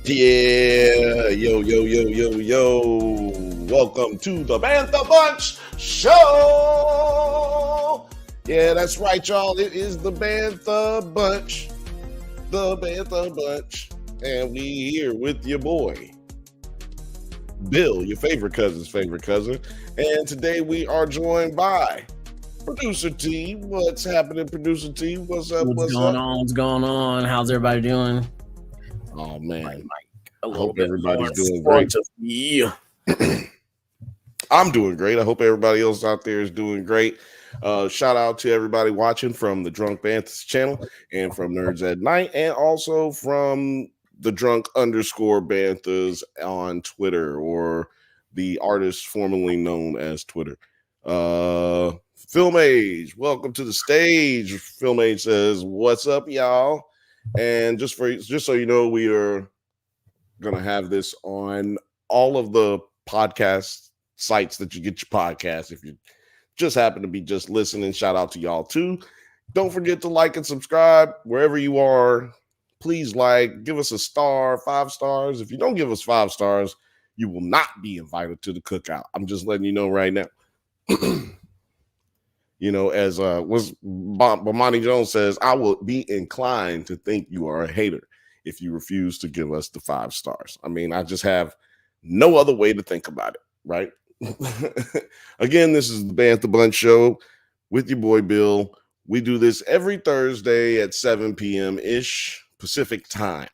Yeah, yo. Welcome to the Bantha Bunch Show. Yeah, that's right, y'all. It is the Bantha Bunch. The Bantha Bunch. And we here with your boy, Bill, your favorite cousin's favorite cousin. And today we are joined by Producer T. What's happening, Producer T? What's up? What's going on? What's going on? How's everybody doing? Oh, man. A I little hope bit everybody's more doing great. Yeah. I'm doing great. I hope everybody else out there is doing great. Shout out to everybody watching from the Drunk Bantha's channel and from Nerds at Night, and also from the Drunk_Banthas on Twitter, or the artist formerly known as Twitter. Film Age, welcome to the stage. Film Age says, "What's up, y'all?" And just so you know, we are gonna have this on all of the podcast sites that you get your podcast. If you just happen to be just listening, shout out to y'all too. Don't forget to like and subscribe wherever you are. Please give us a star, 5 stars. If you don't give us 5 stars, you will not be invited to the cookout. I'm just letting you know right now. As Bomani Jones says, I will be inclined to think you are a hater if you refuse to give us the 5 stars. I mean, I just have no other way to think about it, right? Again, this is the Bantha Bunch Show with your boy Bill. We do this every Thursday at 7 p.m. ish Pacific time.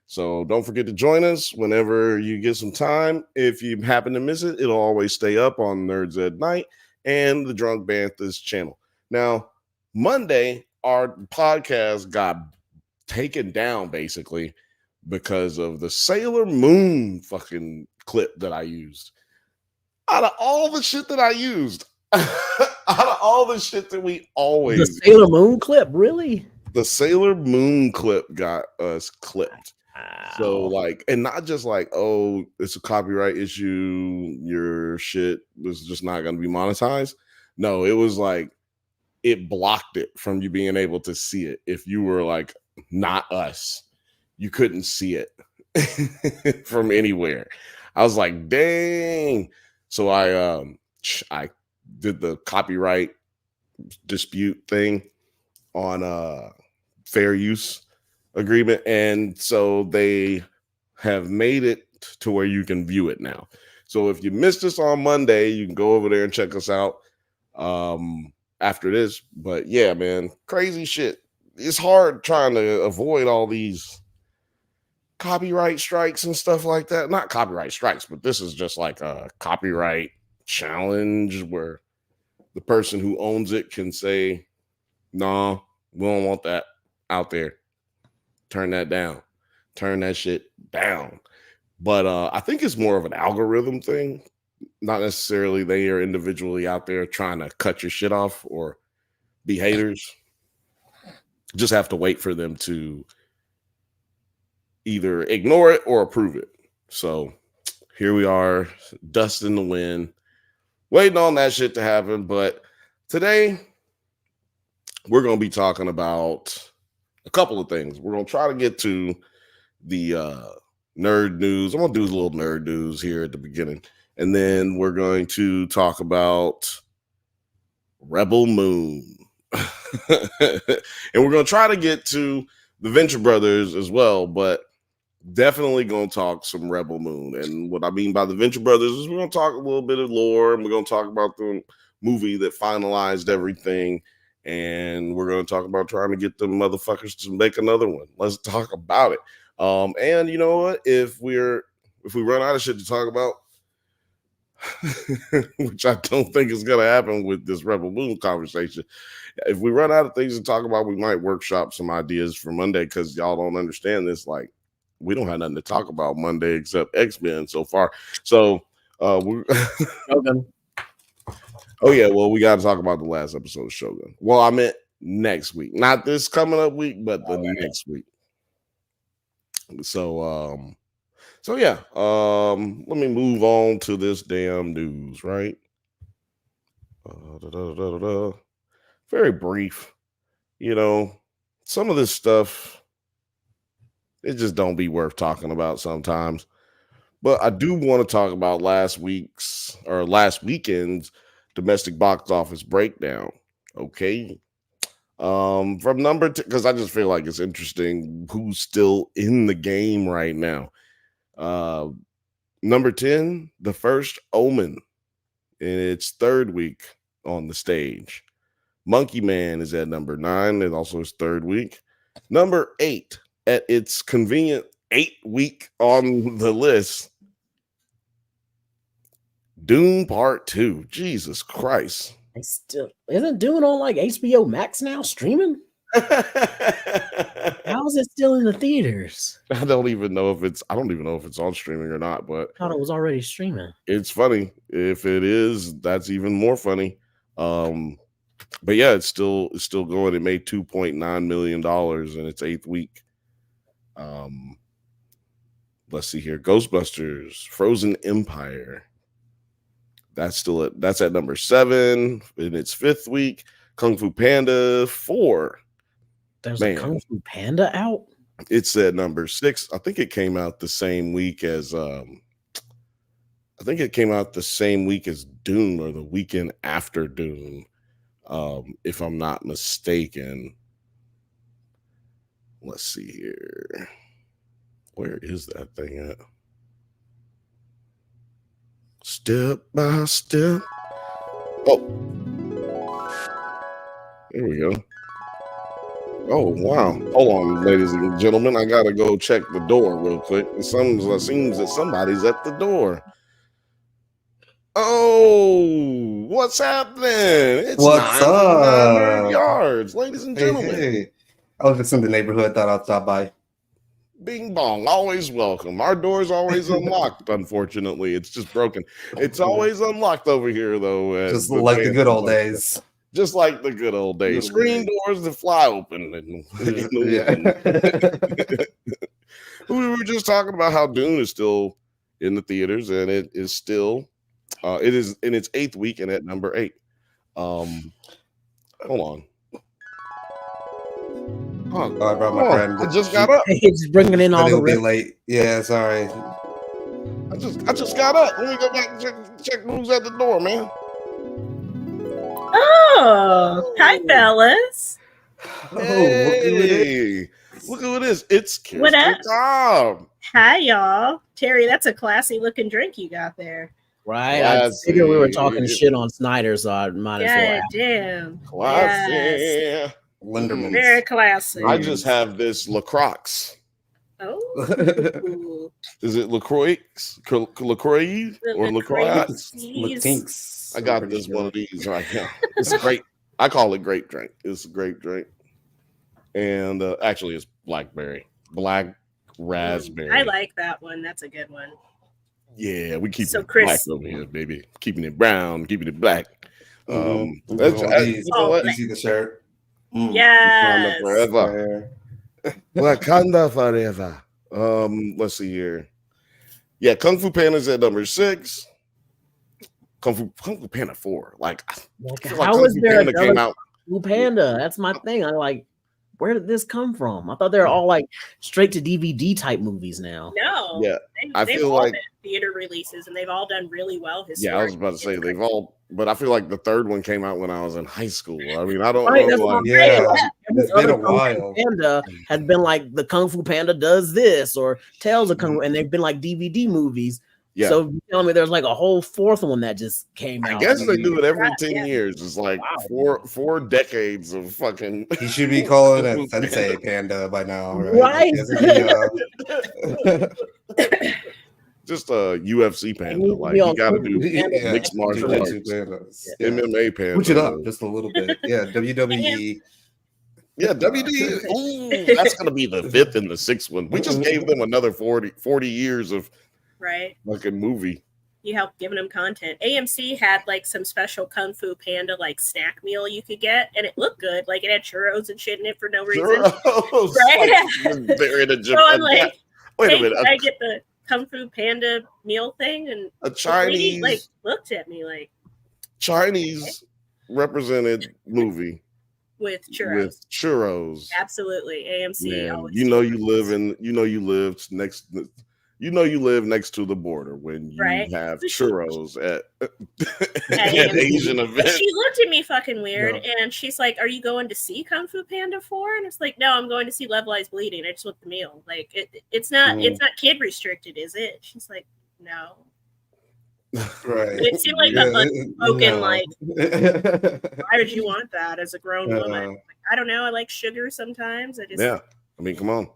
So don't forget to join us whenever you get some time. If you happen to miss it, it'll always stay up on Nerds at Night and the Drunk Banthas channel. Now, Monday, our podcast got taken down basically because of the Sailor Moon fucking clip that I used. Out of all the shit that I used, out of all the shit that we always The Sailor Moon clip, really? The Sailor Moon clip got us clipped. So and not just oh, it's a copyright issue, your shit was just not going to be monetized. No, it was it blocked it from you being able to see it. If you were not us, you couldn't see it from anywhere. I was like, dang. So I did the copyright dispute thing on fair use agreement, and so they have made it to where you can view it now. So if you missed us on Monday, you can go over there and check us out after this. But yeah, man, crazy shit. It's hard trying to avoid all these copyright strikes and stuff like that. Not copyright strikes, but this is just like a copyright challenge where the person who owns it can say, no, we don't want that out there. Turn that down. Turn that shit down. But I think it's more of an algorithm thing. Not necessarily they are individually out there trying to cut your shit off or be haters. Just have to wait for them to either ignore it or approve it. So here we are, dust in the wind, waiting on that shit to happen. But today we're going to be talking about a couple of things. We're going to try to get to the nerd news. I'm going to do a little nerd news here at the beginning. And then we're going to talk about Rebel Moon. And we're going to try to get to the Venture Brothers as well, but definitely going to talk some Rebel Moon. And what I mean by the Venture Brothers is we're going to talk a little bit of lore, and we're going to talk about the movie that finalized everything. And we're going to talk about trying to get the motherfuckers to make another one. Let's talk about it. And you know what? If we run out of shit to talk about, which I don't think is going to happen with this Rebel Moon conversation, if we run out of things to talk about, we might workshop some ideas for Monday, because y'all don't understand this. We don't have nothing to talk about Monday except X-Men so far. So we oh yeah, well, we got to talk about the last episode of Shogun. Well, I meant next week, not this coming up week, but the next week. So yeah, let me move on to this damn news, right? Very brief. Some of this stuff It just don't be worth talking about sometimes. But I do want to talk about last weekend's domestic box office breakdown. Okay. From number two, because I just feel like it's interesting who's still in the game right now. Uh Number 10, The First Omen, in its third week on the stage. Monkey Man is at number 9, and also his third week. Number 8, at its convenient 8th week on the list, Doom Part 2. Jesus Christ. I still isn't doing on like HBO Max now streaming. How is it still in the theaters? I don't even know if it's on streaming or not, but I thought it was already streaming. it's funny. If it is, that's even more funny. But yeah, it's still going. It made $2.9 million in its 8th week. Let's see here. Ghostbusters, Frozen Empire. That's at number 7 in its 5th week. Kung Fu Panda 4. There's a Kung Fu Panda out. It's at number 6. I think it came out the same week as Dune, or the weekend after Dune, if I'm not mistaken. Let's see here. Where is that thing at? Step by step. Oh, here we go. Oh, wow. Hold on, ladies and gentlemen. I gotta go check the door real quick. It seems that somebody's at the door. Oh, what's happening? It's What's 900 up? yards, ladies and gentlemen. Hey. I was just in the neighborhood, thought I'd stop by. Bing bong, always welcome. Our door's always unlocked, unfortunately. It's just broken. It's always unlocked over here, though. Just like the good old days. Just like the good old days. Screen doors that fly open. We were just talking about how Dune is still in the theaters, and it is still it is in its 8th week and at number 8. Hold on. I brought my friend. I just got up. It's bringing in all the be late. Yeah, sorry. I just got up. Let me go back and check who's at the door, man. Oh, hi, fellas. Hey, look who it is. It's Kirsten What up? Tom. Hi, y'all. Terry, that's a classy looking drink you got there. Right. I figured we were talking shit on Snyder, so I might as well. Damn. Classy. Yes. Linderman. Very classy. I just have this LaCroix. Oh. Is it LaCroix? LaCroix or LaCroix? Latinx. I got this one of these right now. It's great. I call it grape drink. It's a grape drink. And actually, it's black raspberry. I like that one. That's a good one. Yeah, we keep So it crisp. black over here, baby. Keeping it brown, keeping it black. You see the shirt? Yes. Forever. Wakanda forever. Let's see here. Yeah, Kung Fu Panda's at number 6. Kung Fu Panda 4. Like, how is there another Kung Fu Panda? That's my thing. I'm like, where did this come from? I thought they're all like straight to DVD type movies now. No. Yeah. I feel all like been theater releases, and they've all done really well. Yeah, I was about to say they've all, but I feel like the third one came out when I was in high school. I mean, I don't know. Like, it's been a while. Panda has been like the Kung Fu Panda does this or tells a Kung Fu, and they've been like DVD movies. Yeah. So you telling me there's like a whole fourth one that just came out. I guess they do it every 10 years. It's like four decades of fucking. He should be calling it Sensei Panda by now, right? Just a UFC Panda. Like, you got to do mixed martial arts. MMA Panda. Switch it up just a little bit. Yeah, WWE. Yeah, WD. Ooh, that's going to be the 5th and the 6th one. We just gave them another 40 years of fucking movie. You helped giving them content. AMC had like some special Kung Fu Panda like snack meal you could get, and it looked good. Like it had churros and shit in it for no reason. Churros. Right? Like, they're in a So I'm like, wait hey, a minute. can I get the Kung Fu Panda meal thing? And A the Chinese lady, like looked at me like Chinese represented movie with churros. Absolutely, AMC. Man, you live next to the border when you have churros at Asian events. She looked at me fucking weird, and she's like, "Are you going to see Kung Fu Panda 4?" And it's like, "No, I'm going to see Love Lies Bleeding. I just want the meal. Like, it's not kid restricted, is it?" She's like, "No." Right. It seemed like the unspoken, like, why would you want that as a grown woman? Like, I don't know. I like sugar sometimes. I mean, come on.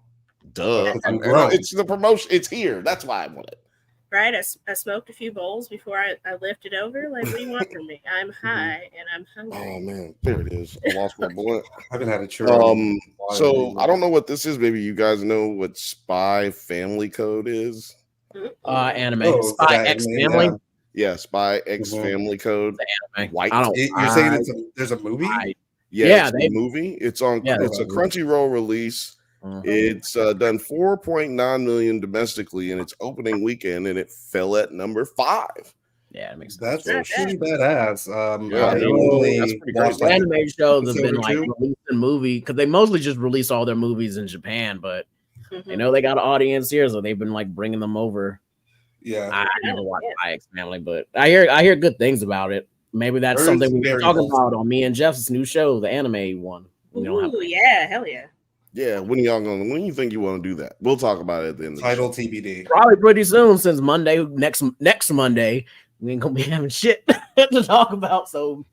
Duh. It's the promotion. It's here. That's why I want it. Right? I smoked a few bowls before I lifted over. Like, what do you want from me? I'm high and I'm hungry. Oh, man. There it is. I lost my blunt. I haven't had a churro. So, I don't know what this is. Maybe you guys know what Spy Family Code is. Anime. Spy X Family? Yeah, Spy X Family Code. Anime. White. You're saying there's a movie? It's a movie. It's on. It's a Crunchyroll release. It's done 4.9 million domestically in its opening weekend, and it fell at number 5. Yeah, it makes sense. That's pretty badass. That's pretty crazy. Anime shows have been like releasing movie because they mostly just release all their movies in Japan, but they know they got an audience here, so they've been like bringing them over. Yeah, I never watched Spy X Family, but I hear good things about it. Maybe that's something we were talking about on me and Jeff's new show, the anime one. Yeah, hell yeah. Yeah, when do you think you want to do that? We'll talk about it at the end of the show. TBD. Probably pretty soon, since Monday, next Monday, we ain't gonna be having shit to talk about. So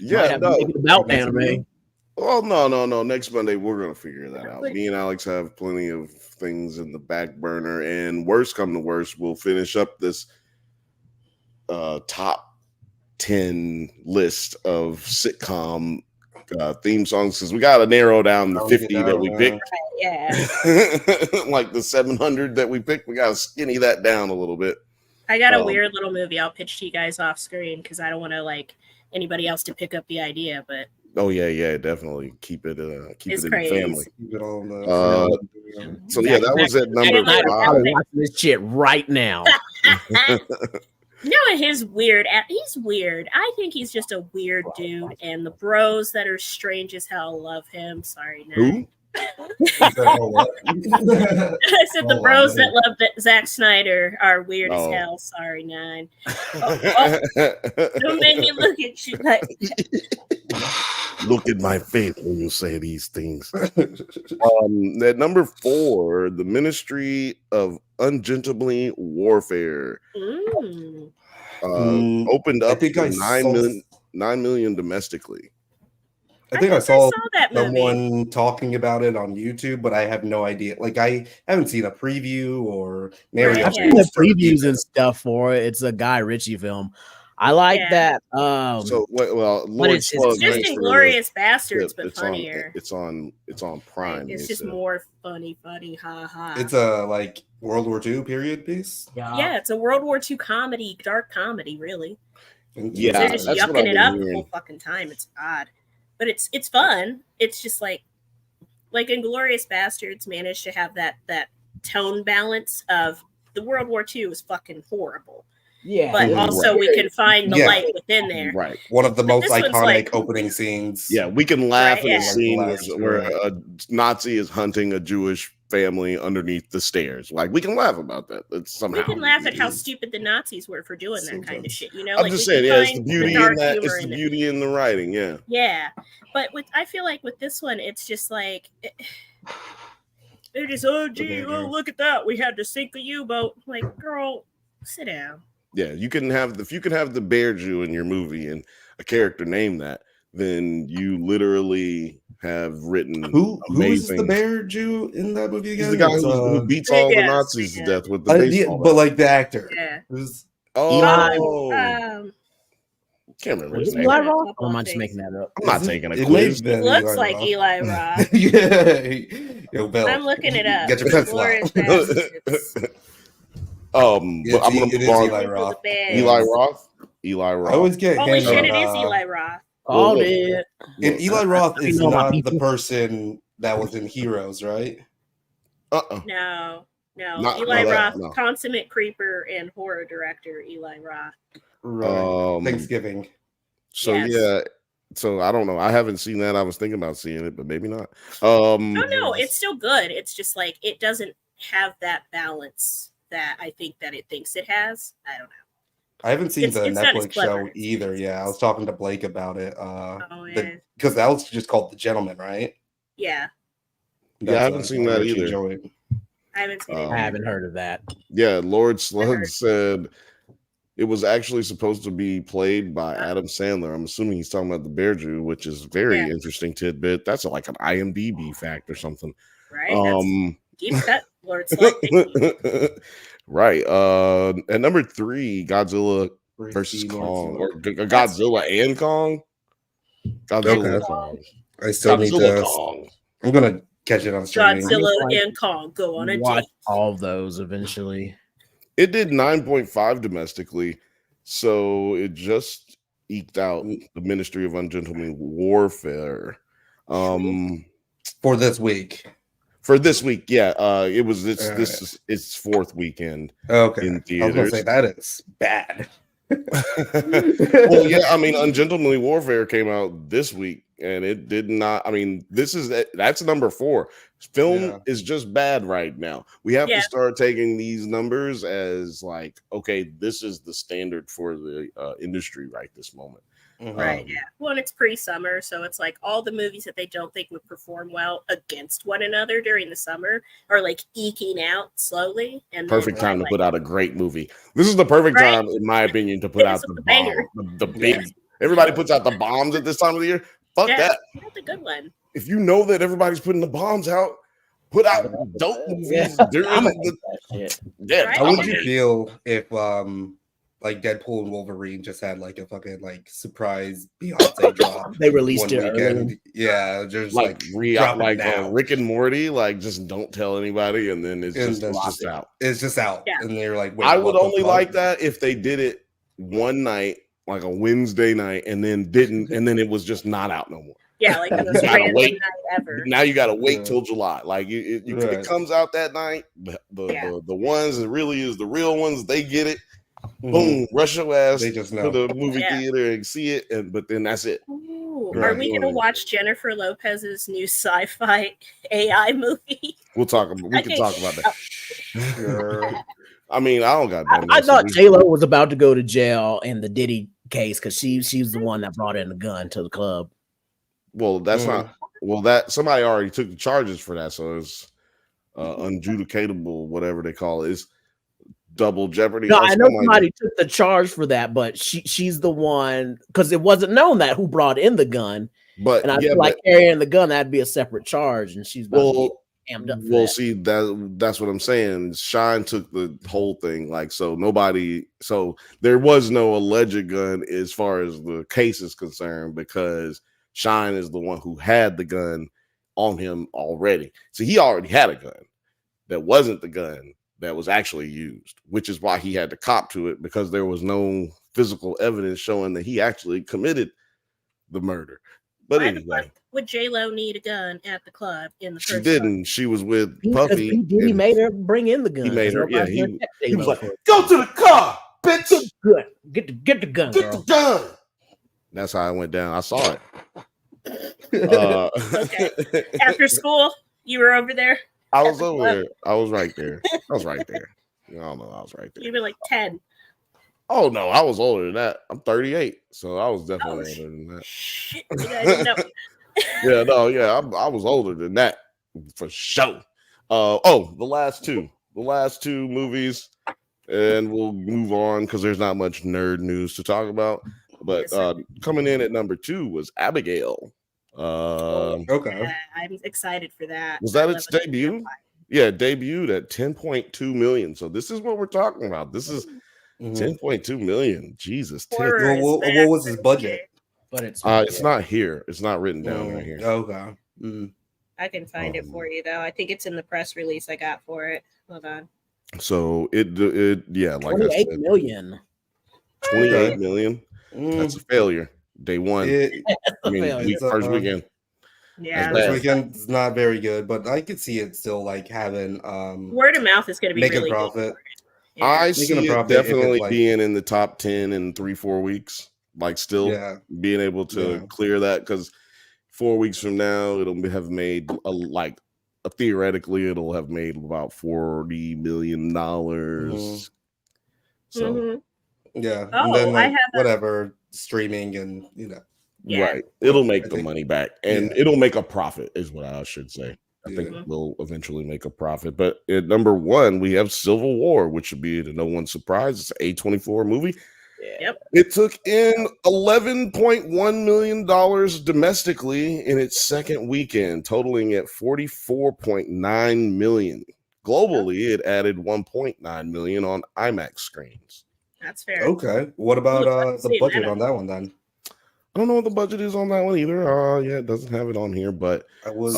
about anime. Well, no. Next Monday we're gonna figure that out. Me and Alex have plenty of things in the back burner, and worst come to worst, we'll finish up this top 10 list of sitcom theme songs because we got to narrow down the 50 that we picked. Like the 700 that we picked, we got to skinny that down a little bit. I got a weird little movie I'll pitch to you guys off screen because I don't want to like anybody else to pick up the idea, but definitely keep it in the family. Keep it on that was at number 5. I'm watching this shit right now. No, he's weird. I think he's just a weird dude, and the bros that are strange as hell love him. Sorry, no. Who? I said the bros that love Zack Snyder are weird as hell. Sorry, Nine. Don't make me look at you like. Look at my face when you say these things. At number 4, the Ministry of Ungentlemanly Warfare opened up to 9 million domestically. I think I saw someone talking about it on YouTube, but I have no idea. Like, I haven't seen a preview or I've seen the previews and stuff for it. It's a Guy Ritchie film. I like that. It's just Inglourious Bastards, but funnier. It's on Prime. It's just more funny, ha ha. It's a like World War II period piece. Yeah, it's a World War II comedy, dark comedy, really. Yeah, they're just yucking it up the whole fucking time. It's odd. But it's fun. It's just like Inglourious Bastards managed to have that tone balance of the World War II was fucking horrible. Yeah. But also we can find the light within there. Right. One of the most iconic opening scenes. Yeah, we can laugh at a scene where a Nazi is hunting a Jewish family underneath the stairs. Like, we can laugh about that. We can laugh at how stupid the Nazis were for doing that kind of shit. You know, I'm just saying, it's the beauty in that. It's the beauty in the writing. Yeah. Yeah, but I feel like with this one, it's just like they're just look at that. We had to sink a U-boat. Like, girl, sit down. Yeah, if you can have the Bear Jew in your movie and a character named that, then you literally have written who is the Bear Jew in that movie again? He's the guy who beats all the Nazis to death with the baseball but like the actor. Yeah. Can't remember his name. Eli Roth? Or am I just making that up? I'm not taking a quiz. It looks like Eli Roth. Yo, Bill, I'm looking it up. Get your pencil out. But I'm gonna move on. Eli Roth. I always get holy shit, it is Eli Roth. Called it. And Eli Roth is not the person that was in Heroes, right? No. Eli Roth, consummate creeper and horror director. Eli Roth. Right. Thanksgiving. So yeah, So I don't know. I haven't seen that. I was thinking about seeing it, but maybe not. Oh no, it's still good. It's just like it doesn't have that balance that I think that it thinks it has. I don't know. I haven't seen the Netflix show either. Yeah, I was talking to Blake about it. Because that was just called The Gentleman, right? Yeah. I haven't seen that either. I haven't seen it. I haven't heard of that. Yeah, Lord Slug said it was actually supposed to be played by Adam Sandler. I'm assuming he's talking about the Bear Jew, which is very interesting tidbit. That's like an IMDb fact or something. Right. Deep cut, Lord Slug. Right. At number 3, Godzilla versus Kong, or Godzilla and Kong. Godzilla Kong. I still need to. Kong. I'm gonna catch it on streaming. Godzilla and Kong go on a watch all of those eventually. It did 9.5 domestically, so it just eked out the Ministry of Ungentlemanly Warfare. For this week. For this week, yeah. It was its fourth weekend. Okay. In theaters. I was gonna say that is bad. Well, yeah, I mean, Ungentlemanly Warfare came out this week, and it did not. I mean, that's number 4. Film is just bad right now. We have to start taking these numbers as like, okay, this is the standard for the industry right this moment. Right. Yeah. Well, and it's pre-summer, so it's like all the movies that they don't think would perform well against one another during the summer are like eking out slowly. And perfect time to put out a great movie. This is the perfect time, in my opinion, to put out the bomb. The big. Everybody puts out the bombs at this time of the year. Fuck that. That's a good one. If you know that everybody's putting the bombs out, put out dope movies during the. How would you feel if like Deadpool and Wolverine just had like a fucking like surprise Beyonce drop? They released it early. Yeah, just like Rick and Morty, like just don't tell anybody, and then it's just out. It's just out, and they're like, wait, I would only like that if they did it one night, like a Wednesday night, and then it was just not out no more. Yeah, like the most random night ever. Now you got to wait till July. Like it comes out that night. The ones that really is the real ones, they get it. Boom, rush your ass to the movie theater and see it, but then that's it. Ooh, are we gonna watch Jennifer Lopez's new sci-fi AI movie? We can talk about that. Sure. I mean, I don't got that. I thought J-Lo was about to go to jail in the Diddy case because she's the one that brought in the gun to the club. Well, that's not. Well, that somebody already took the charges for that, so it's unjudicatable, whatever they call it. It's double jeopardy. No, I know somebody took the charge for that, but she's the one because it wasn't known that who brought in the gun. But and I feel like carrying the gun that'd be a separate charge, and she's amped up. Well, see that's what I'm saying. Shine took the whole thing, like so there was no alleged gun as far as the case is concerned because Shine is the one who had the gun on him already. So he already had a gun that wasn't the gun that was actually used, which is why he had to cop to it because there was no physical evidence showing that he actually committed the murder. But anyway, would J-Lo need a gun at the club in the first? She didn't. She was with Puffy. He made her bring in the gun. He made her. Yeah, he was like, "Go to the car, bitch. Get the gun. Get the gun." That's how it went down. I saw it. Okay. After school, you were over there. I was over there. I was right there. I was right there. I don't know. I was right there. You were like 10. Oh no, I was older than that. I'm 38, so I was definitely older than that. Shit, I didn't know. I was older than that for sure. The last two movies, and we'll move on because there's not much nerd news to talk about. But coming in at number 2 was Abigail. Okay, I'm excited for that. Was that its debut? Yeah, it debuted at 10.2 million. So this is what we're talking about. This is 10.2 million. Jesus. What was his budget? But it's not here. It's not written down right here. Okay. I can find it for you though. I think it's in the press release I got for it. Hold on. So like 28 million. 28 million. That's a failure. Day one. First weekend. Yeah, first weekend is not very good, but I could see it still like having word of mouth is going to be making really profit. Yeah. I see it definitely being in the top 10 in 3-4 weeks. like still being able to clear that, because 4 weeks from now it'll have made theoretically it'll have made about $40 million. So and then like whatever streaming and right, it'll make the money back, and it'll make a profit is what I should say. I think we'll eventually make a profit. But at number one, we have Civil War, which should be to no one's surprise. It's an A24 movie. It took in $11.1 million domestically in its second weekend, totaling at $44.9 million. Globally, it added $1.9 million on IMAX screens. That's fair. Okay. What about the budget on that one then? I don't know what the budget is on that one either. It doesn't have it on here, but it was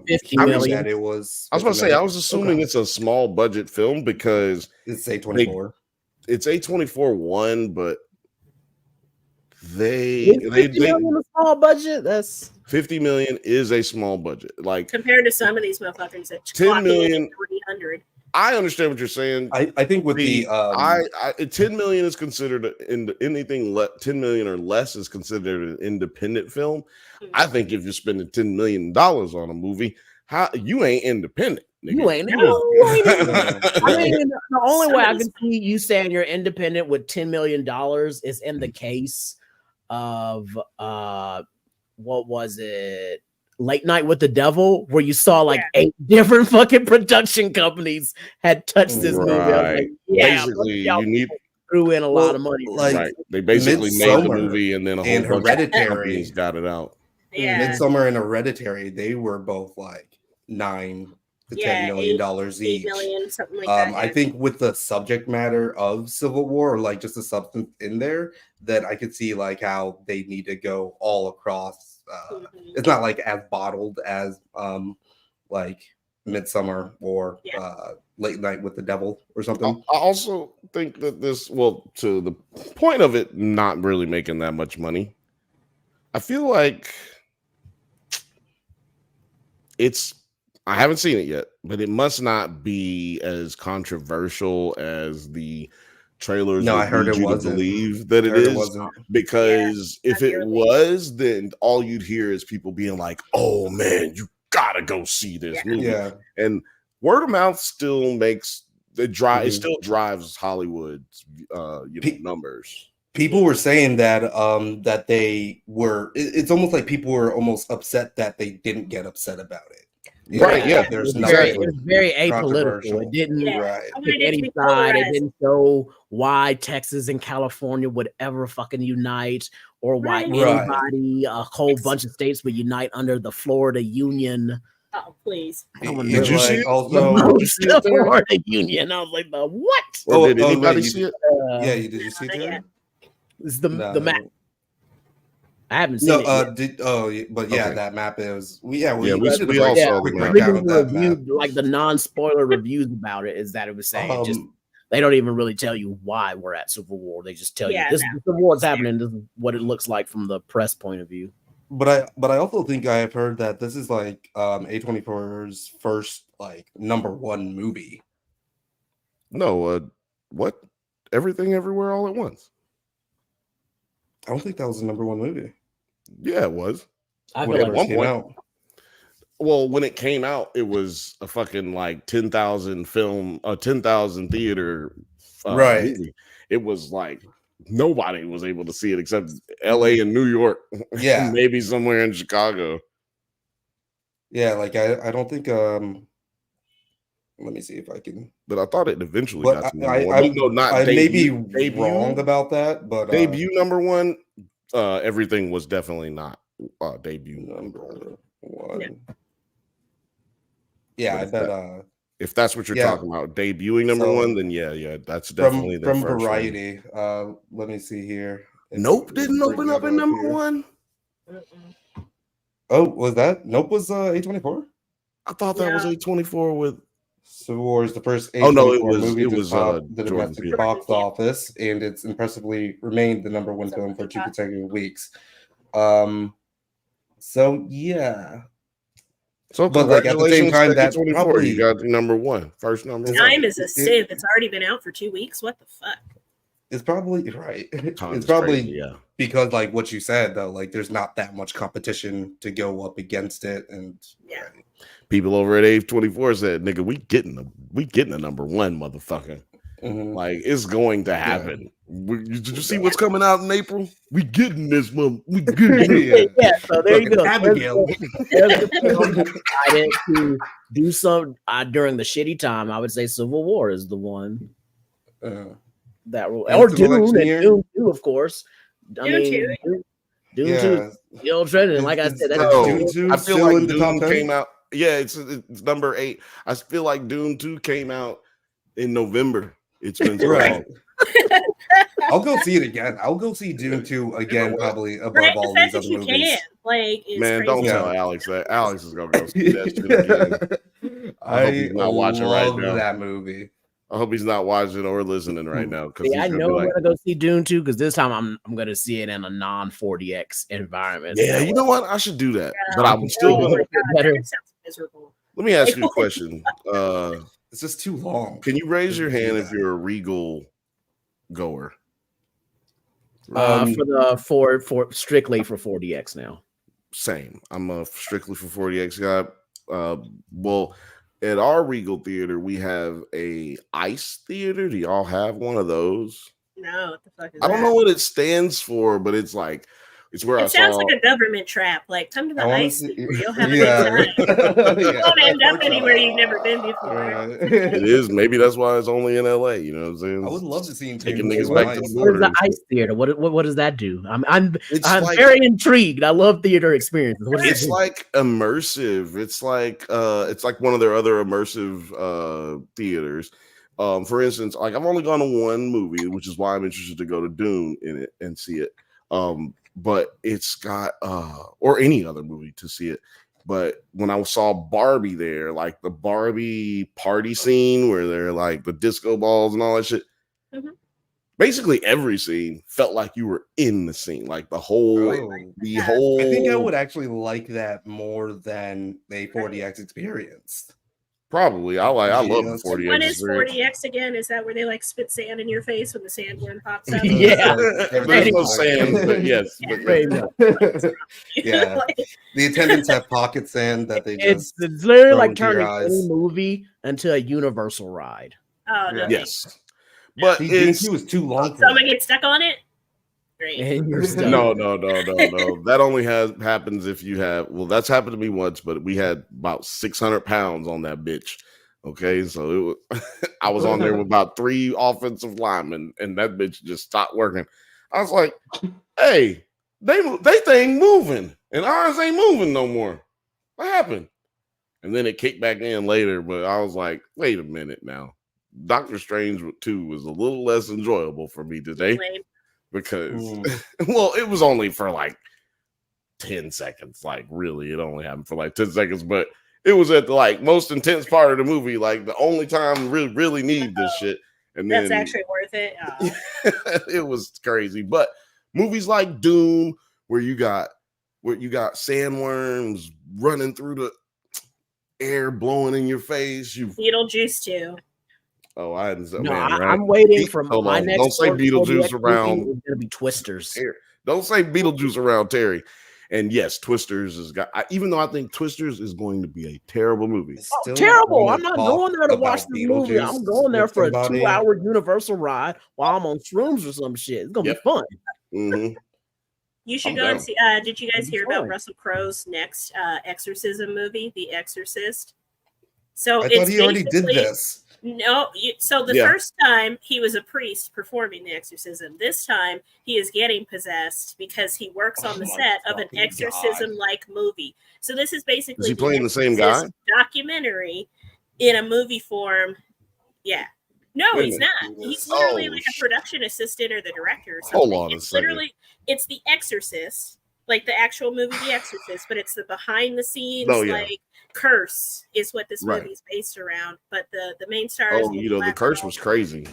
50 million. It was. I was about to say, I was assuming it's a small budget film because it's A24. It's A24 one, but they a small budget. That's 50 million is a small budget, like compared to some of these motherfuckers that 10 million 300. I understand what you're saying. I think with the 10 million is considered anything 10 million or less is considered an independent film. I think if you're spending $10 million on a movie, how you ain't independent. Nigga. You ain't. I mean, the only way I can see you saying you're independent with $10 million is in the case of what was it? Late Night with the Devil, where you saw like 8 different fucking production companies had touched this movie. Like, basically, you need threw in a lot of money. Like they basically made the movie, and then a whole bunch of companies got it out. Midsommar and Hereditary, they were both like $9 to $10 million each. Million, something like that. I think with the subject matter of Civil War, or like just the substance in there, that I could see like how they need to go all across. It's not like as bottled as like Midsommar or Late Night with the Devil or something. I also think that to the point of it not really making that much money, I feel like I haven't seen it yet, but it must not be as controversial as the trailers. No, I heard it wasn't. Believe that it is, because if it was, then all you'd hear is people being like, "Oh man, you gotta go see this movie." Yeah, and word of mouth still makes it drive. It still drives Hollywood's numbers. People were saying that that they were. It's almost like people were almost upset that they didn't get upset about it. There's very apolitical. It didn't pick any side. It didn't show why Texas and California would ever fucking unite, or why anybody, a whole bunch of states would unite under the Florida Union. Oh, please! Did you see it? The Florida Union. I was like, the what? Did anybody see it? Did you see it? It's the map. I haven't seen it. But that map is we all saw the map. Like the non-spoiler reviews about it is that it was saying just they don't even really tell you why we're at Civil War. They just tell you this is the war's happening. This is what it looks like from the press point of view. But I also think I have heard that this is like A24's first like #1 movie. No, what? Everything Everywhere All at Once. I don't think that was the #1 movie. Yeah, it was. I feel like at one point. Well, when it came out, it was a fucking like 10,000 theater movie. It was like nobody was able to see it except LA and New York. Yeah. Maybe somewhere in Chicago. Yeah, like I don't think let me see if I can. But I thought it eventually got to I may be wrong about that, but debut #1, everything was definitely not debut #1. Yeah, I bet. If that's what you're talking about, debuting #1, then that's definitely from Variety. Let me see here. Nope didn't open up in #1. Oh, was that Nope was A24? I thought that was A24 with Civil War is the first A24 movie to top the domestic box office, and it's impressively remained the #1 film for 2 consecutive weeks. So yeah. So, but like at the same time, that you got #1, first #1. Time is a sieve. It's already been out for 2 weeks. What the fuck? It's probably right. Tons It's is probably crazy, yeah. because, like what you said, though, like there's not that much competition to go up against it, and Yeah. People over at A24 said, "Nigga, we getting a number one, motherfucker. Mhm. Like it's going to happen. Did you see what's coming out in April? We getting this one. We getting it. Yeah. So there you Fucking go. Abigail. There's the film decided to do some during the shitty time. I would say Civil War is the one that will, And or Civil Dune, Election and Year? Dune 2, of course. I Dune mean, 2. Dune Yeah. 2 is still trending. Like I said, that's Bro, Dune 2 I feel still like in the top Dune 10? came out. Yeah, it's number 8. I feel like Dune 2 came out in November. It's been so Right. long. I'll go see it again. I'll go see Dune 2 again, probably above Right, all the fact these that other you movies. can, like, is Man, crazy. don't Yeah. tell Alex that. Alex is gonna go see that shit again. I hope he's not watching right love now. that movie. I hope he's not watching or listening right now because See, I he's gonna know be I'm like, gonna go see Dune 2 because this time I'm gonna see it in a non-40x environment. "Yeah, That you way- know what? I should do that." Yeah. But I'm still Oh gonna. my God, better. that sounds miserable. Let me ask you a question. It's just too long. Can you raise your to do hand if that. you're a Regal goer? for strictly for 40x now. Same. I'm a strictly for 40x guy. Well, at our Regal theater, we have a ice theater. Do y'all have one of those? No, what the fuck is I don't that? know what it stands for, but it's like it's where I It sounds saw. like a government trap. Like, come to the I wanna ice see- theater. You'll have a Yeah. good time. You Yeah. won't end up anywhere you've never been before. It is. Maybe that's why it's only in LA. You know what I'm saying? I would love to see him Taking Dune niggas 2 back on to the ice. What is border. the and shit. ice theater? What does that do? I'm It's I'm like very intrigued. I love theater experiences. What does it's it do? like immersive. It's like one of their other immersive theaters. For instance, like I've only gone to one movie, which is why I'm interested to go to Dune in it and see it. But it's got or any other movie to see it. But when I saw Barbie there, like the Barbie party scene where they're like the disco balls and all that shit, Mhm. basically every scene felt like you were in the scene, like the whole Oh. whole. I think I would actually like that more than a 40x experience. Probably. I love the Yes. 40x What is experience. 40x again? Is that where they like spit sand in your face when the sandworm pops up? Yeah. There's no sand, but yes. But Yeah. Like, The attendants have pocket sand that they It's just literally throw like into your turning eyes. any movie into a universal ride. oh no. Yeah. yes. But See, Dune it's 2 is too long for Someone that. gets stuck on it? Great. And you're stuck. no. That only happens if you have. Well, that's happened to me once, but we had about 600 pounds on that bitch. Okay, so it was, I was on there with about 3 offensive linemen, and that bitch just stopped working. I was like, "Hey, they thing moving, and ours ain't moving no more. What happened?" And then it kicked back in later, but I was like, "Wait a minute now." Doctor Strange 2 was a little less enjoyable for me today. Lame. Because well, it was only for like 10 seconds. Like really, it only happened for like 10 seconds, but it was at the like most intense part of the movie, like the only time we really need this shit. And That's then actually worth it. Oh. it was crazy. But movies like Dune, where you got sandworms running through the air, blowing in your face. Beetlejuice too. Oh, I hadn't. No, Man, I'm waiting for Hold my on. next. Don't say 40X Beetlejuice movie around. is gonna be Twisters. Don't say Beetlejuice around Terry. And yes, Twisters is got. Even though I think Twisters is going to be a terrible movie. Still Terrible! wanna I'm not talk going there to about watch this movie. Beetlejuice I'm going there with for a somebody. 2-hour Universal ride while I'm on shrooms or some shit. It's gonna Yep. be fun. Mm-hmm. You should I'm go down. and see. Did you guys hear about fun. Russell Crowe's next exorcism movie, The Exorcist? So I it's thought he already did basically- this. No, so the Yeah. first time he was a priest performing the exorcism. This time he is getting possessed because he works on the Oh my set of an fucking exorcism-like movie. So this is basically Is he playing the same guy? Exorcist documentary in a movie form. Yeah. No, Wait a he's minute. not. He's literally Oh, like a production assistant or the director or something. Hold on a it's second. literally it's The Exorcist, like the actual movie The Exorcist, but it's the behind the scenes Oh, yeah. like curse is what this Right. movie is based around. But the main stars. Oh, the curse was crazy.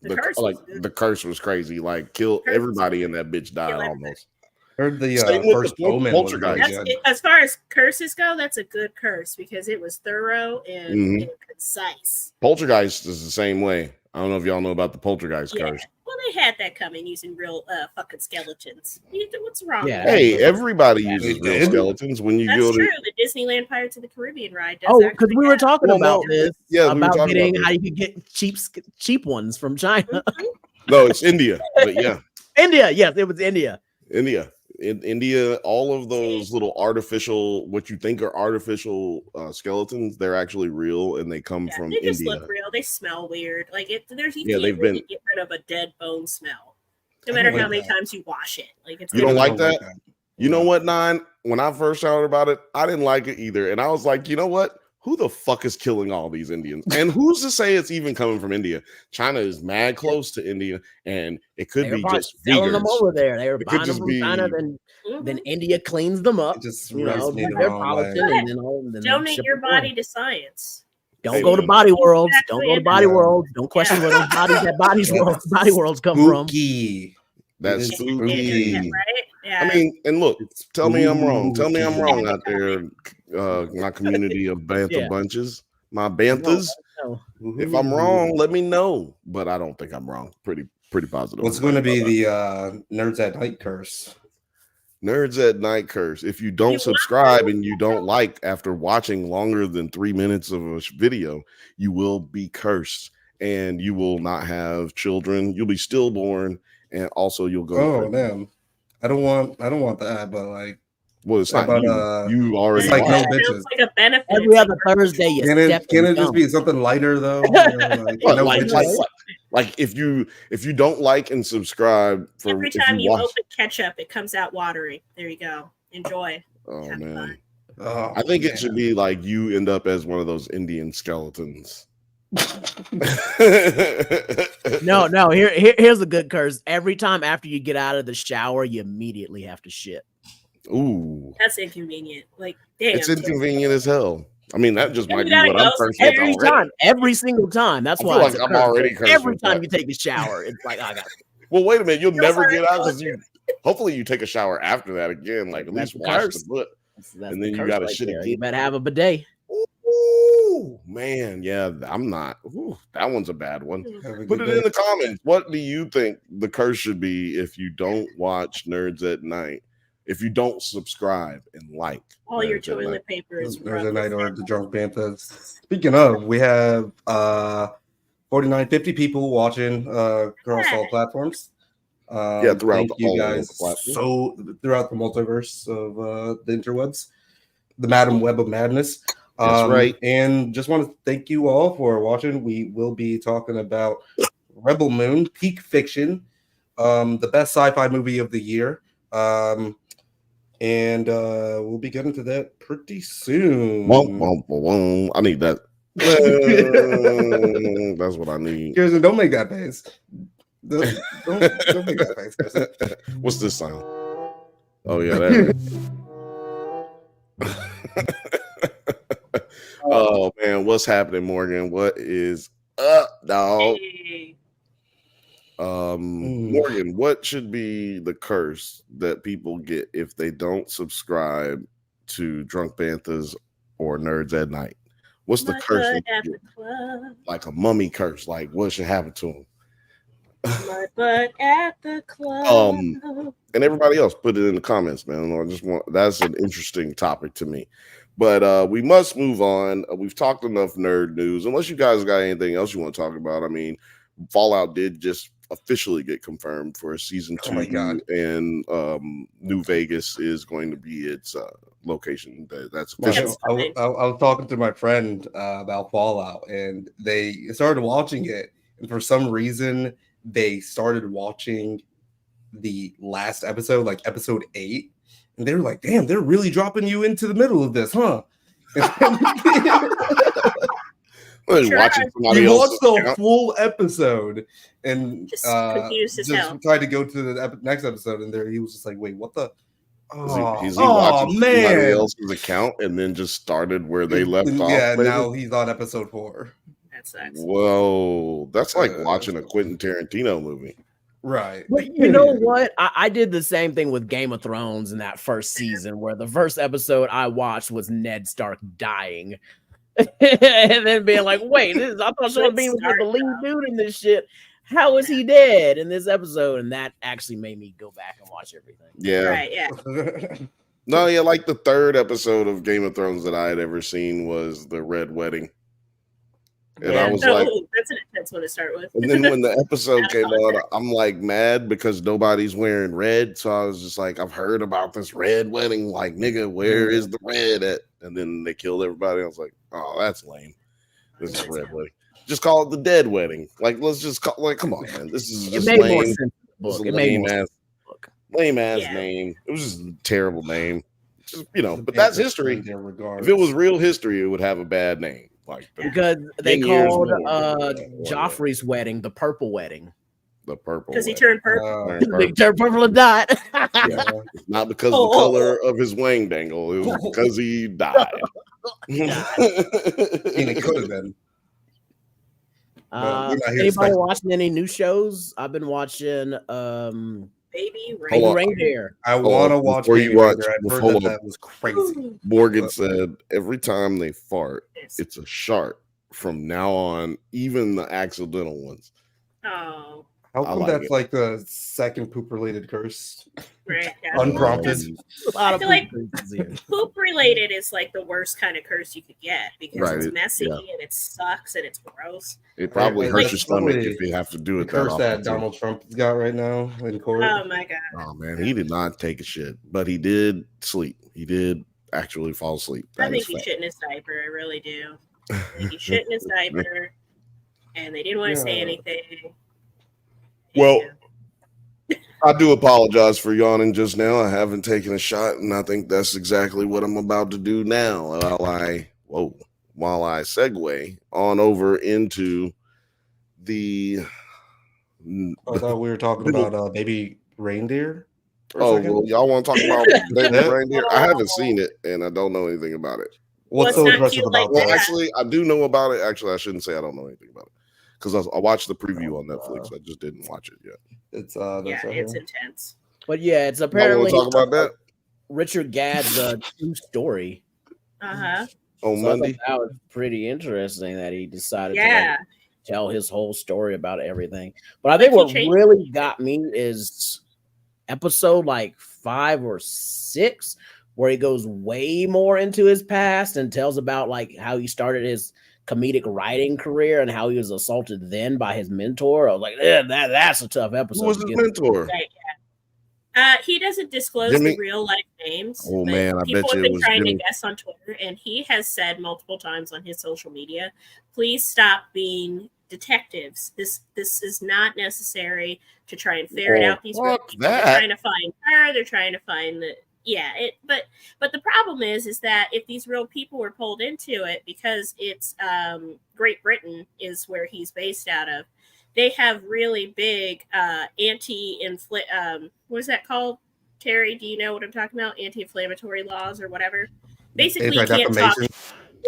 The curse was good. The curse was crazy. Like, kill Curse was everybody in that bitch died Kill everybody. almost. Heard the Same with first the Omen was very Poltergeist. That's good. it, as far as curses go, that's a good curse because it was thorough and, Mhm. and concise. Poltergeist is the same way. I don't know if y'all know about the poltergeist curse. Well, they had that coming using real fucking skeletons. What's wrong? Yeah. with that? Hey, everybody uses They real did? skeletons when you That's go to. true. The Disneyland Pirates of the Caribbean ride does. Oh, because actually we were have- talking Well, about no, this. yeah, we were about talking about getting this. how you could get cheap ones from China. No, it's India, but yeah, India, yes, it was India. India. In India, all of those little artificial, what you think are artificial skeletons, they're actually real, and they come from They just India. look real. They smell weird. Like you Yeah, can't really get rid of a dead bone smell, no I matter don't how like many that. times you wash it. Like it's You don't gonna- like that? You know what, Nine? When I first heard about it, I didn't like it either, and I was like, you know what? Who the fuck is killing all these Indians? And who's to say it's even coming from India? China is mad close to India, and it could be just selling them vegans. over there. They were It could buying them just from be- China, then India cleans them up. It just You rubs know, me do the their wrong polishing, way. and then they donate ship your it away. body to science. Don't Hey, go to man. body worlds. Don't Exactly, go to and body then- worlds. Don't question where those body worlds come from. Spooky. That's It is spooky. Yeah, right? Yeah. I mean, and look, It's tell me I'm wrong. Tell me I'm spooky. wrong out there, my community of Bantha Yeah. bunches, my Banthas. No. If I'm wrong, let me know. But I don't think I'm wrong. Pretty positive. What's going to be the Nerds at Night curse? Nerds at Night curse? If you don't subscribe and you don't like after watching longer than 3 minutes of a video, you will be cursed, and you will not have children. You'll be stillborn, and also you'll go. Oh damn! I don't want that, but like, Well, it's not about, you already. it's like no are. bitches. Sounds like a benefit. Every other Thursday, you Can step it just be something lighter though? You know, like, What, no like, bitches? like if you don't like and subscribe for Every if time you watch, open ketchup, it comes out watery. There you go. Enjoy. oh Have man, fun. Oh, I think man. it should be like you end up as one of those Indian skeletons. No. Here's a good curse. Every time after you get out of the shower, you immediately have to shit. Ooh, That's inconvenient. Like, damn. it's inconvenient as hell. I mean, that just And might you be gotta what I'm go cursed with Every already. time, every single time. That's I feel why like it's a I'm curse. already cursed Every with time that. you take a shower, it's like, I got. Well, wait a minute, you'll Feels never like get out because culture. hopefully you take a shower after that again. Like at That's least the wash curse. the butt, That's and the then you curse got to right shit there. again. You better have a bidet. Ooh, man, yeah, I'm not. Ooh, that one's a bad one. Have a Put good it in day. the comments. What do you think the curse should be if you don't watch Nerds at Night? If you don't subscribe and like All your Nerds at Night? toilet paper is There's a rubbed night with or the drunk Banthas. Speaking of, we have 4950 people watching across all platforms. Yeah, throughout thank you all of the guys platforms. so throughout the multiverse of the interwebs, the Madam Web of Madness. That's right. And just want to thank you all for watching. We will be talking about Rebel Moon, Peak Fiction, the best sci-fi movie of the year. And we'll be getting to that pretty soon. I need that. That's what I need. Kirsten, don't make that face. Don't make that face, Kirsten. What's this sound? Oh yeah, there it is. Oh man, what's happening, Morgan? What is up, dog? Hey. Morgan, what should be the curse that people get if they don't subscribe to Drunk Banthas or Nerds at Night? What's the My curse? butt they at get? the club. Like a mummy curse. Like what should happen to them? My butt at the club. And everybody else, put it in the comments, man. I just want that's an interesting topic to me. But we must move on. We've talked enough nerd news. Unless you guys got anything else you want to talk about. I mean, Fallout did just officially get confirmed for a season 2. Oh my God. And New Vegas is going to be its location. That's I official. was talking to my friend about Fallout, and they started watching it, and for some reason they started watching the last episode, like episode 8, and they were like, "Damn, they're really dropping you into the middle of this, huh?" Watching somebody He else's watched the account. full episode and Just confused as hell. tried to go to the next episode, and there he was just like, "Wait, what the?" Is he watching somebody else's account and then just started where they left off? Yeah, maybe? now he's on episode 4. That sucks. Whoa, that's like watching a Quentin Tarantino movie. Right. But you know what? I did the same thing with Game of Thrones in that first season, where the first episode I watched was Ned Stark dying. and then being like, wait, I thought Sean Bean was the lead dude in this shit. How is he dead in this episode? And that actually made me go back and watch everything. Yeah. Right, yeah. No, yeah, like the third episode of Game of Thrones that I had ever seen was the Red Wedding. And I was like, that's an intense one to start with. And then when the episode came on, I'm like mad because nobody's wearing red. So I was just like, I've heard about this red wedding. Like, nigga, where is the red at? And then they killed everybody. I was like, oh, that's lame. This is red wedding. Just call it the dead wedding. Like, let's just call, like, come on, man. This is just lame. Lame ass name. It was just a terrible name. Just, but that's history. If it was real history, it would have a bad name. Like because they called Joffrey's wedding the Purple Wedding. The purple because he turned purple. He turned purple and died. It's not because of the color of his wang dangle. It was because he died. And it could have been. Anybody watching any new shows? I've been watching Baby Reindeer. I want to watch Baby Reindeer. I heard that was crazy. Morgan said every time they fart, it's a shark from now on, even the accidental ones. Oh. How come that's like the second poop-related curse? Right. Yeah. Unprompted. I feel like poop-related is like the worst kind of curse you could get because it's messy and it sucks and it's gross. It probably hurts your stomach if you have to do it. The curse that Donald Trump's got right now in court. Oh my god. Oh man, he did not take a shit, but he did sleep. He did actually fall asleep. I think he shit in his diaper. I really do. I think he shit in his diaper, and they didn't want to say anything. Well, I do apologize for yawning just now. I haven't taken a shot, and I think that's exactly what I'm about to do now. While I segue on over into the. I thought we were talking about Baby Reindeer. Oh, well, y'all want to talk about Baby Reindeer? I haven't seen it, and I don't know anything about it. What's so impressive about that? Well, actually, I do know about it. Actually, I shouldn't say I don't know anything about it. Because I watched the preview on Netflix. I just didn't watch it yet. It's it's intense. But yeah, it's apparently talk about that. Richard Gadd's true story. On Monday. That was pretty interesting that he decided to tell his whole story about everything. But I think what really got me is episode 5 or 6, where he goes way more into his past and tells about how he started his comedic writing career and how he was assaulted then by his mentor. I was like, that's a tough episode. Who was his mentor? Right, he doesn't disclose the real life names. Oh man, I bet you people have been trying to guess on Twitter, and he has said multiple times on his social media, "Please stop being detectives. This is not necessary to try and ferret out these people. They're trying to find her. They're trying to find the." But the problem is that if these real people were pulled into it, because it's Great Britain is where he's based out of, they have really big what is that called? Terry, do you know what I'm talking about? Anti-inflammatory laws or whatever. Basically, you can't talk.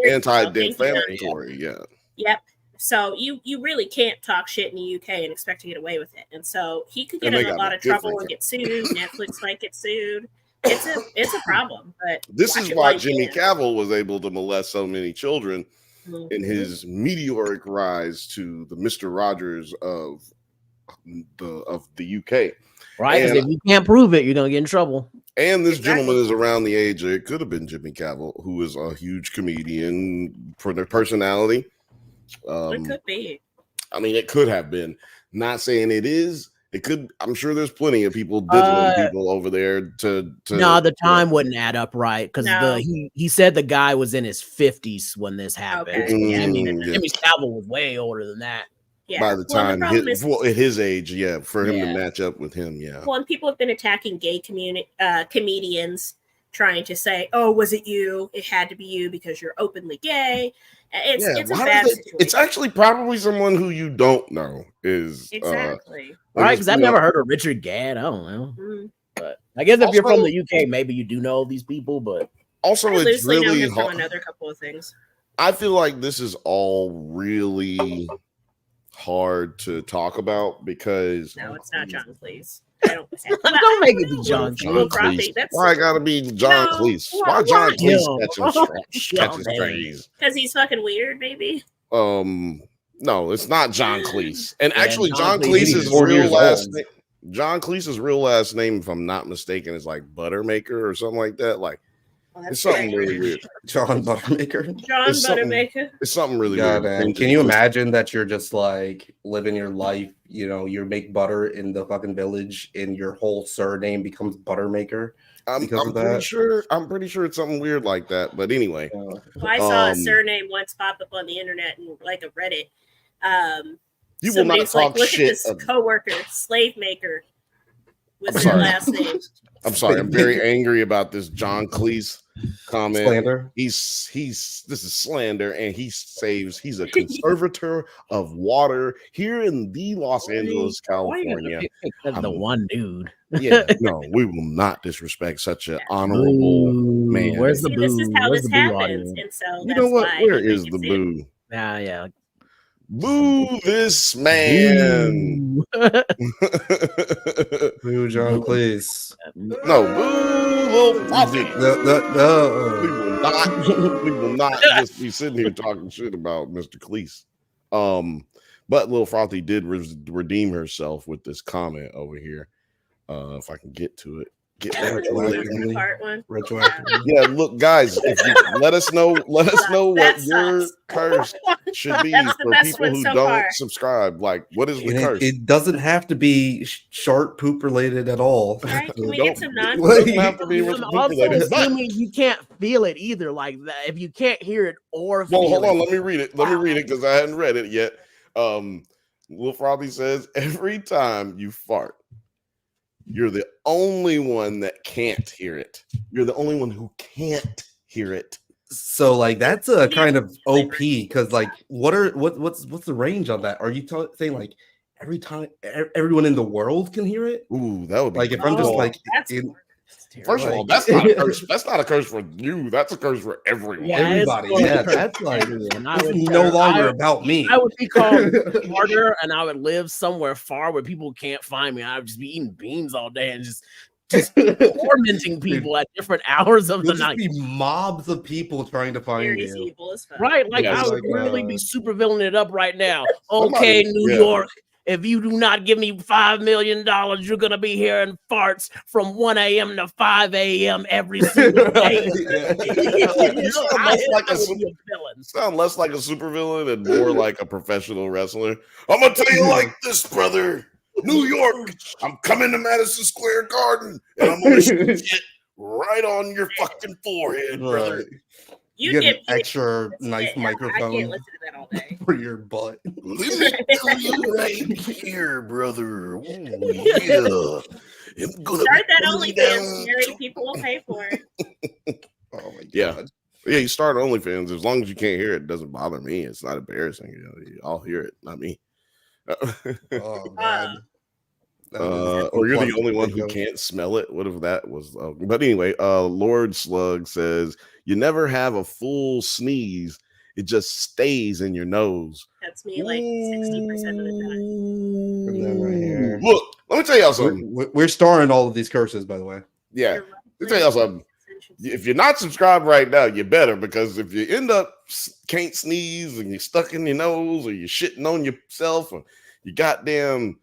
Anti-defamatory, yeah. Yep. So you really can't talk shit in the UK and expect to get away with it. And so he could get in a lot of trouble and get sued. Netflix might get sued. It's a problem. But this is why Jimmy Cavill was able to molest so many children in his meteoric rise to the Mr. Rogers of the UK. Right, because if you can't prove it, you're gonna get in trouble. And this gentleman is around the age. It could have been Jimmy Cavill, who is a huge comedian for their personality. It could be. I mean, it could have been. Not saying it is. It could. I'm sure there's plenty of people diddling people over there to. No, the time wouldn't add up right because he said the guy was in his 50s when this happened. Okay. Jimmy Cavill was way older than that. Yeah. By the time at his age, for him to match up with him, Well, and people have been attacking gay comedians, trying to say, "Oh, was it you? It had to be you because you're openly gay." It's a bad situation. It's actually probably someone who you don't know is exactly right. Because I've never heard of Richard Gadd. I don't know, but I guess if you're from the UK, maybe you do know these people. But also, it's really know him from another couple of things. I feel like this is all really hard to talk about because no, it's not John. Please. Don't make it be John Cleese. Why I gotta be John Cleese? Why John Cleese catching strays? Because he's fucking weird, maybe. No, it's not John Cleese. And actually, John John Cleese's real last name. John Cleese's real last name, if I'm not mistaken, is like Buttermaker or something like that. Like, it's something really weird. John Buttermaker. John Buttermaker. It's something really weird. And can you imagine that you're just like living your life? You know, you make butter in the fucking village, and your whole surname becomes Buttermaker. I'm pretty sure it's something weird like that. But anyway, I saw a surname once pop up on the internet and like a Reddit. You will not talk look shit. At this coworker, slave maker was their last name. I'm sorry. I'm very angry about this John Cleese comment. Slander. This is slander, and he's a conservator of water here in the Los Angeles, California. The one dude. Yeah, no, we will not disrespect such an honorable man. Where's the boo? This is how this happens, and so you know what? Where is the boo? Yeah. Boo this man. Boo John Cleese. No, boo Lil Frothy. We will not just be sitting here talking shit about Mr. Cleese. But Lil Frothy did redeem herself with this comment over here. If I can get to it. Retroactively. Yeah, look, guys, if you, let us know what your curse should be for people who don't subscribe. Like, what is the curse? It doesn't have to be shark poop related at all. Right? Can we get some non? It doesn't have to be poop related. Assuming you can't feel it either. Like that, if you can't hear it or feel hold on, let me read it. Let me read it because I hadn't read it yet. Lil Frothy says, every time you fart, you're the only one that can't hear it. You're the only one who can't hear it. So, like, that's a kind of OP because, like, what's the range on that? Are you saying like every time everyone in the world can hear it? Ooh, that would be like if I'm just like first of all, that's not a curse. That's not a curse for you. That's a curse for everyone. Yeah, everybody. Yeah, that's like no longer about me. I would be called harder, and I would live somewhere far where people can't find me. I would just be eating beans all day and just tormenting people at different hours of the night. Be mobs of people trying to find you. Right, like I would really be super villaining it up right now. Okay, New York. If you do not give me $5 million, you're going to be hearing farts from 1 a.m. to 5 a.m. every single day. You sound less like a supervillain and more like a professional wrestler. I'm going to tell you like this, brother. New York, I'm coming to Madison Square Garden, and I'm going to shoot it right on your fucking forehead, brother. You get an extra nice microphone. I can't listen to that all day. For your butt. Let me tell you right here, brother. Ooh, yeah. I'm gonna start that OnlyFans. Very people will pay for it. Oh my god. Yeah, you start OnlyFans. As long as you can't hear it, it doesn't bother me. It's not embarrassing. I'll hear it, not me. Oh man. Or you're the only one who can't smell it. What if that was? But anyway, Lord Slug says you never have a full sneeze; it just stays in your nose. That's me, like 60% of the time. And then right here. Look, let me tell y'all something. We're starring all of these curses, by the way. Yeah, let me tell y'all something. If you're not subscribed right now, you better, because if you end up can't sneeze and you're stuck in your nose, or you're shitting on yourself, or you goddamn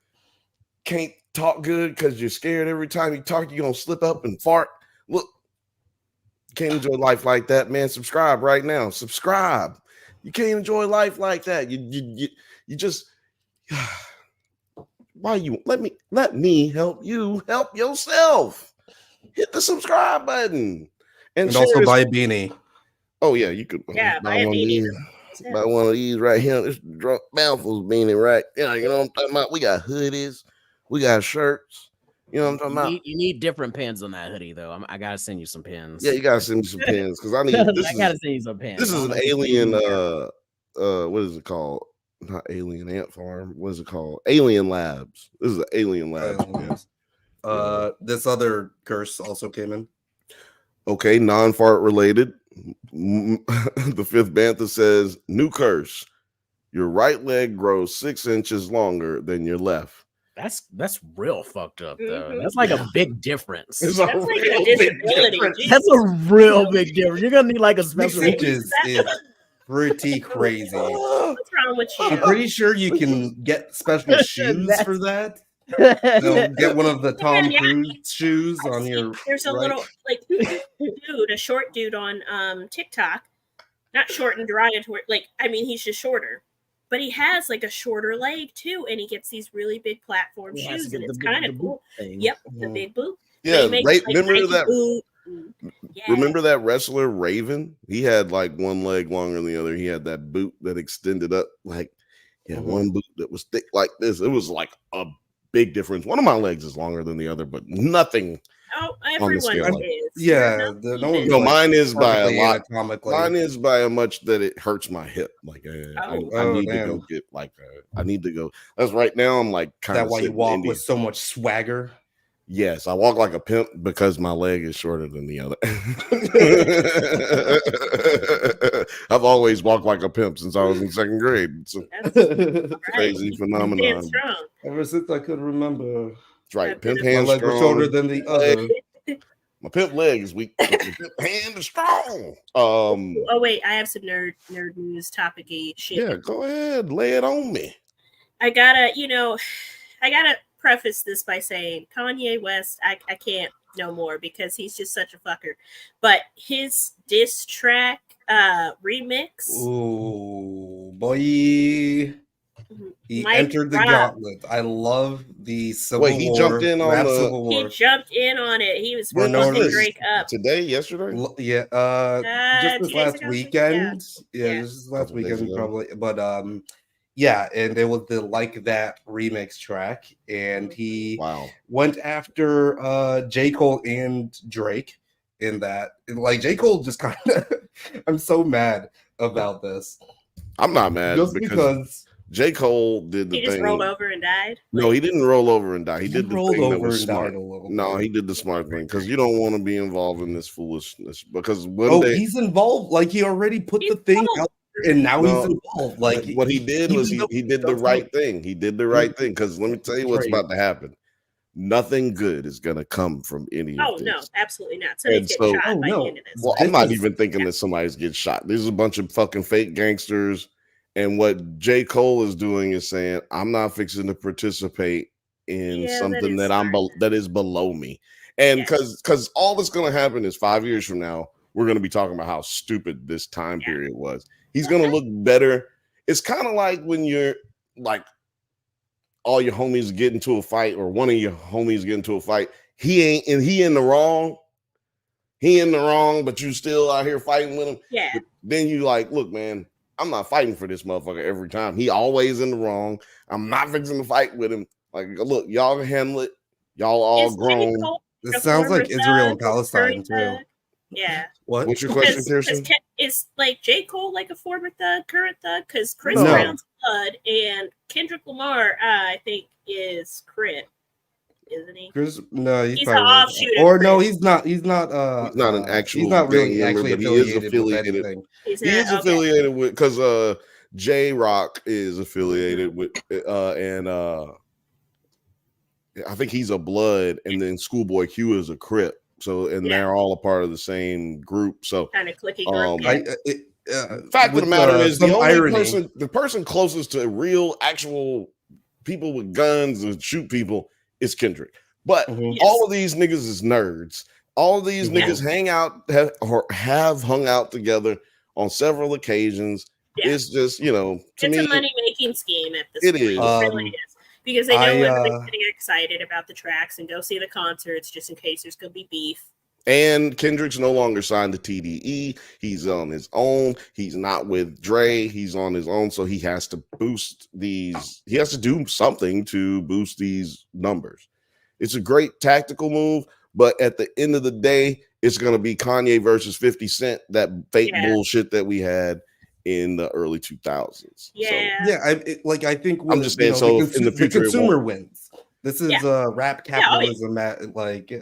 can't talk good because you're scared every time you talk, you're gonna slip up and fart. Look, you can't enjoy life like that, man. Subscribe right now. Subscribe. You can't enjoy life like that. You just why you let me help you help yourself. Hit the subscribe button and also buy a beanie. Oh yeah, you could buy a beanie. Buy one of these right here. This drunk Bantha's beanie, right? Yeah, you know what I'm talking about. We got hoodies. We got shirts. You know what I'm talking about? You need different pins on that hoodie, though. I gotta send you some pins. Yeah, you gotta send me some pins because I need. I gotta send you some pins. This is an alien. What is it called? Not Alien Ant Farm. What is it called? Alien Labs. This is an Alien Labs. This other curse also came in. Okay, non-fart related. The fifth Bantha says, new curse. Your right leg grows 6 inches longer than your left. That's real fucked up though. Mhm. That's like a big difference. It's That's a like real a big disability. difference. Jesus. That's a real big difference. You're gonna need like a 6 special. inches is pretty crazy. What's wrong with I'm you? pretty sure you can get special shoes That's- for that. So get one of the Tom Yeah. Cruise shoes I've on seen- your There's a right. little like dude, a short dude on TikTok, not short and derogatory. Like I mean, he's just shorter, but he has like a shorter leg too, and he gets these really big platform He has to shoes, get and the it's big- kind the of boot cool. thing. Yep, the Mhm. big boot. Yeah, They make, like, remember Nike that? boot. Yeah. Remember that wrestler Raven? He had like one leg longer than the other. He had that boot that extended up, like one boot that was thick like this. It was like a big difference. One of my legs is longer than the other, but nothing. Oh, on the scale. everyone is. Yeah, You're not no even- one's No, like mine is by a perfectly lot. anatomically. Mine is by a much that it hurts my hip. Like I Oh, need to go damn. get like I need to go. That's right now. I'm like kind That of why you walk with so much swagger. Yes, I walk like a pimp because my leg is shorter than the other. I've always walked like a pimp since I was in second grade. It's a Right. crazy Stand phenomenon. strong. Ever since I could remember, That's right. Pimp my hand leg was strong. shorter than the other. My pimp leg is weak. but my pimp hand is strong. Oh wait, I have some nerd news topic-y shit. Yeah, go ahead, lay it on me. I gotta preface this by saying Kanye West, I can't no more because he's just such a fucker. But his diss track remix, Ooh, boy. He Mike entered the Rob. gauntlet. I love the Civil Wait, he War. jumped in on rap the- Civil he War. jumped in on it. He was For no fucking reason. Drake up. Today, yesterday? Yeah, just 2 this days last ago? weekend. Yeah, Yeah. just this last Couple days weekend ago. probably. But yeah, and it was the Like That remix track, and he Wow. went after J. Cole and Drake in that. And, like J. Cole just kind of I'm so mad about this. I'm not mad Just because because J. Cole did the He just thing. rolled over and died. No, he didn't roll over and die. He he did the rolled thing that over was and smart. died a little No, bit. he did the smart thing because you don't want to be involved in this foolishness. Because one Oh, day, he's involved. Like he already put He's the thing involved. out there, and now No, he's involved. Like what he did was he did the right thing. He did the right thing. Because let me tell you what's about to happen. Nothing good is gonna come from any of Oh this. no, absolutely not. Somebody's And getting so- shot by no. the end of this. Well, I'm This not is- even thinking that somebody's getting shot. There's a bunch of fucking fake gangsters. And what J. Cole is doing is saying, I'm not fixing to participate in Yeah, that something is that I'm smart. that is below me. And Yeah. because all that's going to happen is 5 years from now, we're going to be talking about how stupid this time Yeah. period was. He's going to look better. It's kind of like when you're like all your homies get into a fight, or one of your homies get into a fight. He in the wrong. He in the wrong, but you still out here fighting with him. Yeah. But then you like, look, man, I'm not fighting for this motherfucker every time. He always in the wrong. I'm not fixing to fight with him. Like, look, y'all can handle it. Y'all all Is J. grown. Cole This a sounds former like Israel and thug or Palestine current too. thug? Yeah. What? What's your question, Kirsten? Is like J. Cole like a former thug, current thug? Because Chris No. Brown's Blood and Kendrick Lamar, I think, is Crip, isn't he? Chris, no, he's He's an probably offshoot of or no, Chris. he's not. He's not. He's not an actual He's not really gang member, actually but he is affiliated with affiliated. anything. He's He is okay. affiliated with, because J Rock is affiliated with, and I think he's a Blood, and then Schoolboy Q is a Crip. So, and Yeah. they're all a part of the same group. So, Kind of clicky fact of the matter is, the only irony. person closest to real, actual people with guns and shoot people is Kendrick. But Mhm. all of these niggas is nerds. All of these Yeah. niggas hang out, have hung out together on several occasions. Yeah. It's just, to It's me, a money making scheme at this It point. is. It really is. Because they know I, everybody's getting excited about the tracks and go see the concerts just in case there's going to be beef. and Kendrick's no longer signed to TDE. He's on his own. He's not with Dre. He's on his own. So he has to boost these. He has to do something to boost these numbers. It's a great tactical move, but at the end of the day, it's going to be Kanye versus 50 Cent, that fake bullshit that we had in the early 2000s. Yeah. Yeah, I think I'm just saying, so in the future, it consumer won't- wins. This is Yeah. rap Yeah, oh, yeah. capitalism at like and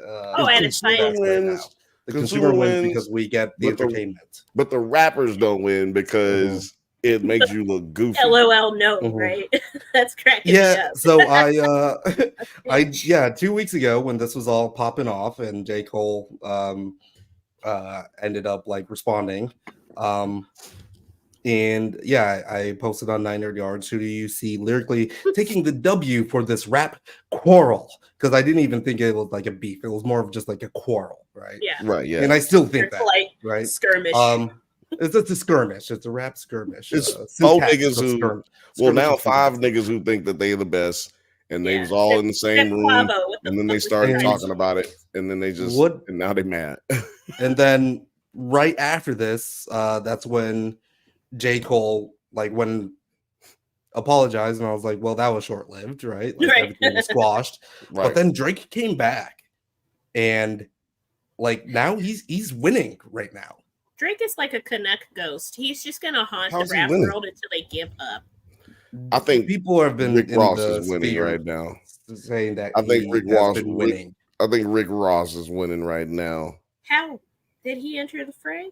it's consumer fine. wins, The consumer wins wins, because we get the but the- entertainment. but the rappers don't win because it makes you look goofy. LOL, no, right? That's cracking me up. So I 2 weeks ago when this was all popping off and J. Cole ended up like responding. And yeah, I posted on 900 Yards. Who do you see lyrically taking the W for this rap quarrel? Because I didn't even think it was like a beef. It was more of just like a quarrel, right? Yeah. Right, yeah. And I still think that, Like right? skirmish. It's a skirmish. It's a rap skirmish. It's 4 niggas who, now 5 niggas who think that they the best, and they was all in the same room, and then they started talking about it, and then they just, and now they mad. And then right after this, that's when J. Cole apologized, and I was like, well, that was short-lived, right? Like everything was squashed. Right. But then Drake came back, and like now he's winning right now. Drake is like a Canuck ghost. He's just gonna haunt the rap world until they give up. I think people have been Rick Ross is winning right now. Saying that I think Rick Ross is winning. I think Rick Ross is winning right now. How did he enter the fray?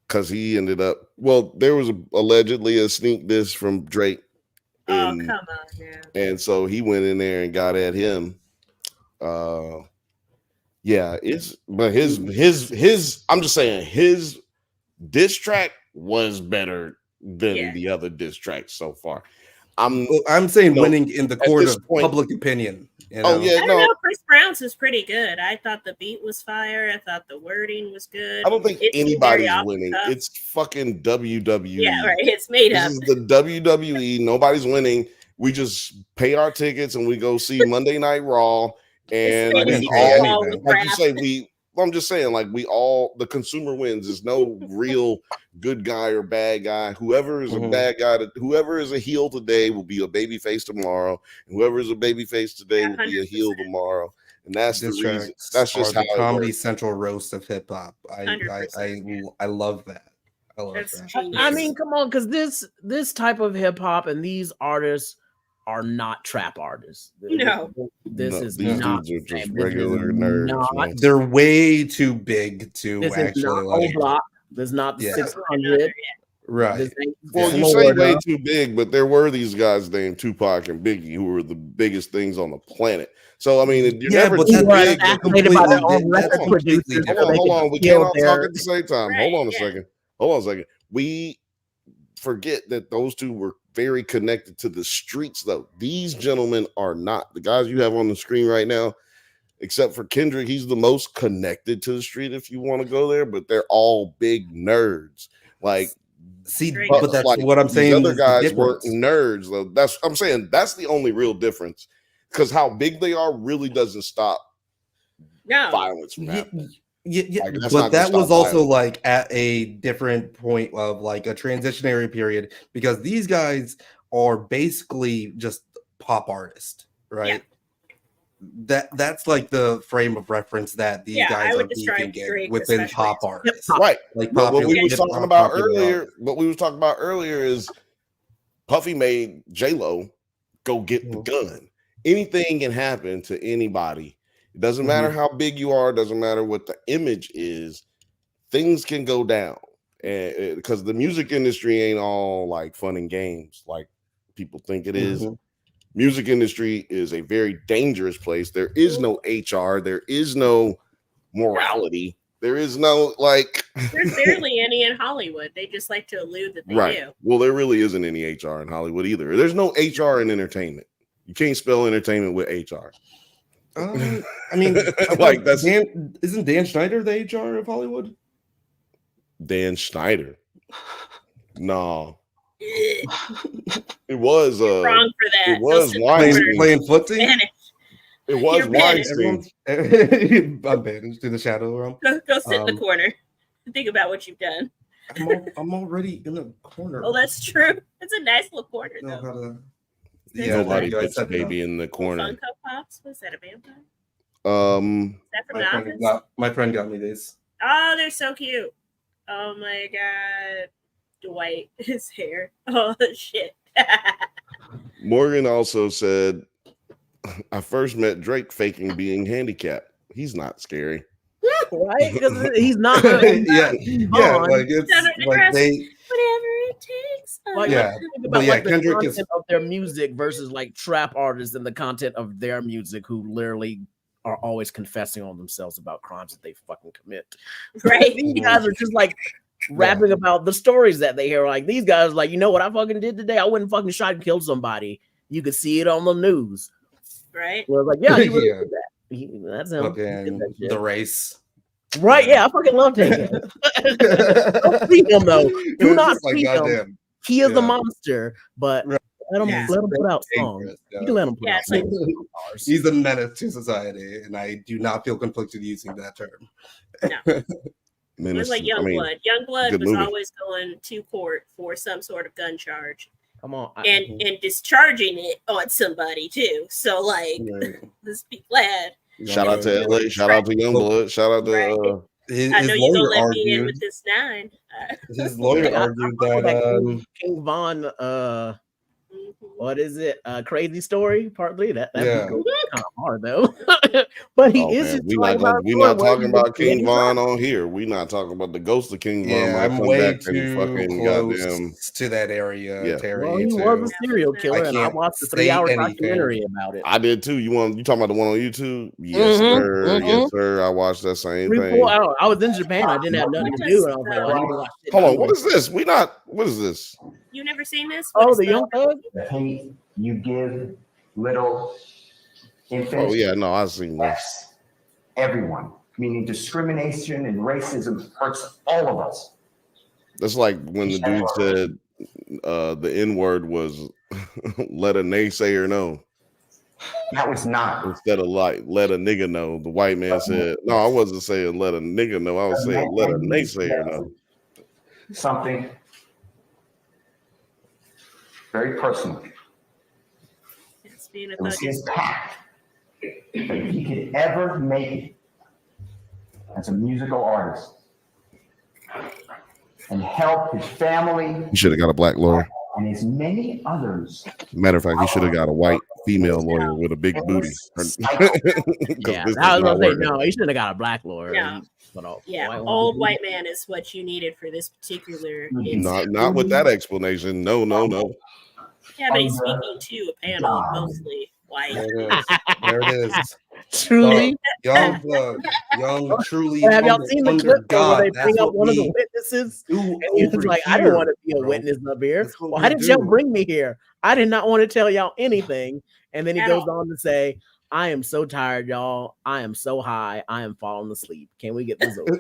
Because he ended up, well, there was allegedly a sneak diss from Drake. Oh, come on, yeah. And so he went in there and got at him. Yeah, but his I'm just saying his diss track was better than the other diss tracks so far. I'm saying winning in the court of public opinion. You know? I don't know. Chris Brown's was pretty good. I thought the beat was fire. I thought the wording was good. I don't think anybody's winning. It's fucking WWE. Yeah, right. It's made up. This is the WWE. Nobody's winning. We just pay our tickets and we go see Monday Night Raw. And we all, like you say, I'm just saying, like the consumer wins. There's no real good guy or bad guy. Whoever is a bad guy, whoever is a heel today will be a baby face tomorrow. And whoever is a baby face today will be a heel tomorrow. And that's the reason. That's just how the Comedy Central roast of hip hop. I love that. I love that. I mean, come on, because this type of hip hop and these artists are not trap artists. No, these not. Dudes are just regular nerds. They're way too big to actually like. Block. There's not 600. Right. Well, you say way too big, but there were these guys named Tupac and Biggie who were the biggest things on the planet. So I mean, you're never too big. Hold on. We can't all talk at the same time. Hold on a second. We forget that those two were very connected to the streets, though. These gentlemen are not. The guys you have on the screen right now, except for Kendrick, he's the most connected to the street if you want to go there, but they're all big nerds. Like, but that's like, what I'm saying. The other guys weren't nerds, though. I'm saying that's the only real difference, because how big they are really doesn't stop violence from happening. Yeah, like, but that was also like at a different point of like a transitionary period, because these guys are basically just pop artists, right? Yeah. That's like the frame of reference that these guys are beefing within pop artists, right? Like what we were talking about earlier is Puffy made J-Lo go get the gun. Anything can happen to anybody. It doesn't matter how big you are. It doesn't matter what the image is. Things can go down, and because the music industry ain't all like fun and games like people think it is. Music industry is a very dangerous place. There is no HR. There is no morality. There is no like. There's barely any in Hollywood. They just like to allude that they do. Well, there really isn't any HR in Hollywood either. There's no HR in entertainment. You can't spell entertainment with HR. I mean, like that's isn't Dan Schneider the HR of Hollywood? Dan Schneider? No. It was wrong for that. It was Weinstein playing footsie. It was Weinstein. I'm banished to the shadow realm. Go sit in the corner. Think about what you've done. I'm already in the corner. Oh, that's true. It's a nice little corner, though. Nobody puts a baby in the corner. Funko Pops? Was that a vampire? Is that from the office? My friend got me these. Oh, they're so cute. Oh my god. Dwight, his hair. Oh shit. Morgan also said, I first met Drake faking being handicapped. He's not scary. Right? Because he's not. Like it's like they. Whatever it takes. Like, Yeah. think But about yeah, like the Kendrick content is of their music versus like trap artists and the content of their music who literally are always confessing on themselves about crimes that they fucking commit. Right. These guys are just like rapping about the stories that they hear. Like these guys, like, you know what I fucking did today? I went and fucking shot and killed somebody. You could see it on the news. Right. Well, like, yeah, he really Yeah. did that. That's him. He did fucking that shit. The Race. Right? Yeah, I fucking love Taken. Don't see him though. Do It's not just like, see him. goddamn. He is a Yeah. monster, but Right. let him Yeah. put out songs. Dangerous, You can let him put Yeah, out it's like- songs. He's a menace to society, and I do not feel conflicted using that term. It was like Youngblood. Youngblood good was movie. always going to court for some sort of gun charge Come on. and discharging it on somebody too. So like, let's be glad. Shout out to LA. Shout out to Youngblood. Shout out to Right. His I know you're lawyer gonna let me in argued. with this 9. His lawyer argued that King Von what is it? Crazy Story Part 3. That'd be cool. Kind of hard though. But he is just we talking not about we not where talking he about was getting King Von shot. on here. We not talking about the ghost of King Von. yeah, might I'm come way back and too fucking close goddamn. to that area, Yeah. Terry. Well, he to- was a serial killer, and I can't watched a say 3-hour anything. documentary about it. I did too. You talking about the one on YouTube? Yes, sir. Yes, sir. I watched that same 3-4 thing. hours. I was in Japan. I didn't have nothing to do, and I was like, well, I need to watch it. Hold on. What is this? What is this? You never seen this? Oh, What is the Young Thug? The hate you give little infants. Oh yeah, no, I've seen this. Affects everyone, meaning discrimination and racism hurts all of us. That's like when the dude said the N-word was let a naysayer know. That was not. Instead of like let a nigga know. The white man said, no, I wasn't saying let a nigga know. I was saying let a naysayer know. Something very personal. It's being a It was thug. his path. That if he could ever make it as a musical artist and help his family He should have got a black lawyer. and as many others. Matter of fact, he should have got a white female lawyer with a big booty. Yeah, I was gonna say no. He shouldn't have got a black lawyer. No. Yeah, old white man is what you needed for this particular incident. Not with that explanation. No. Yeah, but he's speaking to a panel of mostly white. There it is. Truly, Young, truly. have y'all seen the clip God, where they bring up one of the witnesses? And he was like, I didn't want to be a witness up here. Why did y'all bring me here? I did not want to tell y'all anything. And then he goes on to say, I am so tired, y'all. I am so high. I am falling asleep. Can we get this over?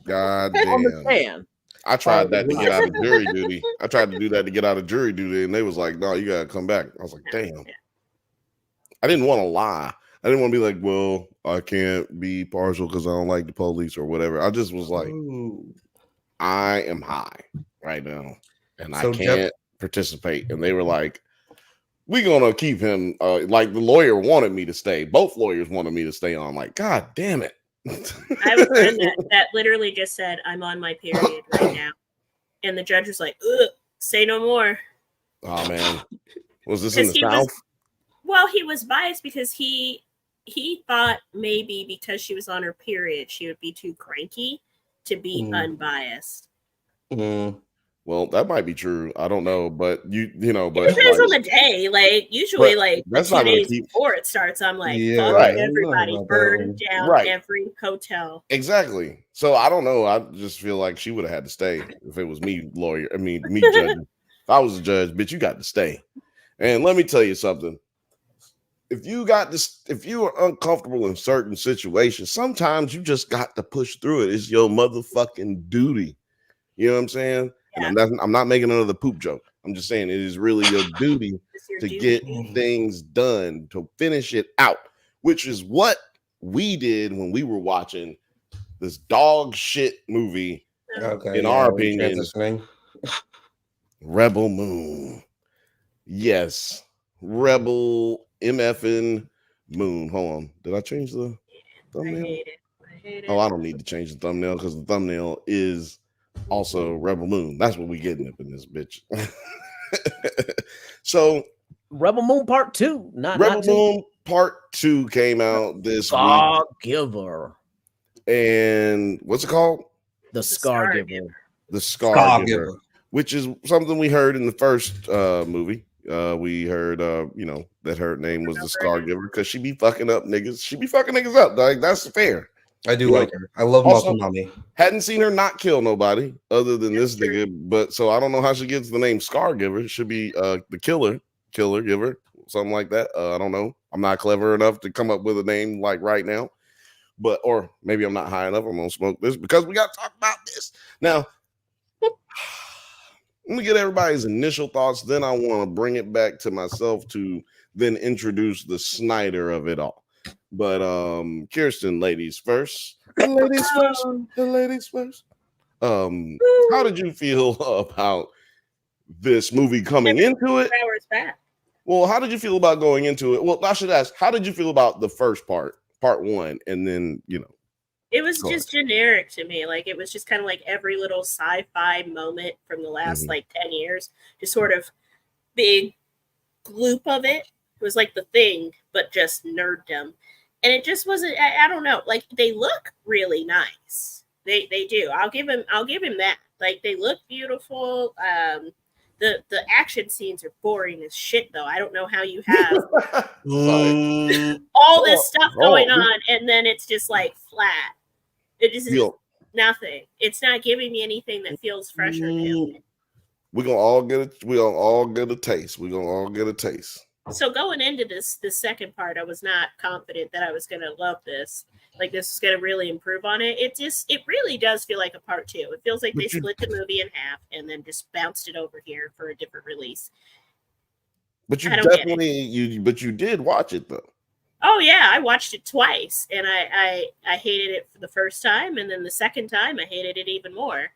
God On the damn. stand. I tried that to get out of jury duty. I tried to do that to get out of jury duty, and they was like, no, you gotta come back. I was like, damn. I didn't want to lie. I didn't want to be like, well, I can't be partial because I don't like the police or whatever. I just was like, I am high right now, and I can't participate. And they were like, we're gonna keep him. Like the lawyer wanted me to stay. Both lawyers wanted me to stay on. I'm like, God damn it. I have a friend that literally just said, I'm on my period right now. And the judge was like, ugh, say no more. Oh man. Was this in the He South? Well, he was biased because he thought maybe because she was on her period, she would be too cranky to be unbiased. Well, that might be true. I don't know, but but It depends on the day. Like usually, that's the not 2 gonna days keep. before it starts, I'm like, Yeah, fuck right. everybody, burn down every hotel. Exactly. So I don't know. I just feel like she would have had to stay if it was me, lawyer. I mean, me judge. If I was a judge, bitch, you got to stay. And let me tell you something. If you are uncomfortable in certain situations, sometimes you just got to push through it. It's your motherfucking duty. You know what I'm saying? Yeah. And I'm not making another poop joke. I'm just saying it is really your duty to get things done, to finish it out, which is what we did when we were watching this dog shit movie. Okay, in our opinion, Rebel Moon. Yes, Rebel MFN Moon. Hold on. Did I change the thumbnail? I hate it. Oh, I don't need to change the thumbnail because the thumbnail is also Rebel Moon. That's what we getting up in this bitch. So Rebel Moon Part 2. Rebel Moon Part 2 came out this Scar Giver. week. And what's it called? The Scar Giver. The Scar Giver. which is something we heard in the first movie. We heard, that her name was the Scar Giver because she be fucking up niggas. She be fucking niggas up. Like, that's fair. I do like her. I love Also, Muscle Mommy. Hadn't seen her not kill nobody other than That's this nigga, but so I don't know how she gets the name Scar Giver. It should be the killer giver, something like that. I don't know. I'm not clever enough to come up with a name like right now, or maybe I'm not high enough. I'm gonna smoke this because we got to talk about this now. Let me get everybody's initial thoughts. Then I want to bring it back to myself to then introduce the Snyder of it all. But Kirsten, ladies first. The ladies first. How did you feel about this movie coming into it? Well, how did you feel about going into it? Well, I should ask, how did you feel about the first part 1, and then it was just generic to me. Like, it was just kind of like every little sci-fi moment from the last like 10 years, just sort of big gloop of it. It was like The Thing, but just nerddom. And it just wasn't, I don't know, like, they look really nice. They do. I'll give him that. Like, they look beautiful. The action scenes are boring as shit, though. I don't know how you have all this stuff going on, and then it's just like flat. It just is nothing. It's not giving me anything that feels fresh or new. We're gonna all get it. We're gonna all get a taste. We're gonna all get a taste. So going into this second part, I was not confident that I was gonna love this. Like, this is gonna really improve on it. It really does feel like a part 2. It feels like they split the movie in half and then just bounced it over here for a different release. But you definitely but you did watch it though. Oh yeah, I watched it twice, and I hated it for the first time, and then the second time I hated it even more,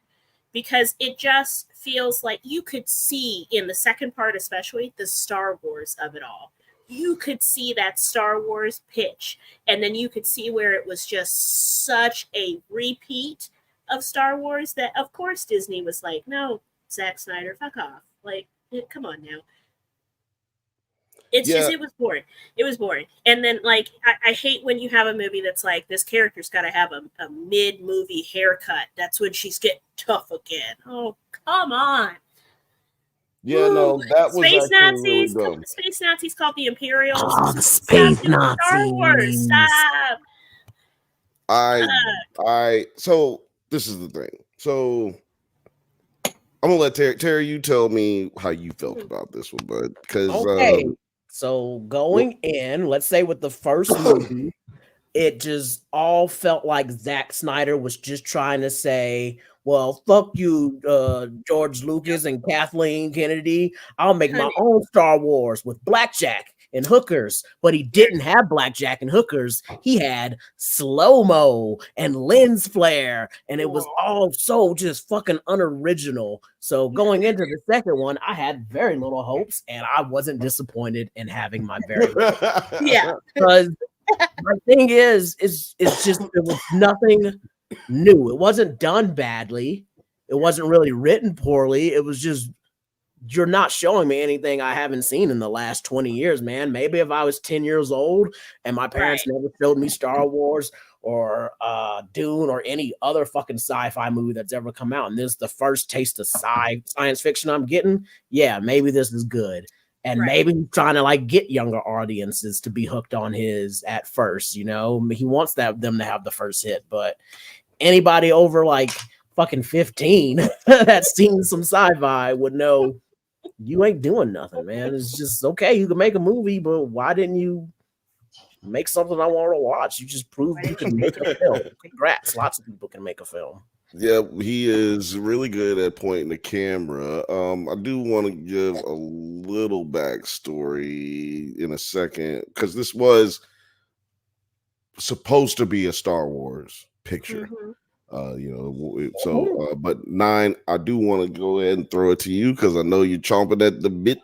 because it just feels like you could see in the second part, especially, the Star Wars of it all. You could see that Star Wars pitch, and then you could see where it was just such a repeat of Star Wars that, of course, Disney was like, no, Zack Snyder, fuck off. Like, come on now. It's just, it was boring. It was boring. And then, like, I hate when you have a movie that's like, this character's got to have a mid-movie haircut. That's when she's getting tough again. Oh, come on. Yeah, no, that was Space Nazis. Really dumb. Space Nazis called the Imperials. Oh, the Space Nazis. Star Wars, stop. So this is the thing. So I'm gonna let Terry, you tell me how you felt about this one, bud. Because so going in, let's say with the first movie, it just all felt like Zack Snyder was just trying to say, well, fuck you, George Lucas and Kathleen Kennedy. I'll make my own Star Wars with blackjack and hookers. But he didn't have blackjack and hookers. He had slow-mo and lens flare. And it was all so just fucking unoriginal. So going into the second one, I had very little hopes, and I wasn't disappointed in having my very because my thing is just it was nothing new. It wasn't done badly. It wasn't really written poorly. It was just, you're not showing me anything I haven't seen in the last 20 years, man. Maybe if I was 10 years old and my parents never showed me Star Wars or Dune or any other fucking sci-fi movie that's ever come out, and this is the first taste of science fiction I'm getting, yeah, maybe this is good. And maybe he's trying to like get younger audiences to be hooked on his at first, you know. He wants them to have the first hit, but anybody over like fucking 15 that's seen some sci-fi would know you ain't doing nothing, man. It's just okay. You can make a movie, but why didn't you make something I want to watch? You just proved you can make a film. Congrats. Lots of people can make a film. Yeah, he is really good at pointing the camera. I do want to give a little backstory in a second, because this was supposed to be a Star Wars picture. But 9, I do want to go ahead and throw it to you because I know you're chomping at the bit.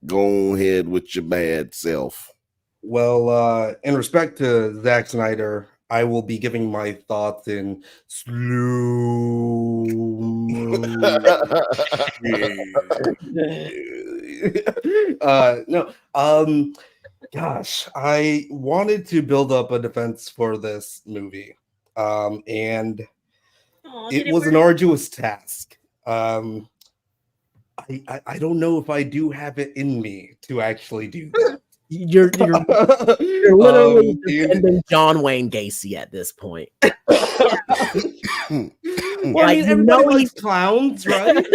Go ahead with your bad self. Well, in respect to Zack Snyder, I will be giving my thoughts in slow gosh, I wanted to build up a defense for this movie, and it was an arduous task. I don't know if I do have it in me to actually do that. You're literally defending John Wayne Gacy at this point. Well, I mean, everybody likes clowns, right?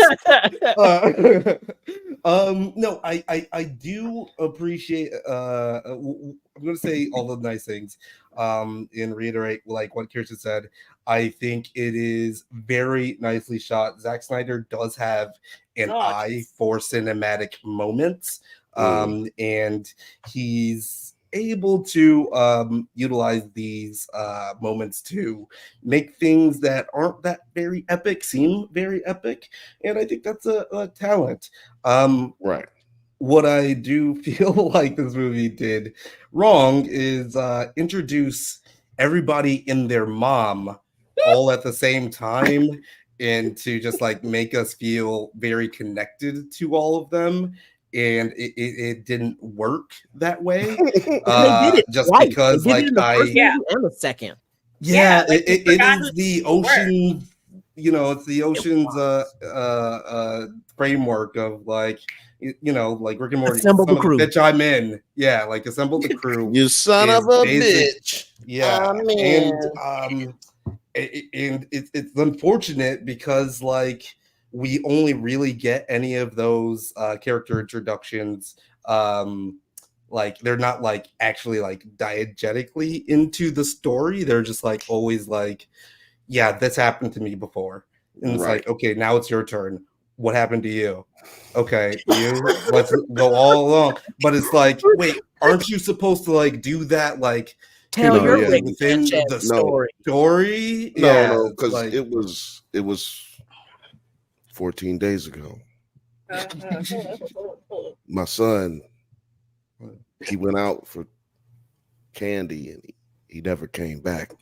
No, I do appreciate. I'm going to say all the nice things, and reiterate like what Kirsten said. I think it is very nicely shot. Zack Snyder does have an eye for cinematic moments, and he's able to utilize these moments to make things that aren't that very epic seem very epic, and I think that's a talent. Right. What I do feel like this movie did wrong is introduce everybody in their mom all at the same time, and to just like make us feel very connected to all of them. And it didn't work that way. They did it just twice. because they did like it in the first movie and the second. Yeah, like, it is the ocean, you know, it's the ocean's framework of like, you know, like Rick and Morty. Assemble the crew. Bitch, I'm in. Yeah, like assemble the crew. You son of a bitch. Yeah, and it's unfortunate because like we only really get any of those character introductions. Like they're not like actually like diegetically into the story. They're just like always like, yeah, this happened to me before, and it's like, okay, now it's your turn. What happened to you? Okay, let's go all along. But it's like, wait, aren't you supposed to like do that? Like tell your within the story? No, because like, it was 14 days ago. My son, he went out for candy and he never came back.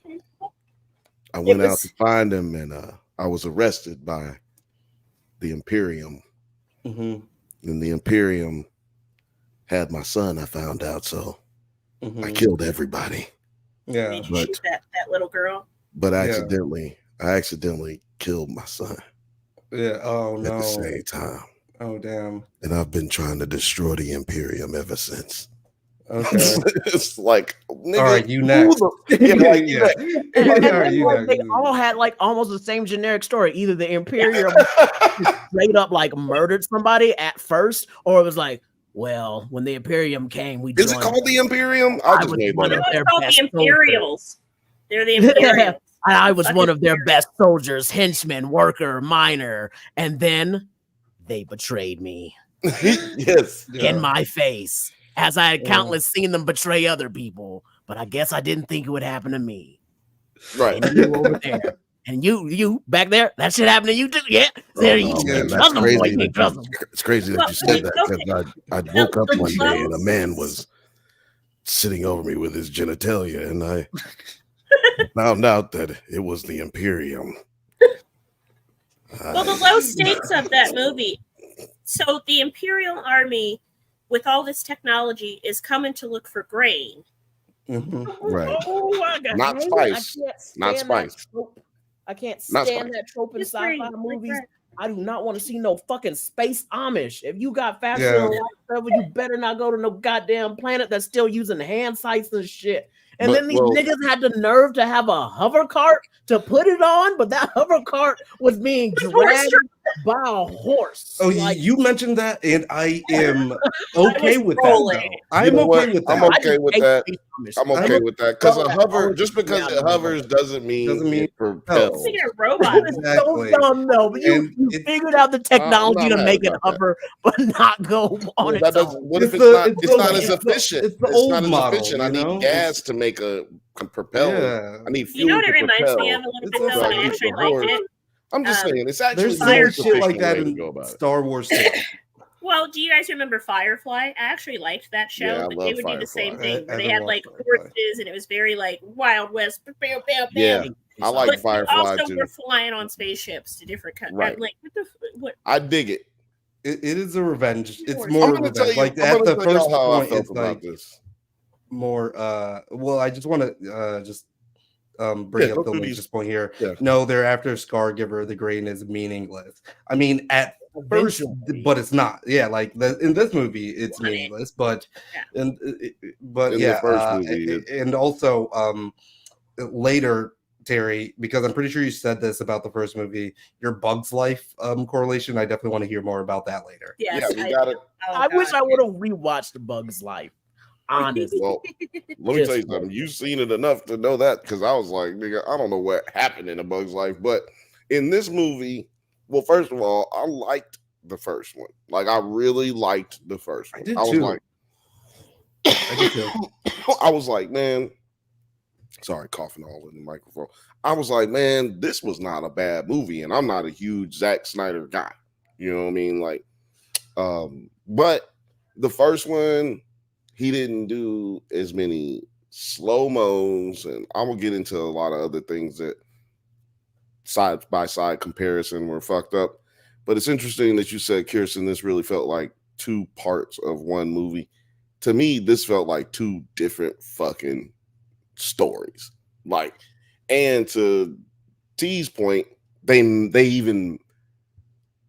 I went out to find him, and I was arrested by the Imperium. And the Imperium had my son, I found out, so I killed everybody. Yeah, did you shoot that little girl? But I accidentally killed my son. Yeah. Oh no. At the same time. Oh damn. And I've been trying to destroy the Imperium ever since. Okay. It's like, nigga, all right, you next. They all had like almost the same generic story. Either the Imperium straight up like murdered somebody at first, or it was like, well, when the Imperium came, we is it called the Imperium? I just made one. It's called the Imperials. They're the Imperials. I was one of their best soldiers, henchman, worker, miner, and then they betrayed me. Yes, in my face. As I had countless seen them betray other people, but I guess I didn't think it would happen to me. Right. And you over there. And you back there, that shit happened to you too? Yeah. There you man, that's crazy. It's crazy that you said that, because I woke up one day and a man was sitting over me with his genitalia, and I found out that it was the Imperium. Well, the low stakes of that movie. So the Imperial Army, with all this technology, is coming to look for grain. Right. Oh, not spice. Not spice. I can't stand that trope in sci-fi movies. I do not want to see no fucking space Amish. If you got faster, you better not go to no goddamn planet that's still using hand sights and shit. And then these niggas had the nerve to have a hover cart to put it on, but that hover cart was being dragged by a horse. Oh, like, you mentioned that, and I am okay with that. I'm okay with that. I'm okay with that. I'm okay with that, because a hover, just because it hovers doesn't mean it propels. Exactly. So dumb, though. But you figured out the technology to make it hover, but not go on its own. What if it's not as efficient? It's the old model. I need gas to make a propel. Yeah. I need fuel. You know what it reminds me of a little bit, though, and I actually liked it. I'm just saying, it's actually there's shit like that in Star Wars too. Well, do you guys remember Firefly? I actually liked that show. Yeah, but they would do the same thing. I they had like horses, and it was very like Wild West. Bam, bam, bam. Yeah, I like but Firefly also, too. We're flying on spaceships to different countries. Right. Like, what? I dig it. It is a revenge. It's more revenge. Like at the first point, it's like this. More. Well, I just want to just bring Yeah, up go the through Lynch's point here. Yeah. No, they're after Scargiver. The grain is meaningless. I mean, at first, Eventually. but it's not. Yeah, like in this movie, it's meaningless. But In yeah, the first movie, and also later, Terry, because I'm pretty sure you said this about the first movie, your Bugs Life correlation. I definitely want to hear more about that later. Yes, yeah, we got it. I wish I would have rewatched The Bug's Life. Honestly. Well, let me tell you something. You've seen it enough to know that, because I was like, nigga, I don't know what happened in A Bug's Life, but in this movie, well, first of all, I liked the first one. Like, I really liked the first one. I did was too. like, I did too. I was like, man, sorry, coughing all in the microphone. I was like, man, this was not a bad movie, and I'm not a huge Zack Snyder guy. You know what I mean? Like, but the first one, he didn't do as many slow-mos, and I'm gonna get into a lot of other things that side by side comparison were fucked up. But it's interesting that you said, Kirsten, this really felt like two parts of one movie. To me, this felt like two different fucking stories. Like, and to T's point, they even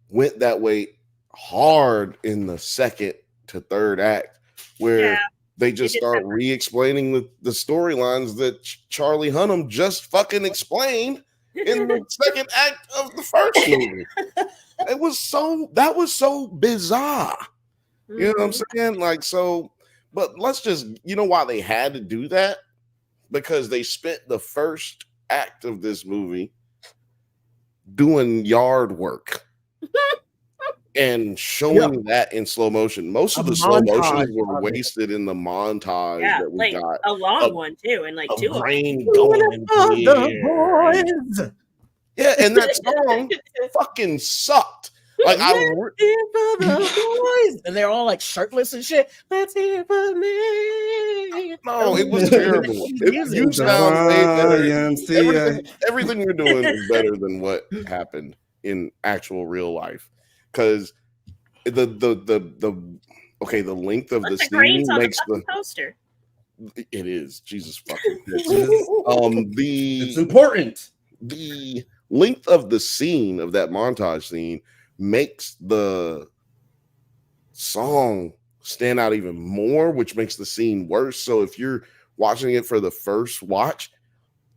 went that way hard in the second to third act, where they just start re-explaining the storylines that Charlie Hunnam just fucking explained in the second act of the first movie. That was so bizarre. You know what I'm saying? Like, so, but let's just, you know why they had to do that? Because they spent the first act of this movie doing yard work and showing that in slow motion. Most of the slow motions were wasted in the montage that we got. A long one too, and like two brain going here. Yeah, and that song fucking sucked. Like, let's hear for the boys, and they're all like shirtless and shit. Let's hear for me. No, it was terrible. You sound way better. Everything you're doing is better than what happened in actual real life. Because the length of the scene makes the poster. It is Jesus fucking. It's important. The length of the scene of that montage scene makes the song stand out even more, which makes the scene worse. So if you're watching it for the first watch,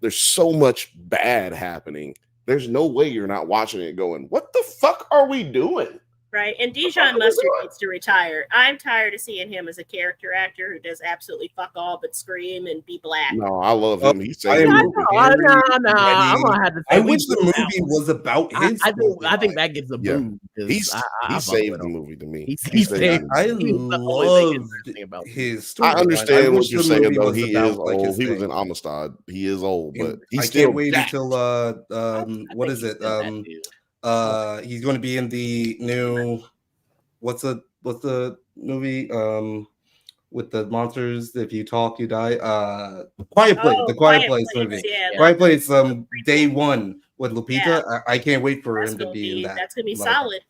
there's so much bad happening. There's no way you're not watching it going, what the fuck are we doing? Right. And Dijon Mustard needs to retire. I'm tired of seeing him as a character actor who does absolutely fuck all but scream and be black. No, I love him. He's saying I'm gonna have to. I wish the movie was about his. I think that gets a boom. He saved the movie to me. I love his story. I understand what you're saying, though. He is old. He was in Amistad. He is old, but he's still. I can't wait until what is it? He's going to be in the new what's the movie with the monsters? If you talk, you die. Quiet Place, the Quiet Place movie. Yeah, Quiet Place. Day one with Lupita. Yeah. I can't wait for him to be in that. That's going to be solid.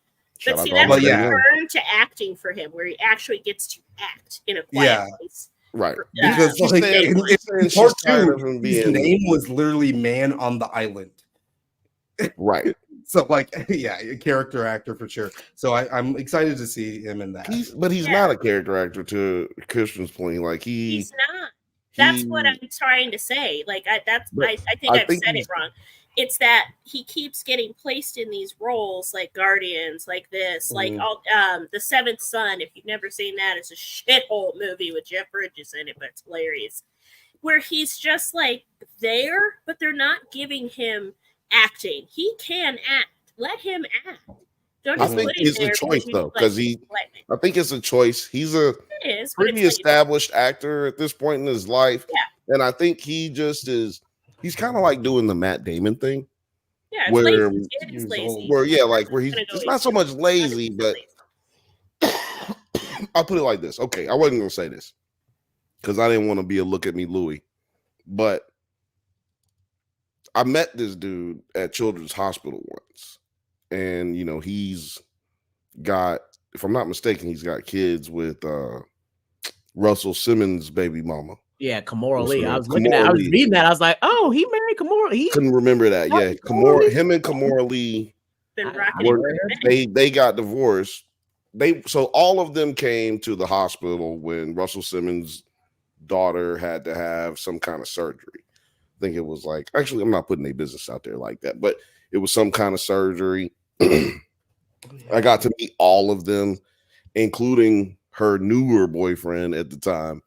But see, that's the turn to acting for him, where he actually gets to act in a quiet place. Right. Because like, in part two, his name was literally Man on the Island. Right. So, like, yeah, a character actor for sure. So I'm excited to see him in that. But he's not a character actor, to Christian's point. Like, he's not. That's what I'm trying to say. Like, I think I've said it wrong. It's that he keeps getting placed in these roles, like Guardians, like this, like all The Seventh Son. If you've never seen that, it's a shithole movie with Jeff Bridges in it, but it's hilarious. Where he's just like there, but they're not giving him acting. He can act. Let him act. Don't just put it's a choice though, because I think it's a choice. He's a pretty established actor at this point in his life, and I think he just is. He's kind of like doing the Matt Damon thing, where he's it's not so much lazy, but I'll put it like this. Okay, I wasn't gonna say this because I didn't want to be a look at me Louie, but I met this dude at Children's Hospital once, and he's got, if I'm not mistaken, he's got kids with Russell Simmons' baby mama. Yeah, Kimora What's Lee. her I name? was looking at. Kimora I was Lee. reading that. I was like, oh, he married Kimora. He Couldn't remember that. Yeah, him and Kimora Lee Been I rocking didn't it. know for a her. minute. they got divorced. So all of them came to the hospital when Russell Simmons' daughter had to have some kind of surgery. I think it was like, actually, I'm not putting any business out there like that, but it was some kind of surgery. I got to meet all of them, including her newer boyfriend at the time.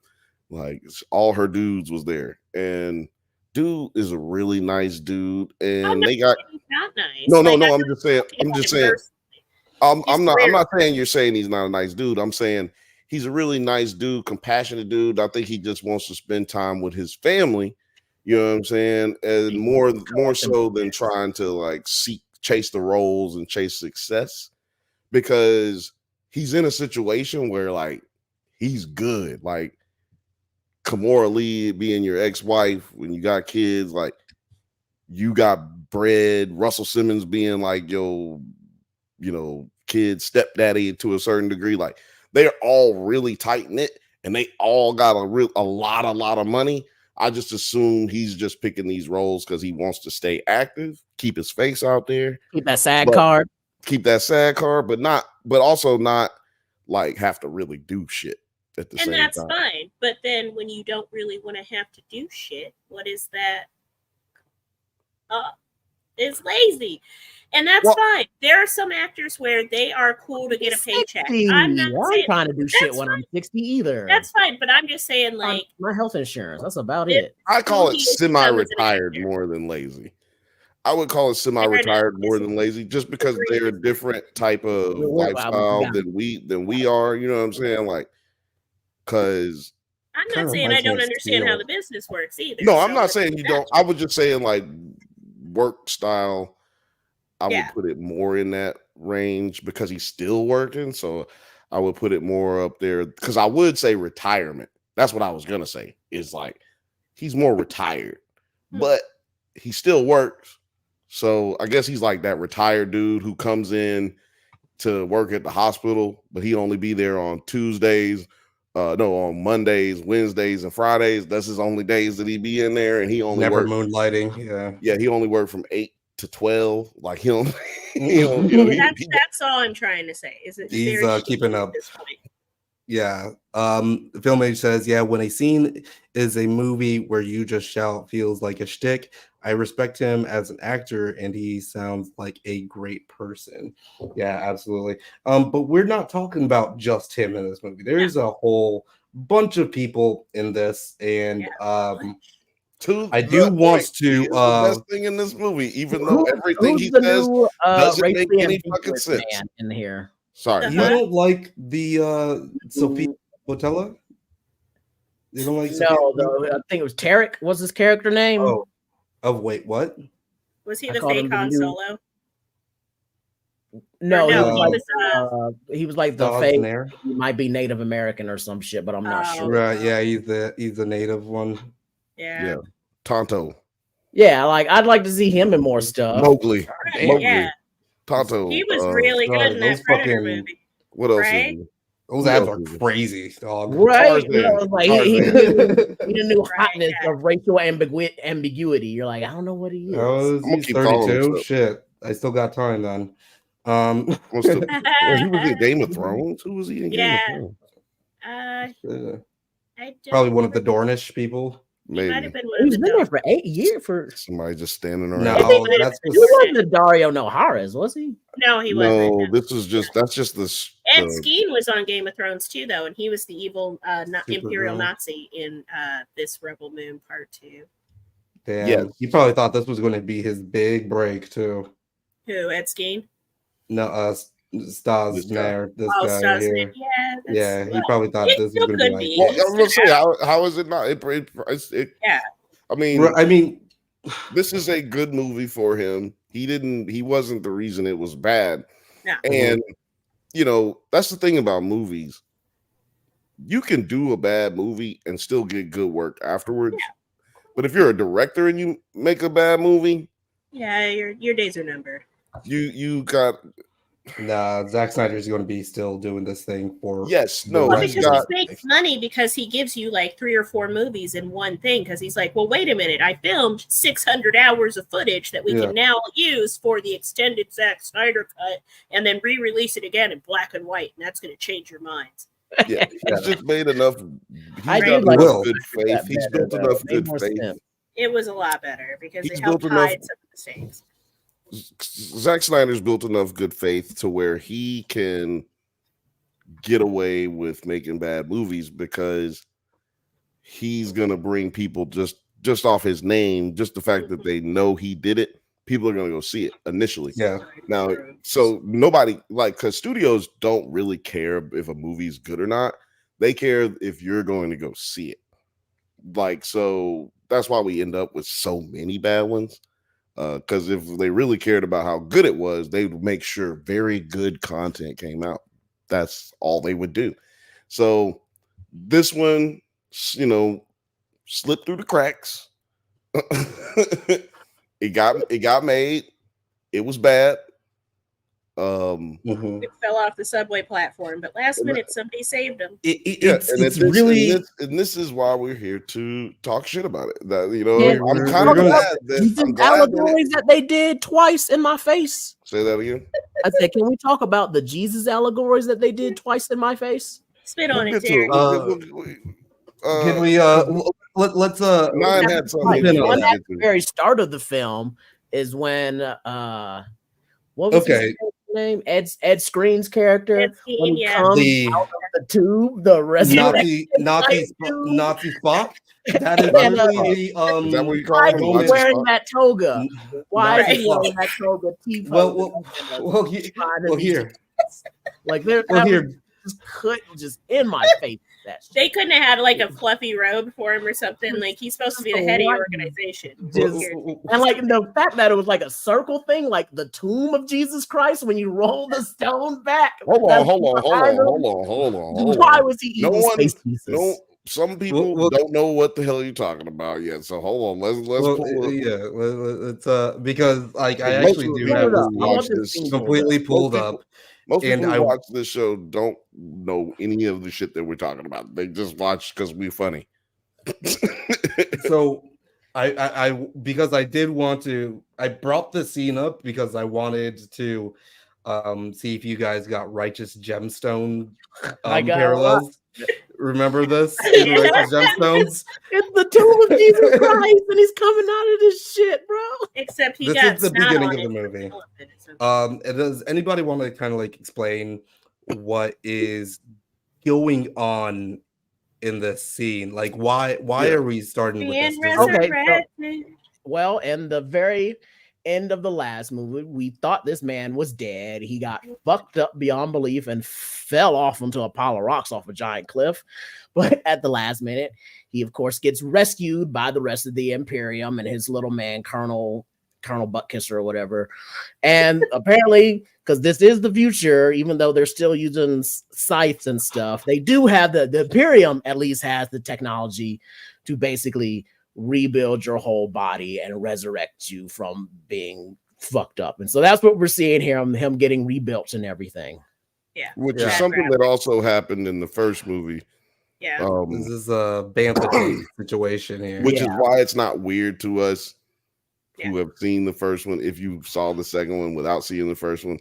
Like all her dudes was there, and dude is a really nice dude. I'm And not they got saying he's not nice. no. Like, I'm just saying. talking I'm about just him saying. personally. He's I'm not weird. saying you're saying he's not a nice dude. I'm saying he's a really nice dude, compassionate dude. I think he just wants to spend time with his family. You know what I'm saying? And more so than trying to like chase the roles and chase success, because he's in a situation where like he's good. Like Kimora Lee being your ex-wife when you got kids, like you got bread. Russell Simmons being like your, kid stepdaddy to a certain degree. Like they're all really tight knit and they all got a lot of money. I just assume he's just picking these roles because he wants to stay active, keep his face out there, Keep that SAG card. but also not like have to really do shit at the same time. And that's fine. But then when you don't really want to have to do shit, what is that? Is lazy. And that's fine. There are some actors where they are cool to get a paycheck. I'm not saying trying to do shit when I'm 60 either. That's fine, but I'm just saying, like, my health insurance. That's about it. I call it semi-retired more than lazy. I would call it semi-retired more than lazy, just because they're a different type of lifestyle than we are. You know what I'm saying? Like, because I'm not saying I don't understand how the business works either. No, I'm not saying you don't. I was just saying like work style. I would put it more in that range because he's still working. So I would put it more up there because I would say retirement. That's what I was gonna say. Is like he's more retired, but he still works. So I guess he's like that retired dude who comes in to work at the hospital, but he only be there on Tuesdays. On Mondays, Wednesdays, and Fridays. That's his only days that he be in there, and he only never moonlighting. Yeah, he only worked from 8 to 12. Like he'll, that's all I'm trying to say. Is it he's keeping up? Yeah. Filmage says, yeah, when a scene is a movie where you just shout feels like a shtick. I respect him as an actor and he sounds like a great person. Yeah, absolutely. But we're not talking about just him in this movie. There's a whole bunch of people in this, and I do want to the best thing in this movie, even though everything he says doesn't make any fucking sense in here. Sorry, you don't like the Sophia Botella? You don't like? I think it was Tarek. What's his character name? Wait, what? Was he the fake Han Solo? No, he was like the fake. He might be Native American or some shit, but I'm not sure. Right? Yeah, he's the native one. Yeah. Tonto. Yeah, like I'd like to see him in more stuff. Mowgli. Yeah. Tonto. He was really good in that Predator movie. What else? Right? Those ads are crazy, dog. Right? Like he knew hotness of racial ambiguity. You're like, I don't know what he is. He's 32. Shit, I still got time then. He was in Game of Thrones. Who was he in Game of Thrones? Probably one of the Dornish people. Maybe he's been there for 8 years. For somebody just standing around. No, that's he wasn't the Dario Naharis, was he? No, he wasn't. No, this is that's just this. Ed Skeen was on Game of Thrones too, though, and he was the evil Imperial Nazi in this Rebel Moon Part 2. Damn, yeah. He probably thought this was going to be his big break too. Who, Ed Skeen? No, Stas Nair, this guy Stas here. Yeah, he probably thought this was going to be like. Well, I was gonna say, how is it not? Yeah. I mean, this is a good movie for him. He wasn't the reason it was bad. No. And that's the thing about movies. You can do a bad movie and still get good work afterwards. Yeah. But if you're a director and you make a bad movie, yeah, your days are numbered. You got Nah, Zack Snyder's going to be still doing this thing for Yes, the no, Well, rest he's because of he got. makes money because he gives you like 3 or 4 movies in one thing. Because he's like, well, wait a minute, I filmed 600 hours of footage that we Yeah. can now use for the extended Zack Snyder cut, and then re-release it again in black and white, and that's going to change your minds. Yeah, he's just made enough. He's I got did enough like good that faith. He's better, built though. enough It made good more faith. sense. It was a lot better because He's it helped built enough- hide some mistakes. Zack Snyder's built enough good faith to where he can get away with making bad movies because he's gonna bring people just off his name, just the fact that they know he did it. People are gonna go see it initially. Yeah. Now, so nobody because studios don't really care if a movie's good or not. They care if you're going to go see it. Like, so that's why we end up with so many bad ones. Because if they really cared about how good it was, they would make sure very good content came out. That's all they would do. So this one, slipped through the cracks. it got made. It was bad. Mhm. It fell off the subway platform, but last minute somebody saved him. It's really and this is why we're here to talk shit about it. That Yeah, I'm kind of glad These that I'm glad that allegories that they did twice in my face. say that again. I said, can we talk about the Jesus allegories that they did twice in my face? Spit on We'll it, get to Terry. can we let's Nine had something. Spin on One that. at the very start of the film is when what was his name? Ed Screen's character Ed when Skeen, he yeah. comes the out of the tube, the resurrection Nazi Spock. That is And, literally Is that what you Why call is him? he Nazi wearing Spock? that toga? Why is Nazi he wearing Spock. that toga? Here. Just couldn't just in my face. That shit. They couldn't have had like a fluffy robe for him or something. Like he's supposed to be the head of your organization. And like the fact that it was like a circle thing, like the tomb of Jesus Christ, when you roll the stone back. Hold on. Why was he eating No one, space pieces? no. Some people don't know what the hell you're talking about yet. So hold on. Let's pull it. Yeah, it's because like I Most actually of the do people have who this watch this completely pulled up. Most and people who I watch this show don't know any of the shit that we're talking about. They just watch because we're funny. So I because I did want to, I brought the scene up because I wanted to see if you guys got Righteous Gemstone parallels. Remember this in Righteous Gemstones? It's the tomb of Jesus Christ, and he's coming out of this shit, bro. Except he This got is the snot beginning on of the it. movie. Does anybody want to kind of like explain what is going on in this scene? Like why are we starting with this? Okay, well, in the very end of the last movie, we thought this man was dead. He got fucked up beyond belief and fell off onto a pile of rocks off a giant cliff. But at the last minute, he of course gets rescued by the rest of the Imperium and his little man, Colonel Buttkisser or whatever. And apparently, because this is the future, even though they're still using scythes and stuff, they do have the Imperium at least has the technology to basically rebuild your whole body and resurrect you from being fucked up. And so that's what we're seeing here, him getting rebuilt and everything. Yeah. Which is something that also happened in the first movie. Yeah. This is a Bantha situation here. Which is why it's not weird to us who have seen the first one. If you saw the second one without seeing the first one,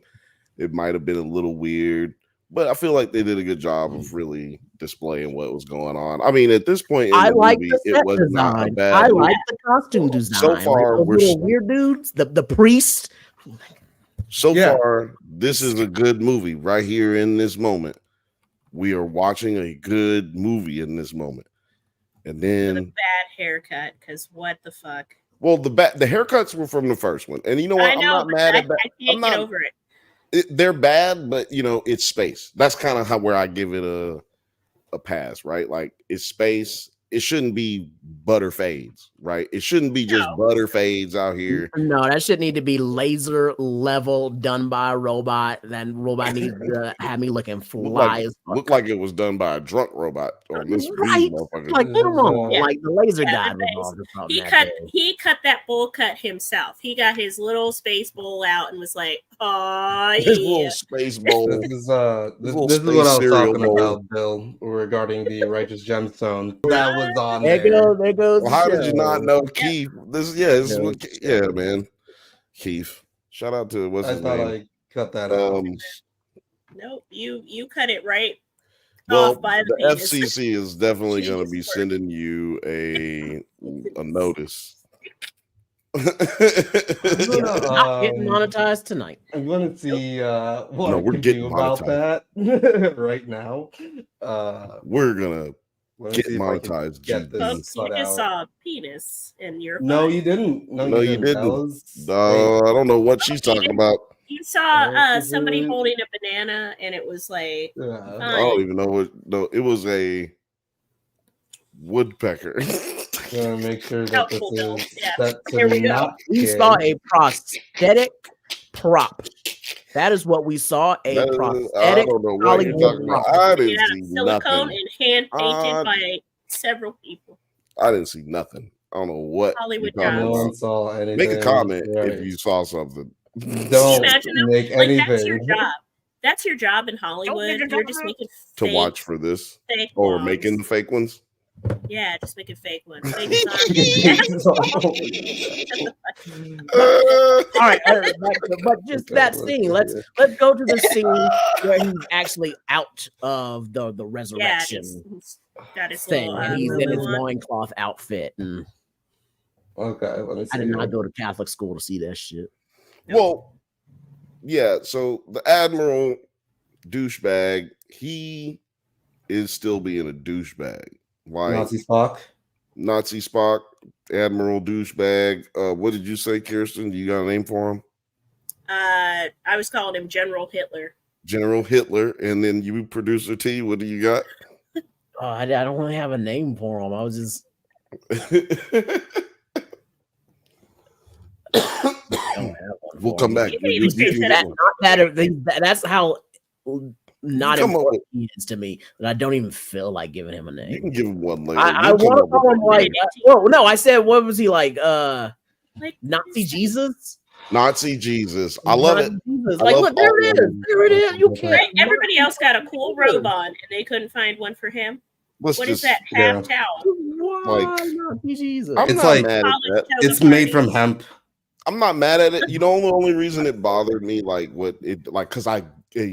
it might have been a little weird. But I feel like they did a good job of really displaying what was going on. I mean, at this point in the movie, it was not a bad. I like the costume design. So far, like we're weird dudes. The priest. So far, this is a good movie right here in this moment. We are watching a good movie in this moment, and then with a bad haircut. Because what the fuck? Well, the haircuts were from the first one, and you know what? I know, I'm not mad at that. I can't get over it. They're bad, but it's space. That's kind of where I give it a pass, right? Like it's space. It shouldn't be butter fades, right? It shouldn't be just butter fades out here. No, that should need to be laser level done by a robot. Then robot needs to have me looking fly as fuck. Look like it was done by a drunk robot on this right? Like come on, Yeah. like the laser Yeah, guy involved or something. He cut that bowl cut himself. He got his little space bowl out and was like, His yeah. little space bowl. This is little this is what I was space cereal talking bowl. about, Bill, regarding the righteous gemstone that was on There there. goes. Well, the how did you show. not know Keith? This is Yeah, what, yeah, man. Keith. Shout out to what's I his thought name? I cut that out. Nope, you cut it right Well, off by the the penis. FCC is definitely going to be Genius work. sending you a notice. I'm Not getting gonna, monetized tonight. I'm gonna see what No, I we're can getting do about monetized. that right now. We're gonna Let me get see if I can monetized. get this Folks, you cut just out. saw a penis in your No, butt. you didn't. No, No, you you didn't. That didn't. was I don't know what she's talking about. You saw Oh, somebody mhm. holding a banana, and it was like, Yeah. I fine. don't even know what. No, it was a woodpecker. Gonna make sure that this Doubtful, Bill. is Yeah. set Here to we go. not We kid. saw a prosthetic prop. That is what we saw. A That is- I prosthetic. don't know what you're Hollywood talking about. I Made didn't out see of silicone nothing. and hand painted Uh, by several people. I didn't see nothing. I don't know what Hollywood you're talking No jobs. about. one saw anything. Make a comment Right. if you saw something. Don't Imagine that. make Like, that's your anything. job. That's your job in Hollywood. You're just making to fake, watch for this fake or ones. making the fake ones. Yeah, just making fake ones. Fake zombies. All right, but just Okay, that let's scene. see Let's here. go to the scene where he's actually out of the Yeah, resurrection he's got his thing, little and he's in his moo-moo on. loincloth outfit. And Okay, let me see. I did not here. go to Catholic school to see that shit. Well, yeah. So the Admiral douchebag, he is still being a douchebag. Like Nazi Spock. Nazi Spock, Admiral douchebag. What did you say, Kirsten? You got a name for him? I was calling him General Hitler. General Hitler. And then you, producer T, what do you got? I don't really have a name for him. I was just We'll come back. You can even change that up. That's how not Come up important he is to me that I don't even feel like giving him a You name. can give him one later. I We'll come want to up with call him one. like well, no, I said what was he like? Like, Nazi Jesus? Nazi Jesus. I love Nazi it. Jesus. I Like, love look, there all it of is. them. There it is. You can't. right? Everybody else got a cool robe on, and they couldn't find one for him. Let's What is just, that half yeah. towel? Why Nazi Jesus? I'm It's not like- mad at College that. toga It's made party. from hemp. I'm not mad at it. You know, the only reason it bothered me, like what it like, because I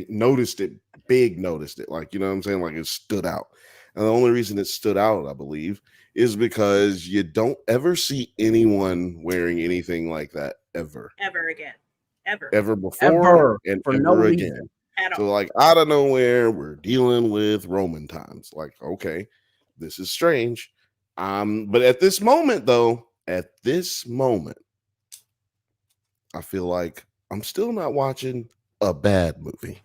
noticed it, noticed it, like, you know what I'm saying? Like it stood out. And the only reason it stood out, I believe, is because you don't ever see anyone wearing anything like that ever Again. Ever. before Ever. and For ever no again. reason. At So all. like out of nowhere, we're dealing with Roman times. Like, okay, this is strange. But at this moment, though, I feel like I'm still not watching a bad movie.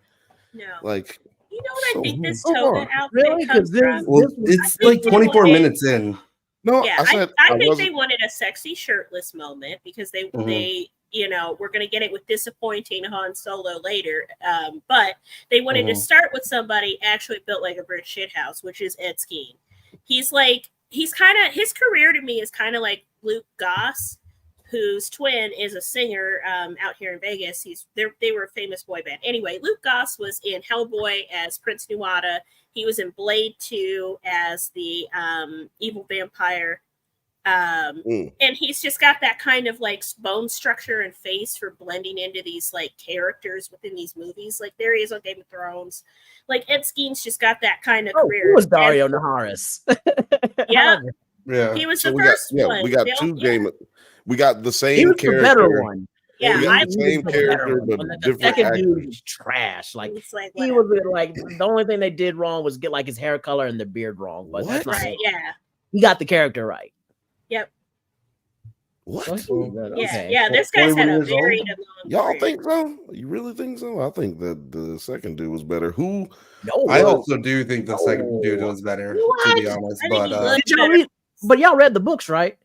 No. Like, You know what so- I think this so toga far. outfit Really? comes 'Cause this- from? Well, This was- it's I like think 24 they- minutes in. no, Yeah, I said I think wasn't. they wanted a sexy shirtless moment because they Mhm. we're gonna get it with disappointing Han Solo later. But they wanted to Mhm. start with somebody actually built like a British shithouse, which is Ed Skeen. His career to me is kind of like Luke Goss, whose twin is a singer out here in Vegas. They were a famous boy band. Anyway, Luke Goss was in Hellboy as Prince Nuada. He was in Blade 2 as the evil vampire. And he's just got that kind of like bone structure and face for blending into these like characters within these movies. Like there he is on Game of Thrones. Like Ed Skeen's just got that kind of career. Who was Dario Naharis? Yeah. Yeah. He was So the we got, first one. we got They two all- game. We got the He same was the character. better one. Yeah, we got I the same was the better character, one. but And the different second dude actors. was trash. Like it's like he whatever. was like the only thing they did wrong was get like his hair color and the beard wrong. But that's not Right, yeah. he got the character right. Yep. What? Okay. Yeah. This guy's had 41 a years very old? long Y'all career. think so? You really think so? I think that the second dude was better. Who? No, I well, also do think the second dude was better, to What? be honest. I think But he looked did y'all better. read, but y'all read the books, right?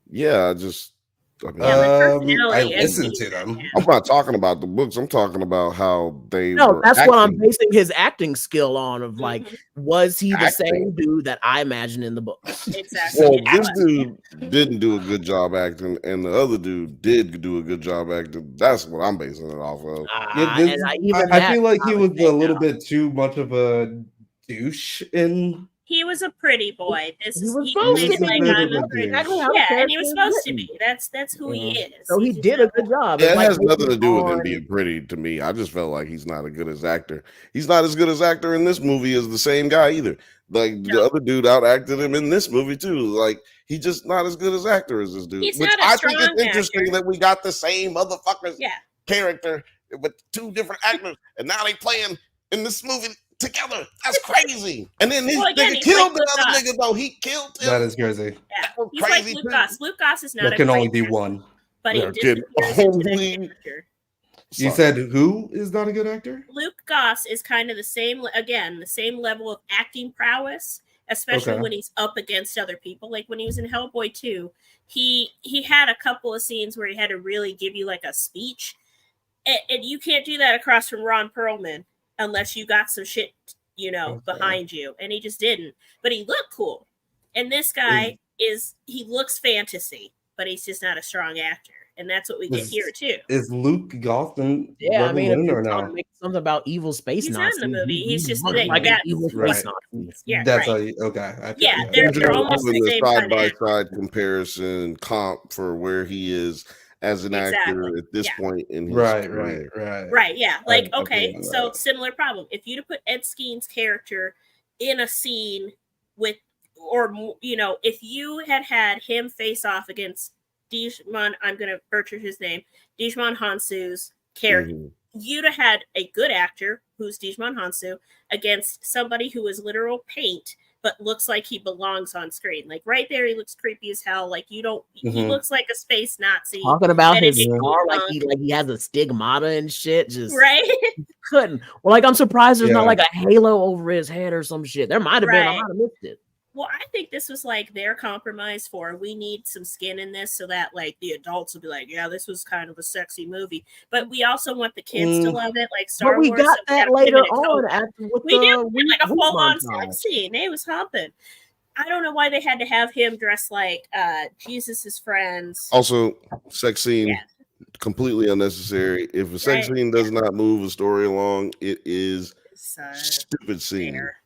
Yeah, I mean, I personality and listened to them. I'm not talking about the books. I'm talking about how they No, were that's what I'm acting. basing his acting skill on. Of like, was he the Acting. same dude that I imagined in the books? Exactly. Well, Yeah. this dude didn't do a good job acting, and the other dude did do a good job acting. That's what I'm basing it off of. Yeah, And I feel like he I was would a say little no. bit too much of a douche in. He was a pretty boy. He was He supposed He to was plays a like be. bit I'm of a a pretty Exactly douche. how the yeah, and he character was is supposed to written. be. That's who he is. So he just did a good job. Yeah, It's it like has nothing to do with him on- being pretty to me. I just felt like he's not as good as actor. He's not as good as actor in this movie as the same guy either. Like the No. other dude out acted him in this movie too. Like he's just not as good as actor as this dude. He's Which not a I think strong it's interesting actor. that we got the same motherfucker's Yeah. character with two different actors, and now they playing in this movie together. That's crazy. And then this Well, again, nigga he's killed like the other Luke nigga though. He killed him. That is crazy. Yeah. was He's like crazy, Luke too. Goss. Luke Goss is not There a can great only be actor, one. but he There can disappears into that only- character. You said who is not a good actor? Luke Goss is kind of the same level of acting prowess, especially Okay. when he's up against other people. Like when he was in Hellboy 2, he had a couple of scenes where he had to really give you like a speech. And you can't do that across from Ron Perlman unless you got some shit, behind you. And he just didn't. But he looked cool. And this guy he looks fantasy, but he's just not a strong actor. And that's what we get here too. Is Luke Goss in Yeah, I Rebel mean, if Moon you're or trying to no? make something about evil space He's not Nazis, in the movie. He's just looks that- like an that- evil Right. space Nazi. Yeah, That's right. how. Okay. I feel Yeah, that. they're Just almost doing the the same side kind of by actor. side comparison comp for where he is as an actor Exactly. at this Yeah. point in his Right. career. Right, yeah. Like, I okay, feel so that. similar problem. If you'd have put Ed Skein's character in a scene with, or, if you had him face off against Dijman, I'm going to butcher his name, Dijman Hansu's character, Mhm. you'd have had a good actor, who's Dijman Hansu, against somebody who is literal paint, but looks like he belongs on screen. Like right there, he looks creepy as hell. Like he Mhm. looks like a space Nazi. Talking about his Benedict scar like Cumberbatch. he has a stigmata and shit. Just Right? couldn't. Well, like I'm surprised there's Yeah. not like a halo over his head or some shit. There might have been. I Right. might have missed it. Well, I think this was like their compromise for we need some skin in this so that like the adults will be like, yeah, this was kind of a sexy movie. But we also want the kids to love it, like Star But we Wars. got so we that gotta put him later in a on coat. after with We the did like a wheat full on montage. sex scene. They was humping. I don't know why they had to have him dressed like Jesus's friends. Also, sex scene Yeah. completely unnecessary. If a sex Right. scene does not move a story along, it is It's, stupid scene. fair.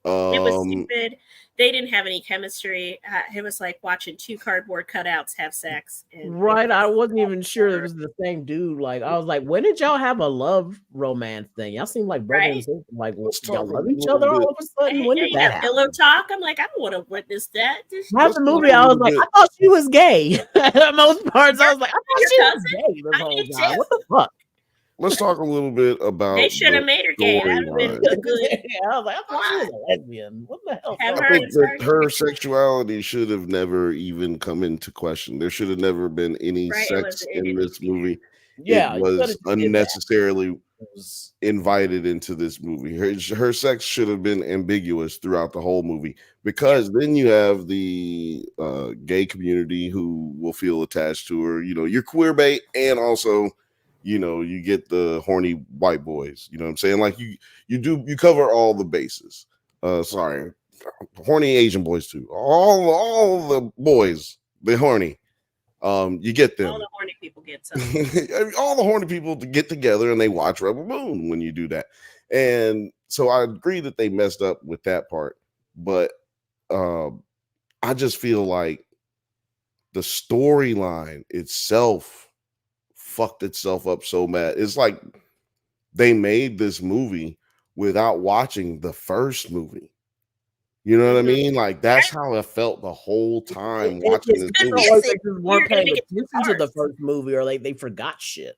It was Um, stupid. They didn't have any chemistry. It was like watching two cardboard cutouts have sex. And Right, I wasn't even sure it was the same dude. Like, I was like, when did y'all have a love romance thing? Y'all seem like brother and Right. sister. Like, Let's y'all talk a love each little other bit- all of a sudden. When did you that got happen? pillow talk. I'm like, I don't want to witness that. Just- Half the movie, I was like, I thought she was gay. Most parts, I was like, I thought Your she was cousin? gay this I whole did time. too. What the fuck? let's talk a little bit about They should have the made her gay. That would have been storyline. a good. Yeah, I was like, I thought she was a lesbian. What the hell? Have I her think and that Sarge her be- sexuality should have never even come into question. There should have never been any Right, it sex was- it in didn't this need to be. movie. Yeah, It you was could've did that. unnecessarily It was- invited into this movie. Her sex should have been ambiguous throughout the whole movie, because then you have the gay community who will feel attached to her. You're queer bait, and also you get the horny white boys. You know what I'm saying? Like you cover all the bases. Sorry, horny Asian boys too. All the boys, the horny. You get them. All the horny people get some. All the horny people to get together and they watch Rebel Moon when you do that. And so I agree that they messed up with that part, but I just feel like the storyline itself fucked itself up so bad. It's like they made this movie without watching the first movie. You know what I mean? Like that's how I felt the whole time watching this It's movie. like they just weren't You're gonna paying make it attention to the parts. first movie, or like they forgot shit.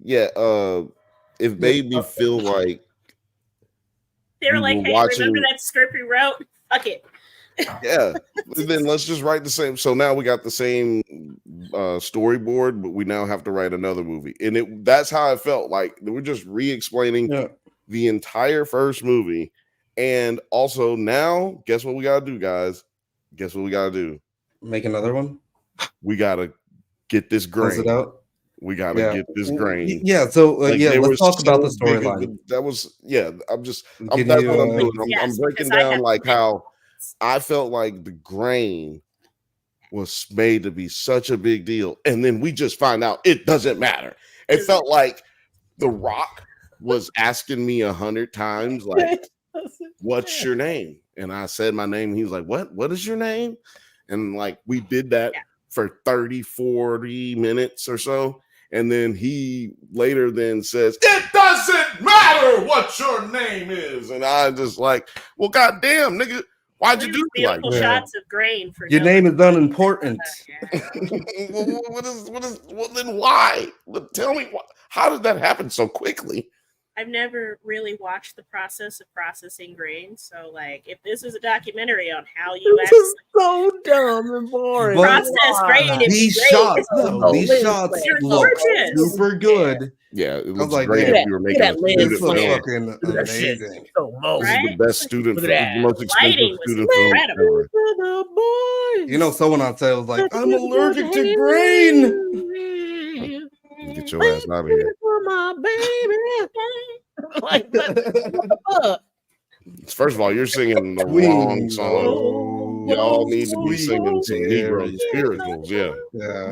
Yeah, it made me feel like They were You like, were hey, watching- remember that script we wrote? Fuck it. yeah. Then let's just write the same. So now we got the same storyboard, but we now have to write another movie, and that's how I felt. Like we're just re-explaining Yeah. the entire first movie, and also now, guess what we gotta do, guys? Guess what we gotta do? Make another one. We gotta get this Close grain. it out. We gotta get this grain. Yeah. So Like, let's talk about the storyline. That was that's what I'm doing. I'm breaking down like how I felt like the grain was made to be such a big deal, and then we just find out it doesn't matter. It felt like The Rock was asking me 100 times, like, "What's your name?" And I said my name. He was like, "What is your name?" And like we did that for 30, 40 minutes or so. And then he later then says, "It doesn't matter what your name is." And I just like, well, goddamn, nigga, why'd you do beautiful like shots of grain for your name is unimportant? Well, then why? Tell me how did that happen so quickly? I've never really watched the process of processing grain, so like, if this is a documentary on how you This is so dumb and boring. process grain, These shots look super good. Yeah, it looks like, great if you were making a this student looks film. fucking amazing. This is the best student film, the most expensive Lighting was student film ever. You know, someone on set was like, "I'm allergic to grain." Get your ass out of here. My baby. Like, what the fuck? First of all, you're singing the wrong song. Y'all need to be singing some Negro spirituals. Yeah.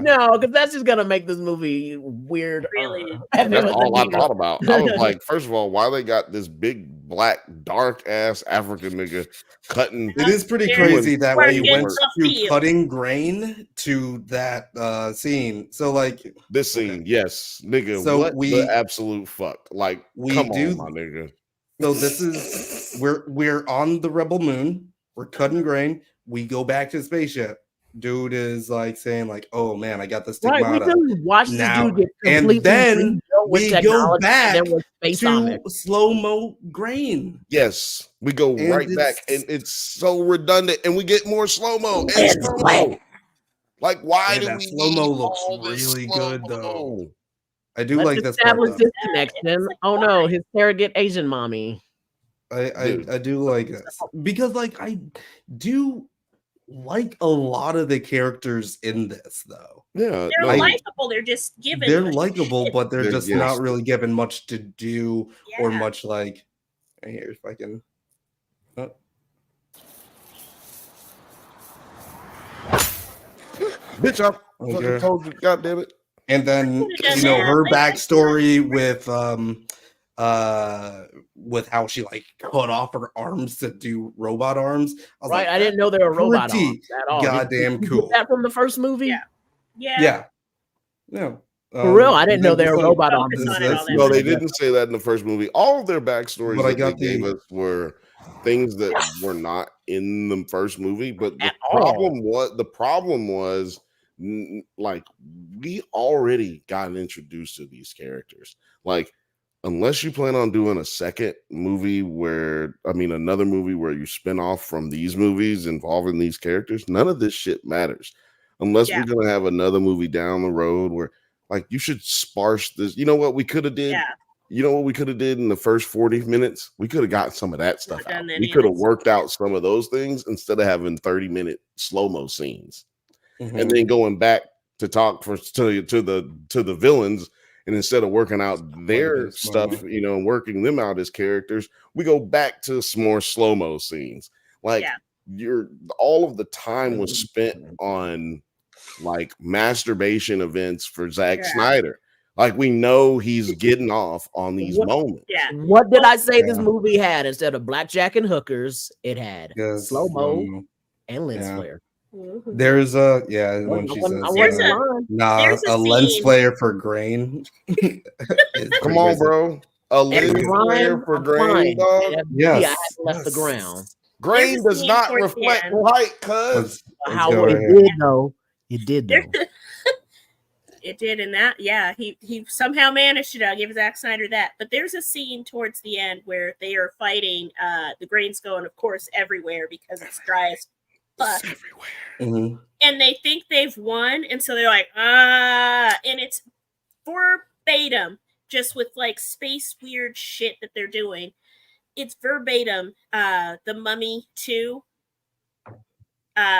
No, because that's just gonna make this movie weird. Really? That's all I thought about. I was like, first of all, why they got this big black dark ass African nigga cutting? It is pretty crazy that we went to cutting grain to that scene. So like this scene, yes, nigga. So what the absolute fuck? Like, come on, my nigga. So this is we're on the Rebel Moon. We're cutting grain. We go back to the spaceship. Dude is like saying like, "Oh man, I got the stigmata." Right, we just watched this dude get completely and then we go back to slow-mo grain. Yes, we go right back, and it's so redundant, and we get more slow-mo and slow-mo. Like, why do we slow-mo looks really good though? I do like this. Establish this connection. Oh no, his surrogate Asian mommy. I do like this because like I do like a lot of the characters in this though. Yeah, they're likable. They're just given. They're likable, but they're just not really given much to do or much like. Here, if I can. Bitch, I fucking told you, goddamn it. And then her backstory with how she like cut off her arms to do robot arms. Right, I didn't know there were robot arms at all. Goddamn cool. That from the first movie? Yeah. For real, I didn't know there were robot arms. No, they didn't say that in the first movie. All of their backstories that they gave us were things that were not in the first movie. But the problem was like we already got introduced to these characters. Like, unless you plan on doing a second movie another movie where you spin off from these movies involving these characters, none of this shit matters. Unless we're gonna have another movie down the road where like you should sparse this. You know what we could have did? You know what we could have did in the first 40 minutes? We could have got some of that stuff out. We could have worked out some of those things instead of having 30-minute slow-mo scenes. And then going back to talk to the villains, and instead of working out their stuff, and working them out as characters, we go back to some more slow-mo scenes. Like all of the time was spent on like masturbation events for Zack Snyder. Like we know he's getting off on these moments. What did I say this movie had? Instead of blackjack and hookers, it had slow-mo and lens flare. There's when she says a lens flare for grain. Come on, bro. A lens flare for grain, dog. Yes. I had left the ground. Grain does not reflect light, cuz. How it did though. It did though. It did, and that he somehow managed to give Zack Snyder that. But there's a scene towards the end where they are fighting. The grain's going, of course, everywhere because it's dry as fuck. It's everywhere. And they think they've won, and so they're like, and it's verbatim, just with like space weird shit that they're doing. It's verbatim. The Mummy 2,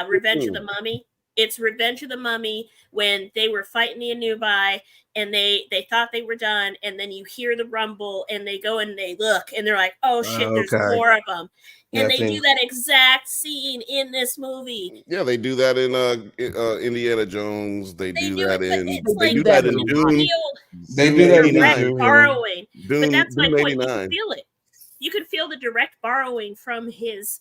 Revenge of the Mummy. It's Revenge of the Mummy when they were fighting the Anubai and they thought they were done, and then you hear the rumble and they go and they look and they're like, oh shit, there's more of them. And they do that exact scene in this movie. Yeah, they do that in Indiana Jones. They do that in Dune. They do that in direct borrowing. But that's my point. You can feel it. You can feel the direct borrowing from his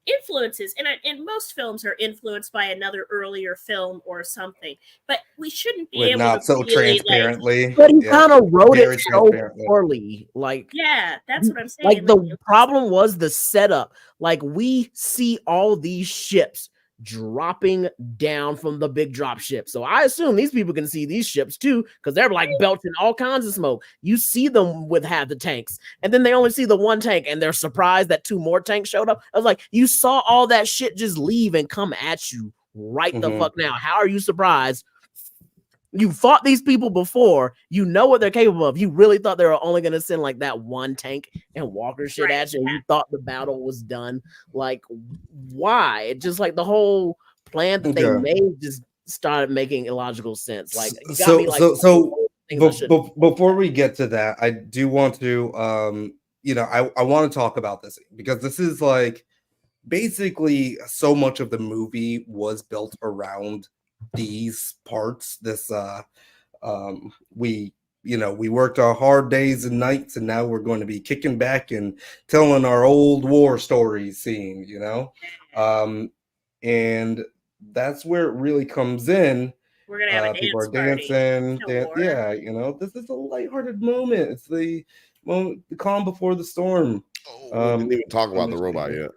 influences, and most films are influenced by another earlier film or something, but we shouldn't be able not to so transparently. But he kind of wrote it so poorly. Like, yeah, that's what I'm saying. Like the problem was the setup. Like, we see all these ships dropping down from the big drop ship, so I assume these people can see these ships too, because they're like belching all kinds of smoke. You see them with half the tanks, and then they only see the one tank, and they're surprised that 2 more tanks showed up. I was like, you saw all that shit just leave and come at you right the fuck now. How are you surprised? You fought these people before. You know what they're capable of. You really thought they were only going to send like that one tank and walker shit at you, and you thought the battle was done. Like, why? It just like the whole plan that they made just started making illogical sense. Like, before we get to that, I do want to I want to talk about this because this is like basically so much of the movie was built around these parts. This we worked our hard days and nights, and now we're going to be kicking back and telling our old war stories scene, and that's where it really comes in. We're gonna have a people are dance dancing, party. this is a lighthearted moment. It's the moment, the calm before the storm. We didn't even talk about the robot yet.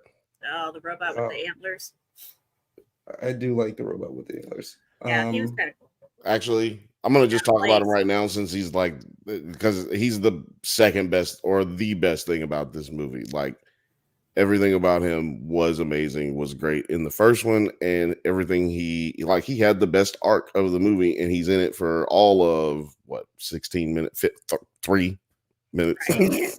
Oh, the robot with the antlers. I do like the robot with the antlers. Yeah, he was kind of cool. Actually, I'm gonna just talk about him right now since he's like, because he's the second best or the best thing about this movie. Like, everything about him was amazing, was great in the first one, and everything he had the best arc of the movie, and he's in it for all of 16 minutes, 3 minutes. Right.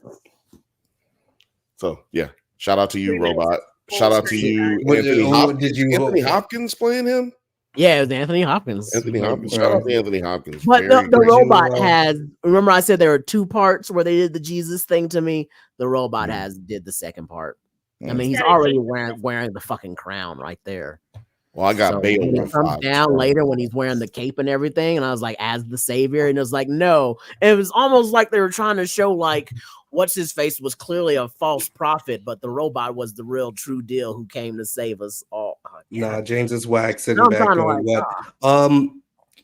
So yeah, shout out to you, robot. Shout out to you, Anthony Hopkins. Anthony Hopkins playing him? Yeah, it was Anthony Hopkins. Anthony Hopkins. Shout out to Anthony Hopkins. But the robot has, remember I said there were 2 parts where they did the Jesus thing to me? The robot did the second part. I mean, he's already wearing the fucking crown right there. Well, I got Bale. When he comes down later when he's wearing the cape and everything, and I was like, as the savior, and it was like, no. It was almost like they were trying to show like what's his face was clearly a false prophet, but the robot was the real true deal who came to save us all. Nah, James is whack sitting back going, what?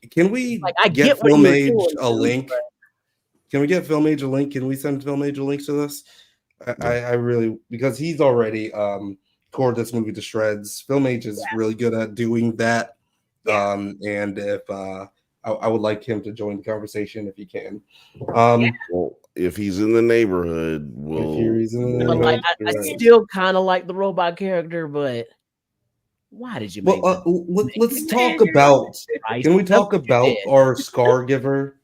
Can we get Filmage a link? Can we get Filmage a link? Can we send Filmage a link to this? I really, because he's already tore this movie to shreds. Filmage is really good at doing that. And if I would like him to join the conversation if he can. Well, if he's in the neighborhood, I still kind of like the robot character, but why did you make let's talk about can we talk about our Scar Giver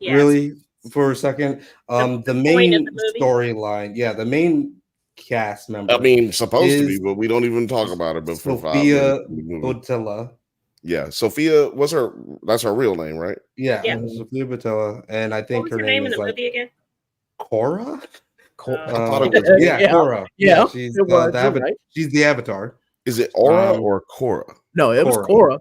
really for a second? The main storyline, the main cast member. I mean, supposed to be, but we don't even talk about it. But for Sophia Boutella. Yeah, Sophia that's her real name, right? Yeah. Sophia Boutella, and I think what was her name in the movie again? Cora. I thought it was Cora. Yeah, she's the Avatar. Is it Aura or Cora? No, it was Cora.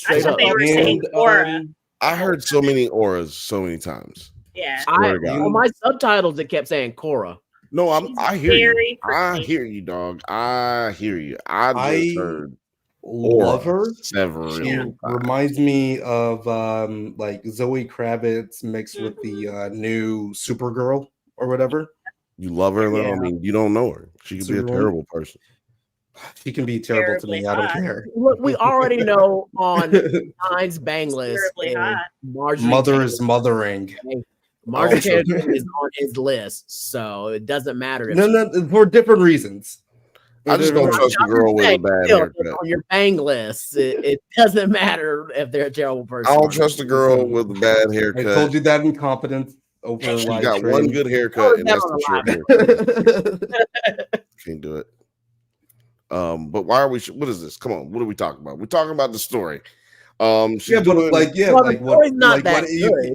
I thought they were saying Cora. I heard so many auras so many times. Yeah. On my subtitles, it kept saying Cora. No, I hear you. I hear you, dog. I hear you. I just heard. Love her. Several. Reminds me of like Zoe Kravitz mixed with the new Supergirl or whatever. You love her though? I mean, you don't know her. She could be a terrible person. She can be terrible to me. I don't care. Look, we already know on Nine's bang list. Mother is mothering. Marjorie is on his list, so it doesn't matter. No, for different reasons. I just don't trust a girl with a bad haircut. On your bang list, it doesn't matter if they're a terrible person. I don't trust a girl with a bad haircut. I told you that incompetence over she got one good haircut, and that's the short haircut. Can't do it. But why are we? What is this? Come on, what are we talking about? We're talking about the story. She's Yeah, but doing, like, yeah, Well, like the what? story's not Like, that what do you? good.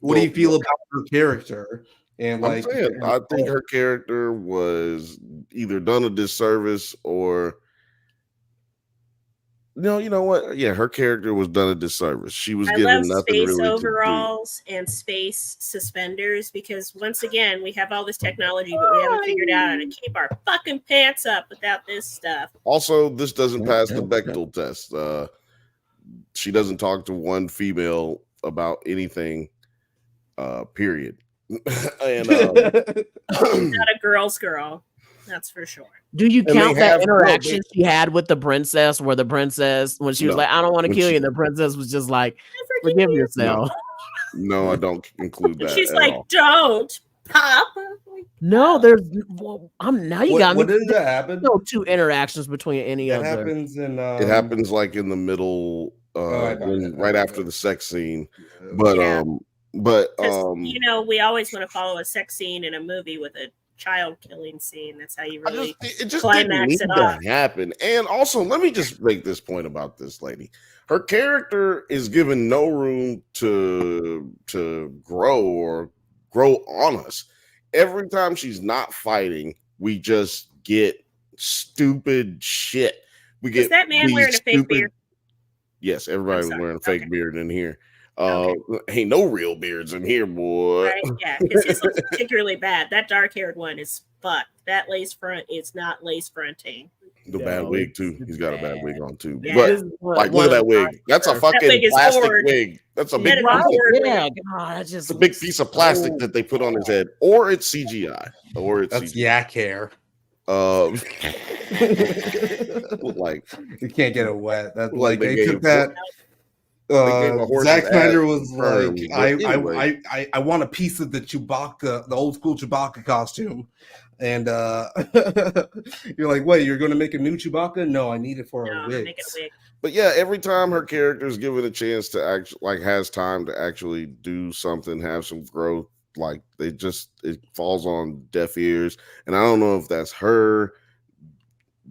What do you feel about her character? And I'm like, saying, I think her character was either done a disservice or no, you know what? Yeah, her character was done a disservice. She was I given love nothing space really to do. overalls and space suspenders because once again we have all this technology, but we haven't figured out how to keep our fucking pants up without this stuff. Also, this doesn't pass the Bechdel test. She doesn't talk to one female about anything. Period. And She's not a girl's girl, that's for sure. Do you And count they that have- no, interaction she had with the princess, where the princess, when she was No. like, "I don't want to When kill she- you," and the princess was just like, I "Forgive yourself." no, I don't include that. She's at like, all. "Don't pop." No, there's. Well, I'm now you got me. what did that happen? No two interactions between any That other. happens in. It happens like in the middle, I got it. right after the sex scene. But Yeah. but 'Cause, you know, we always want to follow a sex scene in a movie with a child killing scene. That's how you really it just didn't climax need it to off. happen. And also, let me just make this point about this lady. Her character is given no room to grow or grow on us. Every time she's not fighting, we just get stupid shit. We get Is that man these wearing a fake beard? Yes, everybody was sorry. wearing a fake Okay. beard in here. Okay. Ain't no real beards in here, boy. Right? Yeah, because his looks particularly bad. That dark-haired one is fucked. That lace front is not lace fronting. The bad wig too. He's got a bad bad. wig on too. Yeah. But like, look at that wig. That's a fucking wig is plastic Ford. wig. That's a That big is piece a of, Ford wig. Yeah, God, that's just it's a big piece of plastic that they put on his head, or it's CGI, or it's That's CGI. yak hair. Like You can't get it wet. That's Like like they they gave- took that. gave a horse's Zack Snyder ass was perm, like, but anyway. I want a piece of the Chewbacca, the old school Chewbacca costume. And you're like, wait, you're going to make a new Chewbacca? No, I need it for No, a I'm wig. making a wig. But yeah, every time her character is given a chance to actually, like, has time to actually do something, have some growth, like it falls on deaf ears. And I don't know if that's her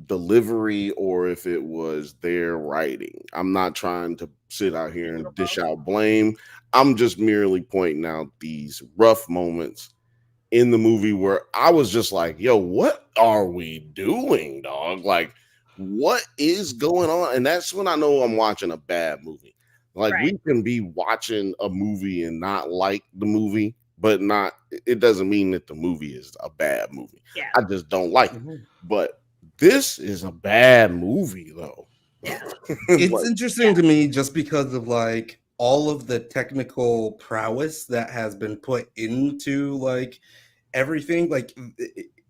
delivery or if it was their writing. I'm not trying to sit out here and dish out blame. I'm just merely pointing out these rough moments in the movie where I was just like, yo, what are we doing, dog? Like, what is going on? And that's when I know I'm watching a bad movie. Like, Right. we can be watching a movie and not like the movie, but not, it doesn't mean that the movie is a bad movie. Yeah. I just don't like it. But this is a bad movie, though. Yeah. It's Like, interesting to me just because of like all of the technical prowess that has been put into like everything. Like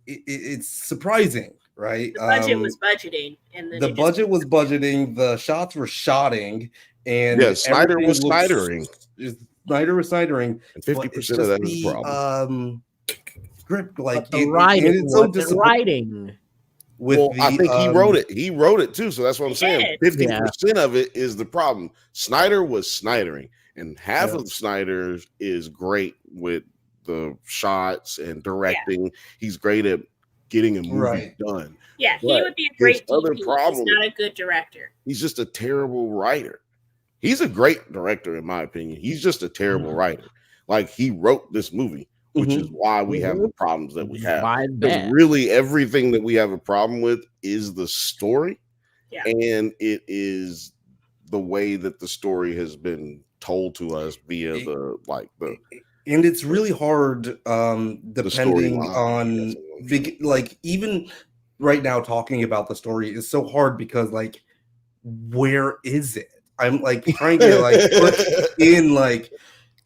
it's surprising, right? The budget was budgeting, and then The budget was budgeting. The shots were shotting, and yeah, Snyder everything was looks- Snydering. Snyder was Snydering. And but 50% it's of just that is a problem. Script, like the and writing. it's so The disappointing writing. with Well, the, I think he wrote it. He wrote it too. So that's what I'm He saying. did. 50% of it is the problem. Snyder was Snydering, and half Yeah. of Snyder is great with the shots and directing. He's great at getting a movie Right. done. Yeah, he But would be a great his other DP. problem- He's not a good director. He's just a terrible writer. He's a great director, in my opinion. He's just a terrible writer. Like, he wrote this movie, which is why we have the problems that we have. Why it's Because bad. really everything that we have a problem with is the story. Yeah. And it is the way that the story has been told to us via and it's really hard depending storyline, on like even right now talking about the story is so hard because like where is it? I'm like trying to like put in like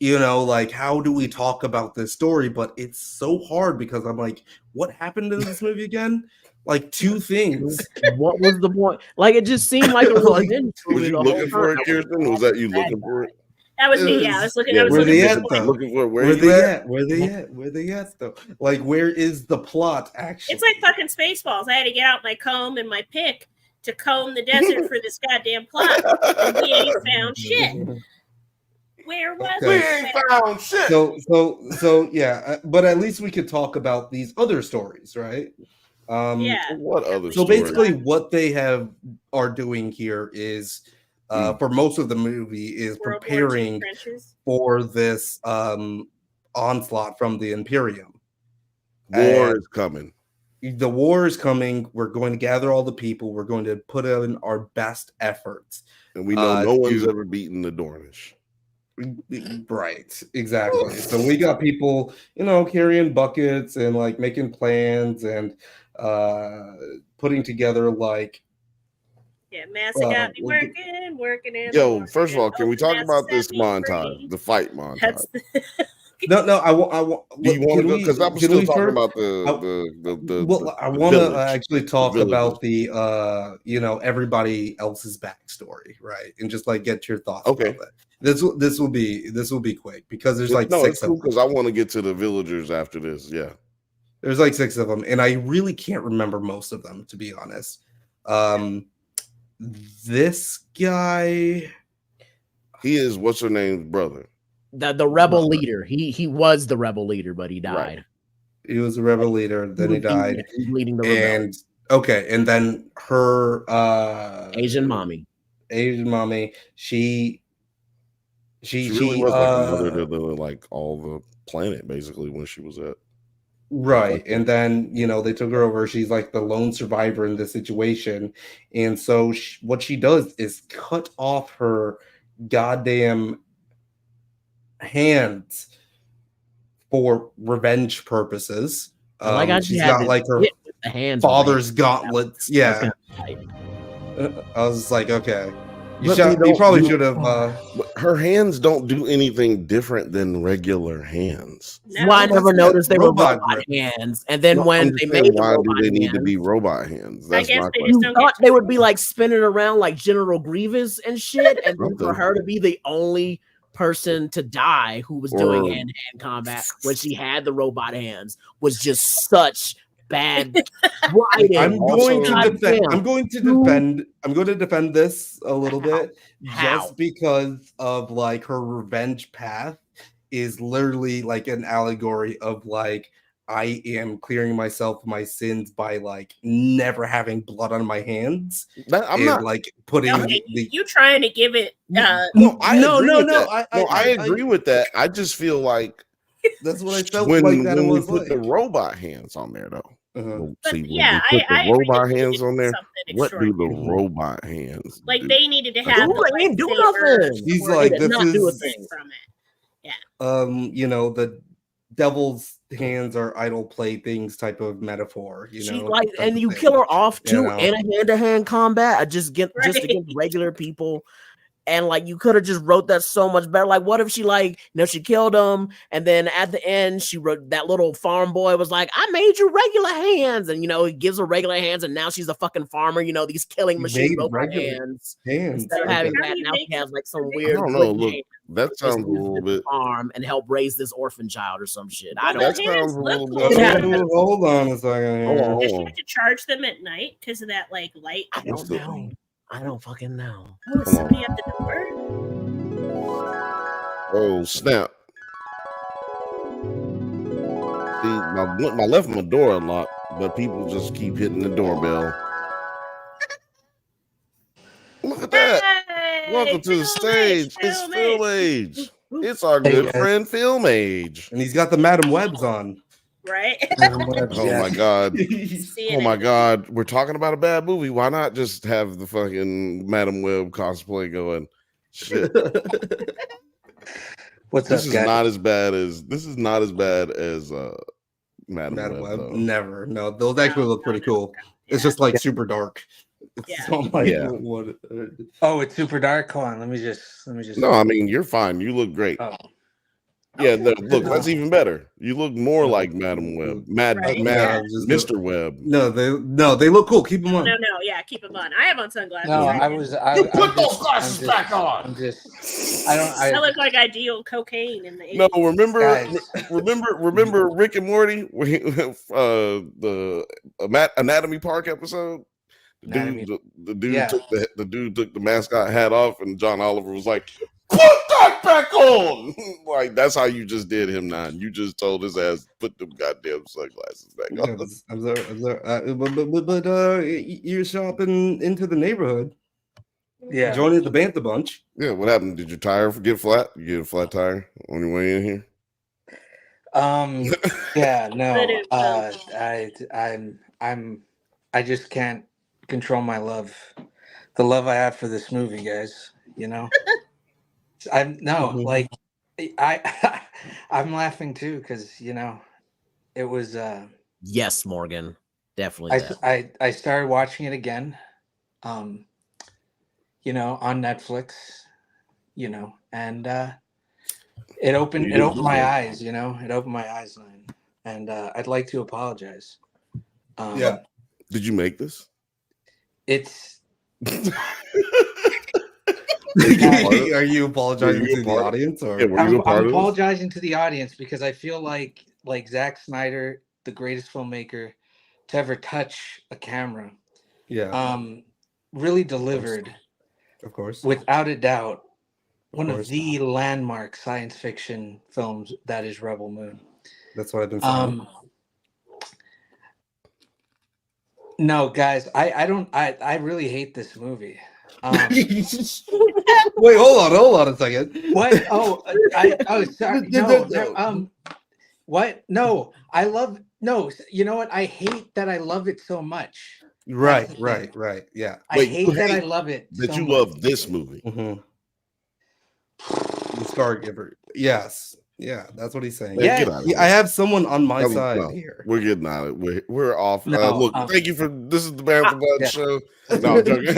like how do we talk about this story, but it's so hard because I'm like, what happened in this movie again? Like two things. What was the point? Like, it just seemed like a Like, revenge Was movie you the whole looking for it, time. Kirsten? Was that you looking for it? That was me. Yeah, I was looking. Yeah, I was where looking they for at, the point. though? Looking for Where they at? Where they at? Where they at though? Like where is the plot actually? It's like fucking Spaceballs. I had to get out my comb and my pick to comb the desert for this goddamn plot, and we ain't found shit. Where was Okay. We ain't found shit. So yeah, but at least we could talk about these other stories, right? Yeah. What other So story? basically, what they are doing here is, for most of the movie, is World War II preparing trenches. for this onslaught from the Imperium. War And is coming. the war is coming. We're going to gather all the people. We're going to put in our best efforts. And we know no one's ever beaten the Dornish. Right, exactly. So we got people, carrying buckets and like making plans and putting together like. Yeah, Massa got me working in. Yo, first of all, can we talk about this montage, the fight montage? No, I want. Do you want to go? Because I'm still talking about Well, I want to actually talk about the everybody else's backstory, right? And just like get your thoughts about that. This will be quick because there's like six of them. Because I want to get to the villagers after this. Yeah, there's like six of them, and I really can't remember most of them, to be honest. This guy, he is what's her name's brother. The rebel leader. He was the rebel leader, but he died. Right. He was the rebel leader, then he died. He's leading the rebellion. And okay, and then her Asian mommy. She really was like mother to like all the planet basically when she was at. Right, and then they took her over. She's like the lone survivor in this situation, and so what she does is cut off her goddamn hands for revenge purposes. She's got like her father's gauntlets. Yeah, I was like, okay, you probably should have. Her hands don't do anything different than regular hands. No, I never noticed they were robot hands, and then when they made why do they need to be robot hands? That's I guess my they thought they would be like spinning around like General Grievous and shit, and then for her to be the only person to die who was doing hand-to-hand combat when she had the robot hands was just such bad writing. I'm going to defend this a little bit just because of like her revenge path is literally like an allegory of like I am clearing myself of my sins by like never having blood on my hands. I'm not like putting you trying to give it. I agree with that. I just feel like that's what I felt when we put the robot hands on there though. See, the robot hands on there. What do the robot hands? Like do? they needed to have. They ain't do nothing. He's like, this do a is thing from it. Yeah. The devil's hands are idle playthings type of metaphor. She's like, and you kill her off too in a hand-to-hand combat. Just against regular people. And like you could have just wrote that so much better. Like, what if she she killed him, and then at the end she wrote that little farm boy was like, "I made you regular hands," and he gives her regular hands, and now she's a fucking farmer. These killing machine robot hands. Instead of having that, now she has like some weird. I don't know. Look, that sounds a little bit farm and help raise this orphan child or some shit. I don't. That sounds a little bit. Hold on a second. Did she have to charge them at night because of that like light? I don't know. I don't fucking know. Oh, somebody at the door. Oh snap! See, I left my door unlocked, but people just keep hitting the doorbell. Look at that! Hey, Welcome to the stage. It's Film Age. It's our good friend Film Age, and he's got the Madam Webs on. Right? Oh my god! Oh my god! We're talking about a bad movie. Why not just have the fucking Madam Web cosplay going? Shit. What's this up, is guys? not as bad as Madam Web. Though. Never. No, those actually look pretty cool. It's just like super dark. Oh, it's super dark. Hold on, let me just. No, I mean you're fine. You look great. Oh. Yeah, look, that's even better. You look more like Madam Web, Mr. Webb. No, they look cool. Keep them on. No, yeah, keep them on. I have on sunglasses. No, right put those glasses back on. I look like I deal cocaine in the 80s. No, remember Rick and Morty, the Anatomy Park episode. The dude took the mascot hat off, and John Oliver was like, "Put that back on. Like that's how you just did him, now. You just told his ass put them goddamn sunglasses back on. I'm sorry. But you're shopping into the neighborhood. Yeah. Joining the Bantha bunch. Yeah, what happened? Did your tire get flat? You get a flat tire on your way in here? Yeah, no. I just can't control my love. The love I have for this movie, guys, you know. I'm like I'm laughing too because you know it was yes, Morgan, definitely I started watching it again, you know, on Netflix, you know, and it opened my eyes, you know, it opened my eyes, and I'd like to apologize. Yeah. Did you make this? It's Are you apologizing to the audience, or I'm apologizing to the audience because I feel like Zack Snyder, the greatest filmmaker to ever touch a camera, really delivered, of course, without a doubt, one of the landmark science fiction films that is Rebel Moon. That's what I've been saying. No, guys, I really hate this movie. Wait, hold on a second. What? Sorry. No, what? No, I love. No, you know what? I hate that I love it so much. Right. Yeah. I hate that I love it. That you love this movie. The Star Giver. Yes. Yeah, that's what he's saying. Yeah, I have someone on my side here. We're getting out of it. We're off. Look, thank you for this is the Bantha Bunch show. No, I'm joking.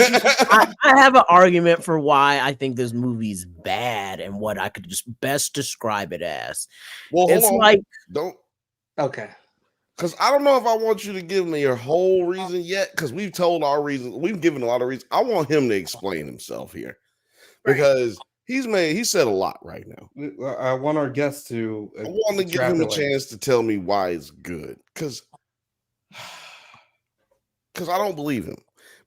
I have an argument for why I think this movie's bad and what I could just best describe it as. Well, it's like don't. Okay. Because I don't know if I want you to give me your whole reason yet. Because we've told our reasons. We've given a lot of reasons. I want him to explain himself here because. He said a lot right now. I want our guests to. I want to give him a chance to tell me why it's good, because I don't believe him.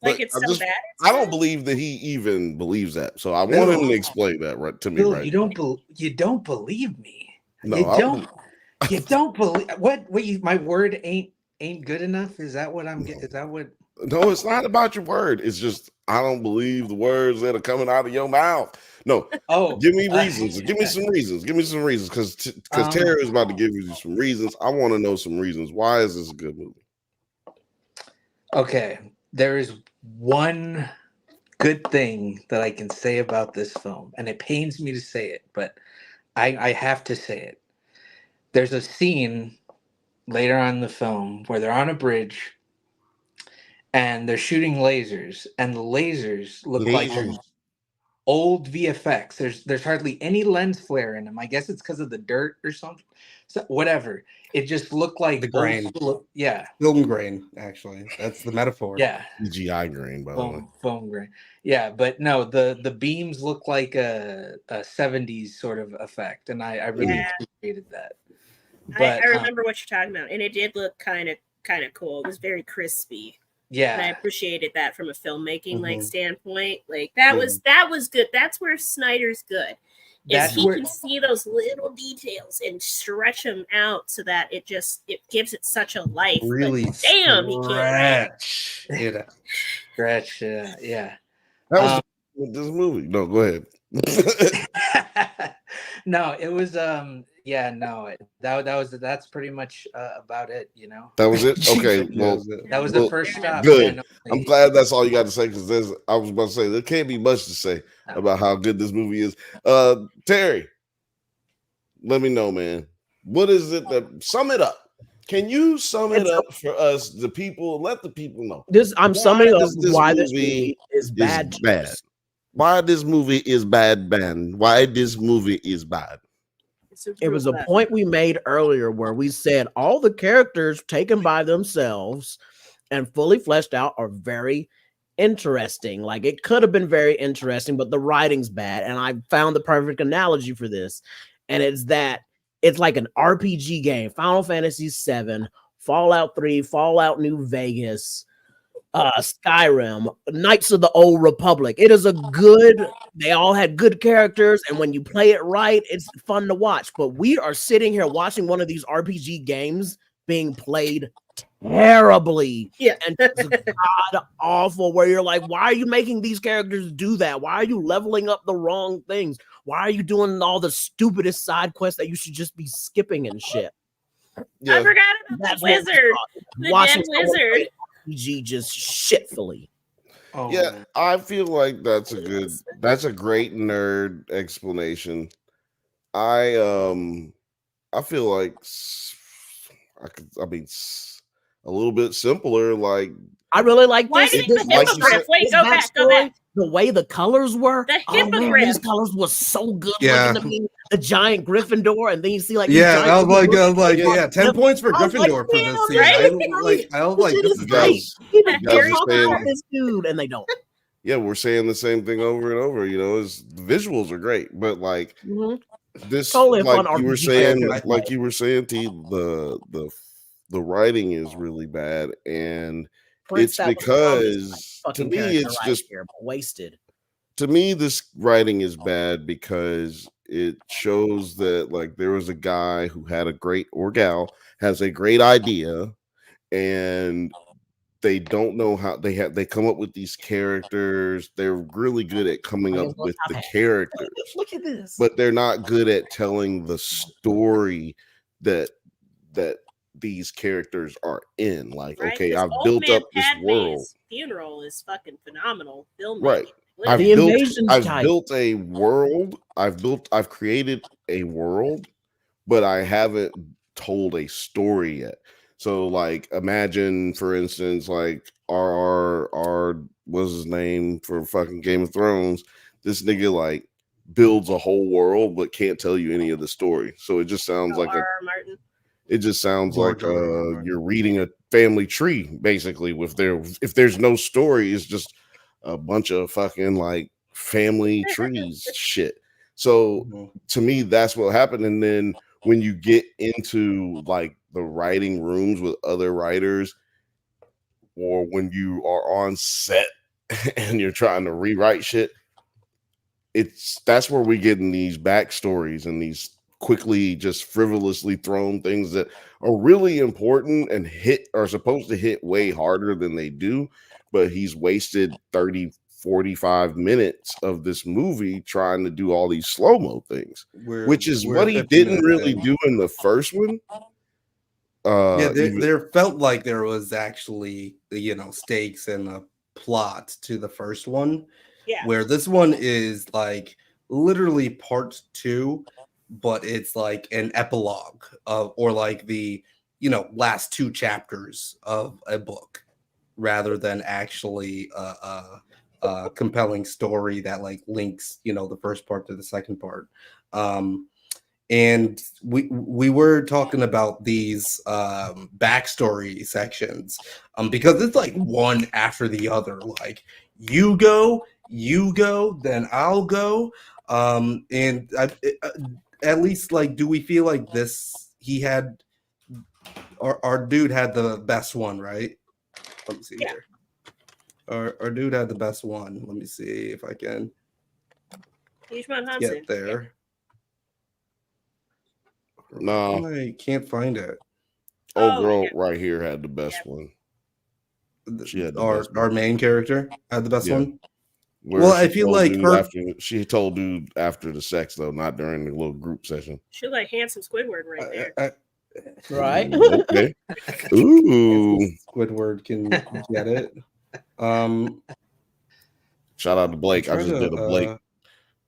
Like it's so bad. I don't believe that he even believes that. So I want him to explain that to me. Bill, right? You don't believe me. No, you don't believe what? My word ain't good enough. Is that what I'm getting? Is that what? No, it's not about your word. It's just I don't believe the words that are coming out of your mouth. No. Give me reasons. Give me some reasons. Give me some reasons. Because Terry is about to give you some reasons. I want to know some reasons. Why is this a good movie? Okay. There is one good thing that I can say about this film, and it pains me to say it, but I have to say it. There's a scene later on in the film where they're on a bridge and they're shooting lasers, and the lasers look like old VFX. There's hardly any lens flare in them. I guess it's because of the dirt or something. So whatever. It just looked like the grain. Film grain. Actually, that's the metaphor. Yeah. CGI grain, by the way. Foam grain. Yeah, but no, the beams look like a 70s sort of effect, and I really appreciated that. But I remember what you're talking about, and it did look kind of cool. It was very crispy. Yeah, and I appreciated that from a filmmaking standpoint. Like that was good. That's where Snyder's good. He can see those little details and stretch them out so that it gives it such a life. Really, like, damn, he can't. Stretch. Yeah. That was this movie. No, go ahead. No, it was that's pretty much about it, you know. That was it. Okay, well, that was the first stop. Good. Man, I'm glad that's all you got to say because I was about to say there can't be much to say about how good this movie is. Terry, let me know, man. What is it that sum it up? Can you sum it up for us, the people? Let the people know. I'm summing up why this movie is bad. Why this movie is bad, Ben? Why this movie is bad? It was a point we made earlier where we said all the characters taken by themselves and fully fleshed out are very interesting. Like it could have been very interesting, but the writing's bad. And I found the perfect analogy for this. And it's that it's like an RPG game, Final Fantasy VII, Fallout 3, Fallout New Vegas, Skyrim, Knights of the Old Republic. It is a good, they all had good characters, and when you play it right, it's fun to watch. But we are sitting here watching one of these RPG games being played terribly. Yeah. And it's god awful, where you're like, why are you making these characters do that? Why are you leveling up the wrong things? Why are you doing all the stupidest side quests that you should just be skipping and shit? I forgot about the wizard. The dead wizard. RPG just shitfully. Oh, Yeah, man. I feel like that's a great nerd explanation. I feel like a little bit simpler. Like, I really like Why this. did the hippogriff? Wait, go back. The way the colors were. The Man, hippogriff. these colors was so good. Yeah. Looking to me, the giant Gryffindor, and then you see like Yeah, I was like, Gryffindor. 10 points for I was like, Gryffindor for damn, this scene. right? I was like, Shit this is is great. great. People You guys talk are saying- about this dude, and they don't. yeah, we're saying the same thing over and over. You know, the visuals are great, but like this, Totally a like fun you were RPG saying, character. like you were saying, T, the writing is really bad, and Prince, it's that was because fucking to me character it's right just here, but wasted. to me this writing is bad because it shows that like there was a guy who had a great, or gal has a great idea, and they don't know how they come up with these characters. They're really good at coming up with the characters, Look at this. but they're not good at telling the story that these characters are in. Like, Right? okay, This I've old built man up this world. Padme's funeral is fucking phenomenal filmmaking. Right. I've The built, invasion's I've tight. built a world. I've created a world, but I haven't told a story yet. So, like, imagine, for instance, like our what's his name for fucking Game of Thrones? This nigga like builds a whole world, but can't tell you any of the story. So it just sounds like R.R. Martin. it just sounds George like R. R. Martin. you're reading a family tree, basically. If there's no story, it's just a bunch of fucking like family trees shit. So to me, that's what happened. And then when you get into like the writing rooms with other writers, or when you are on set and you're trying to rewrite shit, that's where we get in these backstories and these quickly just frivolously thrown things that are really important and are supposed to hit way harder than they do. But he's wasted 30-45 minutes of this movie trying to do all these slow-mo things, which is what he didn't really do in the first one. There felt like there was actually, stakes and a plot to the first one. Yeah. Where this one is like literally part 2, but it's like an epilogue or like the last 2 chapters of a book, rather than actually a compelling story that like links the first part to the second part. And we were talking about these backstory sections because it's like one after the other. Like you go, then I'll go. And at least like, do we feel like this? He had our dude had the best one, right? Let me see here. Our dude had the best one. Let me see if I can get there. No, I can't find it. Old girl right here had the best one. She had the best our main character had the best one. Well, I feel like she told dude after the sex though, not during the little group session. She like handsome Squidward right there. Right? Okay. Ooh. Squidward can get it. Shout out to Blake. I just did a Blake.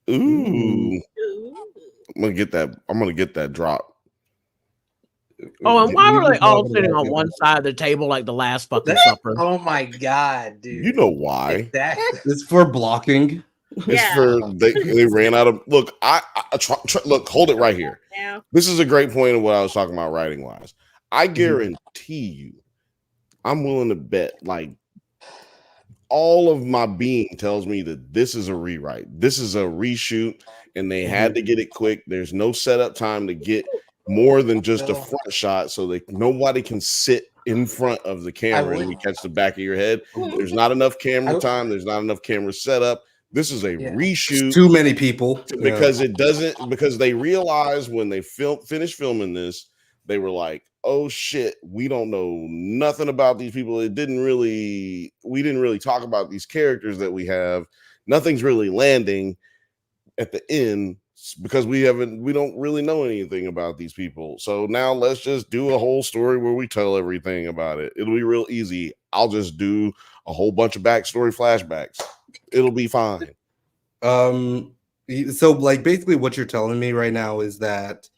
Ooh. I'm gonna get that drop. Oh, and why were they all sitting on one side of the table like the last fucking supper? Oh my god, dude! You know why? Exactly. It's for blocking. It's for they ran out of look. I try, look. Hold it right here. Yeah. This is a great point of what I was talking about writing wise. I guarantee you, I'm willing to bet like all of my being tells me that this is a rewrite. This is a reshoot, and they had to get it quick. There's no setup time to get more than just a front shot, so nobody can sit in front of the camera and we would- catch the back of your head. There's not enough camera time. There's not enough camera setup. This is a reshoot. Too many people. Because it doesn't, because they realized when they finished filming this, they were like, oh shit, we don't know nothing about these people. We didn't really talk about these characters that we have. Nothing's really landing at the end because we don't really know anything about these people. So now let's just do a whole story where we tell everything about it. It'll be real easy. I'll just do a whole bunch of backstory flashbacks. It'll be fine. So like basically what you're telling me right now is that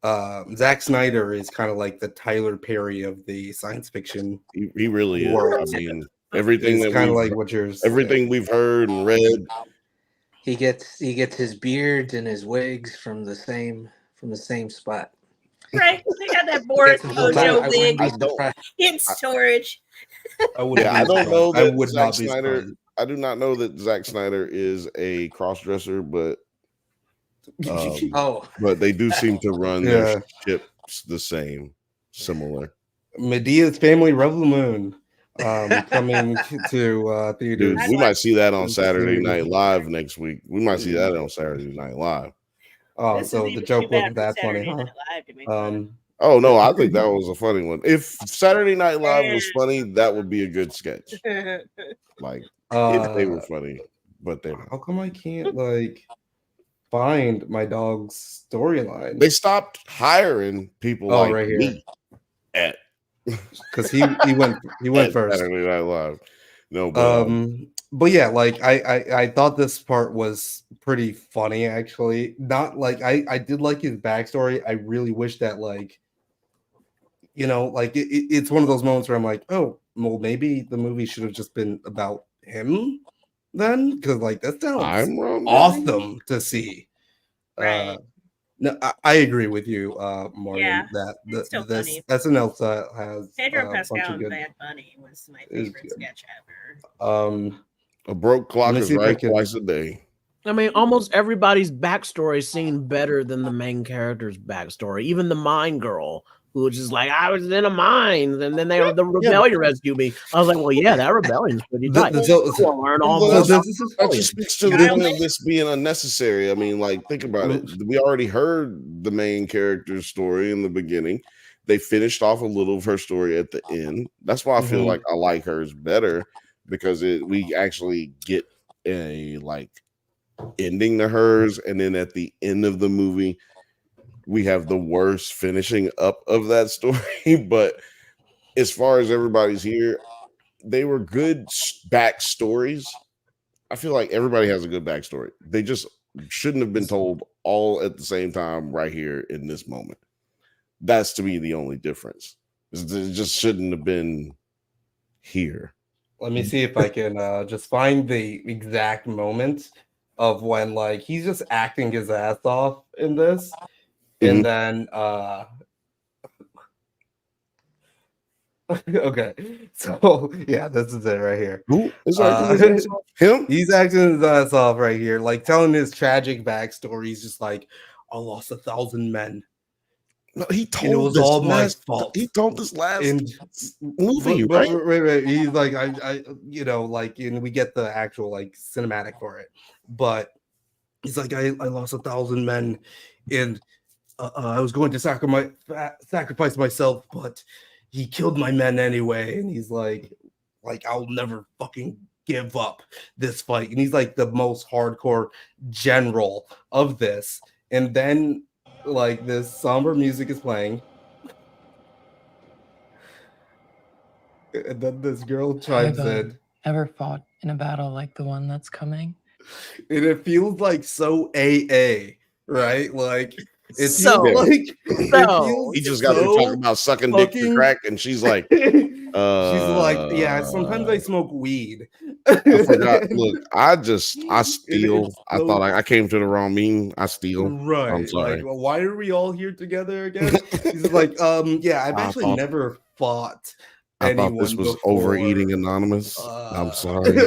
Zack Snyder is kind of like the Tyler Perry of the science fiction. He really world. is. I mean, everything It's that kind of like what you're everything we've heard and read. He gets his beards and his wigs from the same spot. Right. They got that Boris Mojo wig in storage. I would not be surprised. I do not know that Zack Snyder is a cross-dresser, but but they do seem to run their ships the same, similar. Medea's Family Rebel Moon coming to theaters. Dude, we might see that on Saturday Night Live next week. We might see that on Saturday Night Live. Oh, so the joke wasn't that funny, huh? Oh no, I think that was a funny one. If Saturday Night Live was funny, that would be a good sketch. Like if they were funny, but they're not. How come I can't like find my dog's storyline? They stopped hiring people like right here. me at because he went first. Saturday Night Live. No, but yeah, like I thought this part was pretty funny actually. Not like I did like his backstory. I really wish that like, you know, like it's one of those moments where I'm like, oh, well, maybe the movie should have just been about him then, because like that sounds awesome to see. Right. No, I agree with you, Morgan. Yeah, that it's still this funny. SNL has Pedro a bunch Pascal of and good. Bad Bunny was my favorite sketch ever. A broke clock Let me is see if I right can- twice a day. I mean, almost everybody's backstory seemed better than the main character's backstory. Even the mine girl, who was just like, I was in a mine, and then the rebellion rescued me. I was like, well, yeah, that rebellion's pretty tight. Learn all that just speaks to the point of this being unnecessary. I mean, like, think about it. We already heard the main character's story in the beginning. They finished off a little of her story at the end. That's why I feel like I like hers better, because we actually get a like ending to hers, and then at the end of the movie we have the worst finishing up of that story. But as far as everybody's here, they were good backstories. I feel like everybody has a good backstory. They just shouldn't have been told all at the same time right here in this moment. That's to me the only difference. It just shouldn't have been here. Let me see if I can just find the exact moment of when like he's just acting his ass off in this, and then okay, so yeah, this is it right here. Who is acting his ass off? Him? He's acting his ass off right here, like telling his tragic backstory. He's just like, I lost 1,000 men. No, he told it was all my fault. He told this last movie, right? Right. He's like, I, you know, like, and we get the actual like cinematic for it, but he's like, I lost 1,000 men, and I was going to sacrifice myself, but he killed my men anyway. And he's like I'll never fucking give up this fight. And he's like the most hardcore general of this. And then like this somber music is playing, and then this girl chimes in. Ever fought in a battle like the one that's coming? And it feels like so AA, right? Like it So- feels like He just got to talk about sucking dick to crack, and she's like, she's like, yeah, sometimes I smoke weed. I forgot. Look, I steal. I thought I came to the wrong meeting. I steal. Right. I'm sorry. Like, well, why are we all here together again? He's like, yeah, I've actually never fought. I thought this was before. Overeating Anonymous. I'm sorry.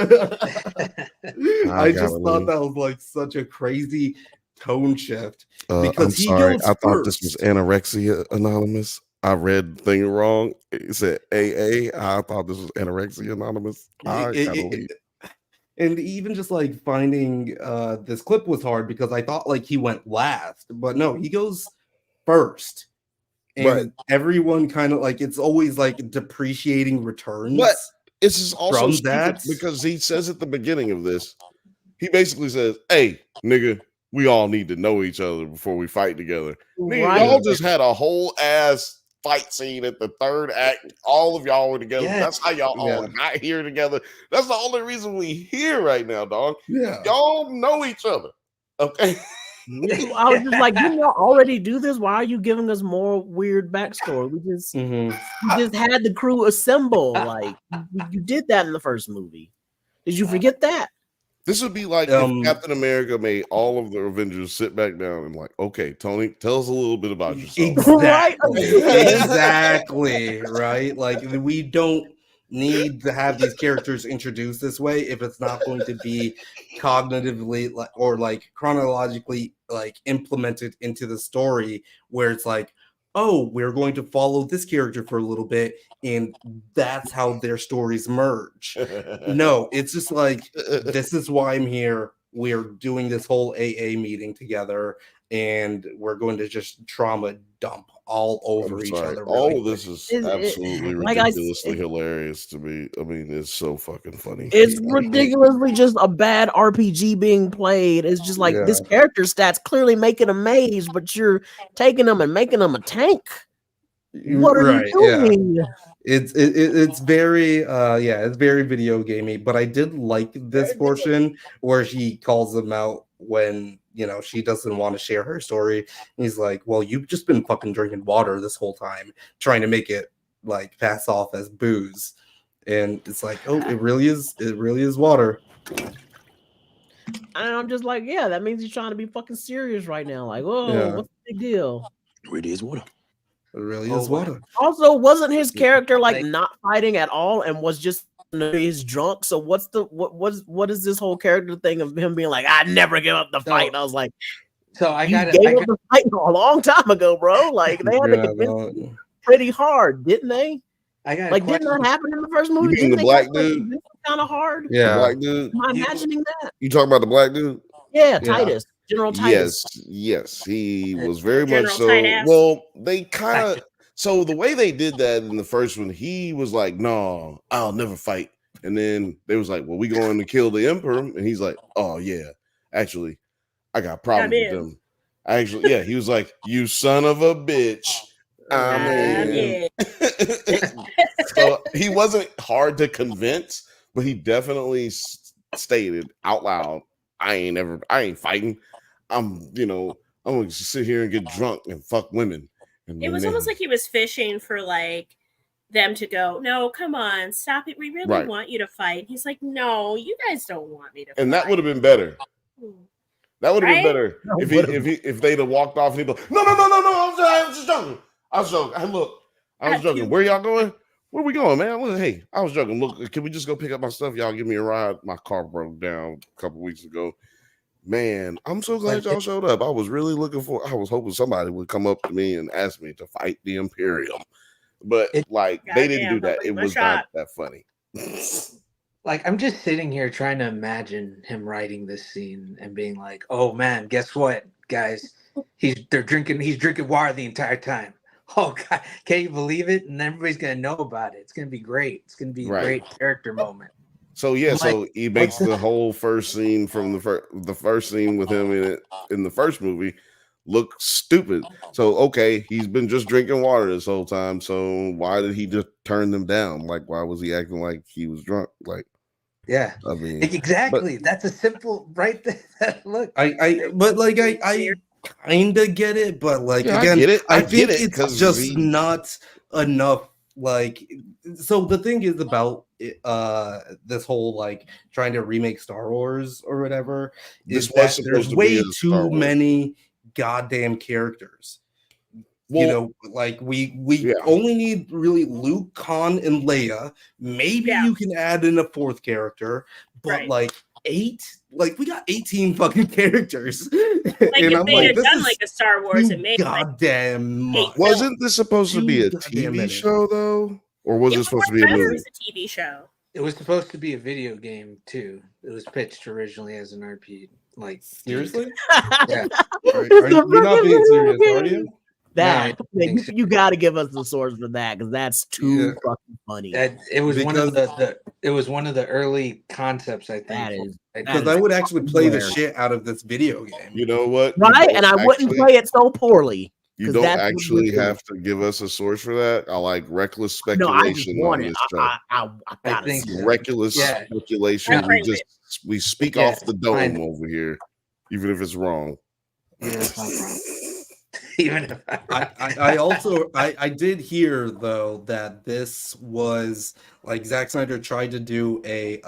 I just thought that was like such a crazy tone shift. I'm Because he sorry. goes I thought this first. was Anorexia Anonymous. I read the thing wrong. It said AA. I thought this was Anorexia Anonymous. I gotta leave. And even just like finding this clip was hard because I thought like he went last, but no, he goes first. And Right. everyone kind of like it's always like depreciating returns. But it's just also from stupid that. because he says at the beginning of this, he basically says, "Hey, nigga, we all need to know each other before we fight together." Nigga, Right. y'all just had a whole ass fight scene at the third act. All of y'all were together. Yeah. That's how y'all all got here together. That's the only reason we here right now, dog. Yeah. Y'all know each other. Okay. I was just like, didn't y'all already do this? Why are you giving us more weird backstory? We just had the crew assemble. Like you did that in the first movie. Did you forget that? This would be like if Captain America made all of the Avengers sit back down and like, okay, Tony, tell us a little bit about yourself. Exactly, right? Like we don't need to have these characters introduced this way if it's not going to be cognitively or like chronologically like implemented into the story where it's like, oh, we're going to follow this character for a little bit and that's how their stories merge. No, it's just like, this is why I'm here. We're doing this whole AA meeting together and we're going to just trauma dump all over each other. All of this is absolutely ridiculously hilarious to me. I mean, it's so fucking funny. It's ridiculously just a bad RPG being played. It's just like this character stats clearly making a mage, but you're taking them and making them a tank. What are you doing? Yeah. It's very it's very video gamey, but I did like this portion where he calls them out when she doesn't want to share her story. And he's like, well, you've just been fucking drinking water this whole time, trying to make it like pass off as booze. And it's like, oh, it really is water. And I'm just like, yeah, that means he's trying to be fucking serious right now. Like, oh, what's the big deal? It really is water. It really is water. Also, wasn't his character like not fighting at all and was just he's drunk? So what is this whole character thing of him being like, I never give up the fight? And I was like, so I gave up the fight a long time ago, bro. Like they had to convince him pretty hard, didn't they? Didn't that happen in the first movie? You mean the black dude? Kind of hard. Yeah, the black dude. Am I imagining that? You talking about the black dude? Yeah, Titus. General Titus. Yes, he was very much so. Well, they kind of so the way they did that in the first one, he was like, "No, I'll never fight." And then they was like, "Well, we going to kill the emperor," and he's like, "Oh yeah, actually, I got problems with them." He was like, "You son of a bitch." So he wasn't hard to convince, but he definitely stated out loud, I ain't fighting. I'm gonna sit here and get drunk and fuck women. And it was almost like he was fishing for like them to go, no, come on, stop it. We really want you to fight. He's like, no, you guys don't want me to fight. And that would have been better. That would have been better if they'd have walked off and he'd be like, no, I was just joking. I was joking. Where y'all going? Where we going, man? Hey, I was joking. Look, can we just go pick up my stuff? Y'all give me a ride. My car broke down a couple weeks ago. Man, I'm so glad y'all showed up. I was really I was hoping somebody would come up to me and ask me to fight the Imperium. But they didn't do that. It was not that funny. Like, I'm just sitting here trying to imagine him writing this scene and being like, oh man, guess what, guys? He's drinking water the entire time. Oh God, can you believe it? And everybody's gonna know about it. It's gonna be great. It's gonna be a great character moment. So so he makes the whole first scene from the first scene with him in the first movie look stupid. So okay, he's been just drinking water this whole time. So why did he just turn them down? Like, why was he acting like he was drunk? Like, yeah, I mean, exactly. That's a simple right there. Look, I kind of get it, but like again, I think it's just not enough. Like, so the thing is about this whole like trying to remake Star Wars or whatever is that there's way too many goddamn characters. Well, like we only need really Luke, Han, and Leia. Maybe you can add in a fourth character, but like 8? Like, we got 18 fucking characters. Like, And if I'm they like, had this done is like a Star Wars and made like goddamn much. Wasn't this supposed to be a Goddamn TV minute. show though, or was it it was supposed to be a better movie? as a TV show. It was supposed to be a video game too. It was pitched originally as an RP. Like Seriously? Yeah. You're not being serious, are you? That No, I think so. you got to give us the source for that because that's too fucking funny. It was one of it was one of the early concepts, I think. That is Because I would actually play the hilarious. shit out of this video game. You know what? Right, and I wouldn't play it so poorly. You 'cause don't that's what actually we're doing. have to give us a source for that. I like reckless No, I just speculation want on it. this show. I gotta think see so. it. Reckless Yeah. speculation. I'm We crazy. we speak Yeah, off the dome fine. over here, even if it's wrong. Even if I'm wrong. Even if I also I did hear though that this was like Zack Snyder tried to do a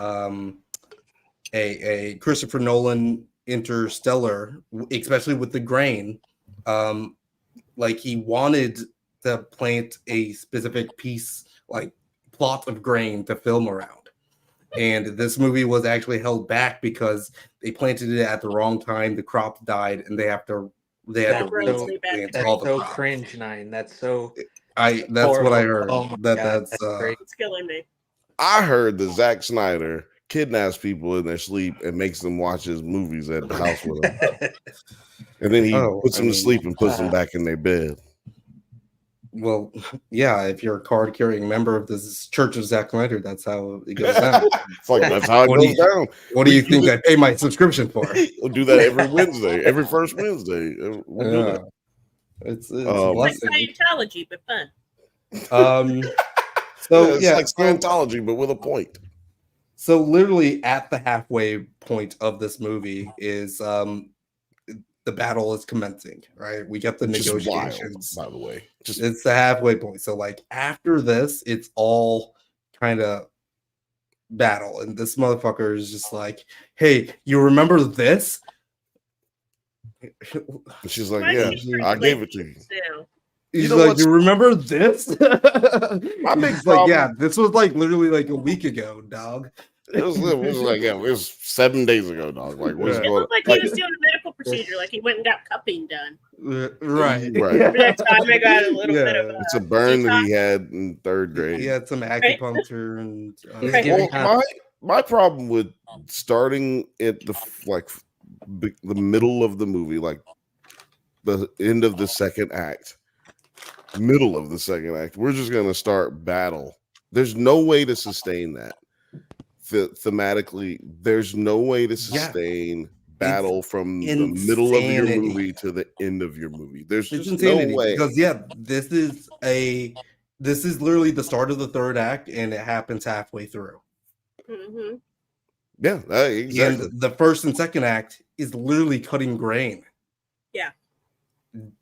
Christopher Nolan Interstellar, especially with the grain. Like he wanted to plant a specific piece, like plot of grain to film around. And this movie was actually held back because they planted it at the wrong time. The crop died, and they had to That's replant that's all the so crop. cringe, Nine. That's so That's what I heard. Oh my That God, that's great. It's killing me. I heard that Zack Snyder kidnaps people in their sleep and makes them watch his movies at the house with him, and then he puts them to sleep and puts them back in their bed. Well, yeah, if you're a card carrying member of this Church of Zack Snyder, that's how it goes down. It's like that's how it What do goes you- down. What do you think I pay my subscription for? We'll do that every Wednesday, every first Wednesday. We'll do that. It's a Like blessing. Scientology, but fun. So It's yeah, like Scientology, but with a point. so literally at the halfway point of this movie is the battle is commencing, right? We get the Which is wild, negotiations. by the way. Just It's the halfway point. So like after this, it's all kind of battle, and this motherfucker is just like, "Hey, you remember this?" she's like, Why yeah, do you I gave it to you. do? He's know like, what's- "You remember this?" My big He's like, "Yeah, problem- this was like literally like a week ago, dog." It was like, yeah, it was 7 days ago, dog. Like, what's Yeah. It going looked like he was doing a medical procedure, like he went and got cupping done. Right. Right. That time I got a little bit of It's a burn that he had in 3rd grade. He had some acupuncture and Well, my problem with starting at the middle of the movie, like the end of the second act, middle of the second act, we're just gonna start battle. There's no way to sustain that. Thematically, there's no way to sustain battle from the middle of your insanity. movie to the end of your movie. There's It's just insanity no way. because this is literally the start of the 3rd act, and it happens halfway through. Mm-hmm. Yeah, exactly. And the 1st and 2nd act is literally cutting grain. Yeah.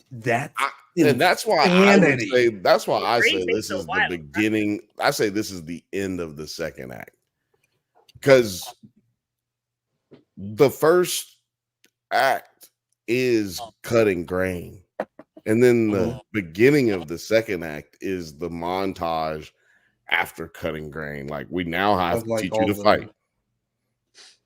That's And that's why I would insanity. say this Crazy, is so the wild. beginning. I say this is the end of the second act. Because the first act is cutting grain. And then the beginning of the second act is the montage after cutting grain. Like, we now have Of, to like, teach you all to the- fight.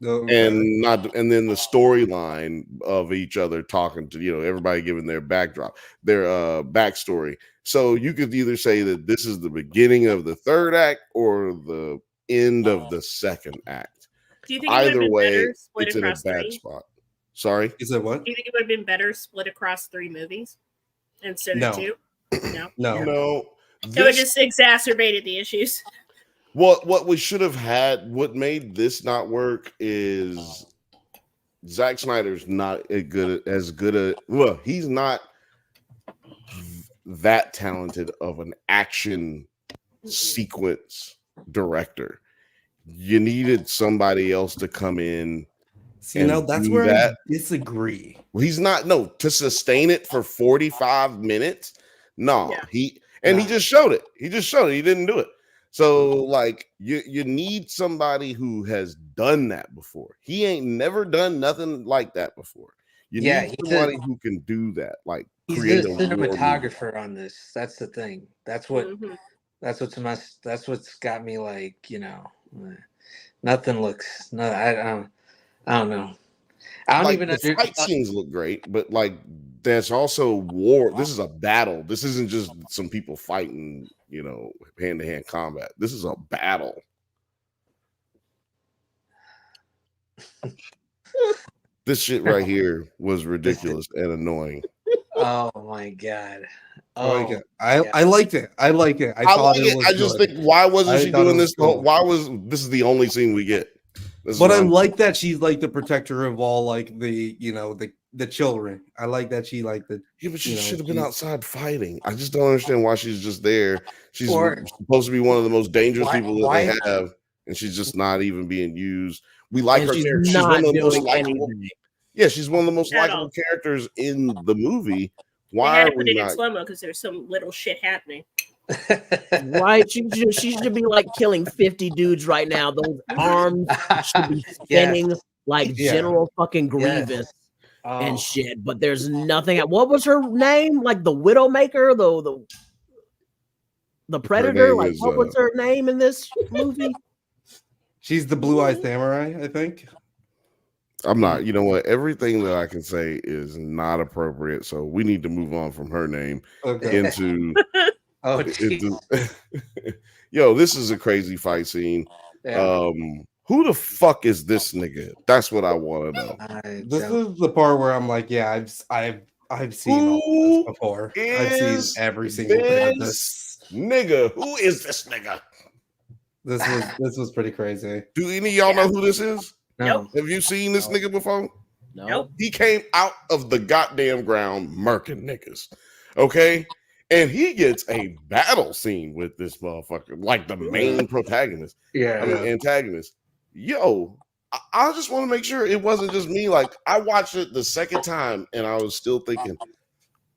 Okay. And then the storyline of each other talking to, everybody giving their their backstory. So you could either say that this is the beginning of the 3rd act or the end of the second act. Do you think it would have Either been way, better split it's in a across bad 3? spot. Sorry? Is it what? Do you think it would have been better split across 3 movies instead No. of 2? No. No. No. So it just exacerbated the issues. What we should have had, what made this not work is Zack Snyder's not as good. Well, he's not that talented of an action sequence director. You needed somebody else to come in. See, now and that's do where that. I disagree. Well, he's not to sustain it for 45 minutes. No, Yeah. he just showed it. He didn't do it. So like you need somebody who has done that before. He ain't never done nothing like that before. You need somebody who can do that. Like, He's create the a war movie. cinematographer on this. That's the thing. That's what. Mm-hmm. That's what's got me like, nothing looks. No, I don't know. I don't like even the fight scenes look great, but like there's also war. This is a battle. This isn't just some people fighting, you know, hand-to-hand combat. This is a battle. This shit right here was ridiculous and annoying. Oh my god. I liked it. I liked it. I thought like it was I just good. think why wasn't I she thought it doing was this? cool. Why was this is the only scene we get? But I like that she's like the protector of all like the the children. I like that she like the yeah, but she should have been outside fighting. I just don't understand why she's just there. She's supposed to be one of the most dangerous people that they have, and she's just not even being used. We like her character. She's one of the most likable. Yeah, she's one of the most likable characters in the movie. Why they had to are put we it not? in slow-mo because there's some little shit happening. Right? She should be like killing 50 dudes right now. Those arms should be spinning like General fucking Grievous and shit. But there's nothing. What was her name? Like the Widowmaker, the Predator. Like what was her name in this movie? She's the Blue-Eyed Samurai, I think. I'm not. You know what? Everything that I can say is not appropriate. So we need to move on from her name into. Yo, this is a crazy fight scene. Yeah. Who the fuck is this nigga? That's what I want to know. This is the part where I'm like, yeah, I've seen all this before. I've seen every single bit of this nigga. Who is this nigga? This was pretty crazy. Do any of y'all know who this is? No. Have you seen this nigga before? No. He came out of the goddamn ground murking niggas. Okay? And he gets a battle scene with this motherfucker, like the main protagonist. Antagonist. Yo, I just want to make sure it wasn't just me. Like, I watched it the second time and I was still thinking,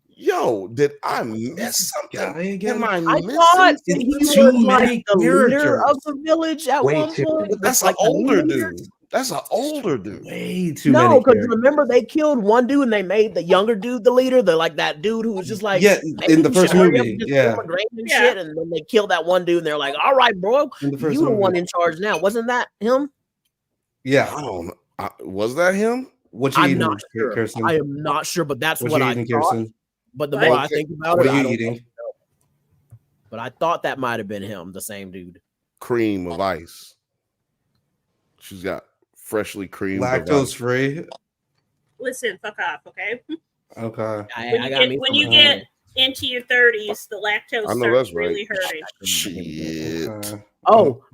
yo, did I miss something? Am I thought he was like the leader of the village at one point. That's an older dude. That's an older dude. Way too many. No, because remember they killed one dude and they made the younger dude the leader. They're like that dude who was just like in the first movie, shit, and then they killed that one dude and they're like, all right, bro, you the one in charge now. Wasn't that him? Yeah, I don't know. Was that him? I'm not sure. Kirsten? I am not sure, but that's what I thought. Kirsten? But the more I think about it, what are you eating? But I thought that might have been him, the same dude. Cream of ice. She's got freshly creamed, lactose free. Listen, fuck off, okay? Okay. When you get into your 30s, the lactose starts really hurting. Shit. Oh,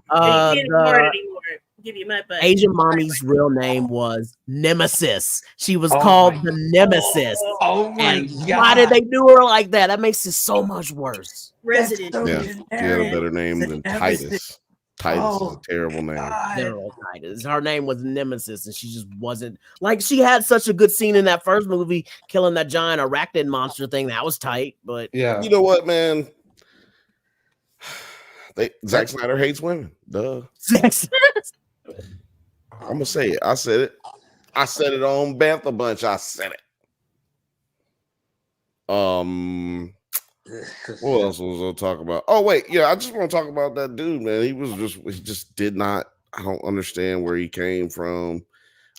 give you my butt. Asian mommy's real name was Nemesis. She was called the Nemesis. Oh my god! Why did they do her like that? That makes it so much worse. Resident. She had a better name than Titus. Titus is a terrible name. General Titus. Her name was Nemesis, and she just wasn't like she had such a good scene in that first movie, killing that giant arachnid monster thing. That was tight, but you know what, man? Zack Snyder hates women. Duh. I'm gonna say it. I said it. I said it on Bantha Bunch. I said it. What else was I talk about? Oh wait, yeah, I just want to talk about that dude, man. He just did not. I don't understand where he came from.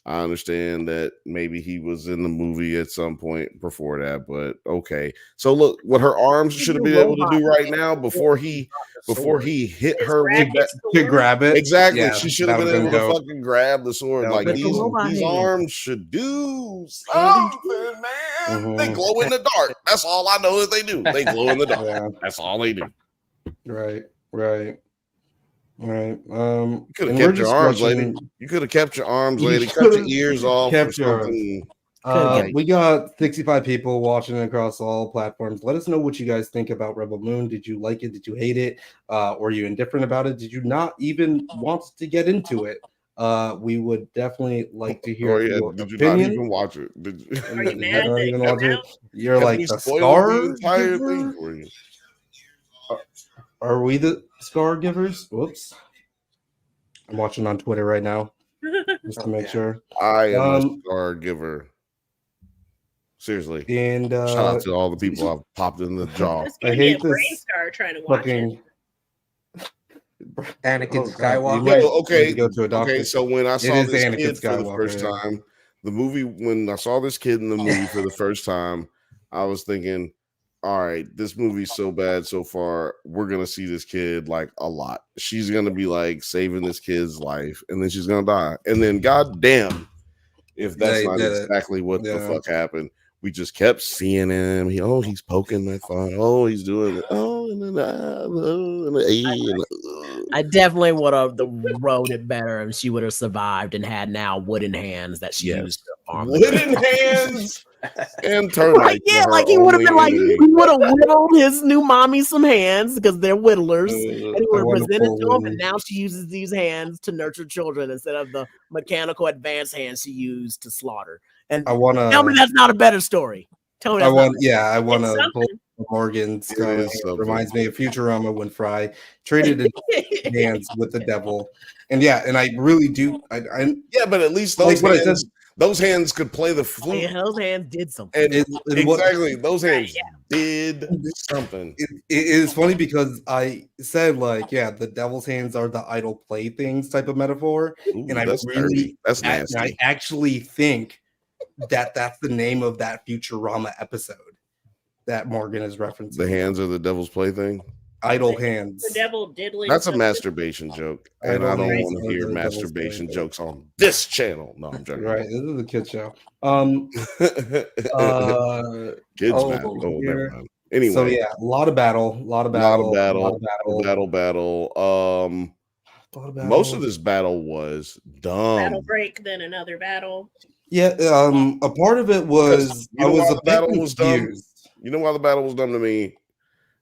I understand that maybe he was in the movie at some point before that, but okay. So look, what her arms should have been able to do right now before he hit her with that to grab it. Exactly. Yeah, she should have been able to fucking grab the sword. Like these arms should do something, man. Mm-hmm. They glow in the dark. That's all I know is they do. They glow in the dark. Yeah. That's all they do. Right. You could have kept your arms, lady. You could have kept your arms, lady. Cut your ears off. We got 65 people watching across all platforms. Let us know what you guys think about Rebel Moon. Did you like it? Did you hate it? Were you indifferent about it? Did you not even want to get into it? We would definitely like to hear your did you opinion. not even watch it? Are you mad? You're like the scar entire thing for you. Are we the scar givers? Whoops. I'm watching on Twitter right now just to make sure. I am a scar giver. Seriously. And shout out to all the people I've popped in the jaw. I hate this brain scar trying to watch it. Anakin Oh, God. Skywalker. You might okay, need to go to a doctor. okay. So when I It saw is this Anakin kid for the Skywalker, first yeah. time, the movie, when I saw this kid in the movie for the first time, I was thinking, all right, this movie's so bad so far. We're gonna see this kid like a lot. She's gonna be like saving this kid's life, and then she's gonna die. And then, goddamn, if that's They not did it. exactly what the Yeah. fuck happened. We just kept seeing him. He's poking that fun. Oh, he's doing it. Oh, and then I definitely would have wrote it better if she would have survived and had now wooden hands that she used to farm. wooden hands and termites. Yeah, like he would have been like, he would have whittled his new mommy some hands because they're whittlers, and he would have presented to him. And now she uses these hands to nurture children instead of the mechanical advanced hands she used to slaughter. And I want to tell me that's not a better story. Tell me I that's want It's to pull something. Morgan's It is something. reminds me of Futurama when Fry traded his hands with the devil. And I really do yeah, but at least Like those what I hands, said- those hands could play the flute. Yeah, those hands did something. And what- exactly, those hands did something. it is funny because I said the devil's hands are the idle playthings type of metaphor. Ooh, And I that's really dirty. That's nasty. I actually think that's the name of that Futurama episode that Morgan is referencing. The hands are the devil's plaything. Idle hands. The devil diddling. That's a something. masturbation joke, and I don't Idle want to hands hear are the devil's masturbation plaything. jokes on this channel. No, I'm joking. Right, this is a kid show. Kids, oh, man. Oh, here. never mind. Anyway, So a lot of battle. Most of this battle was dumb. Battle break, then another battle. Yeah, a part of it was You know why the bit battle was dumb? confused. You know why the battle was dumb to me?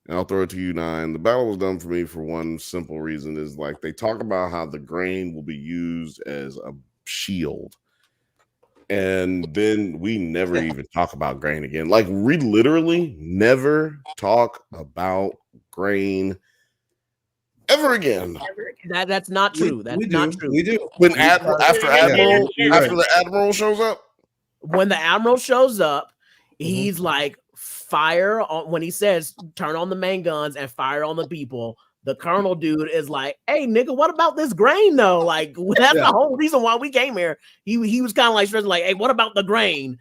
And I'll throw it to you, Nine. The battle was dumb for me for one simple reason: is like they talk about how the grain will be used as a shield, and then we never even talk about grain again. Like we literally never talk about grain ever again. That's not true. That's not true. We do. When after Admiral Yeah. after the Admiral shows up, When the Admiral shows up, Mm-hmm. he's like, fire on, when he says turn on the main guns and fire on the people. The Colonel dude is like, hey nigga, what about this grain though? Like that's the whole reason why we came here. He was kind of like stressing, like, hey, what about the grain?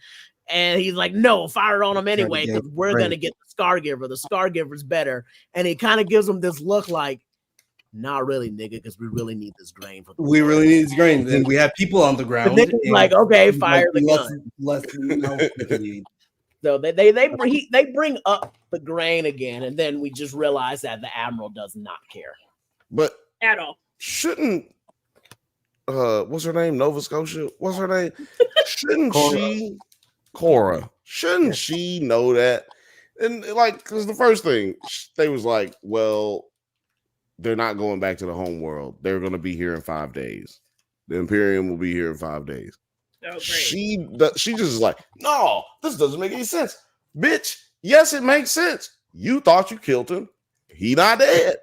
And he's like, no, fire on them anyway, because we're gonna get the Scargiver. The Scargiver's better. And he kind of gives him this look like, not really, nigga, because we really need this grain. We really need this grain. And we have people on the ground. The nigga's like, okay, fire the gun. Less So they bring up the grain again, and then we just realize that the Admiral does not care. but At all. shouldn't what's her name? Nova Scotia? What's her name? Shouldn't Cora? Shouldn't she know that? And like, because the first thing they was like, well, they're not going back to the home world. They're going to be here in 5 days. The Imperium will be here in 5 days. Oh, great. She just is like, no, this doesn't make any sense, bitch. Yes, it makes sense. You thought you killed him. He not dead.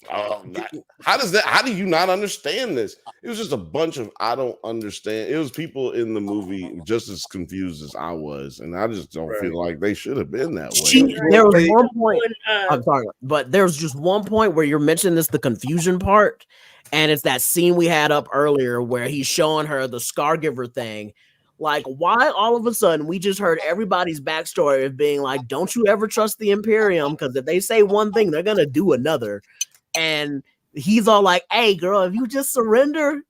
How does that? How do you not understand this? It was just a bunch of I don't understand. It was people in the movie just as confused as I was, and I just don't feel like they should have been that way. There was one point. When, I'm sorry, but there's just one point where you're mentioning this, the confusion part, and it's that scene we had up earlier where he's showing her the Scargiver thing. Like, why all of a sudden we just heard everybody's backstory of being like, don't you ever trust the Imperium, because if they say one thing, they're gonna do another. And he's all like, hey girl, if you just surrender,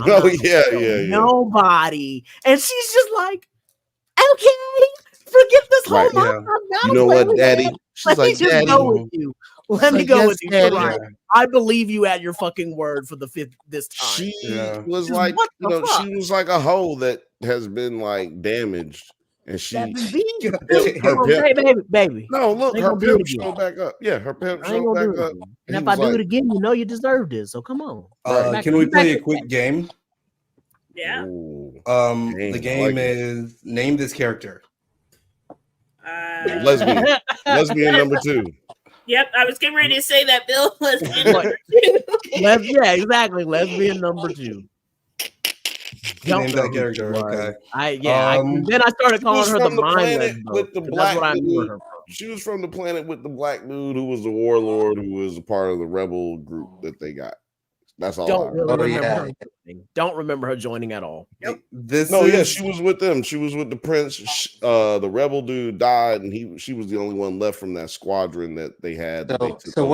Oh yeah. nobody. And she's just like, okay, forget this whole Right, nonsense. You know what, Daddy? She's Let me like, just Daddy. go with you. Let me like, go yes, with you. Daddy. Right. I believe you at your fucking word for the fifth this time. She Yeah. was Just like, what the fuck? she was like a hoe that has been like damaged, and she. That's me. Her Oh, pimp- baby. No, look, I ain't her gonna do it pimp again. showed back up. Yeah, her pimp I ain't showed gonna back do it up. again. He And if I was do like- it again, you know you deserve this. So come on. Can we play a back- quick game? yeah. Ooh. The I game like it. is name this character. Lesbian. Lesbian number 2. Yep, I was getting ready to say that, Bill. Yeah, exactly. Lesbian number 2. Name that character. Okay. Then I started calling Who's her the from the planet mindless, with the that's black what I remember dude? her from. She was from the planet with the black dude who was the warlord, who was a part of the rebel group that they got. That's all. Don't really Oh, remember yeah. her joining. Don't remember her joining at all. She was with them. She was with the prince. The rebel dude died, and she was the only one left from that squadron that they had. So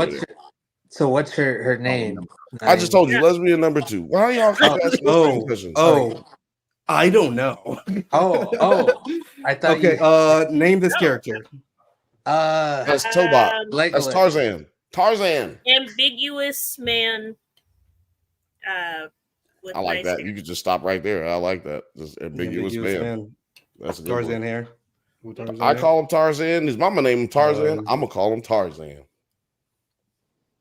what's her name? I just told you, lesbian number 2. Why y'all keep asking me questions? I don't know. I thought. Okay, name this character. That's Tobot. That's Tarzan. Tarzan. Ambiguous man. I like that. You could just stop right there. I like that. Just ambiguous man. That's a good Tarzan one. hair. I call him Tarzan. His mama named him Tarzan. I'm gonna call him Tarzan.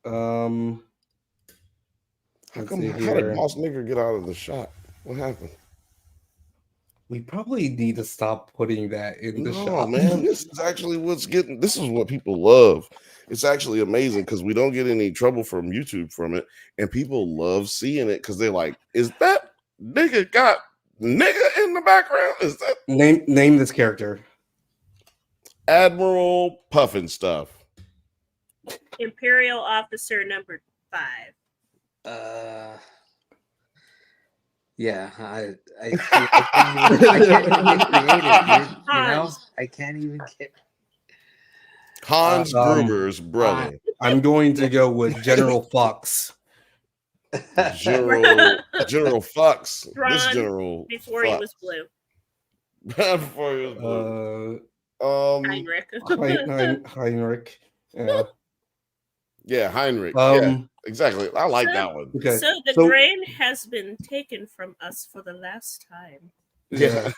How did Boss Nigger get out of the shot? What happened? We probably need to stop putting that in the shot. Oh man, this is actually this is what people love. It's actually amazing because we don't get any trouble from YouTube from it, and people love seeing it because they're like, "Is that nigga got nigga in the background? Is that name this character? Admiral Puffin stuff. Imperial officer number 5. Yeah, I can't even get creative, dude. You know, I can't even get Hans Gruber's brother. I'm going to go with General Fox. General Fox. Thrawn This General before Fox. he was blue. Before he was blue. Heinrich. Yeah, Heinrich. Yeah, exactly. I like that one. Okay. So the grain has been taken from us for the last time. Yeah.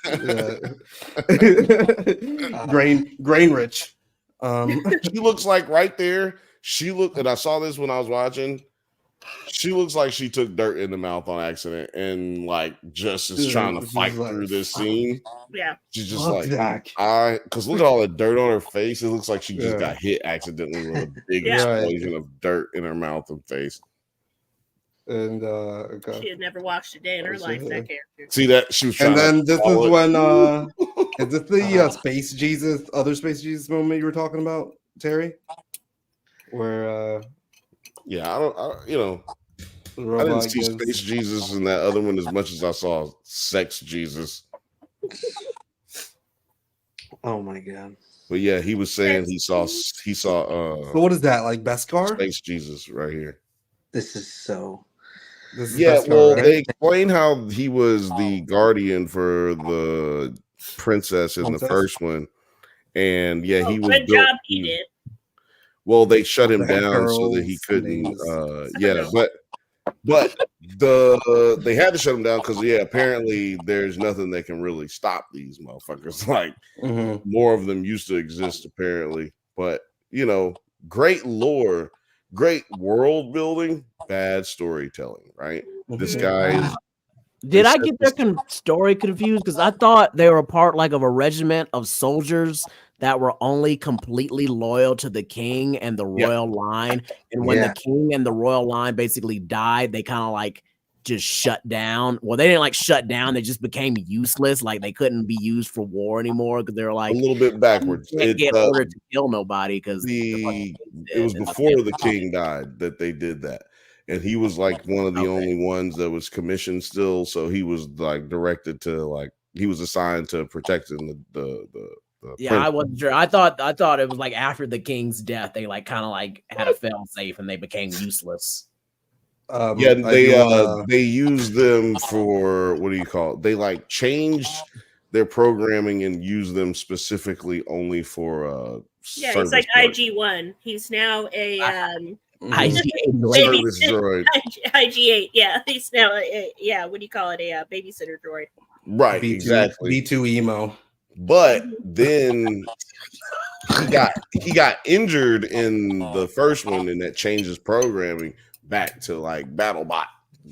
Grain rich. She looks like right there. And I saw this when I was watching. She looks like she took dirt in the mouth on accident and like just is trying to fight through this scene. Yeah. She's just because look at all the dirt on her face. It looks like she just got hit accidentally with a big explosion of dirt in her mouth and face. And she had never washed a day in her life, that character. See that? She was trying. And then this is when is this the Space Jesus, other Space Jesus moment you were talking about, Terry? Where I didn't see Space Jesus in that other one as much as I saw Sex Jesus. Oh my god! But yeah, he was saying he saw. So what is that, like Beskar? Space Jesus right here. This is Beskar, well, right? They explain how he was the guardian for the princess in the first one, and he was. Good job, he did. Well, they shut him down so that he couldn't. But they had to shut him down because apparently there's nothing that can really stop these motherfuckers. Like more of them used to exist apparently, but great lore, great world building, bad storytelling. Right? This guy is. Did I get their story confused? Because I thought they were part of a regiment of soldiers that were only completely loyal to the king and the royal line. And when the king and the royal line basically died, they kind of just shut down. Well, they didn't shut down. They just became useless. Like they couldn't be used for war anymore because they were a little bit backwards. Can't get ordered to kill nobody because it was before the king died that they did that. And he was one of the only ones that was commissioned still. So he was directed to he was assigned to protecting the I wasn't sure. I thought it was after the king's death, they had a fail safe and they became useless. They used them for what do you call it? They changed their programming and used them specifically only for he's like IG-1. He's now a IG-8 service droid. IG-8, yeah. He's now what do you call it? A babysitter droid. Right, B2, exactly. B2 emo. But then he got injured in the first one, and that changed his programming back to BattleBot,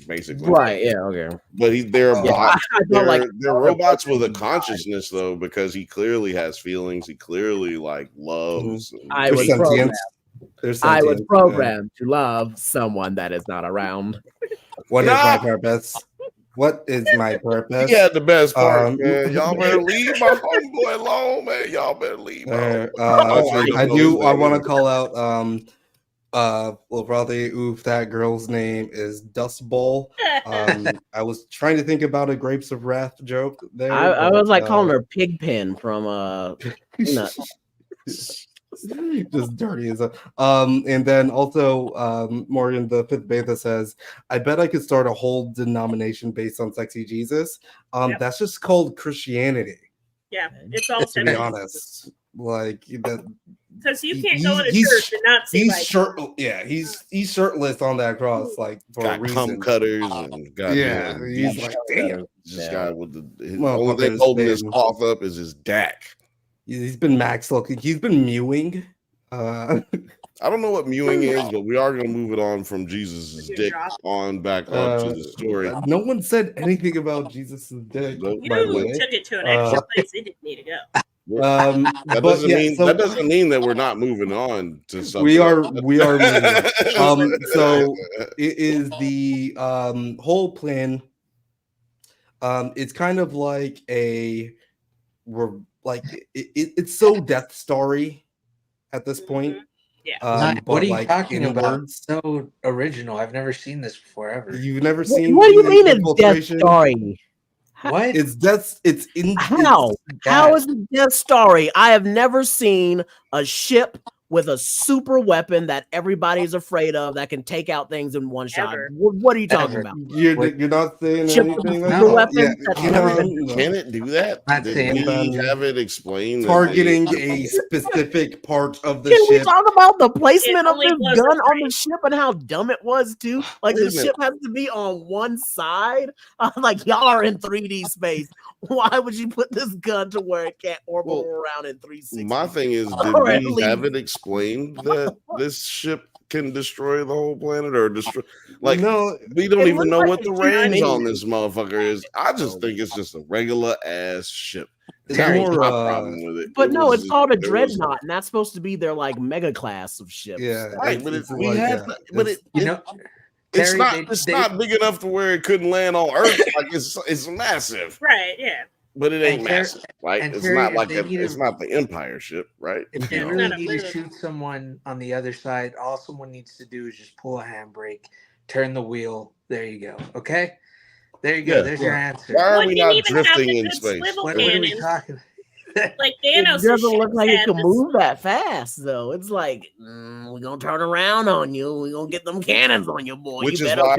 basically. Right? Yeah. Okay. But they're bots. They're robots with a consciousness, though, because he clearly has feelings. He clearly loves. I was programmed to love someone that is not around. What is my purpose? What is my purpose? He had the best part, Um, man. Y'all better leave my homeboy alone, man. Y'all better leave. My I want to call out. Well, probably oof. That girl's name is Dust Bowl. I was trying to think about a Grapes of Wrath joke there. I was like calling her Pigpen from just dirty as a and then also Morgan the fifth Bantha says, I bet I could start a whole denomination based on sexy Jesus. That's just called Christianity. Yeah, it's all to be honest. Like that, because you can't go to church and not see he's shirtless on that cross, like for got a reason. cum cutters and he's like, damn. This guy with the only thing holding his cloth up is his DAC. He's been max looking. He's been mewing. I don't know what mewing is, but we are going to move it on from Jesus' dick on back up to the story. No one said anything about Jesus' dick. You took it to an extra place it didn't need to go. That doesn't mean that we're not moving on to something. We are moving on. So it is the whole plan. It's kind of like it's so Death Story at this point. Yeah. What are you talking about? It's so original. I've never seen this before ever. You've never seen? What do you mean it's Death Story? What? It's Death. It's in how? How is it Death Story? I have never seen a ship with a super weapon that everybody's afraid of that can take out things in one shot. What are you talking about? You're not saying ship anything. Super weapon. Can it do that? Did we have it explained? Targeting a specific part of the ship. Can we talk about the placement of this gun on the ship and how dumb it was too? Like the ship has to be on one side. Like y'all are in 3D space. Why would you put this gun to where it can't orbit around in 360? My thing is, did we have it explained that this ship can destroy the whole planet or destroy? Like, no, we don't even know what the range on this motherfucker is. I just think it's just a regular ass ship. That's my problem with it. But no, it's called a dreadnought, and that's supposed to be their like mega class of ships. Yeah, right. But it's not big enough to where it couldn't land on Earth. Like it's massive. Right, yeah. But it ain't massive. Like it's not like it's not the Empire ship, right? If they really need to shoot someone on the other side, all someone needs to do is just pull a handbrake, turn the wheel. There you go. Okay? There you go. There's your answer. Why are we not drifting in space? What are we talking? Like Thanos, it doesn't look like it can move that fast, though. It's like we're gonna turn around on you. We're gonna get them cannons on you, boy. Which you is why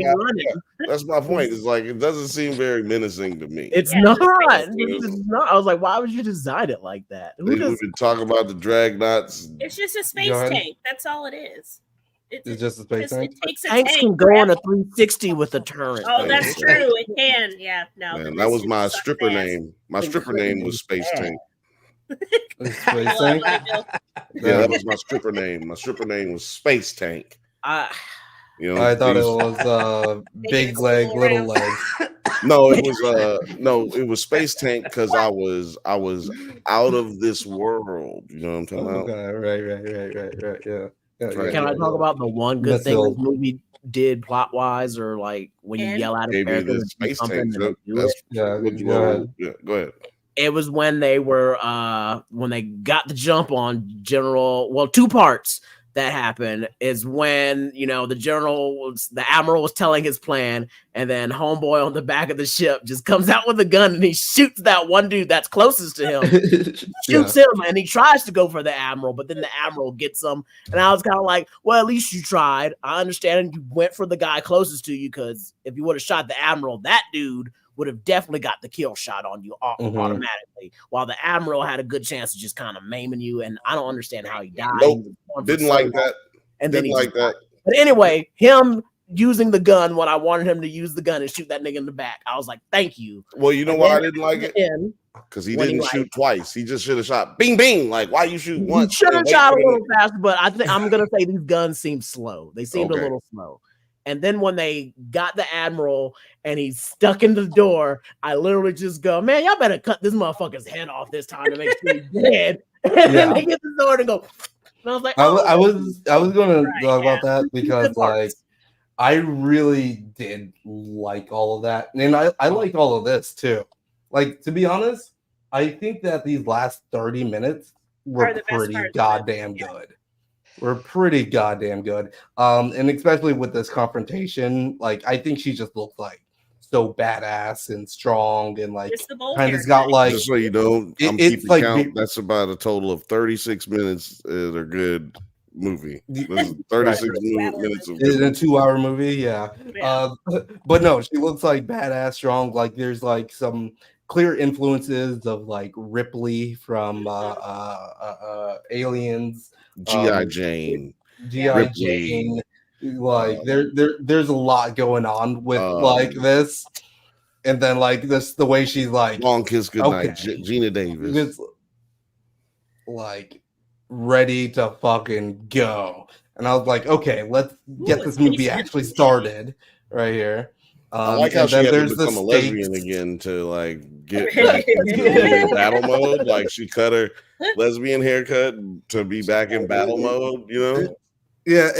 that's my point. It's like it doesn't seem very menacing to me. It's not. It's not. I was like, why would you design it like that? We can talk about the Dragnauts. It's just a space tank. That's all it is. It's just a space tank. Tanks can go on a 360 with a turret. Oh, that's true. It can. Yeah. No. Man, that was my stripper name. My stripper name was Space Tank. Space Tank? Yeah, that was my stripper name. My stripper name was Space Tank. I thought it was big leg, little leg. No, it was Space Tank because I was out of this world. You know what I'm talking about? Right. Yeah. Can I talk about the one good thing this movie did plot wise, or like when you yell at a Space Tank? Go ahead. It was when they were when they got the jump on General. Well, two parts that happened is when the admiral was telling his plan, and then homeboy on the back of the ship just comes out with a gun and he shoots that one dude that's closest to him, shoots him, and he tries to go for the admiral, but then the admiral gets him. And I was kind of like, well, at least you tried. I understand you went for the guy closest to you, because if you would have shot the admiral, that dude would have definitely got the kill shot on you automatically, while the admiral had a good chance of just kind of maiming you. And I don't understand how he died. Nope. Didn't like that. And then like that. But anyway, him using the gun when I wanted him to use the gun and shoot that nigga in the back, I was like, thank you. Well, you know why I didn't like it? Because he didn't shoot twice. He just should have shot bing bing. Like, why you shoot once? Should have shot a little faster, but I think I'm gonna say these guns seem slow. They seemed a little slow. And then when they got the admiral and he's stuck in the door, I literally just go, man, y'all better cut this motherfucker's head off this time to make sure he's dead. And then they get the sword and go. And I was like, I was going to talk about that because, like, I really did like all of that. And I liked all of this too. Like, to be honest, I think that these last 30 minutes were Are the best pretty parts of it. goddamn good. We're pretty goddamn good. And especially with this confrontation, like I think she just looks like so badass and strong and like It's the bold kind of haircut. got like Just so you know, I'm it's keeping like count. That's about a total of 36 minutes is a good movie. This is 36 minutes of in a good 2-hour movie, yeah. Yeah. But no, she looks like badass, strong. Like there's like some clear influences of like Ripley from Aliens, G.I. Jane. G.I. Ripley. Jane. Like there's a lot going on with like this, and then like this the way she's like Long Kiss Goodnight, okay. Gina Davis. It's like ready to fucking go. And I was like, okay, let's get this movie actually started right here. I like how and she then had to there's the become a lesbian stakes. again to like get back into battle mode. Like she cut her lesbian haircut to be back in battle mode, you know? Yeah,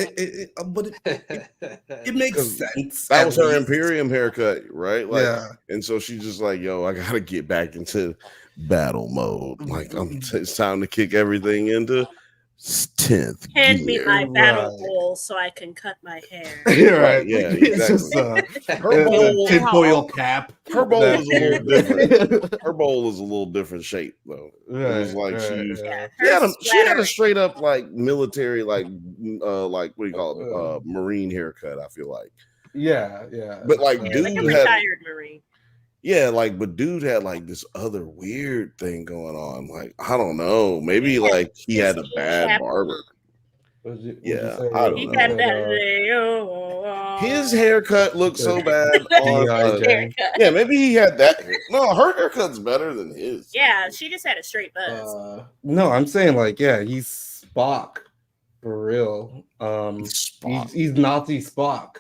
but it makes sense. That at was her least. Imperium haircut, right? Like, Yeah. and so she's just like, yo, I gotta get back into battle mode. Like, it's time to kick everything into 10th Hand me gear. my battle bowl so I can cut my hair. Right, yeah, it's exactly. just Her bowl, tinfoil cap. Her bowl is a little different. Her bowl is a little different shape though. Right, it was like right, she had a straight up like military like what do you call it Marine haircut. I feel like yeah, but like Like dude a had retired Marine. yeah, like but dude had like this other weird thing going on. Like I don't know, maybe like he had a bad barber. Yeah, I don't know. His haircut looked so bad on yeah, maybe he had that. No, her haircut's better than his. Yeah, she just had a straight buzz. No, I'm saying like, yeah, he's Spock for real. He's Nazi Spock.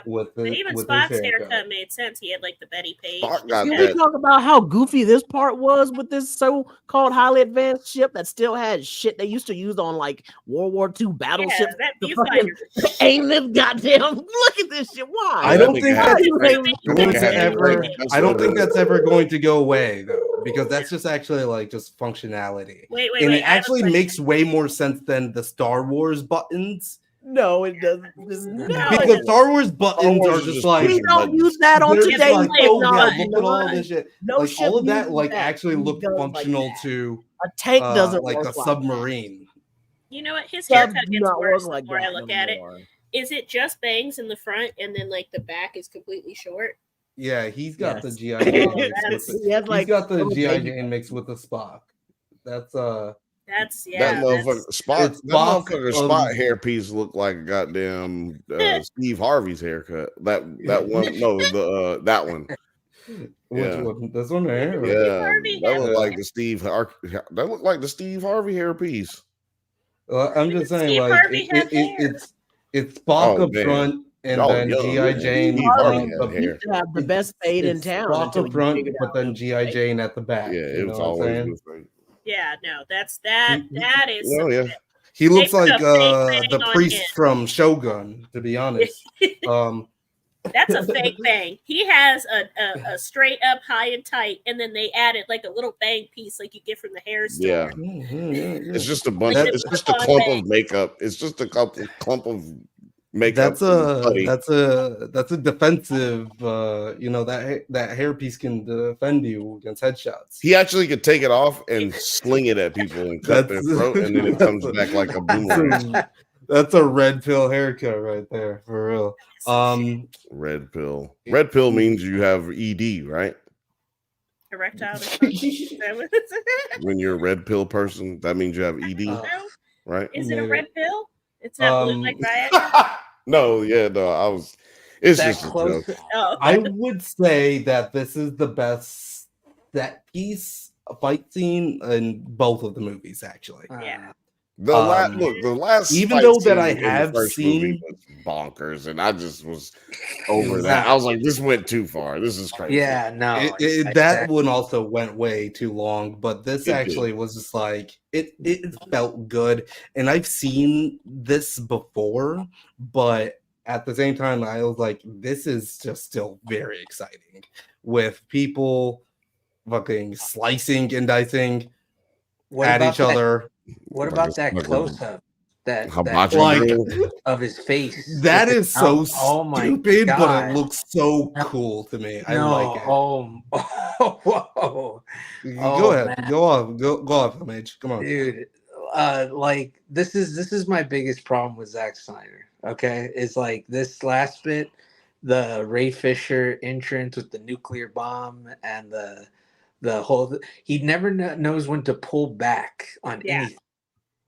Yep. But even Spock's haircut made sense. He had like the Betty Page. Can we talk about how goofy this part was with this so-called highly advanced ship that still had shit they used to use on like World War II battleships? Yeah, that viewfinder. Aim this goddamn! Look at this shit. Why? I don't think that's ever going to go away though, because that's just actually like just functionality. Wait, and it actually makes way more sense than the Star Wars buttons. No, it doesn't. Because Star Wars buttons are just like we don't use that on today's like, oh, yeah, technology. look at all this shit. No like ship all of that, uses like that. actually look Does functional like to a tank doesn't like work a submarine. You know what? His Subs haircut do gets not work worse like the more I that look no at it. more. Is it just bangs in the front and then like the back is completely short? Yeah, he's got the Yes. G.I. Jane mixed with He has, like, he's got the little G.I. baby- Jane mixed with the Spock. That's that motherfucker Spot. it's That motherfucker Spock, Spot hairpiece looked like a goddamn Steve Harvey's haircut. That one, no, the that one. Which one? This one right here? Yeah, that looked like the That looked like the Steve Harvey hairpiece. I'm just saying, Steve like Harvey had it's Spock Oh, up man. front, and Y'all then young, G.I. man. Jane Steve Harvey had the hair. To have the best fade in town. Spock until up you front, figured but out then what G.I. to Jane at the back. Yeah, you it was know what I'm always saying? this thing. Yeah, no, that is. Oh yeah. He looks They put like a fake the bang on priest him. from Shogun, to be honest. That's a fake bang. He has a straight up high and tight, and then they added like a little bang piece like you get from the hair store. Yeah. It's just a bunch. It's just a clump of makeup. It's just a clump of makeup. That's a defensive. That hairpiece can defend you against headshots. He actually could take it off and sling it at people and cut their throat, and then it comes back like a boomerang. That's a red pill haircut right there, for real. Red pill. Red pill means you have ED, right? Erectile dysfunction. When you're a red pill person, that means you have ED, right? Is it a red pill? It's not blue like Viagra. No, I was. It's That just a close. joke. Oh. I would say that this is the best set piece fight scene in both of the movies, actually. Yeah. The last even fight though that scene I in the have first movie seen was bonkers, and I just was over that. I was like, this went too far. This is crazy. Yeah, no. That one also went way too long, but this It actually was just like it felt good. And I've seen this before, but at the same time, I was like, this is just still very exciting with people fucking slicing and dicing What at about each that? other. What Like about it's that like a close up? That hibachi Like grill. of his face. that with is his so mouth. Oh my stupid, but it god! looks so No, cool to me. I no, like it. whoa, Go oh ahead, man, go off, Mage. Come on. dude. Like this is my biggest problem with Zack Snyder. Okay, is like this last bit, the Ray Fisher entrance with the nuclear bomb and the whole. He never knows when to pull back on Yeah. anything.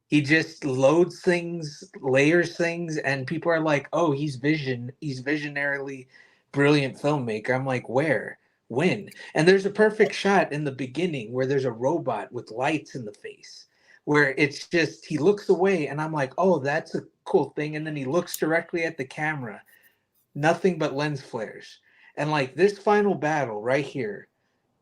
He just loads things, layers things, and people are like, "Oh, he's visionarily brilliant filmmaker." I'm like, "Where? When?" And there's a perfect shot in the beginning where there's a robot with lights in the face, where it's just he looks away, and I'm like, "Oh, that's a cool thing." And then he looks directly at the camera, nothing but lens flares, and like this final battle right here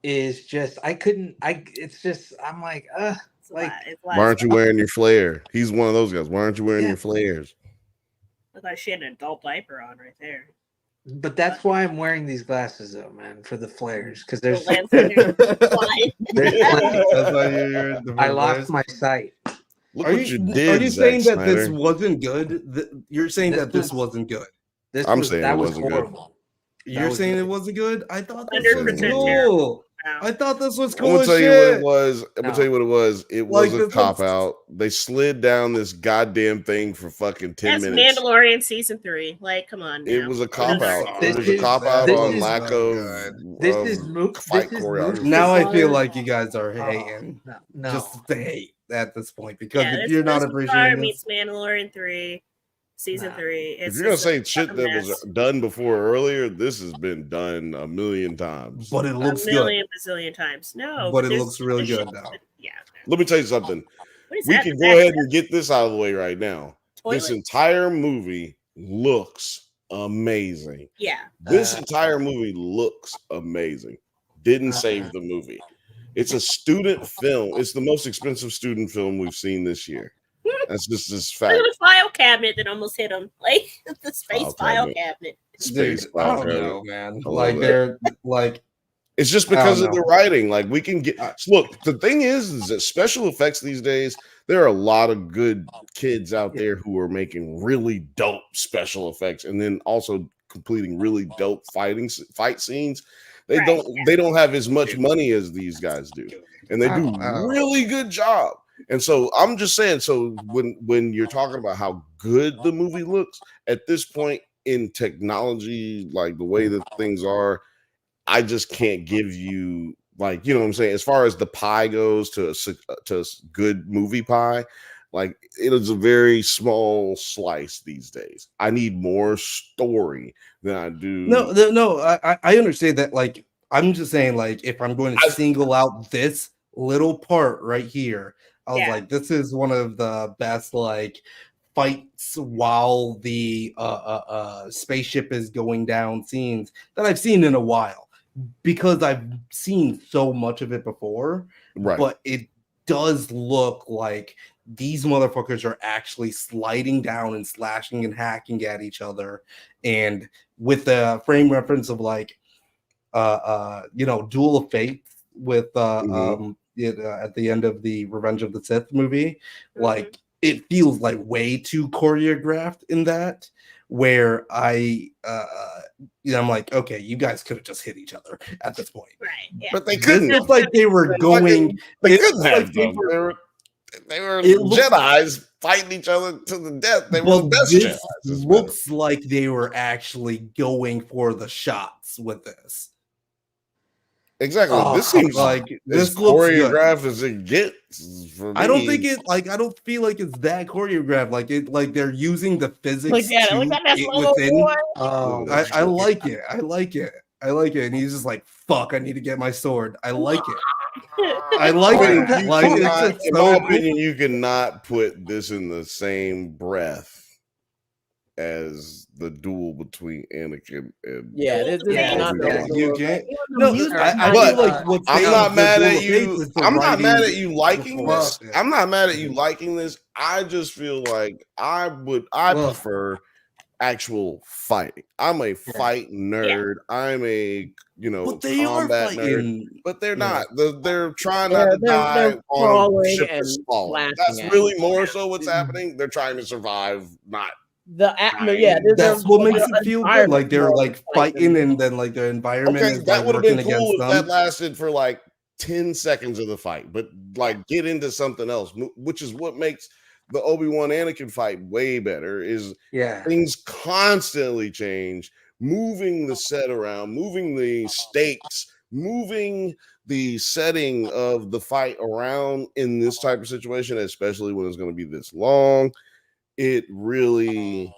is just I couldn't I. It's just I'm like, It's a like. lot. It's a Why lot. aren't you wearing your flare? He's one of those guys. Why aren't you wearing Yeah. your flares? Look like she had an adult diaper on right there. But that's why I'm wearing these glasses, though, man, for the flares. Because The there's, lens flares. Why? there's plenty. That's why you're the I lost first. my sight. Look Are what you you did, are you Zack saying that this Snyder. wasn't good? You're saying This that this was- wasn't good. I'm saying that it was wasn't good. horrible. You're was saying good. it wasn't good? I thought this was 100% cool. terrible. Wow. I thought this was I'm cool gonna as tell you what it shit. was. I'm gonna No. tell you what it was. It Like, was a this cop looks- out. They slid down this goddamn thing for fucking 10 That's minutes. Mandalorian season 3. Like, come on. It now. was a cop out. This It was a is- cop out this on is- lack of This of is fight this is choreography. Now I feel Lucifer- like you guys are Oh, hating. no. Just to hate at this point. Because Yeah, if this you're not Lucifer appreciating meets this, Mandalorian 3, season Nah. 3. If It's you're gonna just say a shit that mess. was done before earlier, this has been done a million times. but it A looks good. million bazillion times. No, But it there's- looks really there's good shit- now. Yeah. Let me tell you something. What is We that? can The go back ahead and get this out of the way right now. This toilet? entire movie looks amazing. Yeah. This entire movie looks amazing. Didn't save the movie. It's a student film. It's the most expensive student film we've seen this year. That's just this Look fact. at the file cabinet that almost hit him. Like the space File file cabinet. Space Dude, I file don't cabinet. know, man. I love Like it. they're like It's just I don't because of know. the writing. Like we can get look, the thing is that special effects these days, there are a lot of good kids out there who are making really dope special effects and then also completing really dope fight scenes. They Right, don't have as much money as these guys do. And they do really good job. And so I'm just saying, so when you're talking about how good the movie looks at this point in technology, like the way that things are, I just can't give you like, you know what I'm saying? As far as the pie goes to a good movie pie, like it is a very small slice these days. I need more story than I do. No, I understand that. Like, I'm just saying, like, if I'm going to single out this little part right here, I was like, this is one of the best like fights while the spaceship is going down scenes that I've seen in a while, because I've seen so much of it before. Right. But it does look like these motherfuckers are actually sliding down and slashing and hacking at each other, and with the frame reference of like Duel of Fates with at the end of the Revenge of the Sith movie, like it feels like way too choreographed in that, where I'm like, okay, you guys could have just hit each other at this point. Right. Yeah. But they couldn't. It's like they were going. They couldn't like have they them. were- They were It looks- Jedi's fighting each other to the death. They were Well, the best this Jedi's. This looks like they were actually going for the shots with this. exactly. Oh, This seems like, as this looks good. choreographed as it gets. For I don't me. think it like I don't feel like it's that choreographed. Like they're using the physics Look at it. Look at that it little within. boy. Oh, I like it. I like it. I like it. And he's just like, fuck, I need to get my sword. I like it. I like I mean, it. you Like, it's cannot- just in so my cool. opinion, you cannot put this in the same breath as the duel between Anakin and. Yeah, this is Yeah, not yeah, you can't. Even the No, music- I But, feel like what I'm saves not the mad Duel at of Fates you. is the I'm not mad writing at you liking before this. it. I'm not mad at you liking this. I just feel like I Well- prefer actual fighting. I'm a fight nerd. I'm a But they are combat nerd. fighting. But they're Yeah. not. They're trying not to die they're on a crawling ship and that's falling. slashing That's at really you. more so what's happening. They're trying to survive, not That's what makes it feel good. Like they're like fighting, and then like their environment okay. is That like would have working been cool against if them. that lasted for like 10 seconds of the fight, but like get into something else, which is what makes the Obi-Wan Anakin fight way better. Is things constantly change, moving the set around, moving the stakes, moving the setting of the fight around in this type of situation, especially when it's going to be this long. It really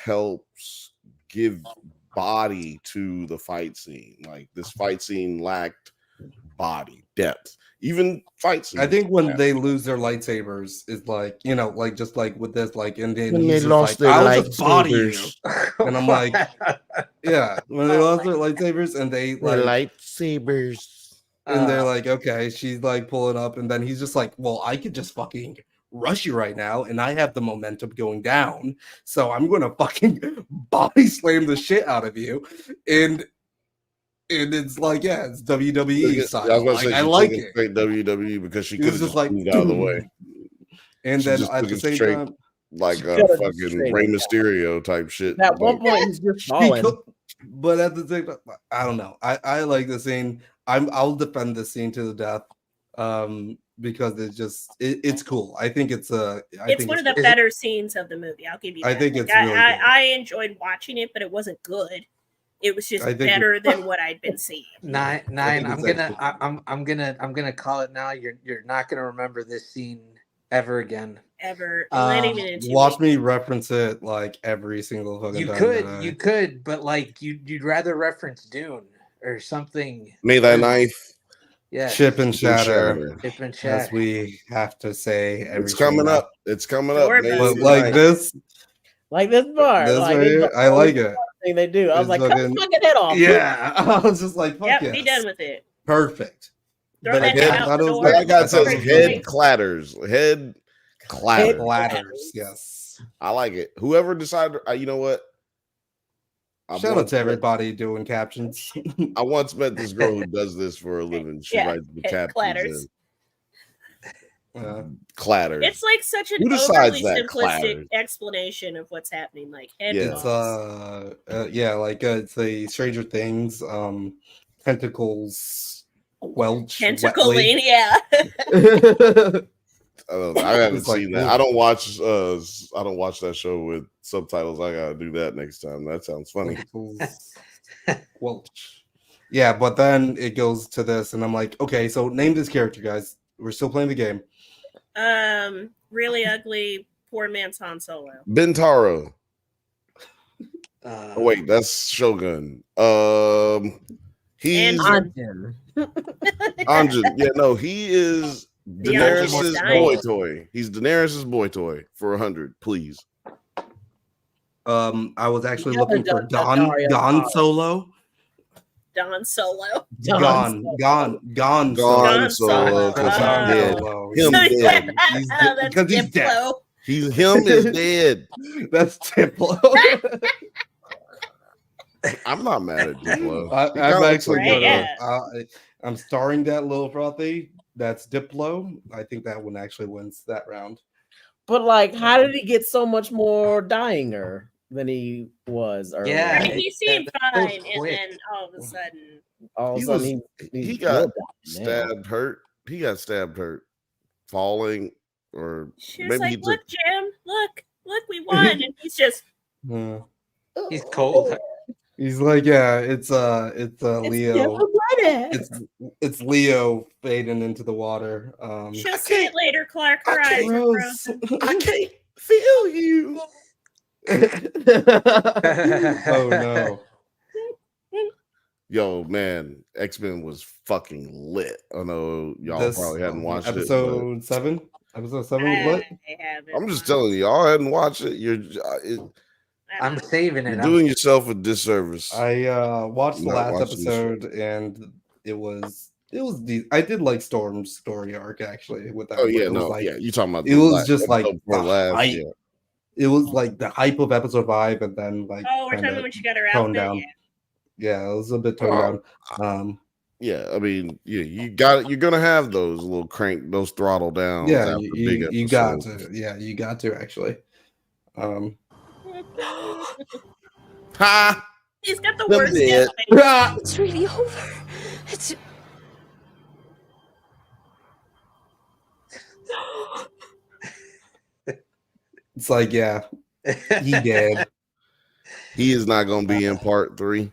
helps give body to the fight scene. Like this fight scene lacked body depth, even fight scenes. I think when they lose their lightsabers is like, like just like with this, like, and then when he's they just lost like, their I'll just body you. lightsabers. And I'm like, yeah, when they lost their lightsabers and they like lightsabers, and they're like, okay, she's like pulling up, and then he's just like, well, I could just fucking rush you right now, and I have the momentum going down, so I'm gonna fucking body slam the shit out of you, and it's like, yeah, it's WWE style. Like, I like it. Straight WWE because she could have just like moved out of the way, and she then just at took the it same straight, time, like a fucking Rey Mysterio type shit. At one point, he's just falling. But at the same time, I don't know. I like the scene. I'll defend the scene to the death, because it's cool. I think it's one of the better scenes of the movie. I'll give you that. I think it's like, really good. I enjoyed watching it, but it wasn't good. It was just better than what I'd been seeing. Nine. I'm gonna call it now. You're not gonna remember this scene ever again. Ever. Not even in 2 Watch me reference it like every single fucking time. You could, but like you'd rather reference Dune or something. May thy knife. Yeah. Chip and shatter. Chip and shatter. As we have to say every It's coming up. It's coming up. But like this. Like this part. This like right here, I like it. Thing they do. I was like, cut the fucking head off. Yeah. I was just like, fuck be done with it. Perfect. But I got some head clatters. Head clatters. Yes. I like it. Whoever decided, you know what? Shout out to everybody doing captions. I once met this girl who does this for a living. She writes the captions. Clatters. Clatters. It's like such an overly simplistic explanation of what's happening. Like it's it's a Stranger Things tentacles welch. Tentacling, yeah. I haven't seen that. I don't watch that show with subtitles. I gotta do that next time. That sounds funny. Welch. Yeah, but then it goes to this, and I'm like, okay, so name this character, guys. We're still playing the game. Really ugly, poor man's Han Solo. Bintaro. Wait, that's Shogun. He's Anjin. Anjin. Yeah, no, he is Daenerys's boy toy. He's Daenerys's boy toy for 100, please. I was actually looking for Gon Solo. Don Solo. Gone Solo. Because I'm dead. Him dead. Because he's dead. Him is dead. That's Diplo. I'm not mad at Diplo. I'm actually I'm starring that little frothy. That's Diplo. I think that one actually wins that round. But like, how did he get so much more dyinger than he was earlier? Yeah, he seemed fine, and then all of a sudden, he got stabbed hurt. He got stabbed hurt, falling, or she was like, "Look, Jim, look, we won," and he's just he's cold. He's like, yeah, it's Leo. It's Leo fading into the water. She'll see it later, Clark. Her eyes are frozen. I can't feel you. Oh no. Yo, man, X-Men was fucking lit. I know y'all probably hadn't watched episode 7. Episode 7 was lit. I'm just telling you, y'all hadn't watched it. I'm saving it. You're doing yourself a disservice. I watched the last episode, and it was I did like Storm's story arc actually. With that, you talking about? It was just like last, yeah. it was like the hype of episode 5, and then like Oh, we're talking kinda about when she got her toned outfit. down. Yeah. Yeah, it was a bit toned down. Yeah, I mean, you got it. You're gonna have those little those throttle downs Yeah, after big you got episodes. to. Yeah, you got to actually. Ha! He's got the Them worst dead. death face. It's really over. It's. It's like, yeah, he dead. He is not gonna be in part 3.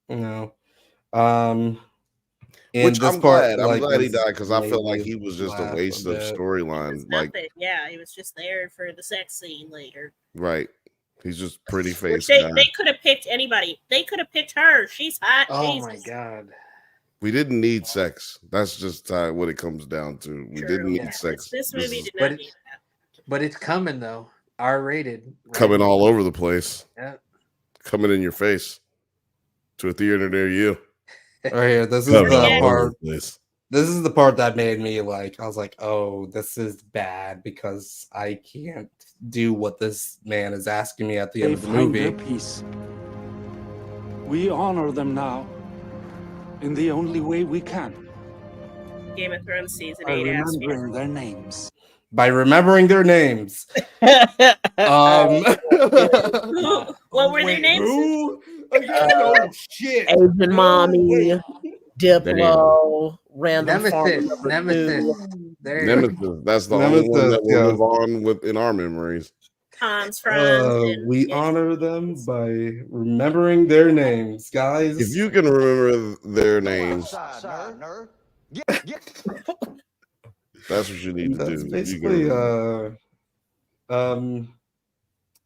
No. And Which this I'm part, glad. I'm glad he was died because I felt made like me he was just a laugh waste of bit. It storyline. was Like, nothing. Yeah, he was just there for the sex scene later. right. He's just pretty Which face they guy. could have picked anybody. They could have picked her. She's hot. Oh Jesus. my god. We didn't need sex. That's just what it comes down to. We True. didn't need Yeah. sex. This movie is did but not it- need that. But it's coming though. R-rated. coming all over the place. Yeah. Coming in your face to a theater near you. Right here, this is Coming the all over part. the place. This is the part that made me like. I was like, "Oh, this is bad," because I can't do what this man is asking me at the end They of the find movie. their peace. We honor them now in the only way we can, Game of Thrones season by 8 asked me. remembering their names. By remembering their names. What were their names? Who? Oh shit! Asian Mommy, wait. Diplo, Random Nemesis. Farmer Nemesis. 2. There you go. Nemesis. That's the only one Nemesis, that will yeah. live on with in our memories. Hans Franz. and- We yeah. honor them by remembering their names, guys. If you can remember their names, that's what you need to That's do. basically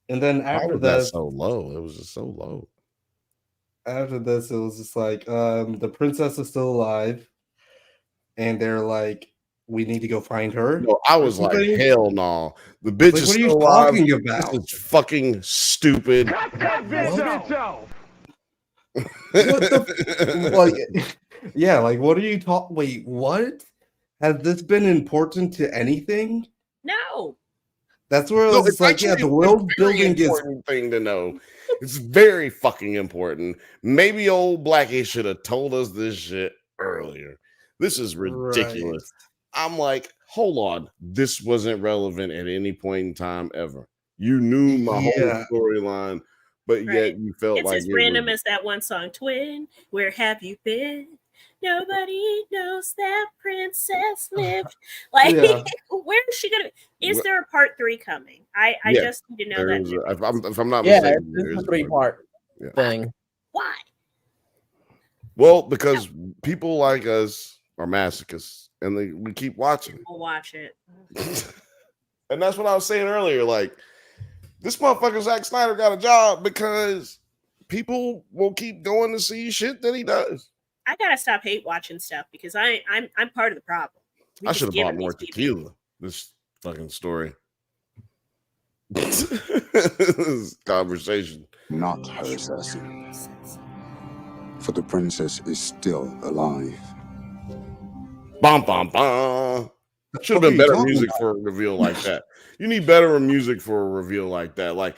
and then Why after was that that, so low? It was just so low. after this, it was just like the princess is still alive, and they're like, we need to go find her. No, I was like, Something? hell no. The bitch Like, is what are you still alive. talking about? This is fucking stupid. What the like? Yeah, like what are you talking? Wait, what? Has this been important to anything? No. That's where it No, was it's just like, yeah, actually the a world very building is important thing to know. It's very fucking important. Maybe old Blackie should have told us this shit earlier. This is ridiculous. I'm like, hold on. This wasn't relevant at any point in time ever. You knew my whole Yeah. storyline, but Right. yet you felt It's like as it random was, as that one song, Twin. Where have you been? Nobody knows that princess lived. Like, Yeah. where is she gonna be? Is Wh- there a part 3 coming? I Yeah, just need to know there that. is a- if I'm not Yeah, mistaken, it's there a is a 3-part Yeah. thing. Why? Well, because people like us are masochists and we keep watching. We'll watch it. And that's what I was saying earlier. Like, this motherfucker Zack Snyder got a job because people will keep going to see shit that he does. I gotta stop hate watching stuff because I'm part of the problem. We I just should have give bought it more these people. tequila. This fucking story. This conversation. Not her, Cersei. For the princess is still alive. Bum, bum, bum. Should have What are been you better talking music about? for a reveal like that. You need better music for a reveal like that. Like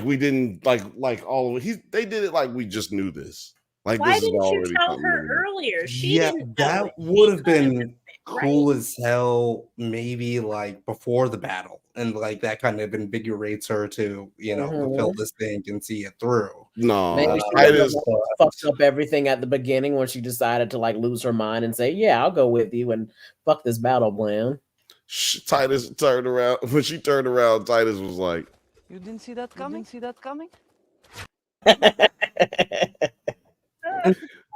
we didn't like all of it. They did it like we just knew this. Like Why this is didn't you already tell something her we knew. earlier? She Yeah, didn't know that it. would have She could've been been, cool right? as hell. Maybe like before the battle, and like that kind of invigorates her to fulfill this thing and see it through. No, Maybe she I wouldn't just have fucked up everything at the beginning when she decided to like lose her mind and say, "Yeah, I'll go with you and fuck this battle plan." Titus turned around. When she turned around, Titus was like, You didn't see that coming? See that coming?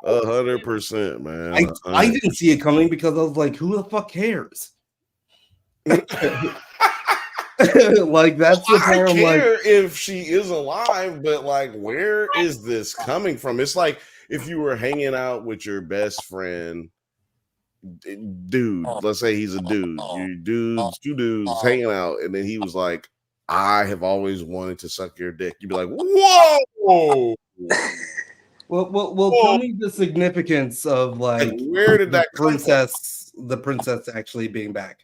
100%, man. I didn't see it coming because I was like, who the fuck cares? Like that's the I part. I'm like, care if she is alive, but like, where is this coming from? It's like if you were hanging out with your best friend, dude. Let's say he's a dude. You dudes, two dudes hanging out, and then he was like, "I have always wanted to suck your dick." You'd be like, "Whoa!" well, tell me the significance of like where did that come from? the princess actually being back.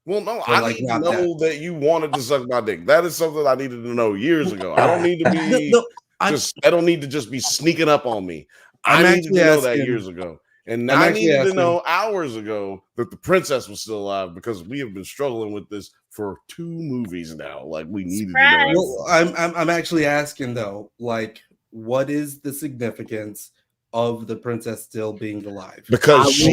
Well, no, Or, I like, need to not know that you wanted to suck my dick. That is something I needed to know years ago. I don't need to be I don't need to just be sneaking up on me. I I'm needed actually to know that asking- years ago. And I'm I actually needed to asking- know hours ago that the princess was still alive because we have been struggling with this for 2 movies now. Like we needed to know. Well, I'm actually asking though, like, what is the significance of the princess still being alive? Because she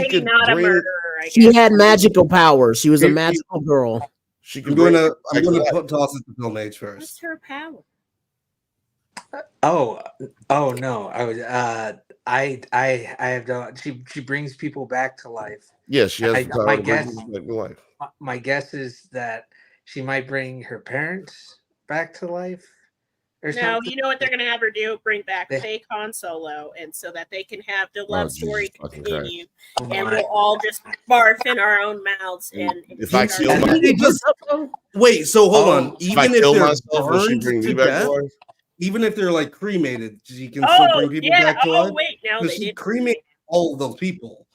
could not a bring, murderer. I She guess. had magical powers. She was a magical girl. She I'm could gonna bring toss it to Film Age first. What's her power? Oh no! I was I have no. She brings people back to life. Yeah, she has the power my to bring guess. people back to life. My guess is that she might bring her parents back to life. Or No, something. you know what they're gonna have her do? Bring back They- fake Han Solo, and so that they can have the love story Jesus fucking continue, Christ. and we'll all just barf in our own mouths. And If I kill Didn't myself, they just wait? So hold on. if I Even if kill they're myself, will she burned bring me to back death, to life? even if they're like cremated, she can still bring people back to life. wait, no, Because they she didn't. cremated all of those people.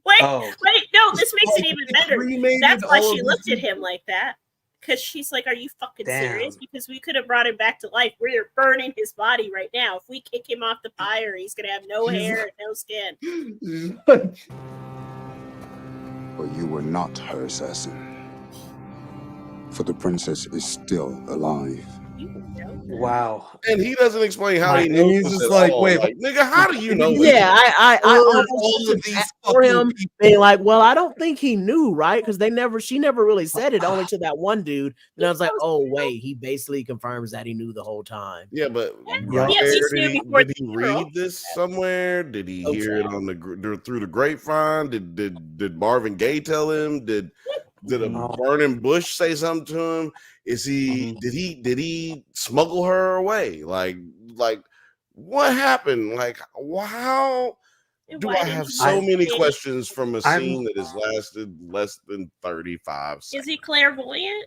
Wait, Oh. wait, no, this makes it Like, even they better. cremated That's why all she of looked these at him like that. Because she's like, "Are you fucking Damn. serious? Because we could have brought him back to life. We're burning his body right now. If we kick him off the pyre, he's gonna have no hair and no skin." But you were not her assassin. For the princess is still alive. Wow. And he doesn't explain how he And knows he's this just at like, all. wait, Like, nigga, how do you know this? Yeah, I Burn almost all of these for fucking him people. being like, well, I don't think he knew, right? Because she never really said it, only to that one dude. And I was like, oh wait, he basically confirms that he knew the whole time. Yeah, but Yeah. Yes, he did knew he, before did he the funeral. read this somewhere? Did he Okay. hear it on through the grapevine? Did Marvin Gaye tell him? Did a burning bush say something to him? Is he did he smuggle her away? Like what happened? Like how do I have so many questions from a scene that has lasted less than 35 seconds? Is he clairvoyant?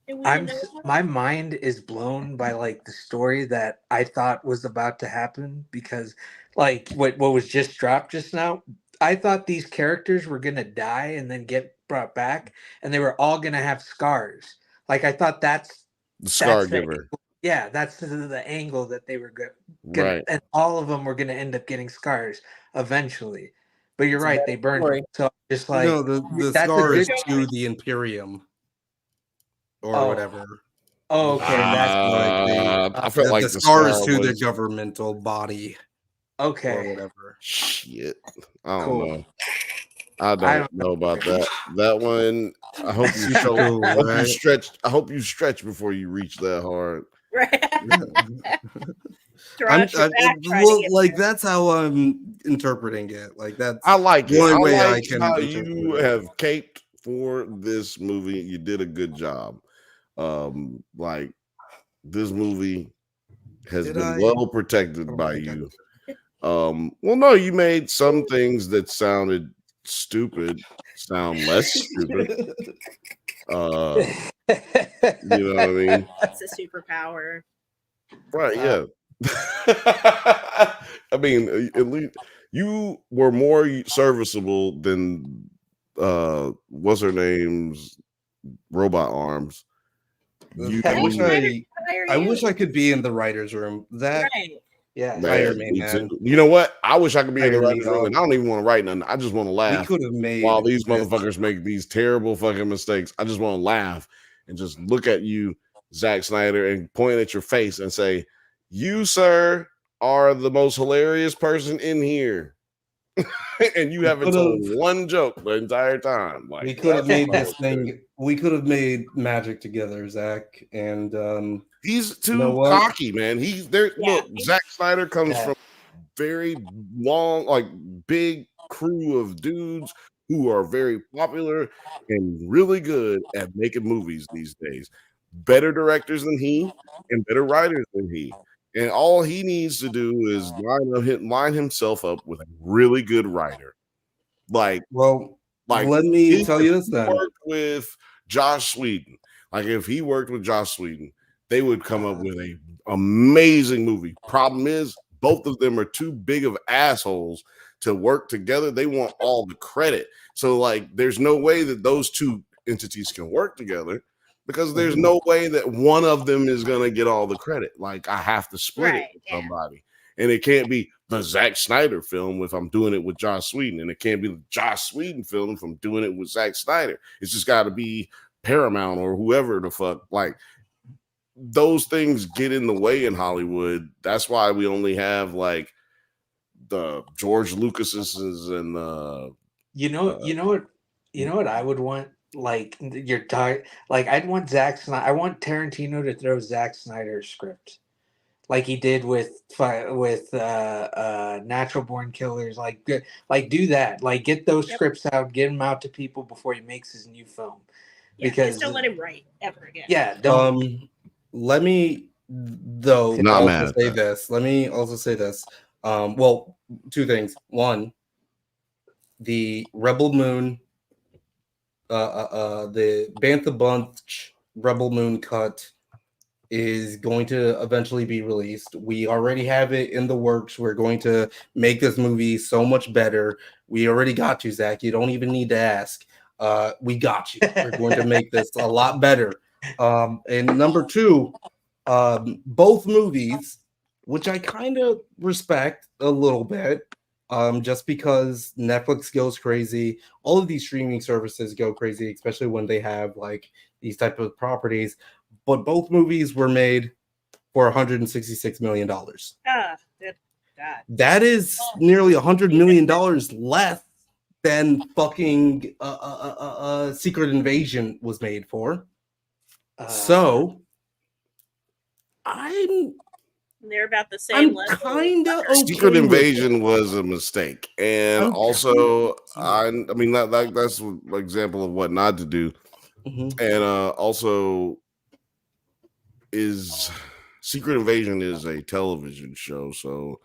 And we didn't know that? My mind is blown by like the story that I thought was about to happen because like what was just dropped just now. I thought these characters were gonna die and then get brought back, and they were all gonna have scars. Like I thought that's The scar that's the giver. angle- yeah, that's the angle that they were gonna, Right. and all of them were gonna end up getting scars eventually. But you're It's a right, better they burned story. him. So just like No, the that's a scar is good to the Imperium or Oh. whatever. Oh, okay. That's I felt like the the scar is scar to the was- governmental body or okay. whatever. Shit. I don't Cool. know. I don't know about that. That one, I hope you Super show, cool, I hope you right? stretch. I hope you stretch before you reach that hard. Throughout your back trying to get like that's how I'm interpreting it. Like that's I like it. the only I way I like can how interpret you it. have caped for this movie. You did a good job. Like this movie has Did been I? well protected by you. Well, no, you made some things that sounded stupid sound less stupid. You know what I mean? It's a superpower. Right, yeah. I mean, at least you were more serviceable than what's her name's robot arms. You, I wish I could be in the writer's room. That yeah, hire man, me, me man. too. You know what? I wish I could be in the Hire me, writer's room, and I don't even want to write nothing. I just want to laugh. could have made while these this. motherfuckers make these terrible fucking mistakes. I just want to laugh and just look at you, Zack Snyder, and point at your face and say, "You, sir, are the most hilarious person in here." And you haven't told one joke the entire time. Like We could have that's made this fucking thing. We could have made magic together, Zach. And he's too you know what? cocky, man. He's there. Look, Zack Snyder comes from very long, like big crew of dudes who are very popular and really good at making movies these days. Better directors than he and better writers than he. And all he needs to do is line himself up with a really good writer. Like let me tell you this he then. worked with Josh Sweden. Like if he worked with Josh Sweden, they would come up with an amazing movie. Problem is, both of them are too big of assholes to work together. They want all the credit. So like there's no way that those two entities can work together, because there's no way that one of them is gonna get all the credit. Like, I have to split it with somebody, and it can't be the Zack Snyder film if I'm doing it with Joss Whedon, and it can't be the Joss Whedon film if I'm doing it with Zack Snyder. It's just got to be Paramount or whoever the fuck. Like, those things get in the way in Hollywood. That's why we only have like the George Lucas's and you know what I would want. Like you're tired. Like I'd want Zack Snyder. I want Tarantino to throw Zack Snyder's script, like he did with Natural Born Killers. Like do that. Like get those scripts out, get them out to people before he makes his new film. Yeah, because just don't let him write ever again. Yeah. Don't. Let me though Not also mad at say that. this. Let me also say this. Well, two things. One, the Rebel Moon, the Bantha Bunch Rebel Moon cut is going to eventually be released. We already have it in the works. We're going to make this movie so much better. We already got you, Zach. You don't even need to ask. We got you. We're going to make this a lot better. And number two, both movies, which I kind of respect a little bit, just because Netflix goes crazy, all of these streaming services go crazy, especially when they have like these type of properties. But both movies were made for $166 million. Good God. That is nearly $100 million less than fucking Secret Invasion was made for. So they're about the same. I'm kind of okay. Secret Invasion was a mistake, and also I mean that's an example of what not to do, and also is Secret Invasion is a television show, so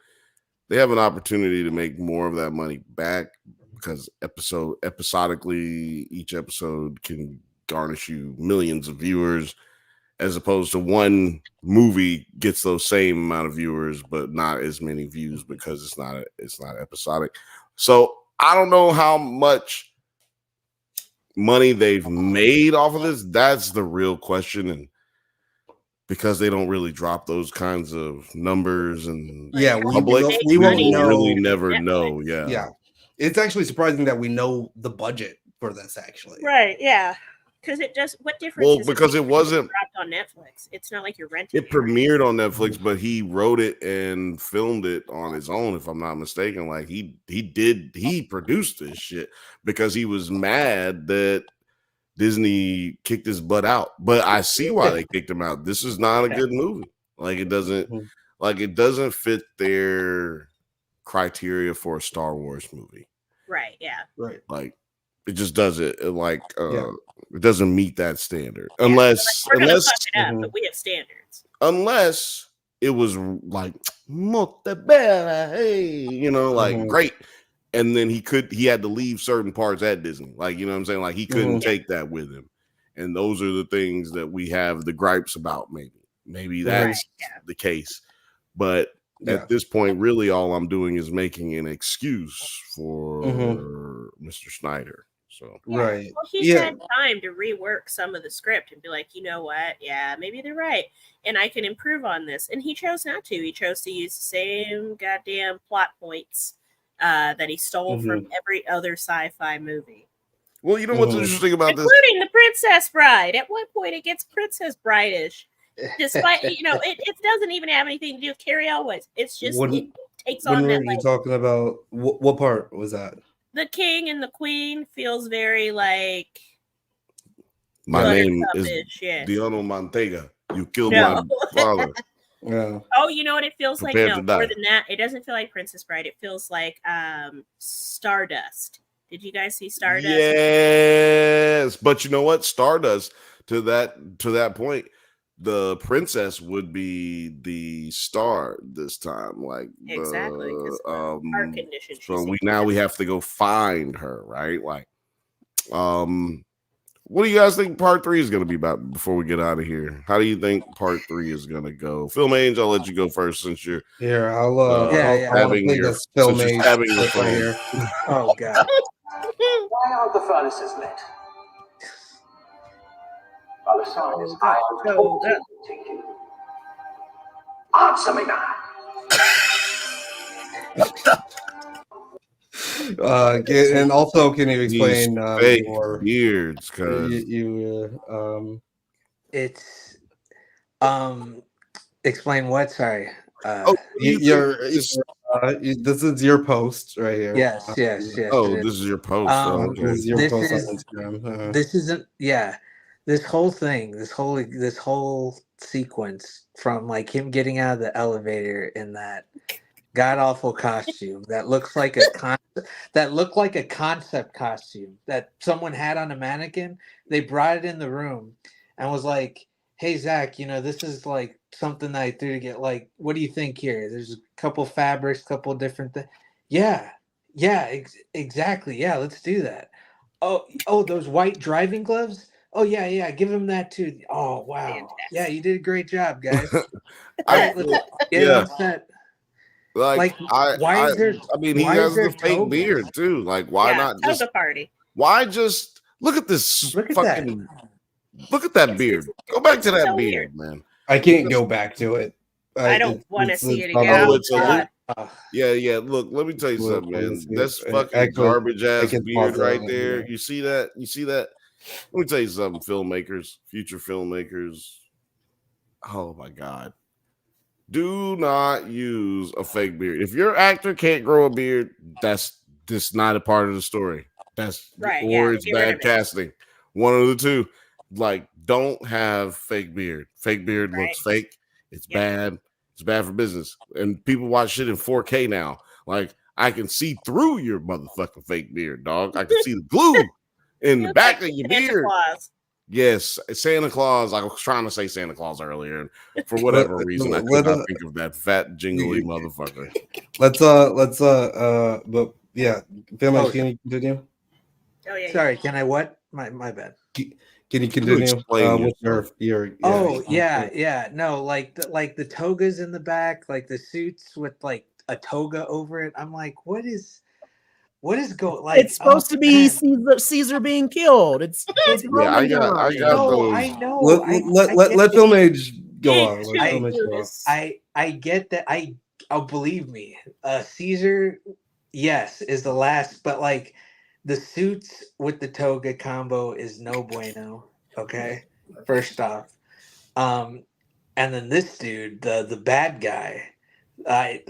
they have an opportunity to make more of that money back because episodically each episode can garnish you millions of viewers, as opposed to one movie gets those same amount of viewers but not as many views because it's not episodic. So I don't know how much money they've made off of this. That's the real question, and because they don't really drop those kinds of numbers and we won't know. Really never know. Yeah, it's actually surprising that we know the budget for this actually. Right? Yeah, because it does. What difference? Well, because it wasn't dropped on Netflix. It's not like you're renting. It premiered on Netflix, but he wrote it and filmed it on his own, if I'm not mistaken. Like he produced this shit because he was mad that Disney kicked his butt out. But I see why they kicked him out. This is not a good movie. Like it doesn't fit their criteria for a Star Wars movie. Right. Yeah. Right. Like it just doesn't. It doesn't meet that standard unless we're gonna fuck it up, but we have standards. Unless it was like Montebella, hey, great. And then he had to leave certain parts at Disney. Like, you know what I'm saying? Like he couldn't take that with him. And those are the things that we have the gripes about, maybe that's the case. But at this point, really all I'm doing is making an excuse for Mr. Snyder. So right. Well, he had time to rework some of the script and be like, you know what? Yeah, maybe they're right. And I can improve on this. And he chose not to. He chose to use the same goddamn plot points that he stole from every other sci-fi movie. Well, you know what's interesting about this? Including The Princess Bride. At one point, it gets Princess Bride-ish. Despite, it doesn't even have anything to do with Carrie Elwes. It's just, it takes on that. When were you talking about? What part was that? The king and the queen feels very like my name is Diano Mantega. You killed my father. Yeah. Oh, you know what it feels like? No, more than that. It doesn't feel like Princess Bride. It feels like Stardust. Did you guys see Stardust? Yes, but you know what? Stardust to that point, the princess would be the star this time. Like exactly. Heart condition. So we have to go find her, right? Like, what do you guys think part 3 is going to be about before we get out of here? How do you think part 3 is going to go? Film Age, I'll let you go first since you're here. I'll having your Film Age here. Oh God. Why aren't the furnaces lit? while the sun is Hold high up, on the hold up. And also, can you These explain fake your beards, cuz It's explain what? Sorry. oh, what do you think this this is your post right here. Yes, yes, yes. oh, It this is. is your post. Oh, okay. This is your This post on is Instagram. this isn't yeah. This whole thing, this whole sequence from like him getting out of the elevator in that god awful costume that looks like that looked like a concept costume that someone had on a mannequin. They brought it in the room and was like, "Hey Zach, this is like something that I threw to get like, what do you think here? There's a couple fabrics, couple different things. Yeah, yeah, exactly. Yeah, let's do that. Oh, those white driving gloves. Oh yeah, give him that too. Oh wow, Fantastic. yeah, you did a great job, guys. All I right, let's get it yeah, on set. like Why is there? I mean, he Why is has there the fake togas? beard too. Like, why Yeah, not just toga party. why just look at this Look at fucking look at that beard. Go back to that so beard, weird. man. I can't go back to it. I don't want to see it not again. on Oh, the it's a chart. loop. Yeah. Look, let me tell you Look, something, let me man. see. That's fucking Actually, garbage I ass can beard pause right that. there. You see that? You see that? Let me tell you something, filmmakers, future filmmakers. Oh my god. Do not use a fake beard. If your actor can't grow a beard, that's just not a part of the story. That's Right, or yeah, it's get rid bad of it. casting. One of the two. Like, don't have fake beard. Fake beard looks fake. It's bad. It's bad for business. And people watch shit in 4K now. Like, I can see through your motherfucking fake beard, dog. I can see the glue in the back of your Santa beard. Claus. Yes, Santa Claus. I was trying to say Santa Claus earlier, and for whatever reason, I could not think of that fat jingly motherfucker. But yeah, family, can you continue? Oh yeah. Sorry, can I what? My bad. Can you continue with your Oh yeah. No, like the togas in the back, like the suits with like a toga over it. I'm like, what is going? Like, It's supposed to be Caesar being killed. It's Yeah, I got those. I know. Let Film Age go on. Let Film Age go on. I get that. Believe me, Caesar, yes, is the last, but like the suits with the toga combo is no bueno. Okay, first off, and then this dude, the bad guy. I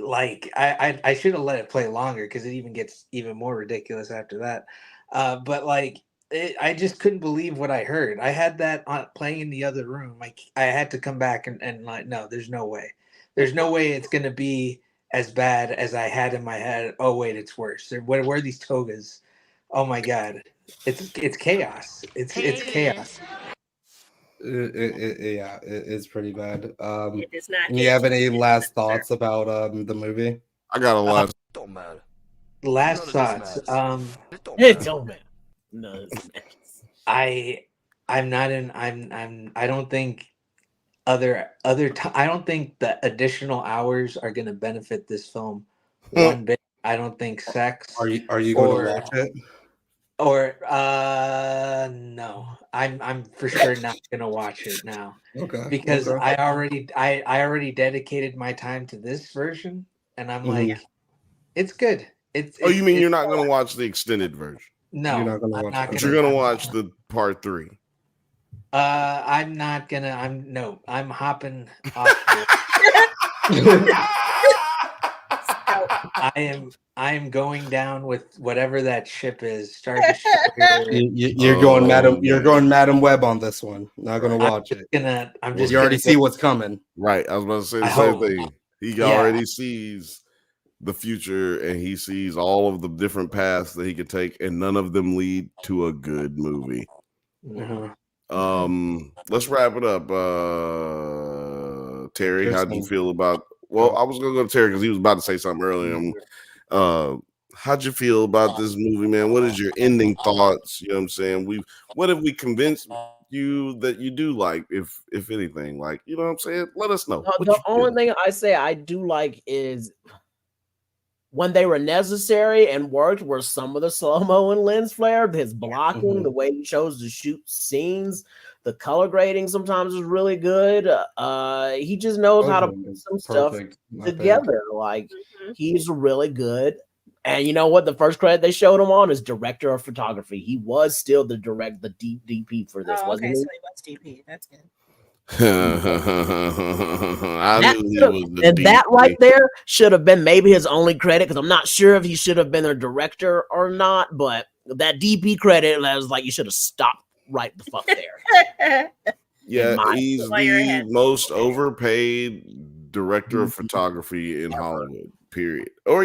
should have let it play longer because it even gets even more ridiculous after that. But like I just couldn't believe what I heard. I had that on playing in the other room. I had to come back and like, no, there's no way. There's no way it's gonna be as bad as I had in my head. Oh wait, it's worse. Where are these togas? Oh my god, it's chaos. It's chaos. It's pretty bad. It is not. Do you have any last thoughts about the movie? I got a lot. Don't matter. Last thoughts. It don't matter. No, I'm not in. I don't think I don't think the additional hours are going to benefit this film one bit. I don't think sex. Are you going to watch it? Or no, I'm for sure not gonna watch it now. Okay. Because I already dedicated my time to this version, and I'm like, it's good. Oh, you mean you're not gonna watch the extended version? No, you're not gonna watch it. But you're gonna watch the part 3. I'm not gonna. I'm hopping off. I am going down with whatever that ship is. Star Destroyer. You're going Madam. You're going Madam Web on this one. Not gonna watch it. You already see what's coming. Right. I was about to say the same thing. He already sees the future, and he sees all of the different paths that he could take, and none of them lead to a good movie. Mm-hmm. Let's wrap it up. Terry, how do you feel about? Well, I was gonna go to Terry because he was about to say something earlier. How'd you feel about this movie, man? What is your ending thoughts? You know what I'm saying? What have we convinced you that you do like, if anything? Like, you know what I'm saying? Let us know. The only thing I say I do like is when they were necessary and worked were some of the slow-mo and lens flare, his blocking, the way he chose to shoot scenes, the color grading sometimes is really good. He just knows how to put some stuff together. Like he's really good. And you know what? The first credit they showed him on is director of photography. He was still the DP for this, wasn't he? So he was DP. That's good. That right there should have been maybe his only credit, because I'm not sure if he should have been a director or not, but that DP credit, I was like, you should have stopped right the fuck there. Yeah, he's the most overpaid director of photography in Hollywood, period. Or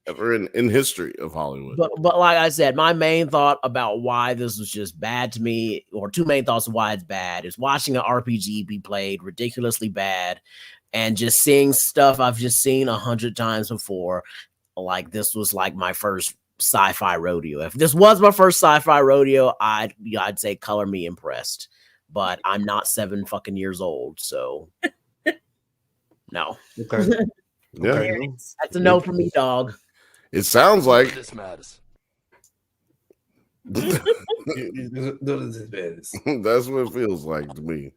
ever in history of Hollywood. But like I said, my main thought about why this was just bad to me, or two main thoughts of why it's bad, is watching an RPG be played ridiculously bad and just seeing stuff I've just seen 100 times before. Like this was like my first sci-fi rodeo. If this was my first sci-fi rodeo, I'd say color me impressed. But I'm not 7 fucking years old, so no. Okay. Yeah, that's a no for me, dog. It sounds like this matters. That's what it feels like to me.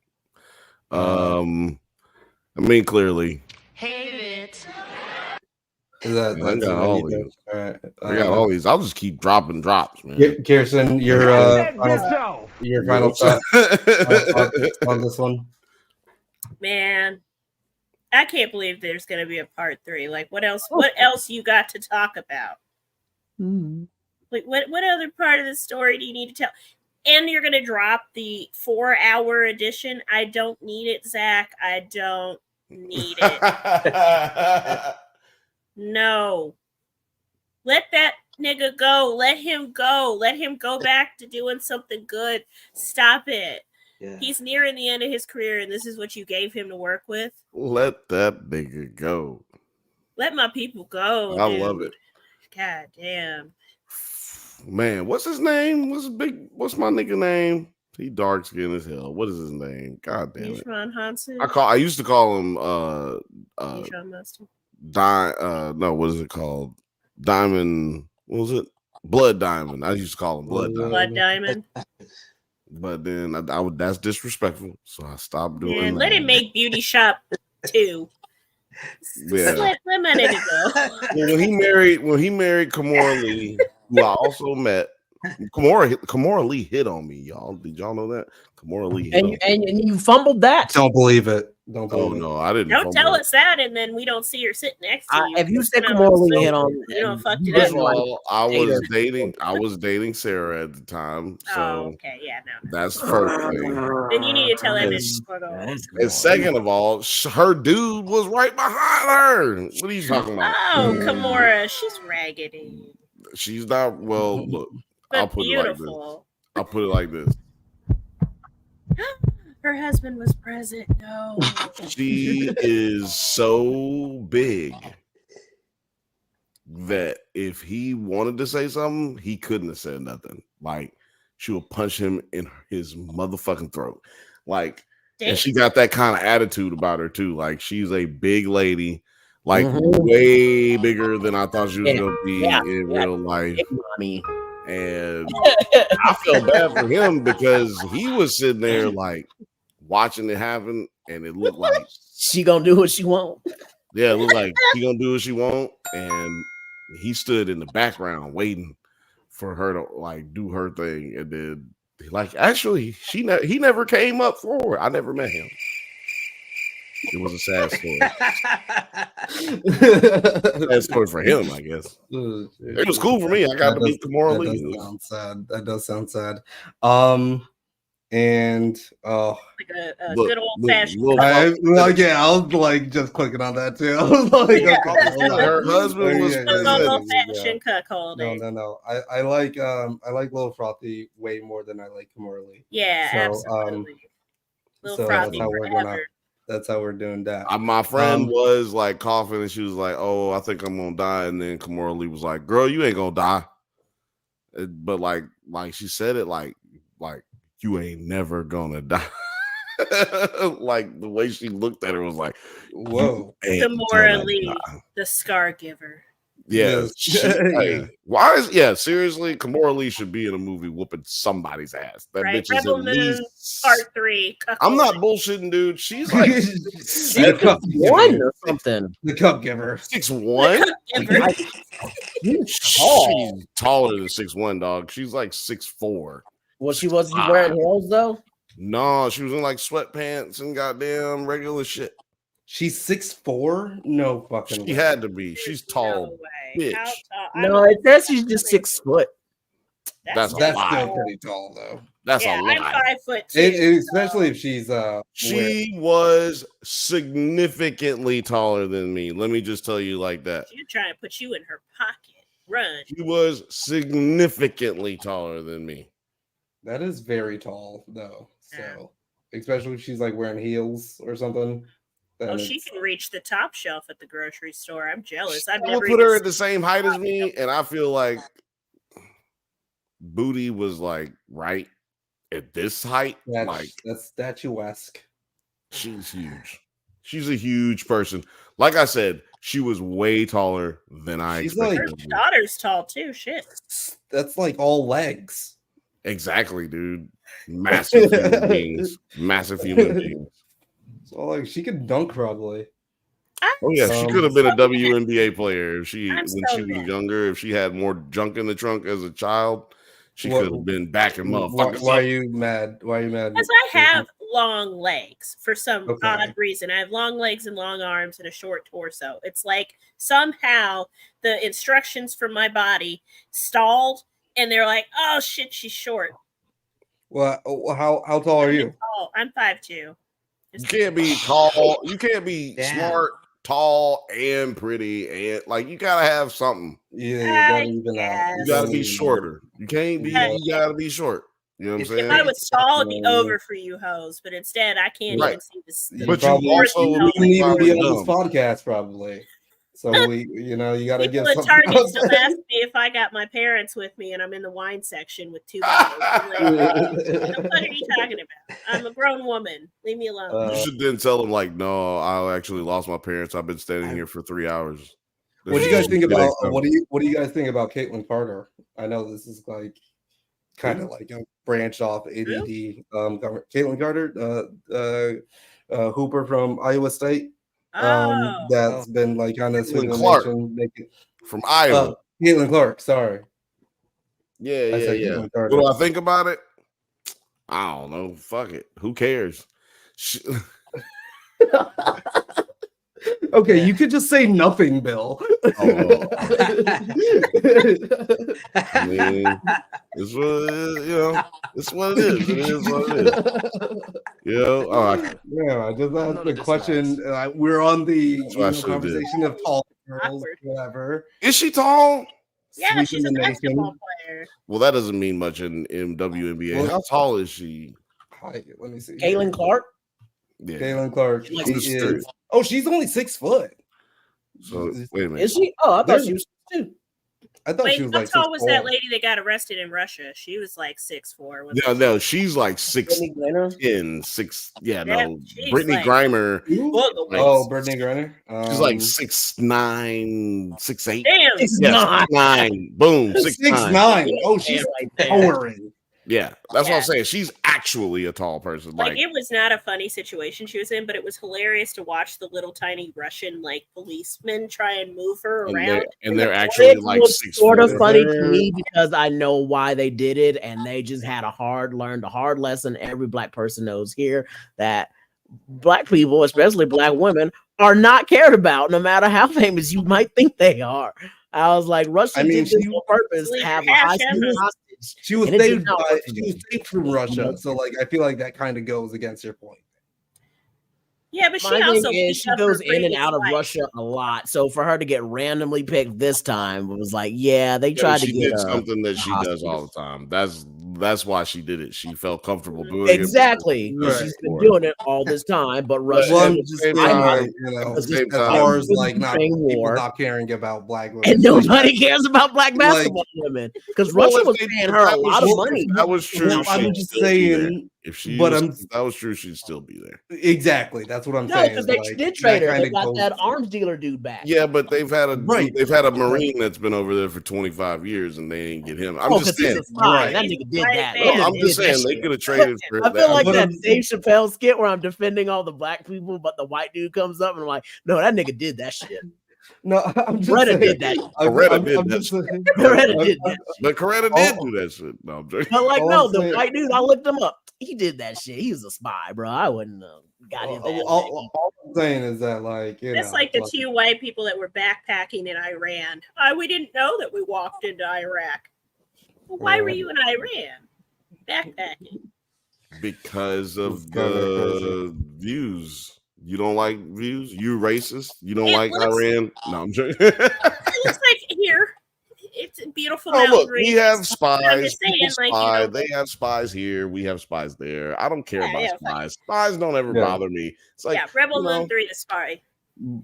I mean, clearly. Hate it. I got all these. I got all these. I'll just keep dropping drops, man. Kirsten, your final thought on this one. Man, I can't believe there's going to be a part 3. Like, what else? What else you got to talk about? Like, what other part of the story do you need to tell? And you're going to drop the 4-hour edition. I don't need it, Zach. I don't need it. No. Let that nigga go. Let him go. Let him go back to doing something good. Stop it. Yeah. He's nearing the end of his career, and this is what you gave him to work with. Let that nigga go. Let my people go. I love it. God damn. Man, what's his name? What's my nigga name? He dark skinned as hell. What is his name? God damn it. Hansen? I used to call him no, what is it called? Diamond. What was it? Blood Diamond. I used to call him Blood Diamond. Blood Diamond. But then I would, that's disrespectful, so I stopped doing that. Let him make Beauty Shop 2. Yeah. Let my nigga go. When he married Kimora Lee, who I also met. Kimora Lee hit on me, y'all. Did y'all know that? Kimora Lee hit on me. And you fumbled that. Don't believe it. Don't believe it. No, I didn't. Don't tell us that, and then we don't see her sitting next to you. If you said Kimora Lee hit on me, you don't fucked it up. Well, I was dating Sarah at the time. So okay, yeah, no. That's the first thing. Then you need to tell that bitch. And second of all, her dude was right behind her. What are you talking about? Oh, Kimora, she's raggedy. She's not. Well, look. But I'll put beautiful. I'll put it like this. Her husband was present. No. She is so big that if he wanted to say something, he couldn't have said nothing. Like, she will punch him in his motherfucking throat. Like, and she got that kind of attitude about her too. Like, she's a big lady, like way bigger than I thought she was gonna be in real life. And I felt bad for him because he was sitting there like watching it happen, and it looked like she gonna do what she want. Yeah, it looked like she gonna do what she want, and he stood in the background waiting for her to like do her thing, and then like actually he never came up forward. I never met him. It was a sad story. Sad story for him, I guess. It was cool for me. I got to meet Kimora Lee. That does sound sad. That does sound sad. And like a good old fashioned. I was like just clicking on that too. I was like, okay. Her husband was old fashioned cuckold. No. I like Little Frothy way more than I like Kimora Lee. Yeah, absolutely. Little Frothy forever. That's how we're doing that. My friend was like coughing, and she was like, "Oh, I think I'm gonna die." And then Kimora Lee was like, "Girl, you ain't gonna die." But like she said it like you ain't never gonna die. Like the way she looked at her was like, "Whoa." Kimora Lee, the scar giver. Yeah, Yeah. hey, seriously, Kimora Lee should be in a movie whooping somebody's ass. That Right, bitch is Rebel at Moon least. Part 3. I'm not bullshitting, dude. She's like She's The cup one giver. or something. The cup giver. 6'1". Giver. She's taller than 6'1", dog. She's like 6'4". Well, she wasn't wearing heels though. No, she was in like sweatpants and goddamn regular shit. She's 6'4"? No fucking She way. had to be. She's tall. No way. Bitch. How tall? No, it says she's just 6 foot. That's a That's lie. still pretty tall though. That's yeah, a I'm lie. 5'2". Especially if she's She was significantly taller than me. Let me just tell you like that. She's trying to put you in her pocket. Run. She was significantly taller than me. that is very tall though. So especially if she's like wearing heels or something. then Oh, she it's- can reach the top shelf at the grocery store. I'm jealous. I've I never would put her even at the same height as me, and I feel like booty was like right at this height. Like that's statuesque. she's huge. She's a huge person. Like I said, she was way taller than I She's expected. like- her Her to be. daughter's tall too. Shit. That's like all legs. Exactly, dude. Massive human beings. Massive human beings. So like she could dunk probably. Oh yeah, she could have been a WNBA player if I'm when so she was mad. younger. If she had more junk in the trunk as a child, she What- could have been backing Why, motherfuckers why up. are you mad? Why are you mad? Because I have long legs for some Okay. odd reason. I have long legs and long arms and a short torso. It's like somehow the instructions from my body stalled and they're like, oh shit, she's short. Well, how tall are you? Oh, I'm 5'2". You can't be tall. You can't be Damn. smart, tall, and pretty, and like you gotta have something. Yeah, you I gotta even out. You gotta be shorter. You can't be. Yeah. You gotta be short. You know what I'm If saying? If I was tall, it'd be Yeah. over for you hoes, but instead I can't Right. even see this. You But you probably also you would wouldn't be even be probably on this dumb. podcast probably. So we, you gotta People give at something Target else. still ask me if I got my parents with me and I'm in the wine section with 2 bottles. I'm like, what the fuck are you talking about? I'm a grown woman. Leave me alone. You should then tell them like, no, I actually lost my parents. I've been standing here for 3 hours. What do you guys think This is about? something. What do you guys think about Caitlin Carter? I know this is like kind of like a branch off ADD. Caitlin Carter, Hooper from Iowa State. Oh, That's been like kind of Caitlin Clark. From Iowa. Caitlin Clark. Sorry. Yeah, I yeah, said yeah. Caitlin What Carter. do I think about it? I don't know. Fuck it. Who cares? Okay, you could just say nothing, Bill. I mean, it's what it is, it's what it is. It is what it is. Yeah, I just asked the question. We're on the That's what I should've did. conversation of tall girls, Awkward. whatever. Is she tall? yeah, Sweeping she's a the nation. basketball player. Well, that doesn't mean much in WNBA. Well- How tall is she? Hi, let me see. Caitlin Clark. Yeah. Caitlin Clark. She's She like 6'3". is. Oh, she's only 6 foot. So wait a minute. Is she? Oh, I thought she was too. I thought she Wait, was how like tall was that 6'4". lady that got arrested in Russia? She was like 6'4". No, she's like 6'10", Brittany Griner? 6. Yeah, Yeah, no. she's Brittany like- Grimer. Oh, Brittany Griner. She's like 6'9", 6'8". Damn. Yeah, 6'9". Boom, 6'9". 6'9". Oh, she's Right there. towering. Yeah, that's what Yeah. I'm saying. She's actually a tall person. Like Like, it was not a funny situation she was in, but it was hilarious to watch the little tiny Russian like policemen try and move her around. and they're actually It like was 6 sort of foot. funny to me because I know why they did it, and they just learned a hard lesson. Every black person knows here that black people, especially black women, are not cared about, no matter how famous you might think they are. I was like, Russia I mean, did this she- on purpose to Leave have a your high cash school in. hostage. She was And it did saved not by work for she was them. saved from Russia. So like I feel like that kind of goes against your point. Yeah, but she My also thing is, beat she up her goes in and previous out of wife. Russia a lot. So for her to get randomly picked this time was like, yeah, they Yeah, tried to she get did her. something that she does hostage. all the time. That's why she did it. She felt comfortable doing it. Exactly. Right. She's been doing it all this time, but Russia Well, I'm at the just same saying, time- like, was just same as time- far as like not Ukraine people war. not caring about black women. and nobody cares about black basketball women because Well, Russia if was they- paying her a that was- lot of well, money. That was true. Well, I'm she'd just still be there. saying If But that was true, she'd still be there. Exactly. That's what I'm No, saying. because they like, did trade her. that They kinda got goes- that arms dealer dude back. Yeah, but they've had a Right. Marine that's been over there for 25 years and they ain't get him. I'm Oh, just because he's saying. a spy. Right. That nigga did that. Right, That man. nigga I'm just did that saying they shit. could have traded for I feel like But that I'm- Dave Chappelle skit where I'm defending all the black people, but the white dude comes up and I'm like, no, that nigga did that shit. No, I'm just Coretta saying. did that. Coretta did I'm that just shit. saying. Coretta did that. But Coretta did do that shit. No, I'm joking. But like, All no, I'm the saying- white dude, I looked him up. He did that shit. He was a spy, bro. I wouldn't got his ass. All I'm saying is that, like, you That's know, like the two white people that were backpacking in Iran. We didn't know that we walked into Iraq. Well, why were you in Iran? Backpacking. Because of It's kinda the views. You don't like views? You racist? You don't It like looks- Iran? No, I'm joking. It looks like here. It's a beautiful Oh, mountain look, we range. have I'm spies. just saying, People like, spy. you know, They have spies here. We have spies there. I don't care Yeah, about yeah, fine. spies. Spies don't ever Yeah. bother me. It's like, yeah, Rebel you know, Moon 3 the spy.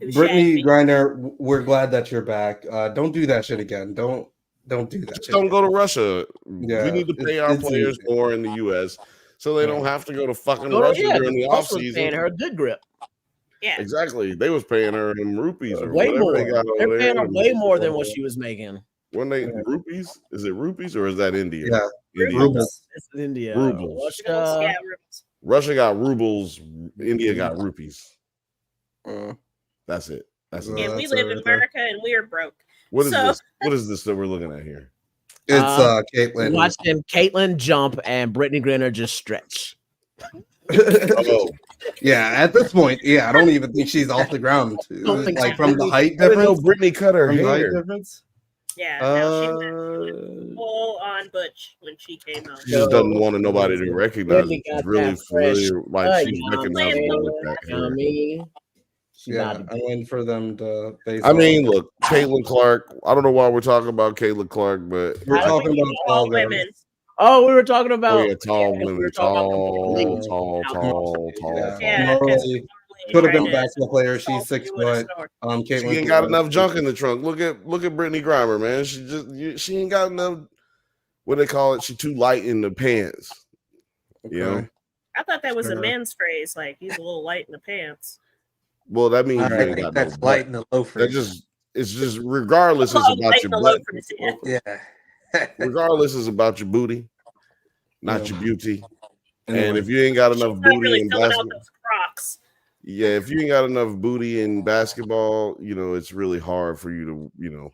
Who's Brittany shagged me. Griner, we're glad that you're back. Don't do that shit again. Don't do that just shit. don't go to Russia. Yeah, We need to pay it's- our it's players easy. more in the U.S. so they Yeah. don't have to go to fucking Go to- Russia yeah, during the Russ off was paying season. her a good grip. Yeah. Exactly. They was paying her in rupees or Way whatever more. they got They're over paying her there. way more than what she was making. When they rupees? Is it rupees or is that India? Yeah, India. rubles. It's India. Rubles. Russia. Yeah, rubles. Russia got rubles. India got rupees. Uh, That's it. That's it. Yeah, And we that's live it in right there. America and we are broke. What is So- this? What is this that we're looking at here? It's Caitlyn. Caitlyn. Watching Caitlyn jump and Brittany Griner just stretch. Oh, Yeah, at this point, yeah, I don't even think she's off the ground. Don't think Like so. from the height I didn't know difference. Brittany cut her From the height hair. difference. Yeah, no, she Uh, went full on butch when she came out. She just doesn't want nobody to recognize Brittany it. She's got really that fresh familiar, like cut, she's you know what I'm recognizable saying? with that You know what I hair. mean? She yeah, about to I'm waiting for them to. Base I mean, off. look, Caitlin Clark. I don't know why we're talking about Caitlin Clark, but we're I talking about All all women. women. Oh, we were talking about oh yeah, tall we women, were talking about tall, complete Yeah. Yeah, Normally, could have been a basketball player. She's 6 foot. She Caitlyn ain't got Clark. enough junk in the trunk. Look at Brittany Griner, man. She ain't got enough. What they call it? She too light in the pants. You know. Okay. I thought that was a Sure. men's phrase, like he's a little light in the pants. Well, that means you I ain't think got that's no light butt. in the That loafers. it's just regardless it's Oh, about light your in the butt. loafers, yeah. Yeah. Regardless is about your booty, not Yeah. your beauty. And Anyway. if you ain't got enough She's not booty really in filling out basketball, those Crocs. yeah, if you ain't got enough booty in basketball, you know it's really hard for you to, you know.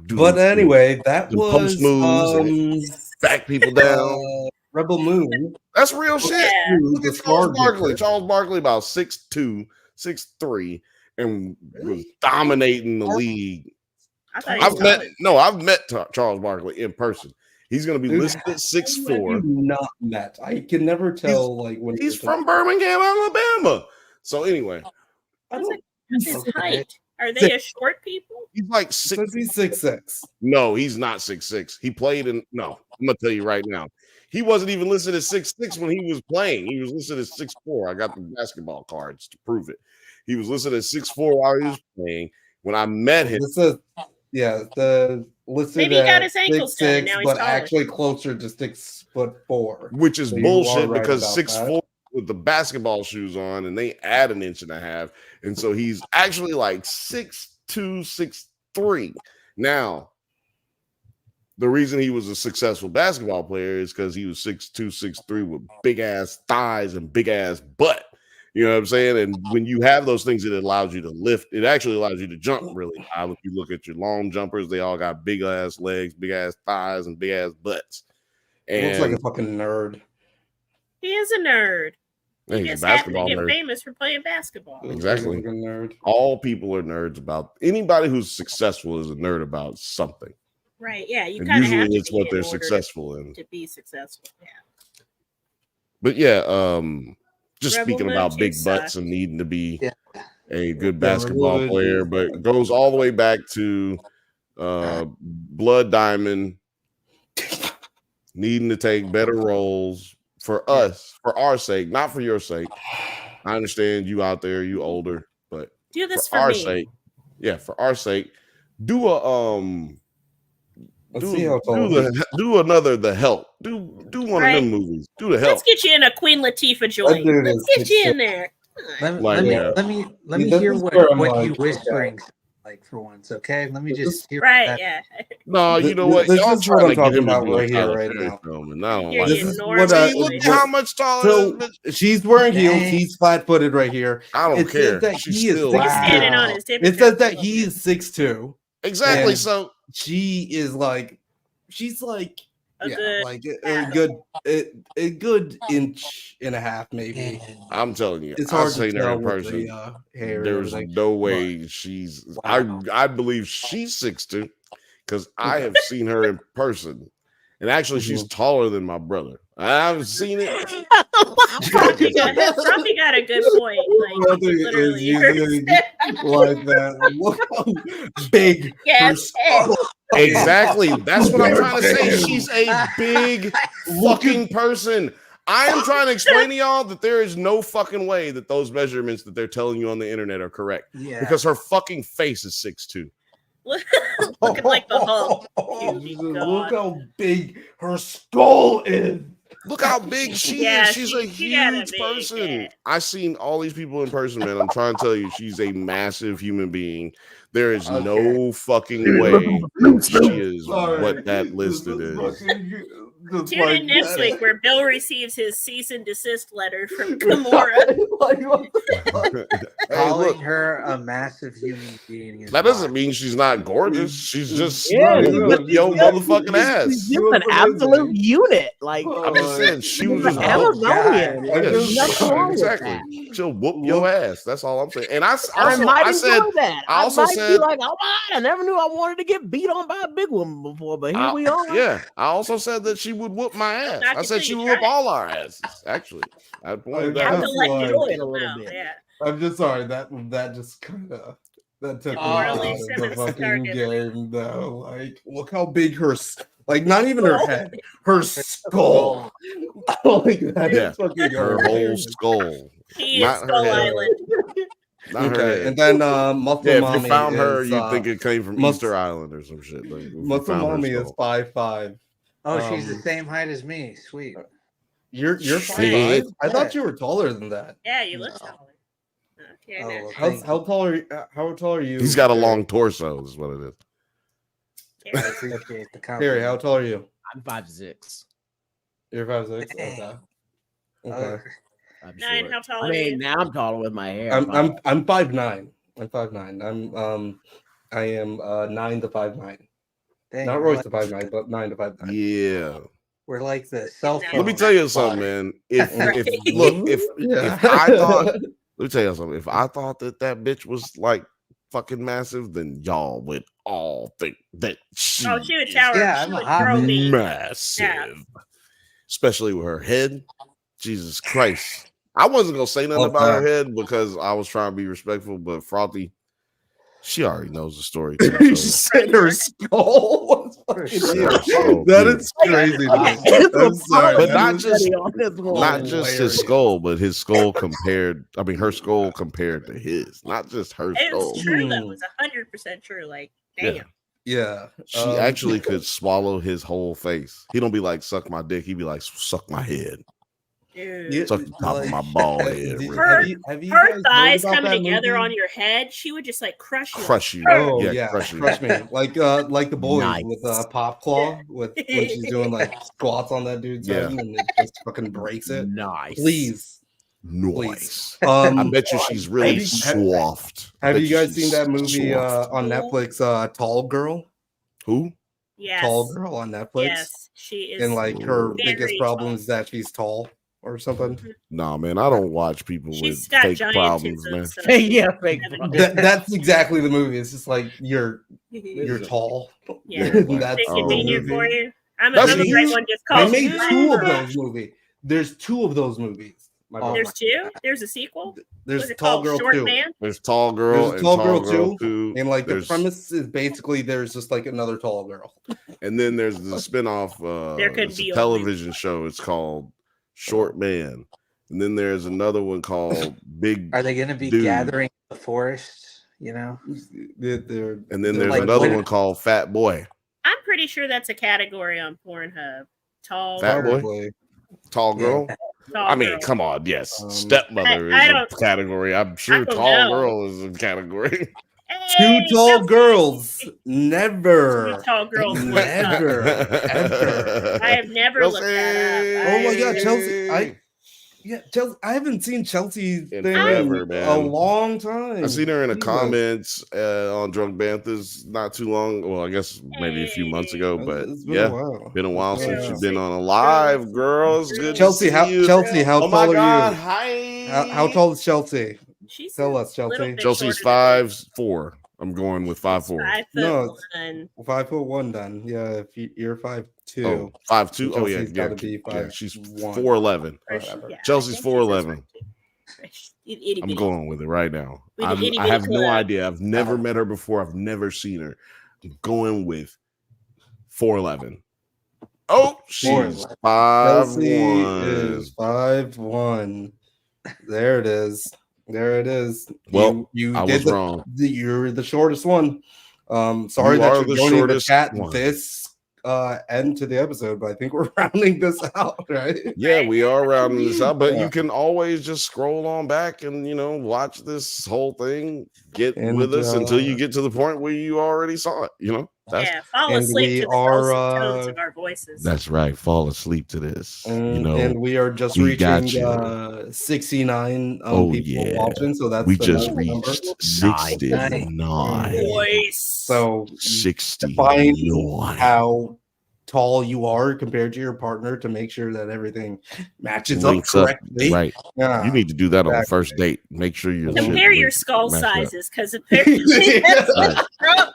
But anyway, that the post was moves and back people down. Rebel Moon. That's real shit. Yeah. Look The at Charles Scar Barkley. Giver. Charles Barkley about 6'2", 6'3", and was dominating the league. I thought he was I've met Charles Barkley in person. He's going to be Dude, listed at Who have 6'4". you not met? I can never tell. Like when He's from Birmingham, Alabama. So anyway, I was like, what's his height? Are they a short people? he's like six. Says he's 6'6". No, he's not 6'6". He played in. No, I'm gonna tell you right now. He wasn't even listed as 6'6" when he was playing. He was listed as 6'4". I got the basketball cards to prove it. He was listed as 6'4" while he was playing. When I met him, This is the listed Maybe he got at his ankles done, 6'6", now he's but taller. actually closer to 6'4", which is So you bullshit are right because about 6'4" with the basketball shoes on, and they add an inch and a half, and so he's actually like 6'2", 6'3". Now, the reason he was a successful basketball player is because he was 6'2", 6'3" with big ass thighs and big ass butt. You know what I'm saying? And when you have those things, it allows you to lift. It actually allows you to jump really high. If you look at your long jumpers, they all got big ass legs, big ass thighs, and big ass butts. He looks like a And fucking nerd. He is a nerd. yeah, He he's a just happened to basketball get nerd. famous for playing basketball. He looks like a Exactly. fucking nerd. All people are nerds about anybody who's successful is a nerd about something. Right. Yeah. You And kind of have usually to it's be what in they're order successful in. to be successful. Yeah. But yeah, just Rebel speaking Moon about 2 big sucked. butts and needing to be Yeah. a good Yeah, basketball Rebel player, Moon but goes all the way back to Blood Diamond needing to take better roles for us, for our sake, not for your sake. I understand you out there, you older, but Do this for for our me. sake, yeah, for our sake, do a Let's see how tall. Do another The Help. Do one of them movies. Do The Help. Let's get you in a Queen Latifah joint. Let's get you in there. Let Like, me yeah. hear This is where I'm what like, you whispering sound like for once, okay? Let me just hear Right, that. yeah. No, you know what? This Y'all is what trying I'm to get talking him to about do a right here, Tyler right Perry now. film, and I don't Here like This you it. is Norman. what Look how much taller So this bitch. she's wearing heels. Dang. He's flat-footed right here. I don't It care. says that She's he is still 6'2". Standing on his tippy It says toes. that he is 6'2". exactly. And So she is like, she's like, A yeah, good like half. a good inch and a half, maybe. I'm telling you, It's I've hard to seen her tell in with person. the hair and There's everything. no way she's. I believe she's 6'2" because I have seen her in person, and actually, she's taller than my brother. I've seen it. Frothy got a good point. Like, Brother literally, is her using like that. Look how big her yes, skull. Exactly. That's what I'm trying to say. She's a big fucking person. I am trying to explain to y'all that there is no fucking way that those measurements that they're telling you on the internet are correct. Yeah. Because her fucking face is 6'2". looking like the Hulk. Look how big her skull is. Look how big she Yeah, is. She's a she got a huge big person. head. I've seen all these people in person, man. I'm trying to tell you, she's a massive human being. There is no fucking way she is what that listed is. Tune in next week where Bill receives his cease and desist letter from Gamora. Calling her a massive human being. That doesn't mean she's not gorgeous. She's just Yeah, whoop your motherfucking ass. She's just an absolute unit. Like, I'm just saying, she was just Amazonian. Yes, Nothing wrong with exactly. that. She'll whoop your ass. That's all I'm saying. And I I might also said, enjoy that. I also might said, be like, oh my, I never knew I wanted to get beat on by a big woman before, but here we are. Yeah, I also said that she would whoop my ass. I said she would whoop all our asses. Actually, I pointed that out. Enjoy it a little bit. Yeah. I'm just sorry that just kind of that took me out of the fucking game though. Like, look how big her like not even her head, her skull. Like that is fucking her whole skull. He is Skull Island. Not her Okay, head. and then Muscle if Mommy you found her, is, you'd think it came from Easter Island or some shit. Like, Muscle Mommy is 5'5". Oh, she's the same height as me. Sweet. You're 5'5". I thought you were taller than that. Yeah, you look taller. Okay, How tall are you? He's got a long torso, is what it is. I appreciate the compliment. Harry, how tall are you? I'm 5'6". You're 5'6". Okay. Nine, how tall I are you? mean, now I'm taller with my hair. I'm 5'9". I'm 5'9". I am 9 to 5'9". Not Royce to 5'9", but 9 to 5'9". Yeah. We're like the cell phone. Let me tell you something, man. If I thought, let me tell you something. If I thought that bitch was like fucking massive, then y'all would all think that she would tower. Yeah, she I'm would a hot throw me. massive. Yeah. Especially with her head. Jesus Christ. I wasn't gonna say nothing about her head because I was trying to be respectful, but Frothy, she already knows the story too. You said her skull. That is crazy. I'm sorry, but not just his skull, but his skull compared. I mean, her skull compared to his, not just her skull. It's true though. It's 100% true. Like, damn. Yeah. She actually could swallow his whole face. He don't be like suck my dick. He be like suck my head. Dude. Suck the top of my bald head. Her thighs coming together on your head, she would just like crush you. Crush you. Oh yeah, crush me. me. Like the boys with Pop Claw with when she's doing like squats on that dude's head and it just fucking breaks it. Nice. Please. Nice. I bet you she's really soft. Have you guys seen that movie on Netflix, Tall Girl? Who? Yes. Tall Girl on Netflix. Yes, she is. And like her biggest problem is that she's tall or something. Nah, man, I don't watch people with fake problems, man. Yeah, fake problems. That's exactly the movie. It's just like you're tall. Yeah, that's convenient for you. I'm a great one. Just called. They made two of those movies. There's two of those movies. There's two. There's a sequel. There's Tall Girl 2. There's Tall Girl. There's Tall Girl 2. And like the premise is basically there's just like another tall girl. And then there's the spinoff. There could be a television show. It's called Short Man. And then there's another one called Big. Are they going to be gathering the forest? You know. And then there's another one called Fat Boy. I'm pretty pretty sure that's a category on Pornhub. Tall, Fat boy? Probably. Tall girl. tall I mean, girl. come on, yes. Stepmother I is a don't- category. I'm sure don't tall know. girl is a category. Two tall Chelsea. girls. Never. Two tall girls. One Never. cup. Ever. I have never looked that up. Oh my god, Chelsea. Chelsea. I haven't seen Chelsea In thing forever, in man. a long time. I seen her in the Jesus. comments on Drunk Banthas not too long. Well, I guess maybe a few months ago, but It's been yeah, a while. been a while since Yeah. you've been on a live, girl. It's good. Chelsea, to see you. Chelsea, how Oh my tall God, are you? hi. How tall is Chelsea? She's Tell us, a little Chelsea. bit Chelsea's shorter than 5'4". I'm going with 5'4". 5'1". No, it's 5'1" then. Yeah, if you're 5'2". Oh, 5'2". Oh yeah, Chelsea's gotta be yeah. She's 5'1". 4'11". Whatever. Yeah, Chelsea's I think she's 4'11". itty I'm bitty. going with it right now. With the itty I bitty have no club. idea. I've never met her before. I've never seen her. I'm going with 4'11". Oh, she's 5'1". Chelsea is 5'1". There it is. There it is. Well, you I did was wrong. You're the shortest one. Sorry You that are you're the joining the shortest chat one. this end to the episode, but I think we're rounding this out, right? Yeah, we are rounding this out, but Yeah. you can always just scroll on back and watch this whole thing. Get And, with us until you get to the point where you already saw it. Fall and asleep we to the are, dulcet tones of our voices. That's right. Fall asleep to this. and we are just we got reaching you. 69 Oh, people yeah. watching, so that's We the just number. reached 69. Voice. So 69. define how tall you are compared to your partner to make sure that everything matches Links up up, correctly. right. Yeah, You need to do that on the exactly. first date. Make sure your Compare shit your links- skull match up. sizes, because apparently that's Right. the problem.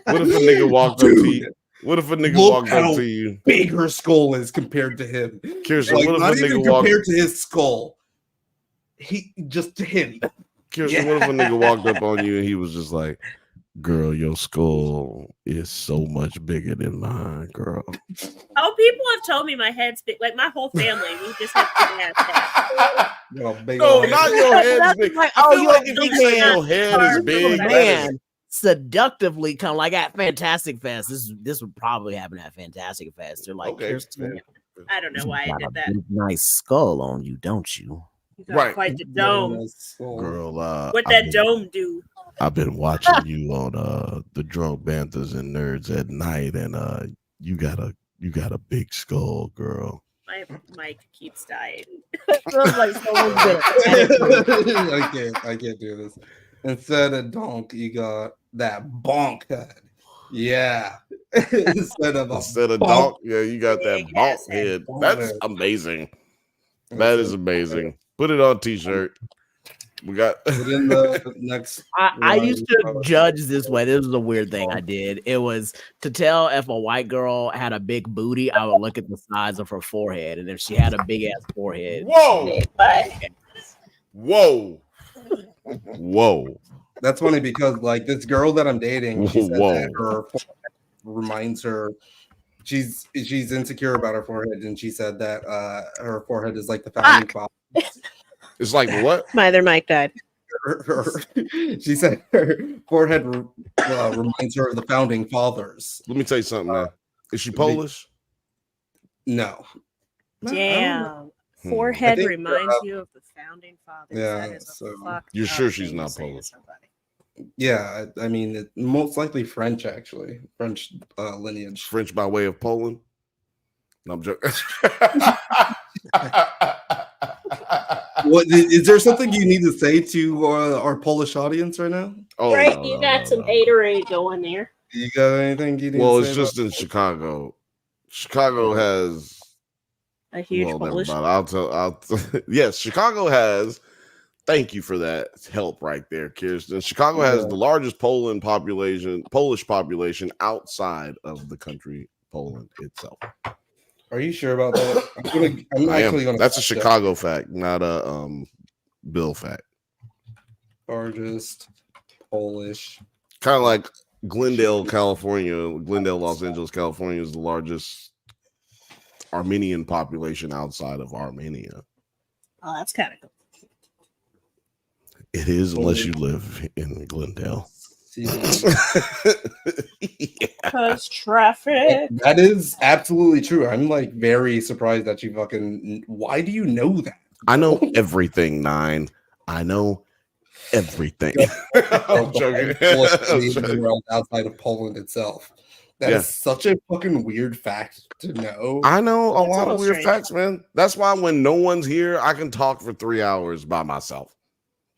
What if a nigga walked up to Dude, you? What if a nigga look walked how up to you? big her skull is compared to him. Kirsten, Like, what if not a even nigga walked? compared to his skull. He just to him. Kirsten, what if a nigga walked up on you and he was just like, "Girl, your skull is so much bigger than mine, girl." Oh, people have told me my head's big. Like my whole family, we just have big ass heads. No, not your head's big. Like, I oh, feel you're like a if big you say man. your head is big, that man. is- Seductively come like at Fantastic Fest. This would probably happen at Fantastic Fest. They're like, Okay. Kirsten, I don't know why I got did a that. big, nice skull on you, don't you? You got Right. quite the dome. girl. What I've that been- dome do? I've been watching you on the Drunk Banthas and Nerds at Night, and you got a big skull, girl. My mic keeps dying. Feels like someone's gonna- I can't do this. Instead of donk, you got that bonk head. Yeah. Instead of Instead of bonk. donk, yeah, you got that Big bonk ass head. head. Bonk That's head. amazing. That is amazing. Put it on a t-shirt. We got Within the next. I used to line, judge this way. This was a weird thing I did. It was to tell if a white girl had a big booty, I would look at the size of her forehead. And if she had a big ass forehead, whoa, whoa. That's funny because like this girl that I'm dating, she said Whoa. that her forehead reminds her she's insecure about her forehead, and she said that her forehead is like the founding father. It's like what? My other mic died. She said her forehead reminds her of the founding fathers. Let me tell you something, man. Is she Polish? No. Damn. I Forehead think, reminds you of the founding fathers. yeah, That is a so- fucked You're up sure she's thing to not say to Polish? somebody. Yeah, I mean, most likely French, actually. French lineage. French by way of Poland? No, I'm joking. What is there something you need to say to our Polish audience right now? Oh, Right, no, you no, got no, some no. haterade going there. You got anything you need Well, to it's say? just in Chicago. Chicago has A huge well, never Polish. mind. I'll yes, Chicago has. Thank you for that help right there, Kirsten. Chicago has the largest Polish population outside of the country, Poland itself. Are you sure about that? I'm I actually am. gonna. That's a Chicago fact, not a Bill fact. Largest Polish. Kind of like Glendale, California. Glendale, Los Angeles, California is the largest Armenian population outside of Armenia. Oh, that's kind of cool. It is, unless you live in Glendale. Because traffic. That is absolutely true. I'm like very surprised that you fucking. Why do you know that? I know everything, Nine. I know everything. I'm joking. Outside of Poland itself. That is such a fucking weird fact to know. I know a lot of weird strange. facts, man. That's why when no one's here, I can talk for 3 hours by myself.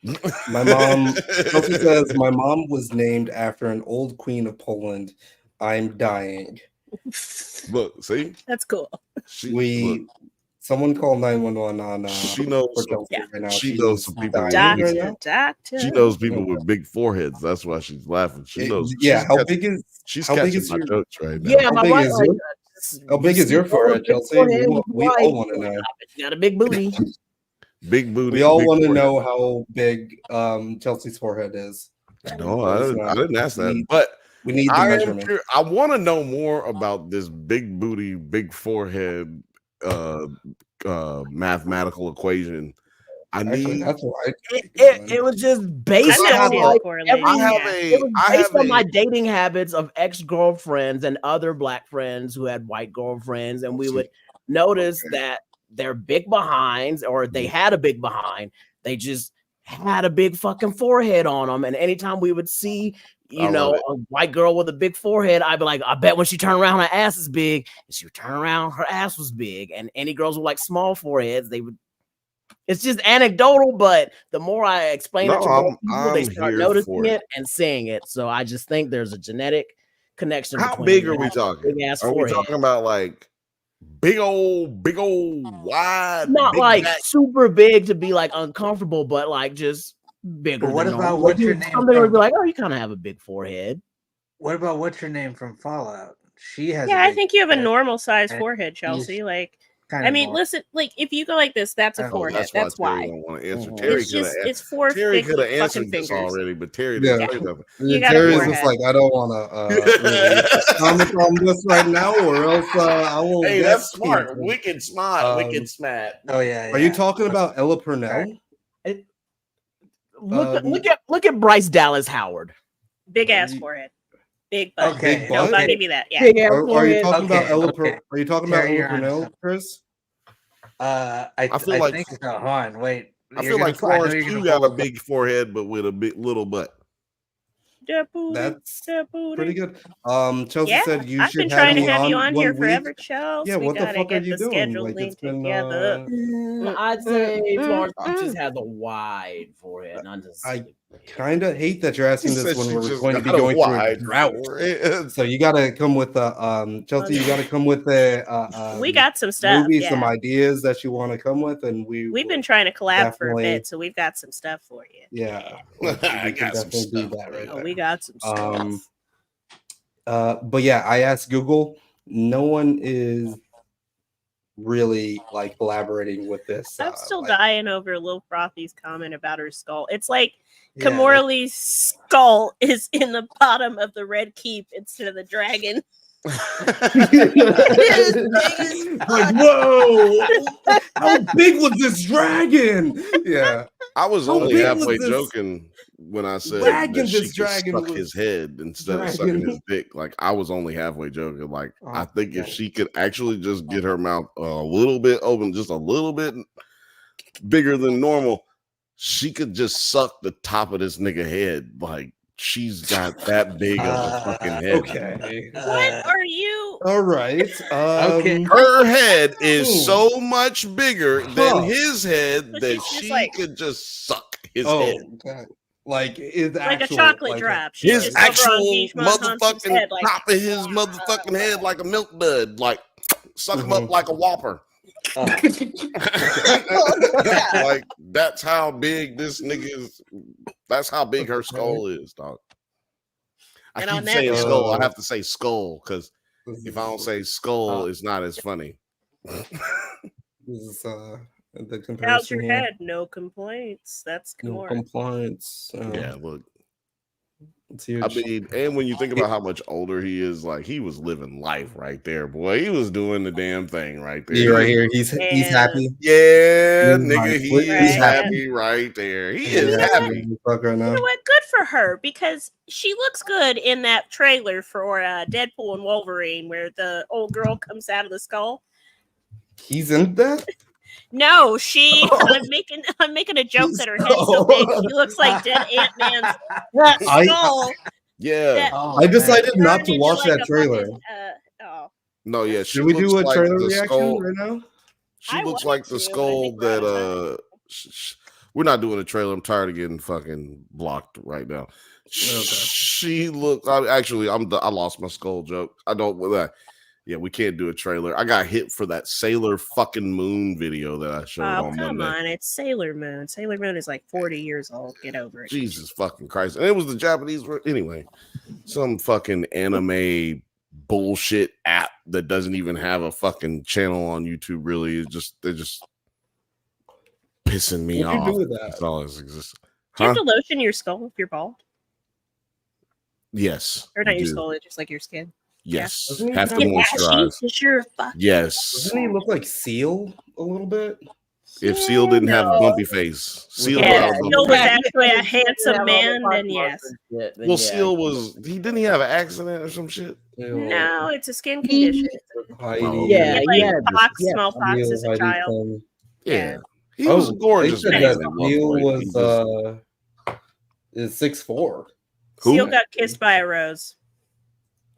My mom Chelsea says my mom was named after an old queen of Poland. I'm dying. Look, see? That's cool. Someone call 911 on she knows right now. She knows some people. Doctor. She knows people with big foreheads. That's why she's laughing. She knows. How big is my your jokes right now. Yeah, my wife. How big is your forehead, Chelsea? We all want to know. Got a big booty. Big booty. We all want to know how big Chelsea's forehead is. No, I didn't ask that. But we need the measurement. I want to know more about this big booty, big forehead mathematical equation. I need. That's why it was just based on my dating habits of ex-girlfriends and other black friends who had white girlfriends, and we would notice that they're big behinds, or they had a big behind. They just had a big fucking forehead on them, and anytime we would see, a white girl with a big forehead, I'd be like, I bet when she turned around, her ass is big. And she would turn around, her ass was big. And any girls with like small foreheads, they would. It's just anecdotal, but the more I explain it to more people, they start noticing it and seeing it. So I just think there's a genetic connection. How big are we talking? Are we talking about like big old, wide? Not like super big to be like uncomfortable, but like just bigger. But what about what's your name? Something would be like, oh, you kind of have a big forehead. What about what's your name from Fallout? She has. Yeah, I think you have a normal sized forehead, Chelsea. Like, I mean, listen, like if you go like this, that's a forehead. That's why. It's four Terry could have fucking answered this fingers already, but Terry didn't say nothing. Terry's just like, I don't want to really comment on this right now, or else I won't. Hey, that's smart. Wicked smart. Wicked smart. Oh yeah. Are you talking about Ella Purnell? Look at Bryce Dallas Howard. Big ass forehead. Big butt. Okay, no, I'll give you that. Yeah. Are you talking about Ella? Are you talking about Ella Purnell, Chris? I feel like. Think so. Hold on, wait. I feel like Florence Pugh got a big forehead, but with a big little butt. That's pretty good. Chelsea said you I've should been trying to have you on on here forever, Chelsea. Yeah, what the fuck are you doing? Like, it's been. I'd say Florence just has a wide forehead. I kind of hate that you're asking this when we're going to be going through a drought. So you got to come with Chelsea. You got to come with we got some stuff, some ideas that you want to come with, and we've been trying to collab for a bit, so we've got some stuff for you. Yeah, I got some stuff. Do that right we got some stuff. But yeah, I asked Google. No one is really like collaborating with this. I'm still dying over Lil Frothy's comment about her skull. It's like Kamorli's skull is in the bottom of the Red Keep instead of the dragon. Like, whoa, how big was this dragon? Yeah, I was only halfway joking when I said that she could suck his head instead of sucking his dick. Like, I was only halfway joking. Like, I think if she could actually just get her mouth a little bit open, just a little bit bigger than normal, she could just suck the top of this nigga head. Like, she's got that big of a fucking head. Okay. What are you? All right. Okay. Her head is so much bigger than his head that she could just suck his head. God. Like his like a chocolate drop. His actual motherfucking head, like, top of his motherfucking head, like a milk dud, like suck him up like a Whopper. Like, that's how big this nigga is. That's how big her skull is, dog. I keep saying skull. I have to say skull because if I don't say skull, it's not as funny. This is the comparison. How's your head? No complaints. That's no complaints. Yeah, look. It's huge. I mean, and when you think about how much older he is, like he was living life right there, boy. He was doing the damn thing right there. Yeah, right here. He's happy. Yeah, He's nigga, like, he he's is happy. happy right there. He Yeah, is happy. he's fuck right You now. know what? Good for her because she looks good in that trailer for Deadpool and Wolverine, where the old girl comes out of the skull. He's in that. No, I'm making a joke that her head's so big she looks like dead Ant-Man's skull. Yeah, I decided not turned to into watch like that a trailer. fucking, no, yeah. She Should we looks do a like trailer the reaction skull. right now? She I looks wanted like the to, but I skull think we're out that we're not doing a trailer. I'm tired of getting fucking blocked right now. She looks. I lost my skull joke. I don't. Yeah, we can't do a trailer. I got hit for that Sailor fucking Moon video that I showed on come Monday. on, it's Sailor Moon. Sailor Moon is like 40 years old. Get over it. Jesus fucking Christ! And it was the Japanese. Anyway, some fucking anime bullshit app that doesn't even have a fucking channel on YouTube. Really, they're just pissing me What'd off. you do with that? That's all that's exists. Do you have to lotion your skull if you're bald? Yes. Or not you your do. skull, just like your skin. Yes. Doesn't he Have to have moisturize. Yes. Doesn't he look like Seal a little bit? If Seal didn't have a bumpy face, Seal would have a bumpy Seal was face. actually a handsome man, then yes. Well, Seal didn't he have an accident or some shit? No, it's a skin condition. Heidi. Yeah, He yeah, had pox, yeah. smallpox as a Heidi child. Klum. Yeah. He was gorgeous. They said man that at one Seal point. was He just- is 6'4". Seal got kissed by a rose.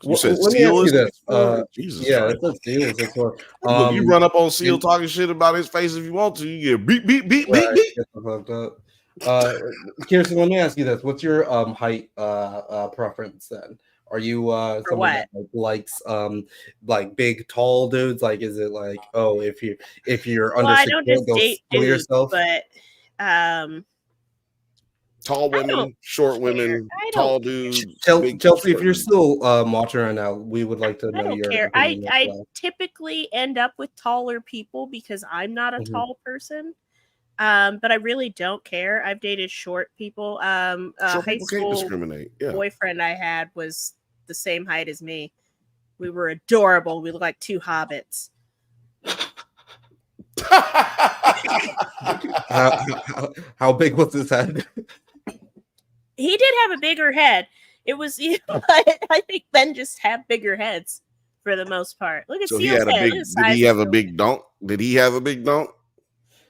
You said Let me Seal ask is you this. 6'4"? Jesus Yeah, Christ. it says Seal is 6'4". Look, you run up on Seal talking shit about his face if you want to. You get beat, beat, beat, beat, beat. Get the fucked up. Kirsten, let me ask you this: what's your height preference then? Are you someone that likes like big tall dudes? Like, is it like, oh, if you're under Well, I 6 don't foot, just go date spoil dudes, yourself? but Tall women, short women, tall dudes. big, Chelsea, if short you're dudes. still watching right now, we would like to I know don't your care. opinion as I well. typically end up with taller people because I'm not a Mhm. tall person. But I really don't care. I've dated short people. Short High people can't school discriminate. Yeah. boyfriend I had was the same height as me. We were adorable. We looked like two hobbits. How big was his head? He did have a bigger head. It was, I think men just have bigger heads for the most part. Look at So he Seal's had a head. big. Look at the Did size he have of a Seal. big donk? Did he have a big donk?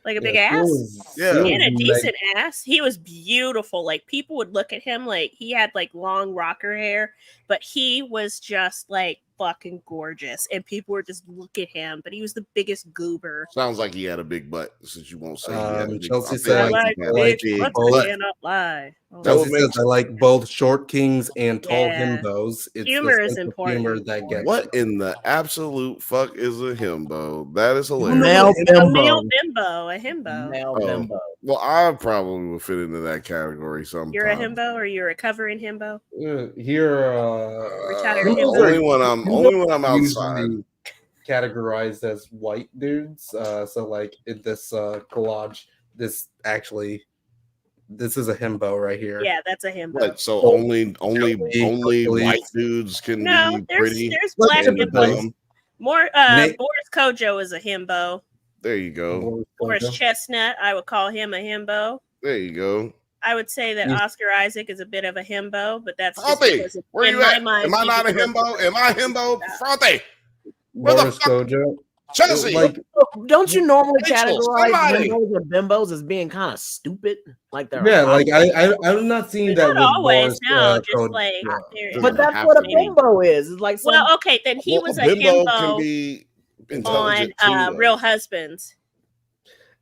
Like a big Yeah, ass? Seal He had a was decent ass. He was beautiful. Like people would look at him like he had like long rocker hair, but he was just like fucking gorgeous. And people were just look at him, but he was the biggest goober. Sounds like he had a big butt. Since you won't say he had a big Chelsea I said, think I he like had a big big butts. butt. I cannot lie. Oh, Chelsea That says, makes- I like both short kings and tall Yeah. himbos. It's Humor the is sense of humor important. that gets What in the absolute fuck is a himbo? That is hilarious. Male A male bimbo. bimbo, a himbo. Male Oh, bimbo. well, I probably would fit into that category sometime. You're a himbo or you're a covering himbo? here. Retired himbos himbo. are- Only when I'm himbos are outside. usually categorized as white dudes. So like in this collage, this is a himbo right here. Yeah, that's a himbo. Right, so Oh, only Chelsea. white dudes can No, be there's pretty. black and himbos. dumb. More Nate- Boris Kojo is a himbo. There you go. Boris Chestnut, I would call him a himbo. There you go. I would say that Oscar Isaac is a bit of a himbo, but that's just Fronte, because where in you my at? mind, Am I he not a just looks- himbo? Am I a himbo? Fronte, where the Boris fuck? Kojo. Chelsea. Like Don't you normally Rachel, categorize somebody. bimbos and bimbos as being kind of stupid? Like they're yeah, like I'm not seeing that Not with always, Boris. no, just Kojo. like Yeah. there- But that's have what a to be. bimbo is. It's like some, well, okay, then he Well, was a a bimbo can himbo be on intelligent too, though. Real Husbands.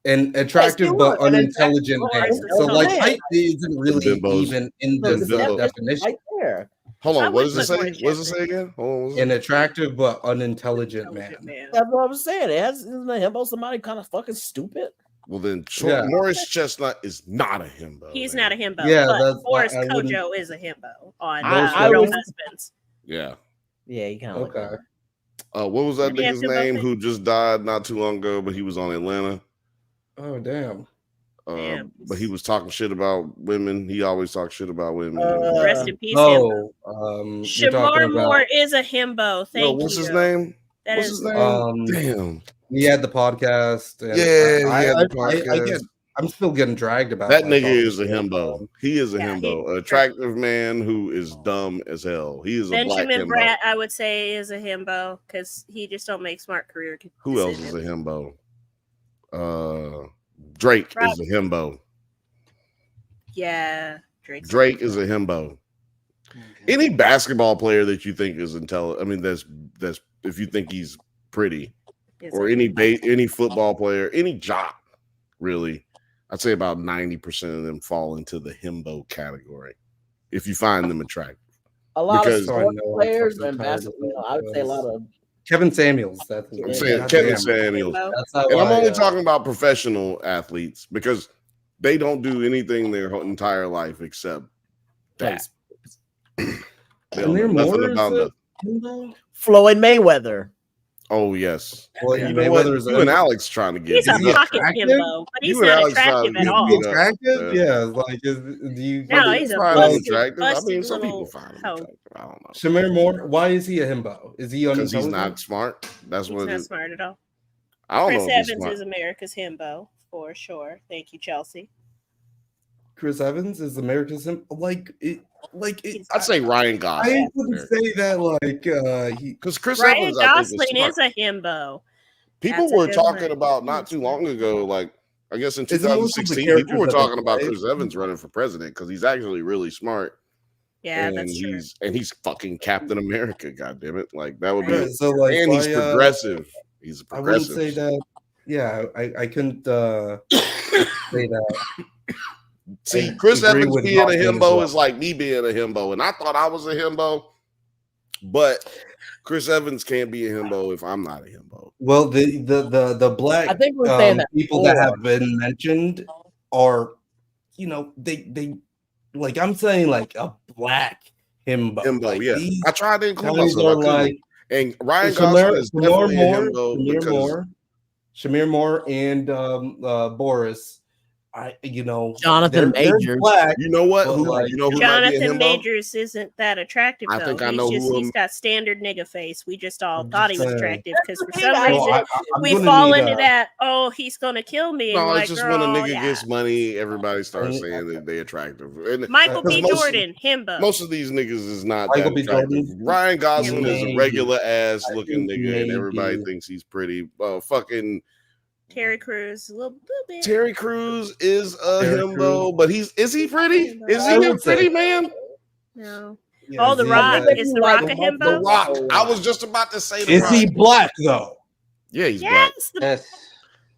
And attractive Yes, but sure, and unintelligent attractive, man. but So like unintelligent. height isn't really bimbos. even in so this the bimbo. definition. right there. Hold I on, what would does it put more say? What does it say Chelsea. again? Hold on, what is An it? attractive but unintelligent man. That's what I'm saying. Isn't a himbo somebody kind of fucking stupid? Well, then Yeah. Morris Chestnut is not a himbo. He's man. not a himbo, Yeah, but that's- Boris I wouldn't- Kojo is a himbo on I Real would- Husbands. Yeah. Yeah, he kind of Okay. like What was that Let me nigga's ask you about name that. who just died not too long ago, but he was on Atlanta? Oh damn. But he was talking shit about women. He always talks shit about women. Rest in peace, himbo. You're talking Shamar about Moore is a himbo. Thank you. What's his name? That What's is his name? Damn. He had the podcast. And Yeah, he had the I podcast. get. I'm still getting dragged about That like, nigga is a himbo. He is a Yeah, himbo. An attractive man who is dumb as hell. He is a black Benjamin himbo. Bratt, I would say, is a himbo because he just don't make smart career decisions. Who else is a himbo? Drake is a himbo. Yeah, Drake is a himbo. Any basketball player that you think is intelligent, I mean, that's if you think he's pretty, or any football player, any jock, really, I'd say about 90% of them fall into the himbo category. If you find them attractive, a lot of sports players and basketball. I would say a lot of Kevin Samuels. That's Kevin Samuels. And I'm only talking about professional athletes because they don't do anything their whole entire life except that. They don't know nothing about nothing. Floyd Mayweather. Oh yes. Well, you know what? You and Alex trying to get. He's a pocket himbo, but he's not attractive at all. Attractive? Yeah. Like, do you? No, he's a attractive. I mean, some people find him attractive. I don't know. Shamir Moore. Why is he a himbo? Is he because he's not smart? That's he's what. Not smart at all. I don't know. Chris Evans is America's himbo for sure. Thank you, Chelsea. Chris Evans is America's himbo. I'd say Ryan Gosling. I wouldn't say that because Chris Ryan Evans Gosling is a himbo. People were talking about not too long ago, like I guess in 2016, people were talking about Chris Evans running for president because he's actually really smart. Yeah, and that's true. He's fuking Captain America. God damn it! Like that would be. Yeah, so like, and he's progressive. He's a progressive. I wouldn't say that. Yeah, I couldn't say that. See, Chris Evans being a himbo is like me being a himbo, and I thought I was a himbo, but Chris Evans can't be a himbo if I'm not a himbo. Well, the black I think we're saying that people that have been mentioned are, they like I'm saying like a black himbo. Like yeah, I tried to include myself. And Ryan Gosling is definitely a himbo. Shamir Moore and Boris. Jonathan Majors. Black, you know what? Jonathan Majors isn't that attractive. Though. I think I know he's got standard nigga face. We just all thought he was attractive because for some reason we fall into that. Oh, he's gonna kill me. No, and it's just when a nigga gets money, everybody starts saying that they attractive. And Michael B. Jordan, himbo. Most of these niggas is not that attractive. Ryan Gosling is a regular ass looking nigga, and everybody thinks he's pretty. Fucking. Terry Crews, a little bit. Terry Crews is a himbo, but is he pretty? Is he a pretty man? No. Yeah, The Rock is The Rock a himbo? The Rock. I was just about to say The Rock. Is he black though? Yeah, he's black. Yes.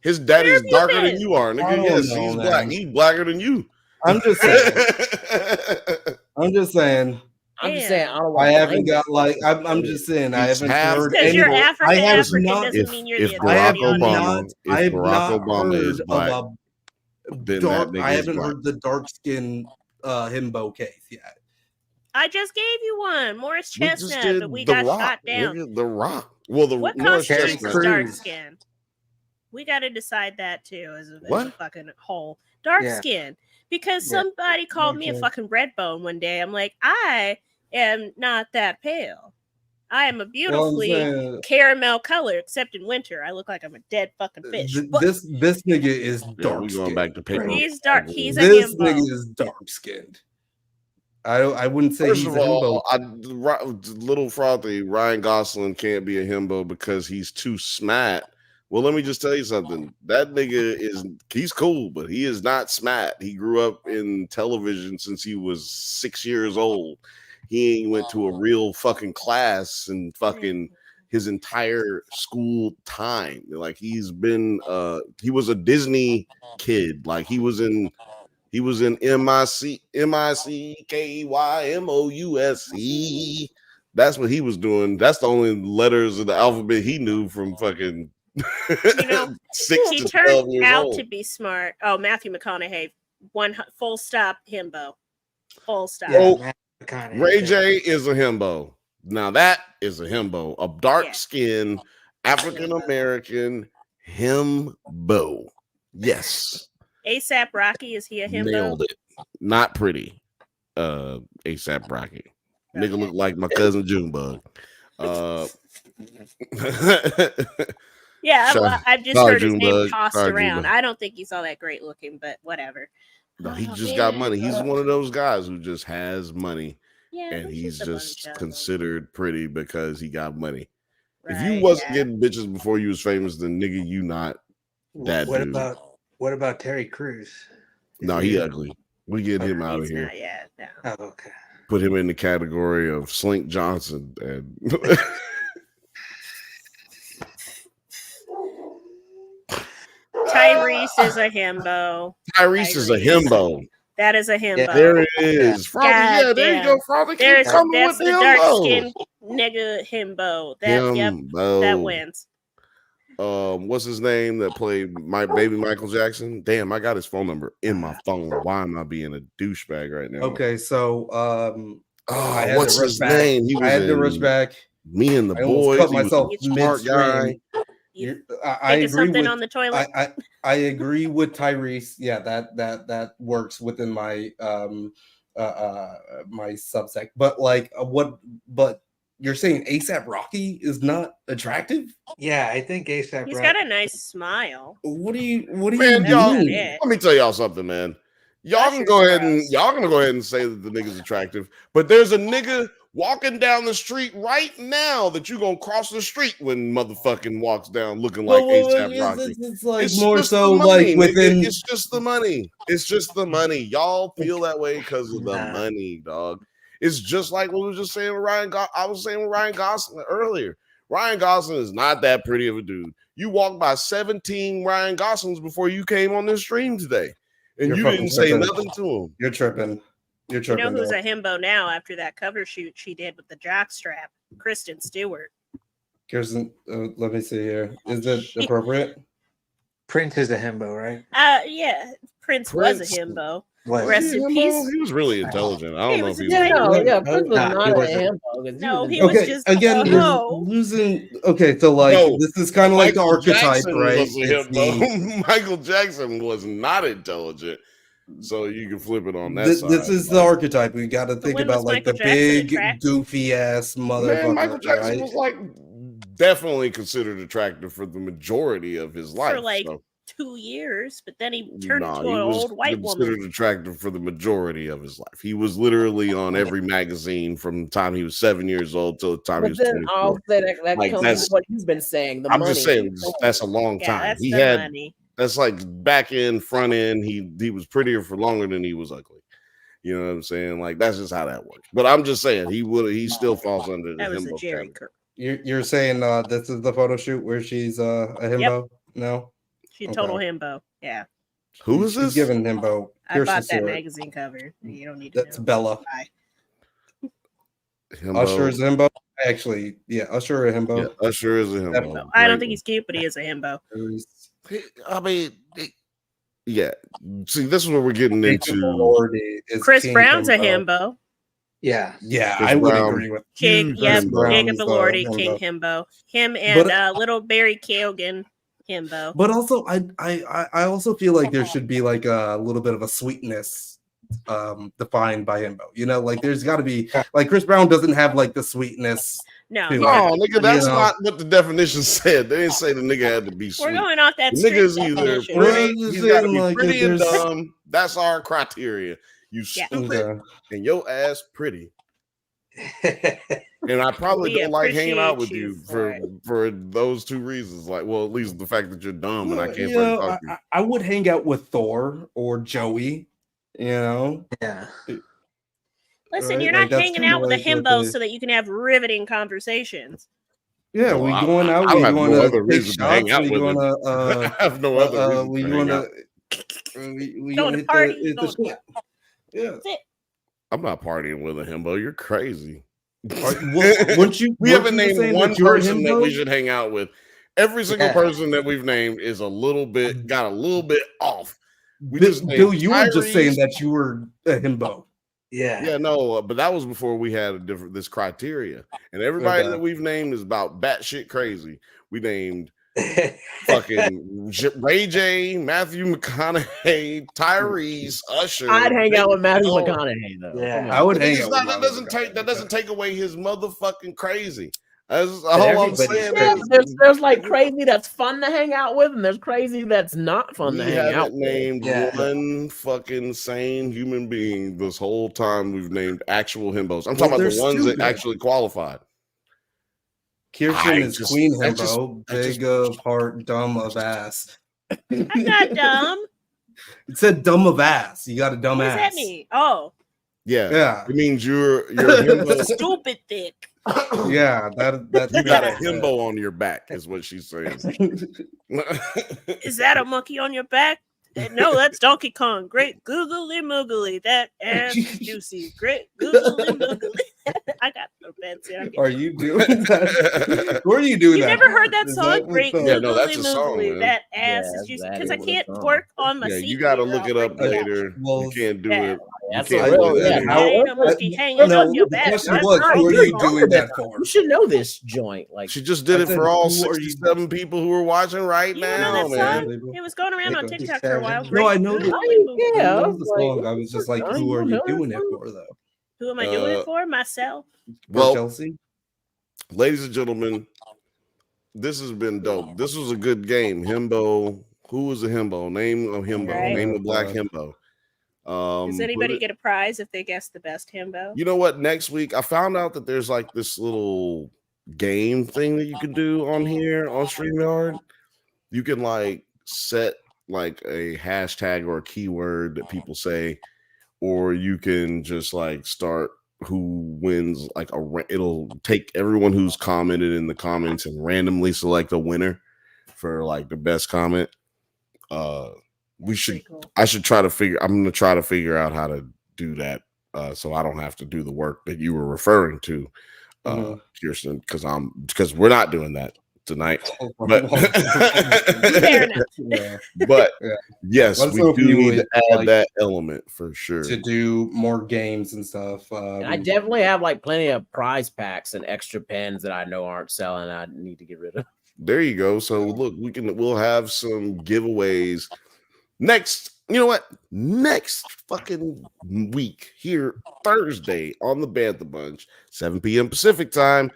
His daddy's darker than you are, nigga. Yes, he's black. He's blacker than you. I'm just saying. I'm just saying. I haven't got like. I'm just saying. I haven't heard. Because you're African doesn't mean you're the Barack Obama. If Barack Obama is black, I haven't heard the dark skin himbo case yet. I just gave you one, Morris Chestnut, but we got shot down. The Rock. Well, what constitutes dark skin? We got to decide that too as a fucking whole. Dark skin. Because somebody called me a fucking red bone one day. I'm like, I am not that pale. I am a beautifully caramel color, except in winter. I look like I'm a dead fucking fish. This nigga is dark. We're going back to paper. He's dark. He's this a himbo. Nigga is dark skinned. I wouldn't say First of all, little frothy. Ryan Gosling can't be a himbo because he's too smart. Well, let me just tell you something. That nigga he's cool, but he is not smart. He grew up in television since he was 6 years old. He ain't went to a real fucking class and fucking his entire school time. Like he's been he was a Disney kid. Like he was in MICKEYMOUSE. That's what he was doing. That's the only letters of the alphabet he knew from fucking 6 he to 12 turned years out old. to be smart. Oh, Matthew McConaughey, full stop himbo. Full stop. Yeah, Ray J is a himbo. Now that is a himbo. A dark-skinned African American himbo. Yes. ASAP Rocky, is he a himbo? Nailed it. Not pretty. ASAP Rocky. Nigga look like my cousin Junebug. Yeah, well, I've just sorry, heard his name Junebug. tossed Sorry, around. Junebug. I don't think he's all that great looking, but whatever. No, he just got money. He's one of those guys who just has money, and he's just considered pretty because he got money. If you wasn't getting bitches before you was famous, then nigga, you not that dude. What about Terry Crews? No, he ugly. We get him out of here. Not yet, no. Oh, okay. Put him in the category of Slink Johnson and Tyrese is a himbo. Tyrese is a himbo. That is a himbo. Yeah, there it is. Frothy, yeah, there you go. Frothy, keep coming with the dark himbos. skin nigga himbo. That wins. What's his name that played my baby Michael Jackson? Damn, I got his phone number in my phone. Why am I being a douchebag right now? Okay, so what's his name? I had to rush back. Me and the Boys. Cut myself smart guy. I agree something with, on the toilet. I agree with Tyrese. Yeah, that works within my my subsect. But but you're saying ASAP Rocky is not attractive? Yeah, I think ASAP. He's got a nice smile. What do you man, y'all, let me tell y'all something, man. Y'all can go ahead and say that the nigga's attractive, but there's a nigga walking down the street right now that you're gonna cross the street when motherfucking walks down looking like ASAP Rocky. It's like more so like within. It's just the money. It's just the money. Y'all feel that way because of the money, dog. It's just like what we were just saying with Ryan. I was saying with Ryan Gosling earlier. Ryan Gosling is not that pretty of a dude. You walked by 17 Ryan Goslings before you came on this stream today, and you didn't say nothing to him. You're tripping. You're tripping. You know who's a himbo now after that cover shoot she did with the jockstrap? Kristen Stewart. Kirsten, let me see here. Is it appropriate? Prince is a himbo, right? Yeah. Prince was a himbo. What? Rest in peace. He was really intelligent. I don't know if he was. Prince was not a himbo. No, he was just again losing. Okay, so like this is kind of like the archetype, right? Michael Jackson was not intelligent. So you can flip it on that side. This is the archetype. We got to think about like the big, goofy ass motherfucker. Man, Michael Jackson was like definitely considered attractive for the majority of his life. For like 2 years, but then he turned into an old white woman. Considered attractive for the majority of his life. He was literally on every magazine from the time he was 7 years old till the time he was 24. I'll say that like that's what he's been saying. I'm just saying that's a long time. He had money. That's like back end, front end. He was prettier for longer than he was ugly. You know what I'm saying? Like that's just how that works. But I'm just saying he still falls under the himbo category. You're saying this is the photo shoot where she's a himbo? Yep. No, she's total himbo. Yeah. Who is this? She's giving himbo. I bought that magazine cover. You don't need to. That's Bella. Usher is a himbo. Actually, yeah, Usher is a himbo. Yeah, Usher is a himbo. I don't think he's cute, but he is a himbo. I mean, yeah. See, this is what we're getting into. Chris Brown's a himbo. Yeah, I would agree with Jacob Elordi, King himbo. Him and little Barry Keoghan, himbo. But also, I also feel like there should be like a little bit of a sweetness defined by himbo. You know, like there's got to be like Chris Brown doesn't have like the sweetness. No, nigga, that's not what the definition said. They didn't say the nigga had to be sweet. We're going off that. Nigga's either pretty, he's got to be pretty and dumb. That's our criteria. You stupid and your ass pretty. And I probably don't like hanging out with you for those two reasons. Like, well, at least the fact that you're dumb and I can't talk to you. I would hang out with Thor or Joey. You know, yeah. Listen, you're not hanging out with a himbo so that you can have riveting conversations. Yeah, we going out. We going to take shots. We going to. I have no other reason. We going to. We going to party. Yeah. I'm not partying with a himbo. You're crazy. We haven't named one person that we should hang out with. Every single person that we've named is got a little bit off. Bill, you were just saying that you were a himbo. Yeah, no, but that was before we had this criteria, and everybody that we've named is about batshit crazy. We named fucking Ray J, Matthew McConaughey, Tyrese, Usher. I'd hang out with Matthew Oh, McConaughey though. Yeah. Come on. I would But hang it's out not, with that doesn't take away his motherfucking crazy. That's all But I'm everybody's saying. crazy. There's like crazy that's fun to hang out with, and there's crazy that's not fun We to hang out haven't with. named Yeah. one fucking sane human being this whole time. We've named actual himbos. I'm Well, talking about the they're ones that stupid. actually qualified. Kirsten is just- Queen I just- Himbo, I just- big of heart, dumb of ass. I'm not dumb. It said dumb of ass. You got a dumb What does ass. that mean? Oh, Yeah. Yeah. It means you're a himbo. stupid thick. Yeah, that You got a himbo on your back, is what she's saying. Is that a monkey on your back? No, that's Donkey Kong. Great googly moogly. That ass is juicy. Great googly moogly. I got no fancy. Are you doing that? Where are you doing You that? never heard that Is song? with Great the- Yeah, no, googly that's a song, moogly. man. That ass Yeah, is juicy. that Because I is a can't song. work on my Yeah, seat. you got to when you're look it all up freaked out. later. Well, You can't do yeah. it. That's You a can't real do yeah. that. How- Ain't no monkey hanging no, up your the back. question That's was, not who are good. you doing that for? You should know this joint. Like She just did I it said, for all who are you- 67 people who are watching right You don't now, know that man. song? It was going around on Okay. TikTok for a while. No, I know Great that. googly moogly. I yeah, know the like, song. I was just like, who are you doing it for, though? Who am I doing Uh, it for? Myself. For Well, Chelsea? ladies and gentlemen, this has been dope. This was a good game. Himbo. Who was a himbo? Name a himbo. Right. Name a black himbo. Does put anybody it- get a prize if they guess the best himbo? You know what? Next week, I found out that there's like this little game thing that you can do on here on StreamYard. You can like set like a hashtag or a keyword that people say, or you can just like start who wins like it'll take everyone who's commented in the comments and randomly select a winner for like the best comment. We should Pretty cool. I should try to figure I'm gonna try to figure out how to do that so I don't have to do the work that you were referring to, Kirsten, because we're not doing that tonight. But, Fair enough. Yeah. but Yeah. yes, Let's we hope do you need would to add like that element for sure. to do more games and stuff. and I definitely have like plenty of prize packs and extra pens that I know aren't selling. I need to get rid of. There you go. So look, we'll have some giveaways next. You know what? Next fucking week here, Thursday on the Bantha Bunch, 7 p.m. Pacific time.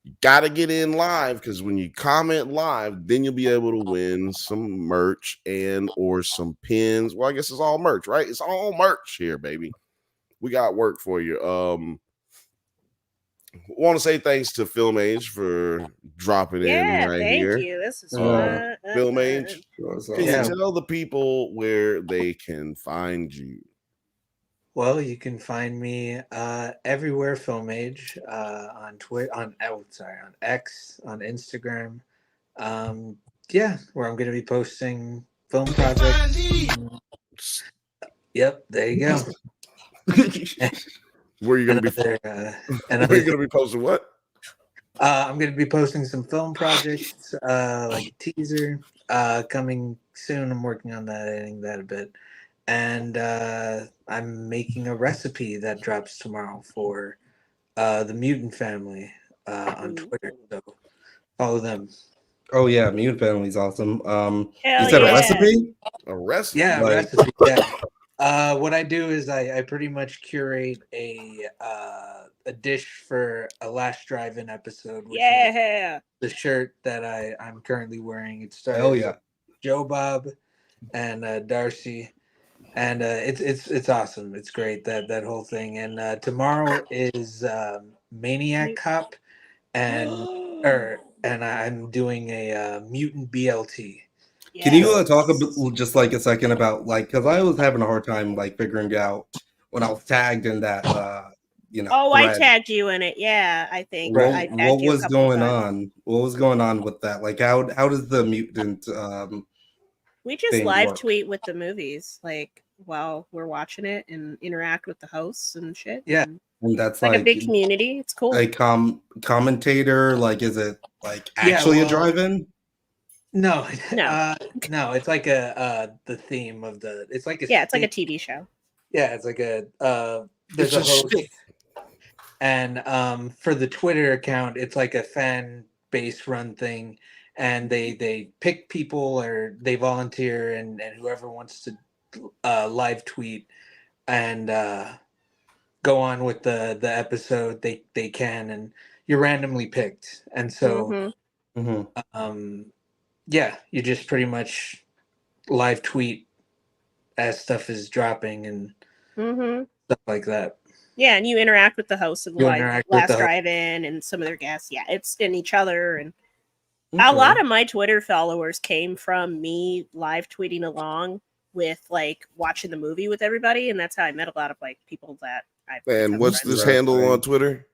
You gotta get in live because when you comment live, then you'll be able to win some merch and or some pins. Well, I guess it's all merch, right? It's all merch here, baby. We got work for you. Want to say thanks to Film Age for dropping in Yeah, right thank here. you. This is fun. Film Age, can Yeah. you tell the people where they can find you? Well, you can find me everywhere Film Age, on Twitter, on X, on Instagram. Yeah, where I'm going to be posting film projects. Yep, there you go. Where are you going to be? Another, Where another are you going to be posting what? I'm going to be posting some film projects, like a teaser, coming soon. I'm working on that, editing that a bit. And I'm making a recipe that drops tomorrow for the Mutant Family on Twitter. So follow them. Oh yeah, Mute Family's awesome. Hell You said yeah. a recipe? A recipe? Yeah, Like- recipe. Yeah. What I do is I pretty much curate a dish for a Last Drive-In episode. Which is Yeah. the shirt that I'm currently wearing. It started Hell yeah. with Joe Bob and Darcy, and it's awesome. It's great that whole thing. And tomorrow is Maniac Cop, and I'm doing a mutant BLT. Can you talk a bit, just like a second about like, because I was having a hard time like figuring out when I was tagged in that, Oh, I thread. tagged you in it. Yeah, I think. What, I tagged what you a was couple of going times. on? What was going on with that? Like, how does the mutant? We just thing live work? tweet with the movies, like while we're watching it, and interact with the hosts and shit. Yeah. And that's It's like a big community. It's cool. a commentator. Like, is it like actually a drive-in? No, No. no. It's like the theme of the. It's like It's like a TV show. Yeah, it's like a there's It's a a host, shtick. and for the Twitter account, it's like a fan base run thing, and they pick people or they volunteer, and whoever wants to live tweet and go on with the episode, they can, and you're randomly picked, and so yeah, you just pretty much live tweet as stuff is dropping and stuff like that. Yeah, and you interact with the hosts of the You interact with Last the Drive-In and some of their guests. Yeah, it's in each other, and a lot of my Twitter followers came from me live tweeting along with like watching the movie with everybody, and that's how I met a lot of like people that I've. And what's this handle on Twitter?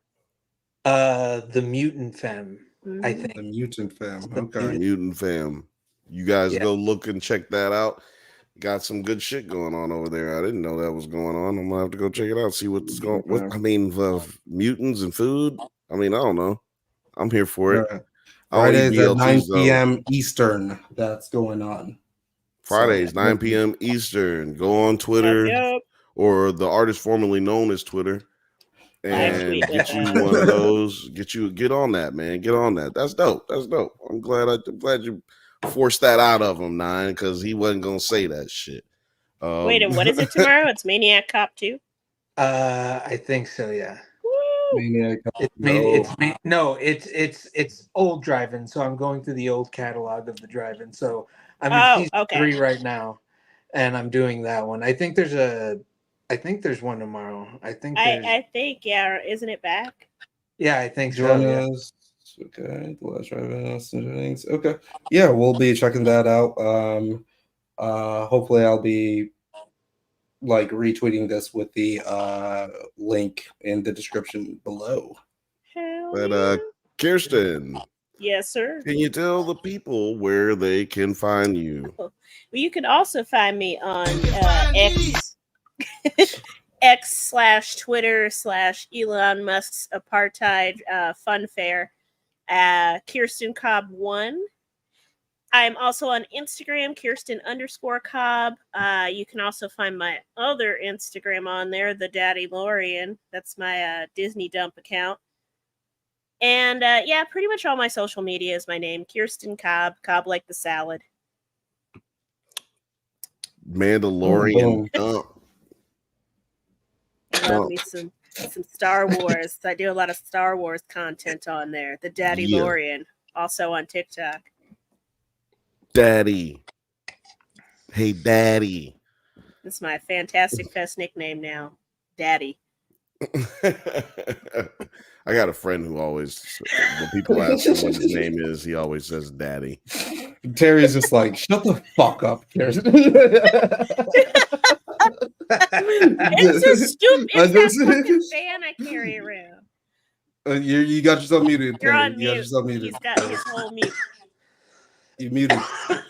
The Mutant Fam, I think. The Mutant Fam. The Okay. Mutant Fam. You guys go look and check that out. Got some good shit going on over there. I didn't know that was going on. I'm gonna have to go check it out. See what's going. What I mean, mutants and food. I mean, I don't know. I'm here for it. Fridays at 9 p.m. Eastern. That's going on. Fridays, 9 p.m. Eastern. Go on Twitter or the artist formerly known as Twitter, and get you one of those. Get on that, man. Get on that. That's dope. That's dope. I'm glad you forced that out of him, Nine, because he wasn't gonna say that shit. Wait, and what is it tomorrow? It's Maniac Cop 2? I think so, yeah. Maniac Cop. It's old Drive-In, so I'm going through the old catalog of the Drive-In. So I'm in season 3 right now, and I'm doing that one. I think there's one tomorrow. I think yeah, isn't it back? Yeah, I think so. Yeah. Okay, the Last Drive-In. Okay, yeah, we'll be checking that out. Hopefully, I'll be like retweeting this with the link in the description below. But Kirsten, yes, sir. Can you tell the people where they can find you? Well, you can also find me on X/Twitter/Elon Musk's apartheid fun fair. Kirsten Cobb 1. I'm also on Instagram, Kirsten_Cobb. You can also find my other Instagram on there, the Daddy Lorian. That's my Disney dump account. And yeah, pretty much all my social media is my name, Kirsten Cobb, Cobb like the salad. Mandalorian dump. Love me some Star Wars. I do a lot of Star Wars content on there. The Daddy Lorian, also on TikTok. Daddy. Hey, Daddy. That's my Fantastic Fest nickname now. Daddy. I got a friend who always, when people ask him what his name is, he always says Daddy. Terry's just like, shut the fuck up, Kirsten. It's a stupid. It's that fucking fan I carry around. You got yourself muted. You're Terry. on mute. You got yourself muted. He's got his whole mute. You muted.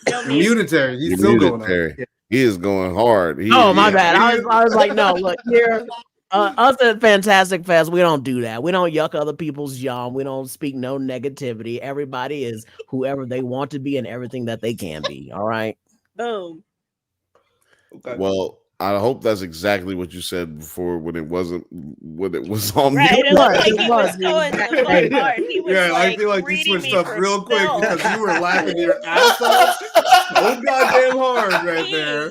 Still You're muted, Terry. He's You're still muted, going Terry. on. He is going hard. My bad. I was like, no, look here. Us at Fantastic Fest, we don't do that. We don't yuck other people's yum. We don't speak no negativity. Everybody is whoever they want to be and everything that they can be. All right. Boom. Okay. Well, I hope that's exactly what you said before when it was on Right, mute. it looked like he was going the fun part. He was I feel like you reading switched me up for real quick spells. because you were laughing your ass off so goddamn hard right there.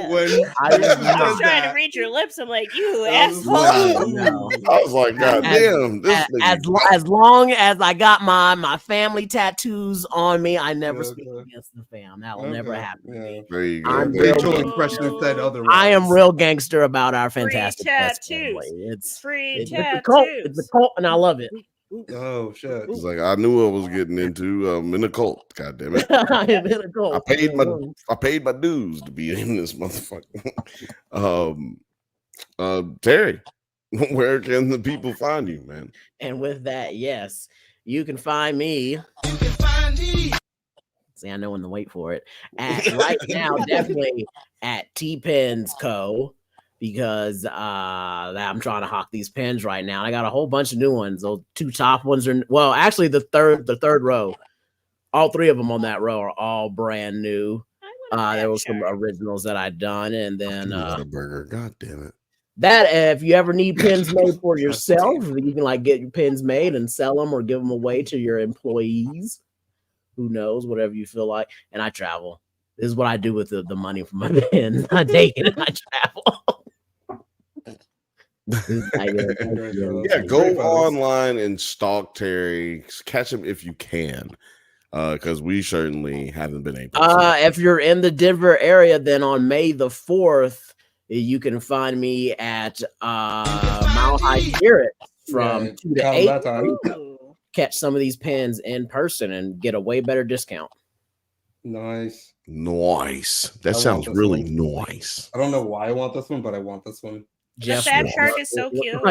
When I was trying to read your lips. I'm like, you asshole. I was like, God damn. This as long as I got my family tattoos on me, I never speak against the fam. That will never happen. Yeah. There you go. I'm Facial expression said otherwise. I am real gangster about our Free Fantastic Fest tattoos. family. It's Free it's tattoos. a cult. It's a cult, and I love it. Oh shit! It's like I knew I was getting into. I'm in a cult. God damn it! I am in a cult. I paid my dues to be in this motherfucker. Terry, where can the people find you, man? And with that, yes, you can find me. See, I know when to wait for it. Right now, definitely at T-Pens Co. Because I'm trying to hawk these pens right now. I got a whole bunch of new ones. Those two top ones are actually the third row. All three of them on that row are all brand new. There was some originals that I'd done, and then burger. God damn it. That if you ever need pens made for yourself, you can like get your pens made and sell them or give them away to your employees. Who knows? Whatever you feel like. And I travel. This is what I do with the money from my pins. I take it and I travel. Yeah, go online and stalk Terry. Catch him if you can. Because we certainly haven't been able to. If you're in the Denver area, then on May the 4th, you can find me at Mile High Spirit from 2 to 8. Catch some of these pins in person and get a way better discount. Nice. That sounds really nice. I don't know why I want this one, but I want this one. The fat shark is so cute.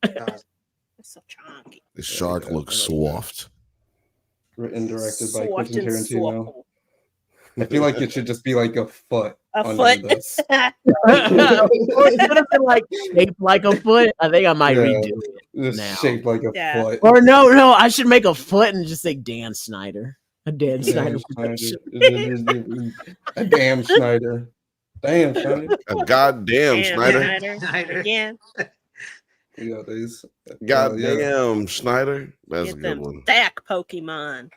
It's so chunky. The shark looks soft. Written directed by Quentin Tarantino. I feel like it should just be like a foot. A foot. This. Or it should have been like shaped like a foot. I think I might redo it now. Shaped like a foot. Or no, I should make a foot and just say Dan Snyder. A Dan Snyder. A damn Snyder. Damn Snyder. A goddamn Snyder. Again. Yeah, these. Goddamn Snyder. That's Get a good them one. stack Pokemon.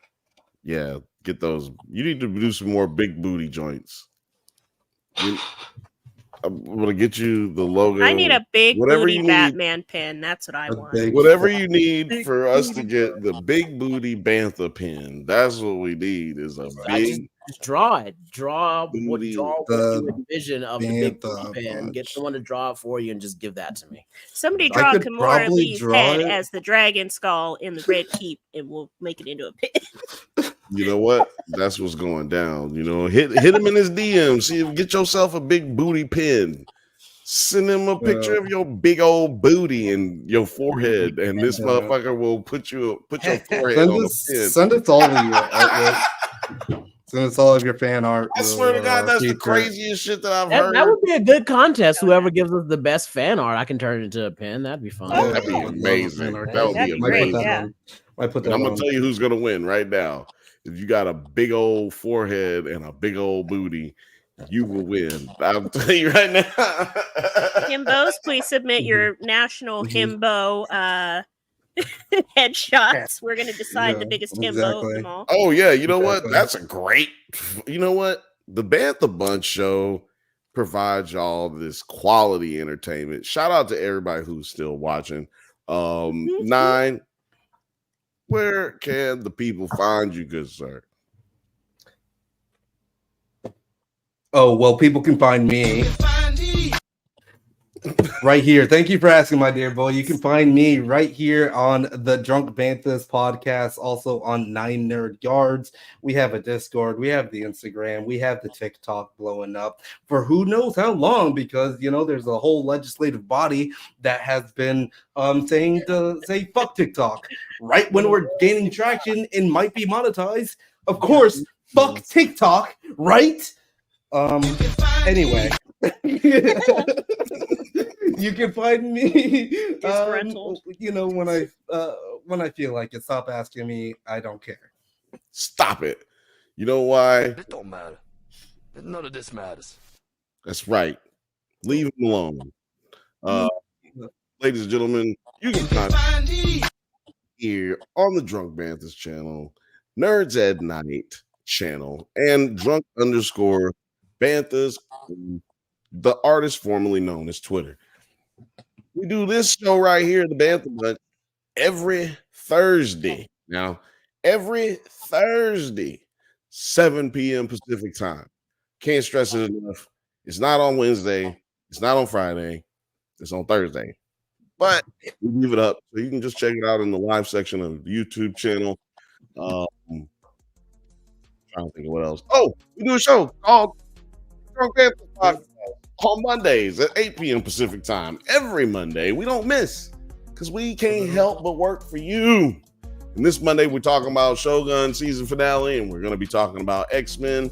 Yeah, get those. You need to do some more big booty joints. I'm gonna get you the logo. I need a big whatever booty you Batman pin. That's what I want. Whatever you need for us to get the big booty Bantha pin. That's what we need. Is a big. Just draw it. Draw what you envision of the big booty pin. Get someone to draw it for you and just give that to me. Somebody draw Kimura Lee's head as the dragon skull in the red keep, and we'll make it into a pin. You know what? That's what's going down. You know, hit him in his DM. See, get yourself a big booty pin. Send him a picture of your big old booty and your forehead, and this motherfucker will put your forehead on the pin. Send us all of your artwork. Send us all of your fan art. I swear to God, that's the craziest shit that I've heard. That would be a good contest. Whoever gives us the best fan art, I can turn it into a pin. That'd be fun. That'd be amazing. That would be amazing. I'm gonna tell you who's gonna win right now. If you got a big old forehead and a big old booty, you will win. I'll tell you right now. Himbos, please submit your national himbo headshots. We're gonna decide the biggest himbo of them all. Oh yeah, you know what? That's a great. You know what? The Bantha Bunch show provides y'all this quality entertainment. Shout out to everybody who's still watching. 9. Where can the people find you, good sir? Oh, well, people can find me right here. Thank you for asking, my dear boy. You can find me right here on the Drunk Banthas podcast, also on 9 Nerd Yards. We have a Discord, we have the Instagram, we have the TikTok blowing up for who knows how long, because you know there's a whole legislative body that has been saying to say fuck TikTok right when we're gaining traction and might be monetized. Of course, fuck TikTok, right? Anyway. You can find me you know, when I feel like it. Stop asking me. I don't care. Stop it. You know why? It don't matter. None of this matters. That's right. Leave him alone. Ladies and gentlemen, you can find me here on the Drunk Banthas channel, Nerds at Night channel, and drunk_Banthas, the artist formerly known as Twitter. We do this show right here, the Bantha Bunch, every Thursday. Now, every Thursday, 7 p.m. Pacific time. Can't stress it enough. It's not on Wednesday. It's not on Friday. It's on Thursday. But we leave it up. So you can just check it out in the live section of the YouTube channel. Trying to think of what else. Oh, we do a show called Drunk Banthas Podcast on Mondays at 8 p.m. Pacific time. Every Monday. We don't miss because we can't help but work for you. And this Monday, we're talking about Shogun season finale, and we're going to be talking about X-Men.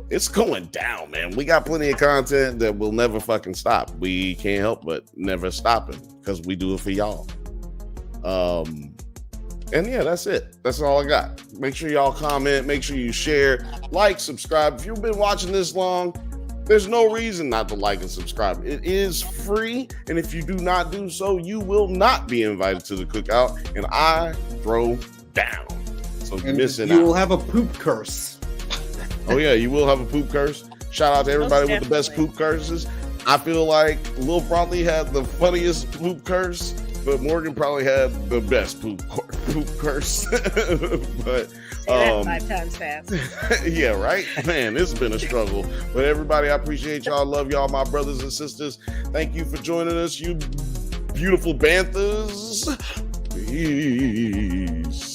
It's going down, man. We got plenty of content that will never fucking stop. We can't help but never stop it because we do it for y'all. And yeah, that's it. That's all I got. Make sure y'all comment. Make sure you share, like, subscribe. If you've been watching this long, there's no reason not to like and subscribe. It is free. And if you do not do so, you will not be invited to the cookout. And I throw down. That's So you're And missing you out. will have a poop curse. Oh yeah, you will have a poop curse. Shout out to everybody Most with the best definitely. poop curses. I feel like Lil Bronte had the funniest poop curse, but Morgan probably had the best poop curse. But Say that 5 times fast. yeah, right, man. It's been a struggle, but everybody, I appreciate y'all. Love y'all, my brothers and sisters. Thank you for joining us, you beautiful Banthas. Peace.